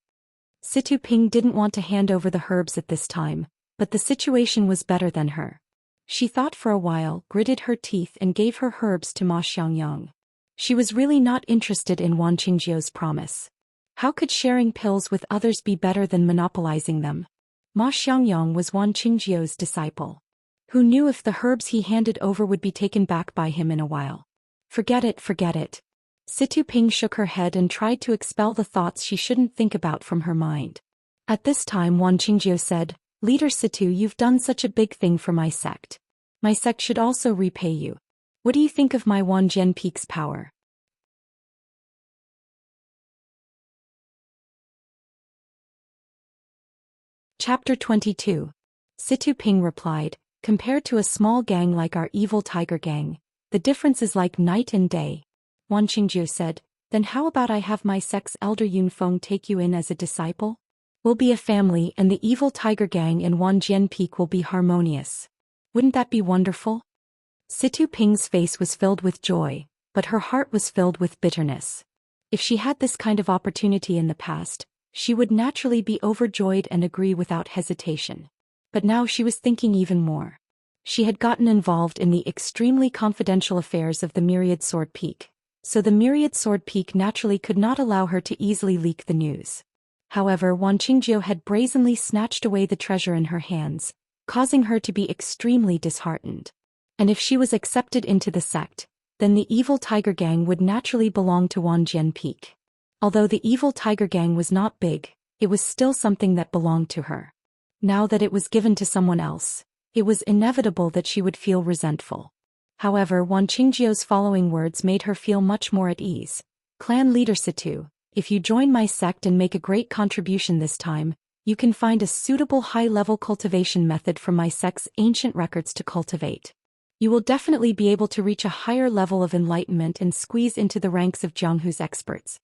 Situ Ping didn't want to hand over the herbs at this time, but the situation was better than her. She thought for a while, gritted her teeth and gave her herbs to Ma Xiangyang. She was really not interested in Wan Qingjie's promise. How could sharing pills with others be better than monopolizing them? Ma Xiangyang was Wan Qingjie's disciple. Who knew if the herbs he handed over would be taken back by him in a while? Forget it, forget it. Situ Ping shook her head and tried to expel the thoughts she shouldn't think about from her mind. At this time Wan Qingjie said, "Leader Situ, you've done such a big thing for my sect. My sect should also repay you. What do you think of my Wan Jianpeak's power?" Chapter 22. Situ Ping replied, "Compared to a small gang like our evil tiger gang, the difference is like night and day." Wan Qingjie said, "Then how about I have my sect's elder Yun Feng take you in as a disciple? We'll be a family and the evil tiger gang and Wan Jianpeak will be harmonious. Wouldn't that be wonderful?" Situ Ping's face was filled with joy, but her heart was filled with bitterness. If she had this kind of opportunity in the past, she would naturally be overjoyed and agree without hesitation. But now she was thinking even more. She had gotten involved in the extremely confidential affairs of the Myriad Sword Peak, so the Myriad Sword Peak naturally could not allow her to easily leak the news. However, Wan Qingjie had brazenly snatched away the treasure in her hands, causing her to be extremely disheartened. And if she was accepted into the sect, then the evil tiger gang would naturally belong to Wan Jianpeak. Although the evil tiger gang was not big, it was still something that belonged to her. Now that it was given to someone else, it was inevitable that she would feel resentful. However, Wan Qingjie's following words made her feel much more at ease. "Clan leader Situ, if you join my sect and make a great contribution this time, you can find a suitable high-level cultivation method from my sect's ancient records to cultivate. You will definitely be able to reach a higher level of enlightenment and squeeze into the ranks of Jianghu's experts."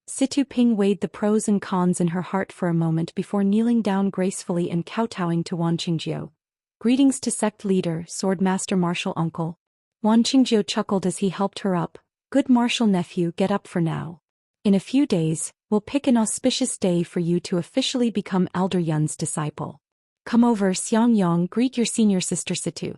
Situ Ping weighed the pros and cons in her heart for a moment before kneeling down gracefully and kowtowing to Wan Qingjie. "Greetings to sect leader, sword master martial uncle." Wan Qingjie chuckled as he helped her up. "Good martial nephew, get up for now. In a few days, we'll pick an auspicious day for you to officially become Elder Yun's disciple. Come over, Xiangyang, greet your senior sister Situ."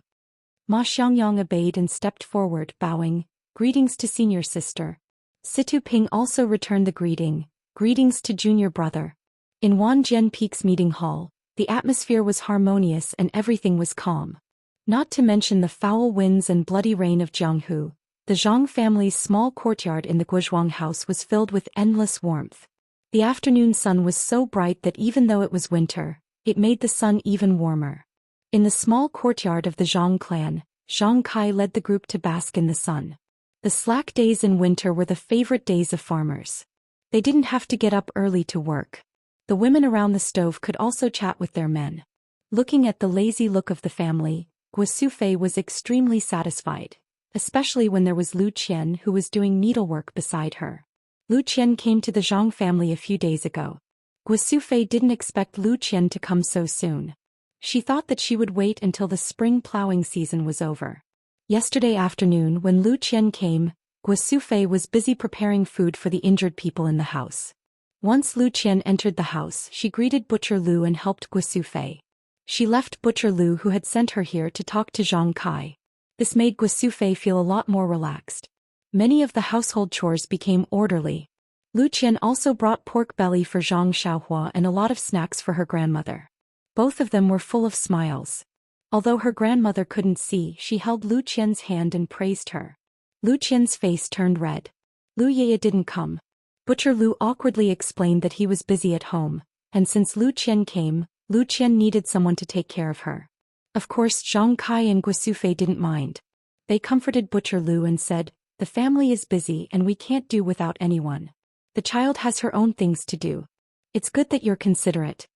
Ma Xiangyang obeyed and stepped forward, bowing, "Greetings to senior sister." Situ Ping also returned the greeting, "Greetings to junior brother." In Wan Jianpeak's meeting hall, the atmosphere was harmonious and everything was calm. Not to mention the foul winds and bloody rain of Jianghu, the Zhang family's small courtyard in the Guozhuang house was filled with endless warmth. The afternoon sun was so bright that even though it was winter, it made the sun even warmer. In the small courtyard of the Zhang clan, Zhang Kai led the group to bask in the sun. The slack days in winter were the favorite days of farmers. They didn't have to get up early to work. The women around the stove could also chat with their men. Looking at the lazy look of the family, Guo Sufei was extremely satisfied, especially when there was Lu Qian who was doing needlework beside her. Lu Qian came to the Zhang family a few days ago. Guo Sufei didn't expect Lu Qian to come so soon. She thought that she would wait until the spring plowing season was over. Yesterday afternoon when Lu Qian came, Guo Sufei was busy preparing food for the injured people in the house. Once Lu Qian entered the house, she greeted Butcher Lu and helped Guo Sufei. She left Butcher Lu who had sent her here to talk to Zhang Kai. This made Guo Sufei feel a lot more relaxed. Many of the household chores became orderly. Lu Qian also brought pork belly for Zhang Xiaohua and a lot of snacks for her grandmother. Both of them were full of smiles. Although her grandmother couldn't see, she held Lu Qian's hand and praised her. Lu Qian's face turned red. Lu Yeye didn't come. Butcher Lu awkwardly explained that he was busy at home, and since Lu Qian came, Lu Qian needed someone to take care of her. Of course Zhang Kai and Guosufei didn't mind. They comforted Butcher Lu and said, "The family is busy and we can't do without anyone. The child has her own things to do. It's good that you're considerate."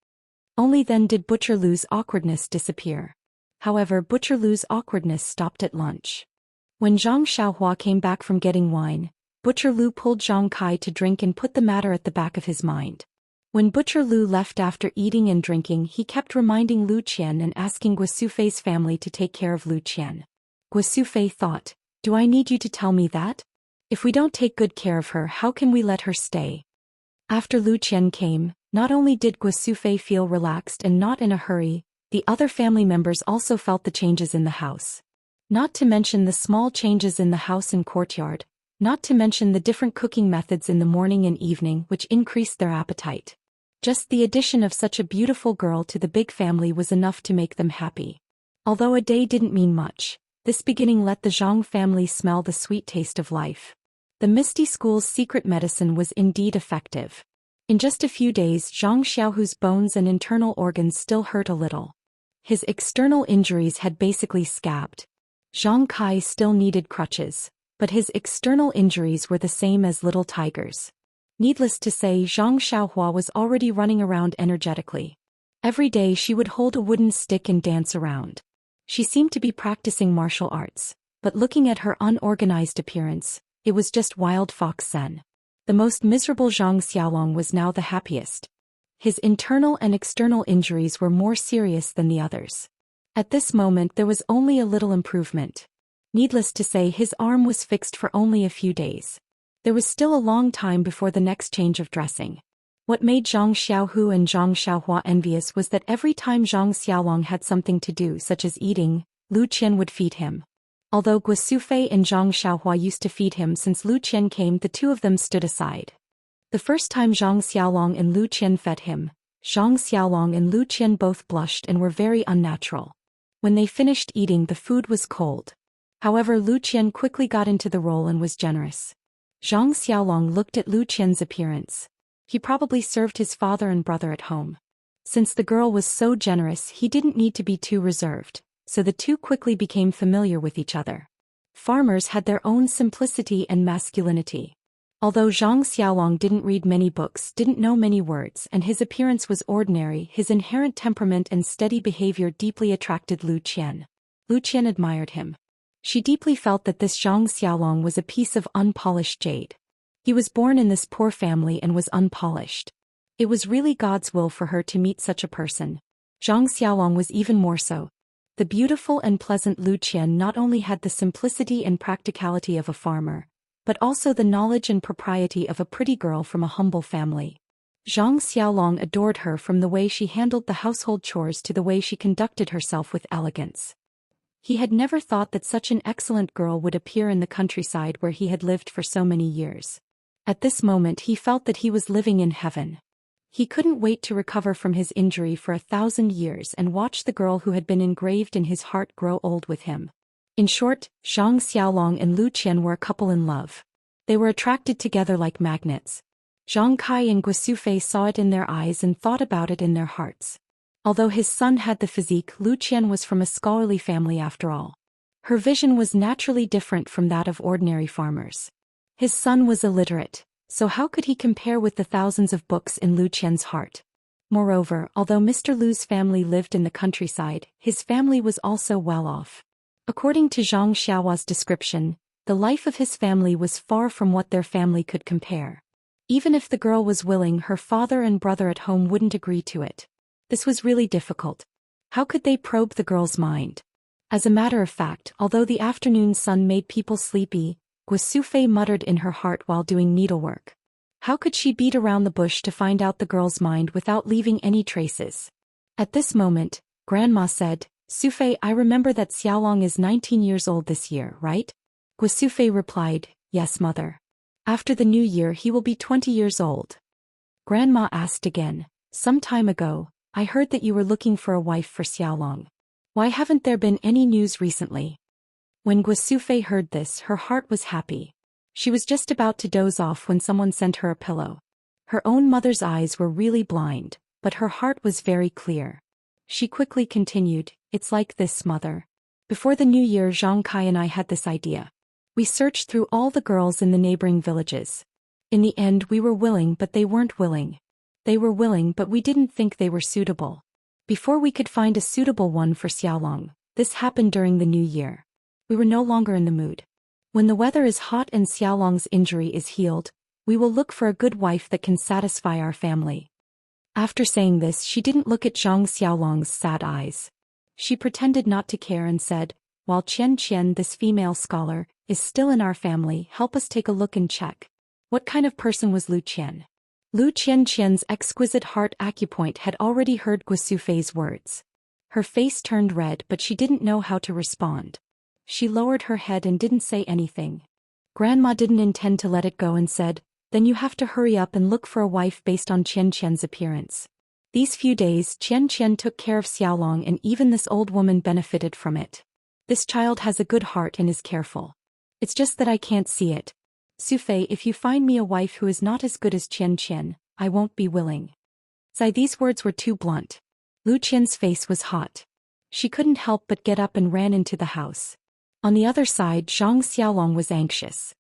Only then did Butcher Lu's awkwardness disappear. However, Butcher Lu's awkwardness stopped at lunch. When Zhang Xiaohua came back from getting wine, Butcher Lu pulled Zhang Kai to drink and put the matter at the back of his mind. When Butcher Lu left after eating and drinking, he kept reminding Lu Qian and asking Guosufei's family to take care of Lu Qian. Guosufei thought, "Do I need you to tell me that? If we don't take good care of her, how can we let her stay?" After Lu Qian came, not only did Guosufei feel relaxed and not in a hurry, the other family members also felt the changes in the house. Not to mention the small changes in the house and courtyard, not to mention the different cooking methods in the morning and evening which increased their appetite. Just the addition of such a beautiful girl to the big family was enough to make them happy. Although a day didn't mean much, this beginning let the Zhang family smell the sweet taste of life. The Misty School's secret medicine was indeed effective. In just a few days, Zhang Xiaohu's bones and internal organs still hurt a little. His external injuries had basically scabbed. Zhang Kai still needed crutches, but his external injuries were the same as little tigers. Needless to say, Zhang Xiaohua was already running around energetically. Every day she would hold a wooden stick and dance around. She seemed to be practicing martial arts, but looking at her unorganized appearance, it was just wild fox Zen. The most miserable Zhang Xiaolong was now the happiest. His internal and external injuries were more serious than the others. At this moment there was only a little improvement. Needless to say, his arm was fixed for only a few days. There was still a long time before the next change of dressing. What made Zhang Xiaohu and Zhang Xiaohua envious was that every time Zhang Xiaolong had something to do, such as eating, Lu Qian would feed him. Although Guosufei and Zhang Xiaohua used to feed him, since Lu Qian came, the two of them stood aside. The first time Zhang Xiaolong and Lu Qian fed him, Zhang Xiaolong and Lu Qian both blushed and were very unnatural. When they finished eating, the food was cold. However, Lu Qian quickly got into the role and was generous. Zhang Xiaolong looked at Lu Qian's appearance. He probably served his father and brother at home. Since the girl was so generous, he didn't need to be too reserved, so the two quickly became familiar with each other. Farmers had their own simplicity and masculinity. Although Zhang Xiaolong didn't read many books, didn't know many words, and his appearance was ordinary, his inherent temperament and steady behavior deeply attracted Lu Qian. Lu Qian admired him. She deeply felt that this Zhang Xiaolong was a piece of unpolished jade. He was born in this poor family and was unpolished. It was really God's will for her to meet such a person. Zhang Xiaolong was even more so. The beautiful and pleasant Lu Qian not only had the simplicity and practicality of a farmer, but also the knowledge and propriety of a pretty girl from a humble family. Zhang Xiaolong adored her, from the way she handled the household chores to the way she conducted herself with elegance. He had never thought that such an excellent girl would appear in the countryside where he had lived for so many years. At this moment he felt that he was living in heaven. He couldn't wait to recover from his injury for 1,000 years and watch the girl who had been engraved in his heart grow old with him. In short, Zhang Xiaolong and Lu Qian were a couple in love. They were attracted together like magnets. Zhang Kai and Guosufei saw it in their eyes and thought about it in their hearts. Although his son had the physique, Lu Qian was from a scholarly family after all. Her vision was naturally different from that of ordinary farmers. His son was illiterate, so how could he compare with the thousands of books in Lu Qian's heart? Moreover, although Mr. Lu's family lived in the countryside, his family was also well off. According to Zhang Xiaohua's description, the life of his family was far from what their family could compare. Even if the girl was willing, her father and brother at home wouldn't agree to it. This was really difficult. How could they probe the girl's mind? As a matter of fact, although the afternoon sun made people sleepy, Guosufei muttered in her heart while doing needlework. How could she beat around the bush to find out the girl's mind without leaving any traces? At this moment, Grandma said, "Sufei, I remember that Xiaolong is 19 years old this year, right?" Guosufei replied, "Yes, mother. After the new year he will be 20 years old." Grandma asked again, "Some time ago, I heard that you were looking for a wife for Xiaolong. Why haven't there been any news recently?" When Guosufei heard this, her heart was happy. She was just about to doze off when someone sent her a pillow. Her own mother's eyes were really blind, but her heart was very clear. She quickly continued, "It's like this, mother. Before the new year, Zhang Kai and I had this idea. We searched through all the girls in the neighboring villages. In the end, we were willing, but they weren't willing. They were willing, but we didn't think they were suitable. Before we could find a suitable one for Xiaolong, this happened during the new year. We were no longer in the mood. When the weather is hot and Xiaolong's injury is healed, we will look for a good wife that can satisfy our family." After saying this, she didn't look at Zhang Xiaolong's sad eyes. She pretended not to care and said, "While Qian Qian, this female scholar, is still in our family, help us take a look and check. What kind of person was Lu Qian?" Lu Qianqian's exquisite heart acupoint had already heard Guosufei's words. Her face turned red, but she didn't know how to respond. She lowered her head and didn't say anything. Grandma didn't intend to let it go and said, "Then you have to hurry up and look for a wife based on Qianqian's appearance." These few days, Qianqian took care of Xiaolong, and even this old woman benefited from it. This child has a good heart and is careful. It's just that I can't see it. Sufei, if you find me a wife who is not as good as Qianqian, I won't be willing. These words were too blunt. Lu Qian's face was hot. She couldn't help but get up and ran into the house. On the other side, Zhang Xiaolong was anxious.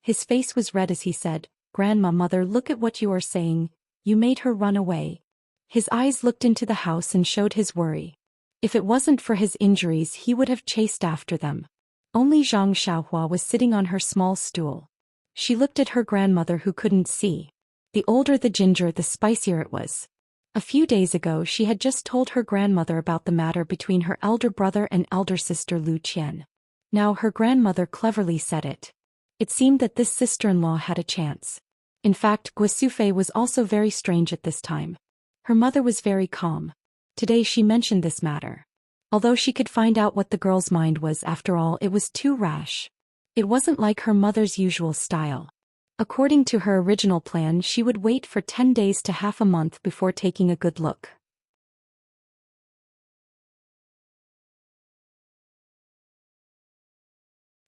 His face was red as he said, "Grandma, mother, look at what you are saying. You made her run away." His eyes looked into the house and showed his worry. If it wasn't for his injuries, he would have chased after them. Only Zhang Xiaohua was sitting on her small stool. She looked at her grandmother, who couldn't see. The older the ginger, the spicier it was. A few days ago, she had just told her grandmother about the matter between her elder brother and elder sister Lu Qian. Now her grandmother cleverly said it. It seemed that this sister-in-law had a chance. In fact, Guosufei was also very strange at this time. Her mother was very calm. Today she mentioned this matter. Although she could find out what the girl's mind was, after all, it was too rash. It wasn't like her mother's usual style. According to her original plan, she would wait for 10 days to half a month before taking a good look.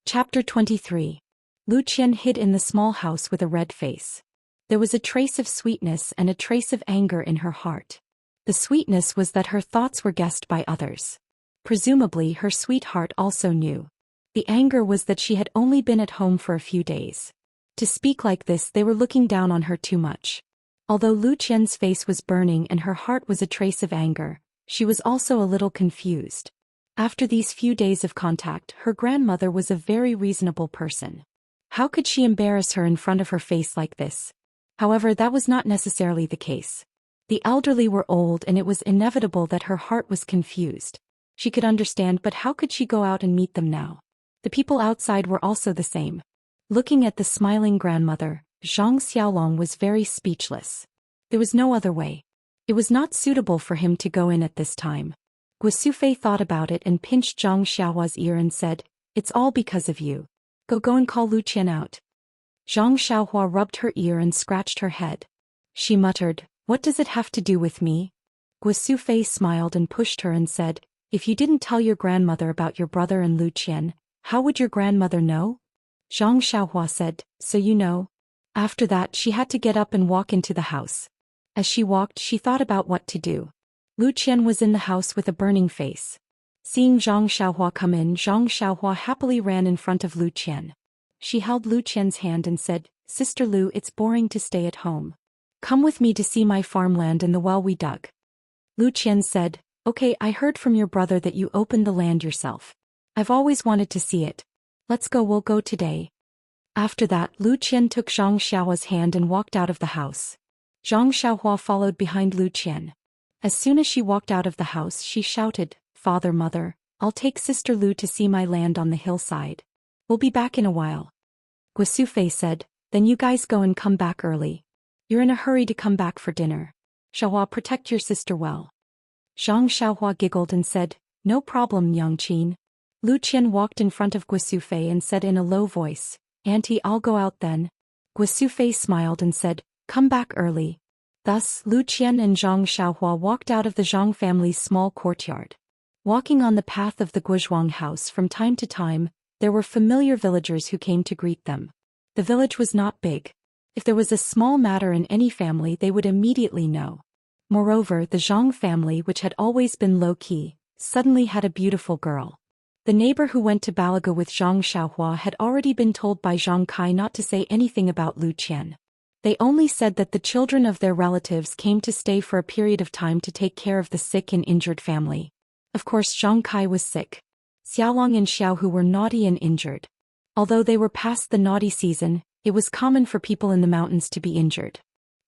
Chapter 23. Lu Qian hid in the small house with a red face. There was a trace of sweetness and a trace of anger in her heart. The sweetness was that her thoughts were guessed by others. Presumably her sweetheart also knew. The anger was that she had only been at home for a few days. To speak like this, they were looking down on her too much. Although Lu Qian's face was burning and her heart was a trace of anger, she was also a little confused. After these few days of contact, her grandmother was a very reasonable person. How could she embarrass her in front of her face like this? However, that was not necessarily the case. The elderly were old, and it was inevitable that her heart was confused. She could understand, but how could she go out and meet them now? The people outside were also the same. Looking at the smiling grandmother, Zhang Xiaolong was very speechless. There was no other way. It was not suitable for him to go in at this time. Guosufei thought about it and pinched Zhang Xiaohua's ear and said, "It's all because of you. Go and call Lu Qian out." Zhang Xiaohua rubbed her ear and scratched her head. She muttered, "What does it have to do with me?" Guosufei smiled and pushed her and said, "If you didn't tell your grandmother about your brother and Lu Qian, how would your grandmother know?" Zhang Xiaohua said, "So you know." After that, she had to get up and walk into the house. As she walked, she thought about what to do. Lu Qian was in the house with a burning face. Seeing Zhang Xiaohua come in, Zhang Xiaohua happily ran in front of Lu Qian. She held Lu Qian's hand and said, "Sister Lu, it's boring to stay at home. Come with me to see my farmland and the well we dug." Lu Qian said, "Okay, I heard from your brother that you opened the land yourself. I've always wanted to see it. Let's go, we'll go today." After that, Lu Qian took Zhang Xiaohua's hand and walked out of the house. Zhang Xiaohua followed behind Lu Qian. As soon as she walked out of the house, she shouted, "Father, mother, I'll take Sister Lu to see my land on the hillside. We'll be back in a while." Guosufei said, "Then you guys go and come back early. You're in a hurry to come back for dinner. Xiaohua, protect your sister well." Zhang Xiaohua giggled and said, "No problem, Yangqin." Lu Qian walked in front of Guosufei and said in a low voice, "Auntie, I'll go out then." Guosufei smiled and said, "Come back early." Thus, Lu Qian and Zhang Xiaohua walked out of the Zhang family's small courtyard. Walking on the path of the Guozhuang house from time to time, there were familiar villagers who came to greet them. The village was not big. If there was a small matter in any family, they would immediately know. Moreover, the Zhang family, which had always been low-key, suddenly had a beautiful girl. The neighbor who went to Balaga with Zhang Xiaohua had already been told by Zhang Kai not to say anything about Lu Qian. They only said that the children of their relatives came to stay for a period of time to take care of the sick and injured family. Of course, Zhang Kai was sick. Xiaolong and Xiaohu were naughty and injured. Although they were past the naughty season, it was common for people in the mountains to be injured.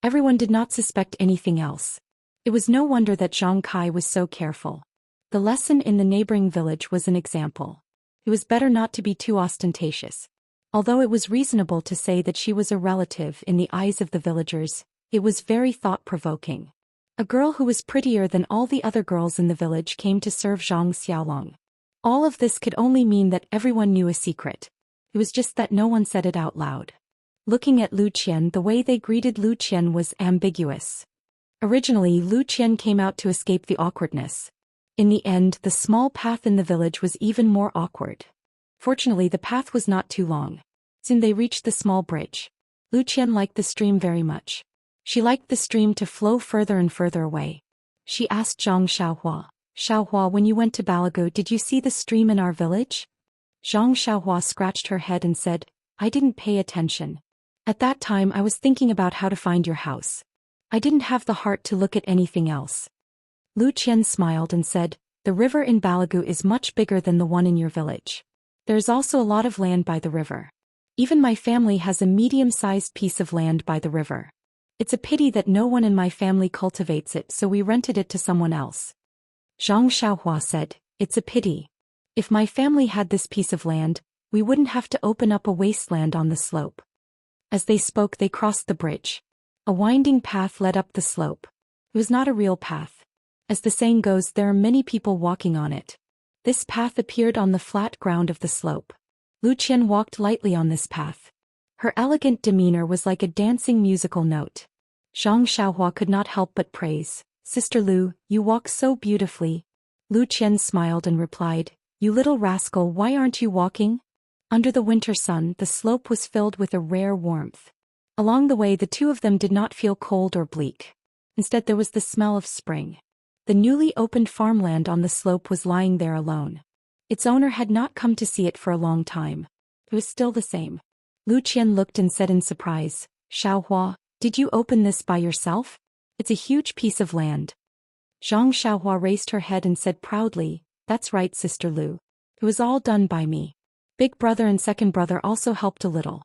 Everyone did not suspect anything else. It was no wonder that Zhang Kai was so careful. The lesson in the neighboring village was an example. It was better not to be too ostentatious. Although it was reasonable to say that she was a relative in the eyes of the villagers, it was very thought-provoking. A girl who was prettier than all the other girls in the village came to serve Zhang Xiaolong. All of this could only mean that everyone knew a secret. It was just that no one said it out loud. Looking at Lu Qian, the way they greeted Lu Qian was ambiguous. Originally, Lu Qian came out to escape the awkwardness. In the end, the small path in the village was even more awkward. Fortunately, the path was not too long. Soon they reached the small bridge. Lu Qian liked the stream very much. She liked the stream to flow further and further away. She asked Zhang Xiaohua, "Xiaohua, when you went to Balago, did you see the stream in our village?" Zhang Xiaohua scratched her head and said, "I didn't pay attention. At that time I was thinking about how to find your house. I didn't have the heart to look at anything else." Lu Qian smiled and said, "The river in Balagu is much bigger than the one in your village. There's also a lot of land by the river. Even my family has a medium-sized piece of land by the river. It's a pity that no one in my family cultivates it, so we rented it to someone else." Zhang Xiaohua said, "It's a pity. If my family had this piece of land, we wouldn't have to open up a wasteland on the slope." As they spoke, they crossed the bridge. A winding path led up the slope. It was not a real path. As the saying goes, there are many people walking on it. This path appeared on the flat ground of the slope. Lu Qian walked lightly on this path. Her elegant demeanor was like a dancing musical note. Zhang Xiaohua could not help but praise, "Sister Lu, you walk so beautifully." Lu Qian smiled and replied, "You little rascal, why aren't you walking?" Under the winter sun, the slope was filled with a rare warmth. Along the way, the two of them did not feel cold or bleak. Instead, there was the smell of spring. The newly opened farmland on the slope was lying there alone. Its owner had not come to see it for a long time. It was still the same. Lu Qian looked and said in surprise, "Xiaohua, did you open this by yourself? It's a huge piece of land." Zhang Xiaohua raised her head and said proudly, "That's right, Sister Lu. It was all done by me. Big brother and second brother also helped a little."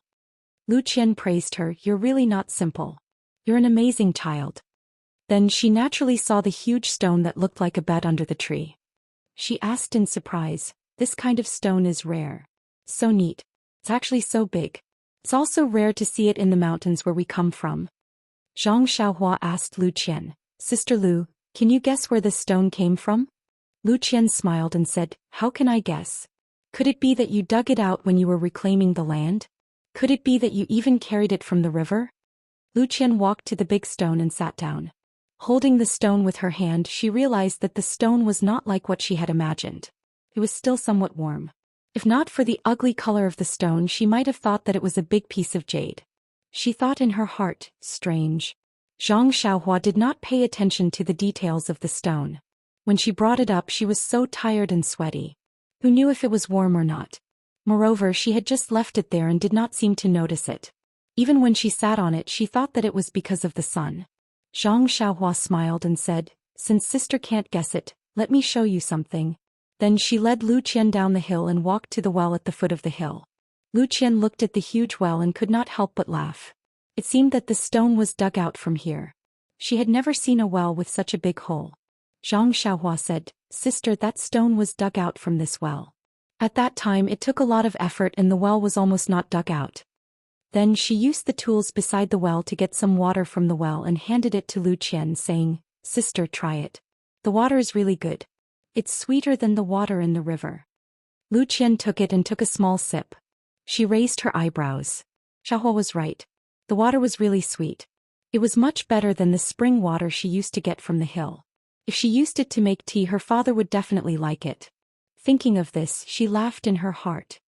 Lu Qian praised her, "You're really not simple. You're an amazing child." Then she naturally saw the huge stone that looked like a bed under the tree. She asked in surprise, "This kind of stone is rare. So neat. It's actually so big. It's also rare to see it in the mountains where we come from." Zhang Xiaohua asked Lu Qian, "Sister Lu, can you guess where this stone came from?" Lu Qian smiled and said, "How can I guess? Could it be that you dug it out when you were reclaiming the land? Could it be that you even carried it from the river?" Lu Qian walked to the big stone and sat down. Holding the stone with her hand, she realized that the stone was not like what she had imagined. It was still somewhat warm. If not for the ugly color of the stone, she might have thought that it was a big piece of jade. She thought in her heart, "Strange." Zhang Xiaohua did not pay attention to the details of the stone. When she brought it up, she was so tired and sweaty. Who knew if it was warm or not? Moreover, she had just left it there and did not seem to notice it. Even when she sat on it, she thought that it was because of the sun. Zhang Xiaohua smiled and said, "Since sister can't guess it, let me show you something." Then she led Lu Qian down the hill and walked to the well at the foot of the hill. Lu Qian looked at the huge well and could not help but laugh. It seemed that the stone was dug out from here. She had never seen a well with such a big hole. Zhang Xiaohua said, "Sister, that stone was dug out from this well. At that time it took a lot of effort and the well was almost not dug out." Then she used the tools beside the well to get some water from the well and handed it to Lu Qian, saying, "Sister, try it. The water is really good. It's sweeter than the water in the river." Lu Qian took it and took a small sip. She raised her eyebrows. Xiaohua was right. The water was really sweet. It was much better than the spring water she used to get from the hill. If she used it to make tea, her father would definitely like it. Thinking of this, she laughed in her heart.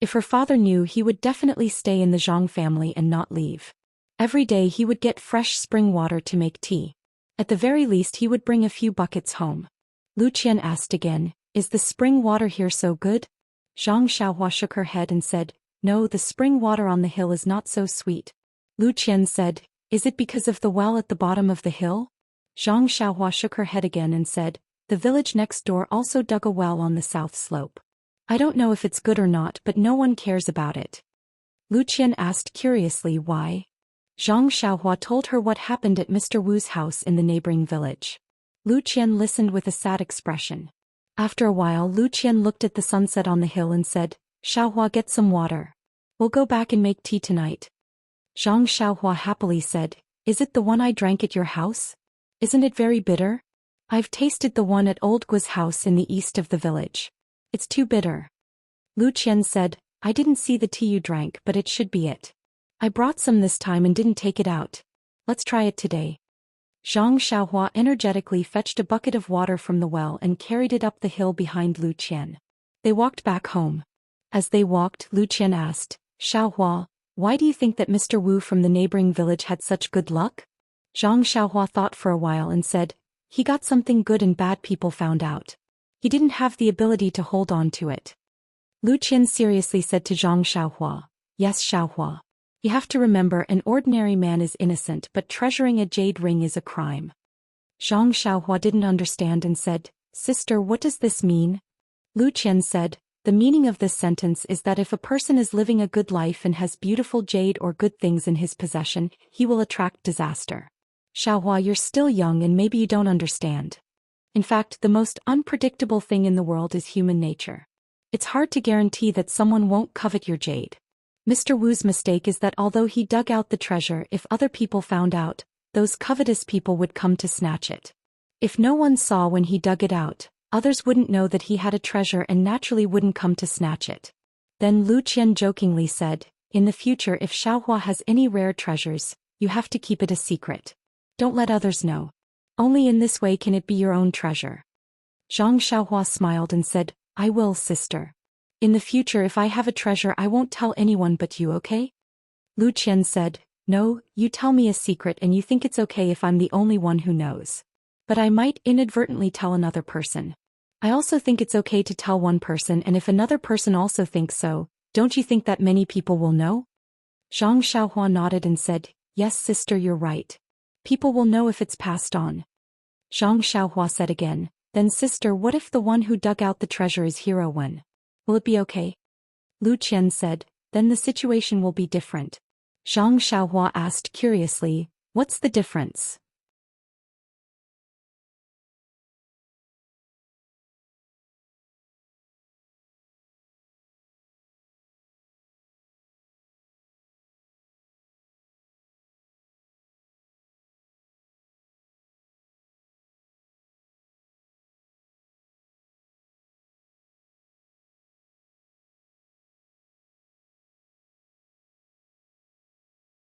If her father knew, he would definitely stay in the Zhang family and not leave. Every day he would get fresh spring water to make tea. At the very least he would bring a few buckets home. Lu Qian asked again, "Is the spring water here so good?" Zhang Xiaohua shook her head and said, "No, the spring water on the hill is not so sweet." Lu Qian said, "Is it because of the well at the bottom of the hill?" Zhang Xiaohua shook her head again and said, "The village next door also dug a well on the south slope. I don't know if it's good or not, but no one cares about it." Lu Qian asked curiously why. Zhang Xiaohua told her what happened at Mr. Wu's house in the neighboring village. Lu Qian listened with a sad expression. After a while Lu Qian looked at the sunset on the hill and said, "Xiaohua, get some water. We'll go back and make tea tonight." Zhang Xiaohua happily said, "Is it the one I drank at your house? Isn't it very bitter? I've tasted the one at old Guo's house in the east of the village. It's too bitter." Lu Qian said, "I didn't see the tea you drank, but it should be it. I brought some this time and didn't take it out. Let's try it today." Zhang Xiaohua energetically fetched a bucket of water from the well and carried it up the hill behind Lu Qian. They walked back home. As they walked, Lu Qian asked, "Xiaohua, why do you think that Mr. Wu from the neighboring village had such good luck?" Zhang Xiaohua thought for a while and said, "He got something good and bad people found out. He didn't have the ability to hold on to it." Lu Qian seriously said to Zhang Xiaohua, "Yes, Xiaohua. You have to remember, an ordinary man is innocent, but treasuring a jade ring is a crime." Zhang Xiaohua didn't understand and said, "Sister, what does this mean?" Lu Qian said, "The meaning of this sentence is that if a person is living a good life and has beautiful jade or good things in his possession, he will attract disaster. Xiaohua, you're still young and maybe you don't understand. In fact, the most unpredictable thing in the world is human nature. It's hard to guarantee that someone won't covet your jade. Mr. Wu's mistake is that although he dug out the treasure, if other people found out, those covetous people would come to snatch it. If no one saw when he dug it out, others wouldn't know that he had a treasure and naturally wouldn't come to snatch it." Then Lu Qian jokingly said, "In the future, if Xiaohua has any rare treasures, you have to keep it a secret. Don't let others know. Only in this way can it be your own treasure." Zhang Xiaohua smiled and said, "I will, sister. In the future, if I have a treasure, I won't tell anyone but you, okay?" Lu Qian said, "No, you tell me a secret and you think it's okay if I'm the only one who knows. But I might inadvertently tell another person. I also think it's okay to tell one person, and if another person also thinks so, don't you think that many people will know?" Zhang Xiaohua nodded and said, "Yes, sister, you're right. People will know if it's passed on." Zhang Xiaohua said again, "Then sister, what if the one who dug out the treasure is Hero Wen? Will it be okay?" Lu Qian said, "Then the situation will be different." Zhang Xiaohua asked curiously, "What's the difference?"